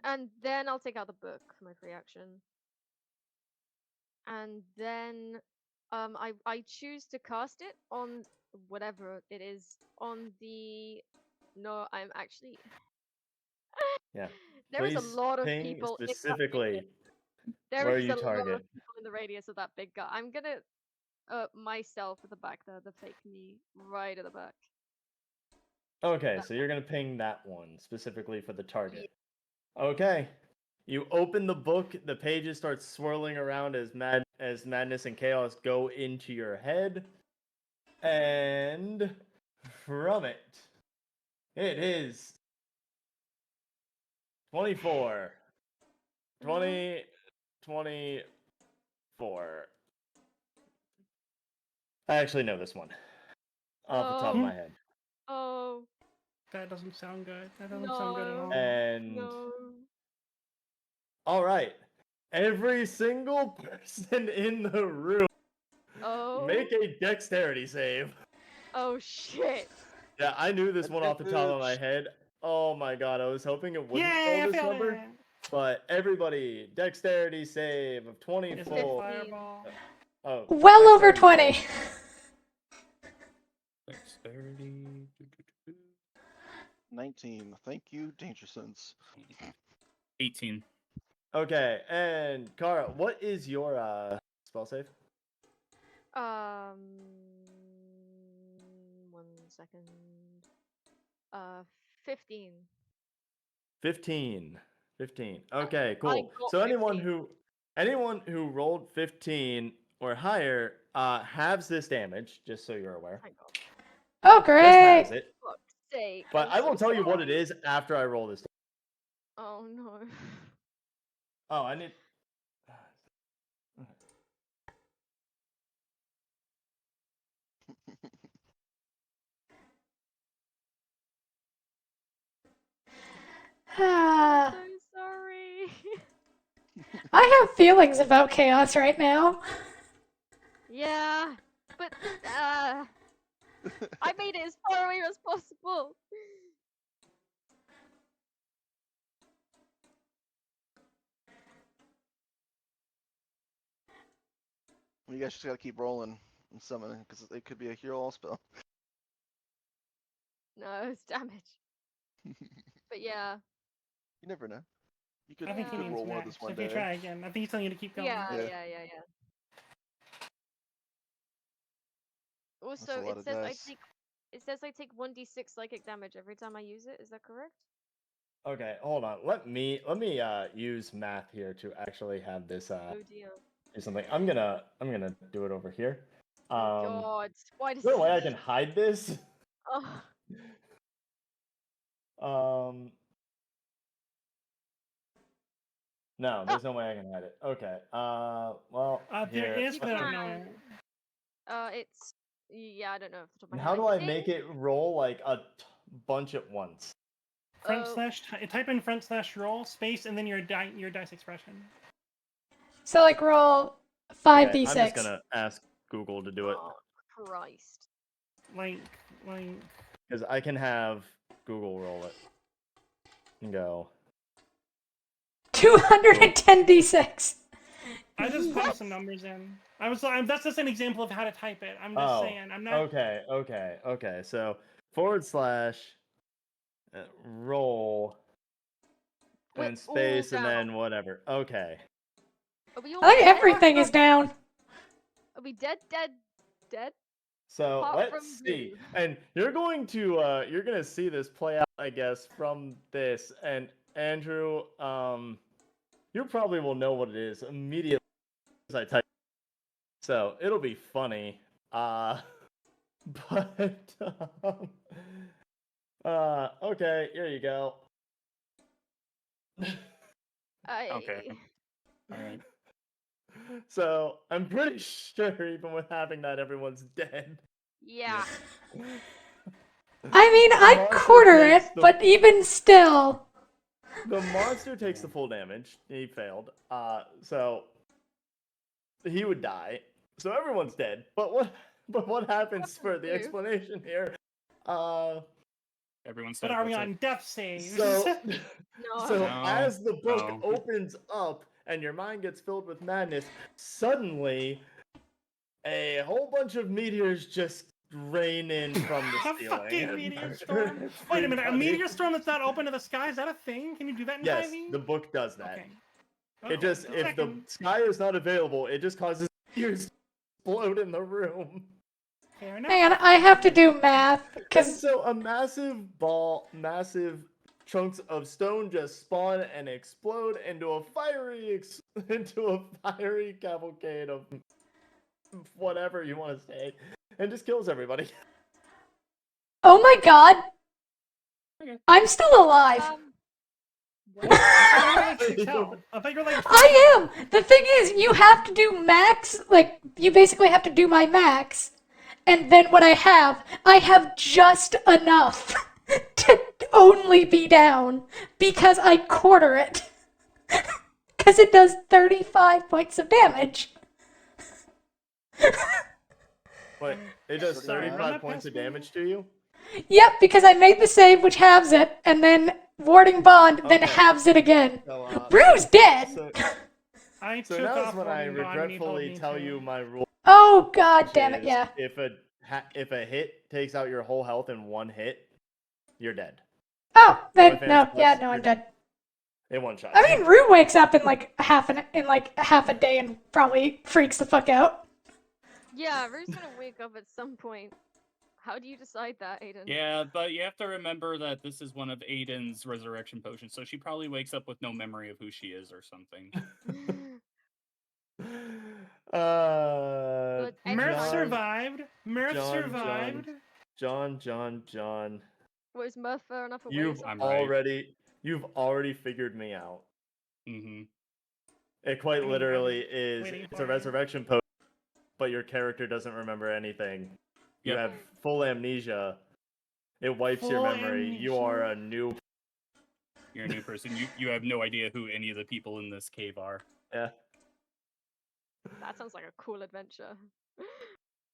And then I'll take out the book for my free action. And then I choose to cast it on whatever it is on the. No, I'm actually. Yeah. There is a Please lot of ping people in that specifically radius. There where is you a lot target. of people in the radius of that big guy. I'm gonna myself at the back there, the fake me right at the back. Okay, That so you're gonna ping that one specifically for the Yeah. target. Okay. You open the book, the pages start swirling around as madness and chaos go into your head. And from it is 24. 20 24. I actually know this one off the top of Oh. my head. Oh That doesn't sound good. That doesn't sound good at all. And no. all right, every single person in the room Oh. make a dexterity save. Oh shit. Yeah, I knew this one off the top of my Advantage. head. Oh my god, I was hoping it wouldn't Yay, roll I this failed number. it. But everybody, dexterity save of Is it 24. fireball? Oh, Well over dexterity 20. save. Dexterity. 19. Thank you, Danger Sense. 18. Okay, and Kara, what is your spell save? 1 second. 15. 15. 15. Okay, I cool. got So 15. anyone who rolled 15 or higher halves this damage, just so you're aware. Thank God. Oh, Just great. halves it. Fuck's sake. But I'm I will so tell you what it sorry. is after I roll this. Oh no. Oh, I need. I'm so sorry. I have feelings about chaos right now. Yeah, but I made it as far away as possible. You guys just gotta keep rolling and summoning because it could be a hero all spell. No, it's damage. But yeah. You never know. You could, I think you he could means roll one of max. this one If you day. try again, I think he's telling you to keep going. Yeah. Yeah. Also, a lot it of says dice. it says I take 1d6 psychic damage every time I use it. Is that correct? Okay, hold on. Let me use math here to actually have this Oh dear. do something. I'm gonna do it over here. Oh God. Why does Is there a way I this- can hide this? Oh. No, there's no way I can hide it. Okay. Well, There here. is, You but I don't know can. where. It's yeah, I don't know off the top of my And head. how do I think- make it roll like a bunch at once? Front Oh. slash type in front slash roll space and then your dice expression. So like roll Okay, 5d6. I'm just gonna ask Google to do it Oh, Christ. Like because I can have Google roll it and go. 210d6. I just What? punched some numbers in. That's just an example of how to type it. I'm just Oh, saying. I'm not. okay. So / roll We're and space all and down. then whatever. Okay. Are we all I think dead? everything is down. Are we dead? So Apart let's from see. Blue. And you're going to see this play out, I guess, from this. And Andrew, you probably will know what it is immediately as I type. So it'll be funny. But okay, here you go. Okay. All right. So I'm pretty sure even with having that, everyone's dead. Yeah. I mean, I Monster quarter takes it, the- but even still. The monster takes the full damage. He failed. So he would die. So everyone's dead. But what happens for the Blue? explanation here? Everyone's But dead. are we that's on it. death saves? So No. so No, as the book no. opens up and your mind gets filled with madness, suddenly a whole bunch of meteors just rain in from the A ceiling. fucking and meteor murder storm. Wait a minute, a everybody. meteor storm that's not open to the sky? Is that a thing? Can you do that in Yes, 5e? the book does that. Okay. It just if the sky is not available, it just causes meteors to explode in the room. Fair enough. Hang on, I have to do math, And because so a massive chunks of stone just spawn and explode into a fiery cavalcade of whatever you want to say, and just kills everybody. oh my god, Okay. I'm still alive. What? I thought you were like I am. The thing is, you have to do max, like, you basically have to do my max. And then what I have just enough to only be down because I quarter it. Because it does 35 points of damage. Wait, it does Sorry, 35 run that points of past me. damage to you? Yep, because I made the save, which halves it, and then Warding Bond, then Okay. halves it again. So, Rue's dead! I so took now off is when I Warding Bond and he told regretfully me tell to. you my rule. Oh, god damn it, is yeah. If a hit takes out your whole health in one hit, you're dead. Oh, then, my no, fancy yeah, quest, no, I'm you're dead. In one shot. I mean, Rue wakes up in like half a day and probably freaks the fuck out. Yeah, Rue's gonna wake up at some point. How do you decide that, Aiden? Yeah, but you have to remember that this is one of Aiden's resurrection potions, so she probably wakes up with no memory of who she is or something. Uh, But Murph John- survived. Murph John, survived. John. Was Murph far enough away? You've I'm right. already figured me out. Mm-hmm. It quite I'm literally is. waiting It's for a it. resurrection potion, but your character doesn't remember anything. You Yep. have full amnesia. It wipes your Full memory. You are a amnesia? new. You're a new person. You have no idea who any of the people in this cave are. Yeah. That sounds like a cool adventure.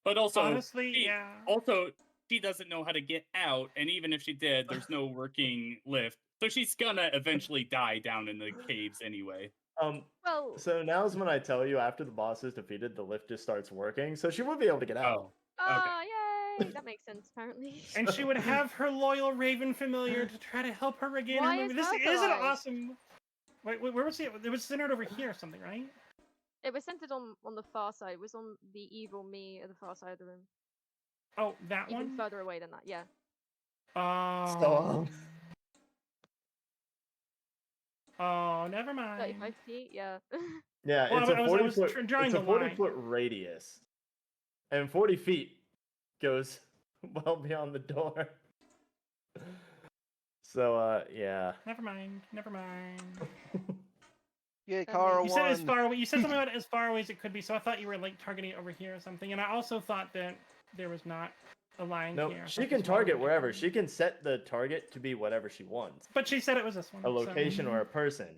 But also, Honestly, she, yeah. Also, she doesn't know how to get out, and even if she did, there's no working lift. So she's gonna eventually die down in the caves anyway. Well, So now's when I tell you after the boss is defeated, the lift just starts working, so she would be able to get out. Oh, yay! That makes sense, apparently. And she would have her loyal Raven familiar to try to help her regain Why her is memory. This Murph is an alive? awesome. Wait, where was it? It was centered over here or something, right? It was centered on the far side. It was on the evil me at the far side of the room. Oh, that Even one. further away than that, yeah. Oh. Oh, never mind. 35 feet, yeah. Yeah, Well, it's I a was 40 foot. drawing It's a the 40 line. foot radius, and 40 feet goes well beyond the door. So yeah. Never mind. Never mind. Yay, That Kara You said as won. far away. You said something about as far away as it could be, so I thought you were like targeting over here or something. And I also thought that there was not a line No, here. I she thought can this was all target over wherever. here. She can set the target to be whatever she wants. But she said it was this one. A location so. or a person.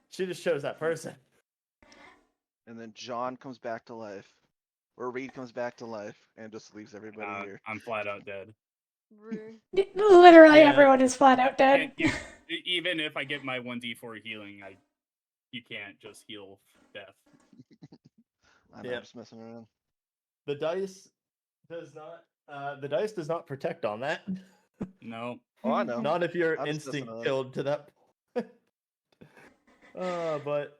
She just chose that person. And then John comes back to life. Or Reed comes back to life and just leaves everybody here. I'm flat out dead. Rue. Literally Yeah. everyone is flat out dead. Even if I get my 1d4 healing, you can't just heal death. I know, Yeah. I'm just messing around. The dice does not. The dice does not protect on that. No. Oh, I know. Not if you're I'm just messing instinct around. killed to that point. But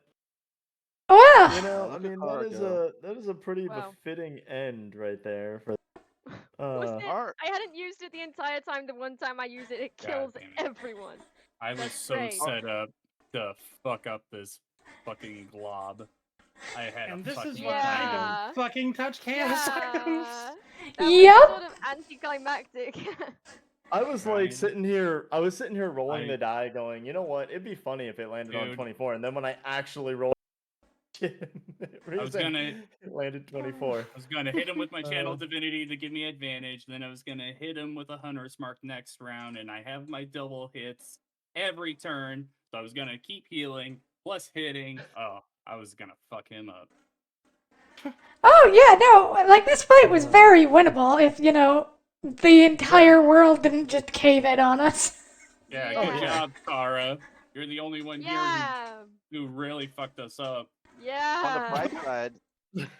Well, you know, look I at mean, Kara go. that is a pretty Wow. befitting end right there. For Was it? Art. I hadn't used it the entire time. The one time I use it, it God kills damn it. everyone. I was That's so great. set up to fuck up this fucking glob. I had And a this is fucking why I Yeah. don't fucking touch chaos items. Yeah. That was Yep. sort of anticlimactic. I was like Right. sitting here. I was sitting here rolling I- the die, going, you know what? It'd be funny if it landed on Dude. 24. And then when I actually rolled, was gonna- it landed 24. I was gonna hit him with my channel Uh. divinity to give me advantage. Then I was gonna hit him with a hunter's mark next round, and I have my double hits every turn. So I was gonna keep healing plus hitting. Oh, I was gonna fuck him up. oh yeah, no, like this fight was very winnable if, the entire world didn't just cave in on us. Yeah, Yeah. good job, Kara. You're the only one Yeah. here who really fucked us up. Yeah.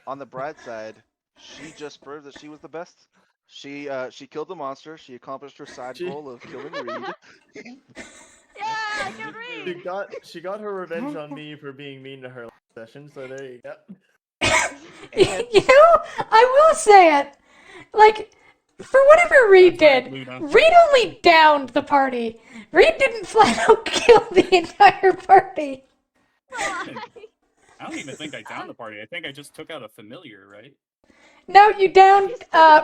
On the bright side, she just proved that she was the best. She killed the monster. She accomplished her side She- goal of killing Reed. Yeah, good She read. got her revenge on me for being mean to her last session. So there you go. I will say it. Like, for whatever Reed Right, did, Luna. Reed only downed the party. Reed didn't flat out kill the entire party. Why? I don't even think I downed the party. I think I just took out a familiar, right? No, you downed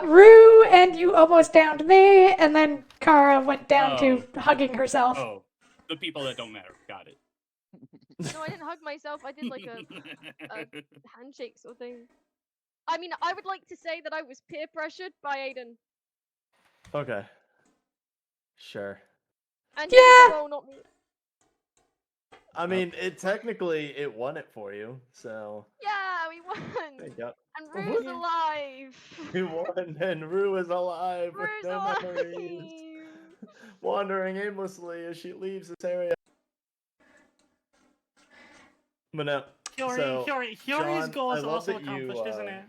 Rue, and you almost downed me, and then Kara went down to hugging herself. Oh, the people that don't matter. Got it. No, I didn't hug myself. I did like a handshake sort of thing. I mean, I would like to say that I was peer pressured by Aiden. Okay. Sure. And Yeah. you did the role, not me. I mean, it won it for you. So Yeah, we won. there you go. And Rue's Yeah. alive. You won, and Rue is alive with Rue's no alive. memories, wandering aimlessly as she leaves this area. But no, so, Hiyori's John, goal I is love also that you, accomplished, isn't it?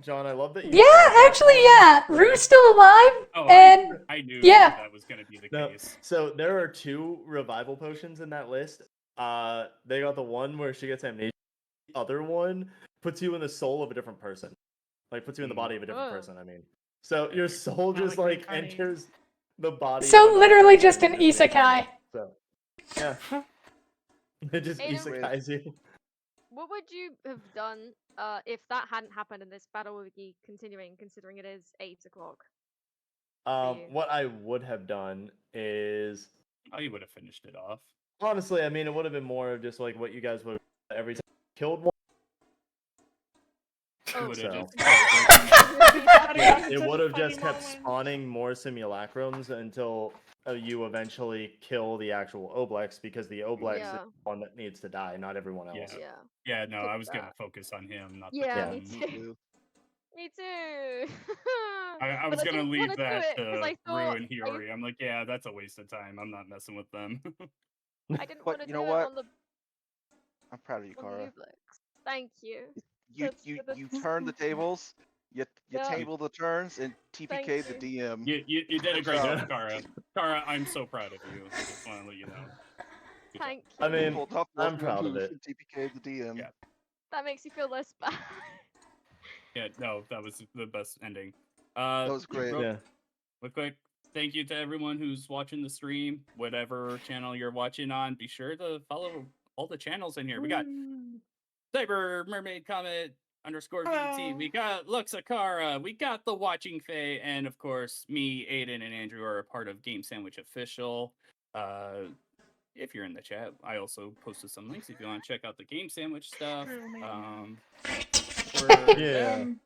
John, I love that you. Yeah, actually, yeah. Rue's still alive, Oh, and I knew yeah. that was gonna be the No, case. so there are 2 revival potions in that list. They got the one where she gets amnesia. The other one puts you in the soul of a different person, like puts you in the body of a different Oh. person. I mean, so your soul Not just like like reincarnate. enters the body. of so another literally person just and an you just isekai. So yeah, it just Aiden- isekais you. What would you have done if that hadn't happened and this battle would be continuing, considering it is 8 o'clock? you? What I would have done is Oh, you would have finished it off. honestly, I mean, it would have been more of just like what you guys would have every time you killed one. You would have So- just kept breaking it. Yeah, Such it a would have funny just kept moment. spawning more simulacrums until you eventually kill the actual Oblex, because the Oblex is Yeah. the one that needs to die, not everyone Yeah. else. Yeah. Yeah, no, Took I was gonna that. focus on him, not Yeah, the me clone. too. Me too. I But was gonna didn't leave wanna do that it 'cause I to Rue thought and Hiyori. I'm like, yeah, that's a waste of time. I'm not messing with them. I didn't But want to you do know it what? on the I'm proud of you, on the Kara. Ublex. Thank you. You That's- you that's- you turned the tables. You Yeah. table the turns and TPK the you. DM. you did a great job. job, Kara. Kara, I'm so proud of you. I just want to let you know. Good job. Thank you. I mean, Pulled off I'm both proud of moves it. and TPK the DM. Yeah. That makes you feel less bad. Yeah, no, that was the best ending. That was great. Real Yeah. quick, thank you to everyone who's watching the stream, whatever channel you're watching on. Be sure to follow all the channels in here. We got Cyber Mermaid Comet, _VT. We got Luxakara. We got the Watching Fae, and of course, me, Aiden, and Andrew are a part of Game Sandwich Official. If you're in the chat, I also posted some links if you want to check out the Game Sandwich stuff. True, man. Yeah. I'm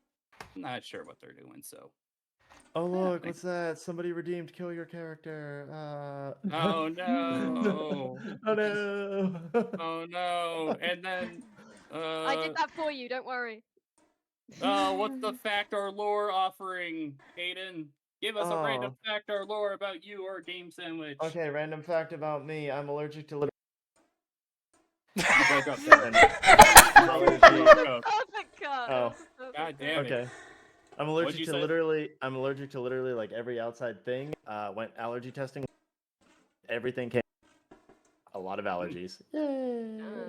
not sure what they're doing, so. Oh Yeah, look, what's that? Somebody redeemed kill your character. Oh no! Oh no! Oh no! And then, I did that for you. Don't worry. what's the fact or lore offering, Aiden? Give us a random fact or lore about you or Game Sandwich. Okay, random fact about me: I'm allergic to. You broke up there. Allergy. Broke up. Perfect cut. Oh. That was a perfect God cut. damn it. Okay. I'm What'd allergic you to say? literally. I'm allergic to literally like every outside thing. Went allergy testing. Everything came. A lot of allergies.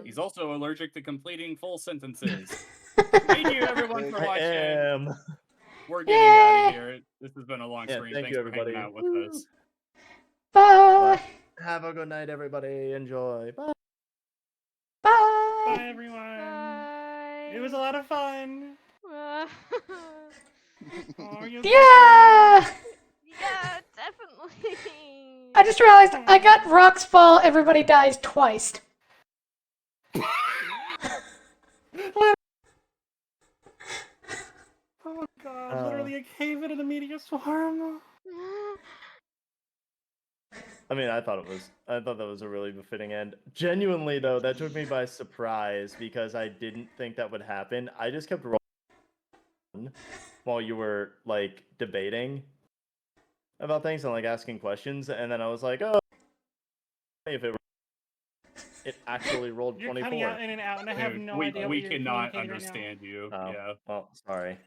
He's also allergic to completing full sentences. Thank you, everyone, for I watching. am. We're getting out of here. This has been a long Yeah, stream. thank Thanks you, for hanging everybody. out with Woo. us. Bye. Have a good night, everybody. Enjoy. Bye. Bye. Bye, everyone. It was a lot of fun. Bye. Oh, you Yeah. Yeah, definitely. I just realized I got rocks fall, everybody dies twice. Oh god, literally a cave into the meteor swarm. I mean, I thought that was a really befitting end. Genuinely, though, that took me by surprise because I didn't think that would happen. I just kept rolling while you were like debating about things and like asking questions, and then I was like, oh, if it actually rolled You're 24. cutting out in and out, and I have Dude, no we idea what you're cannot communicating right now. understand you. Oh, Yeah. well, sorry.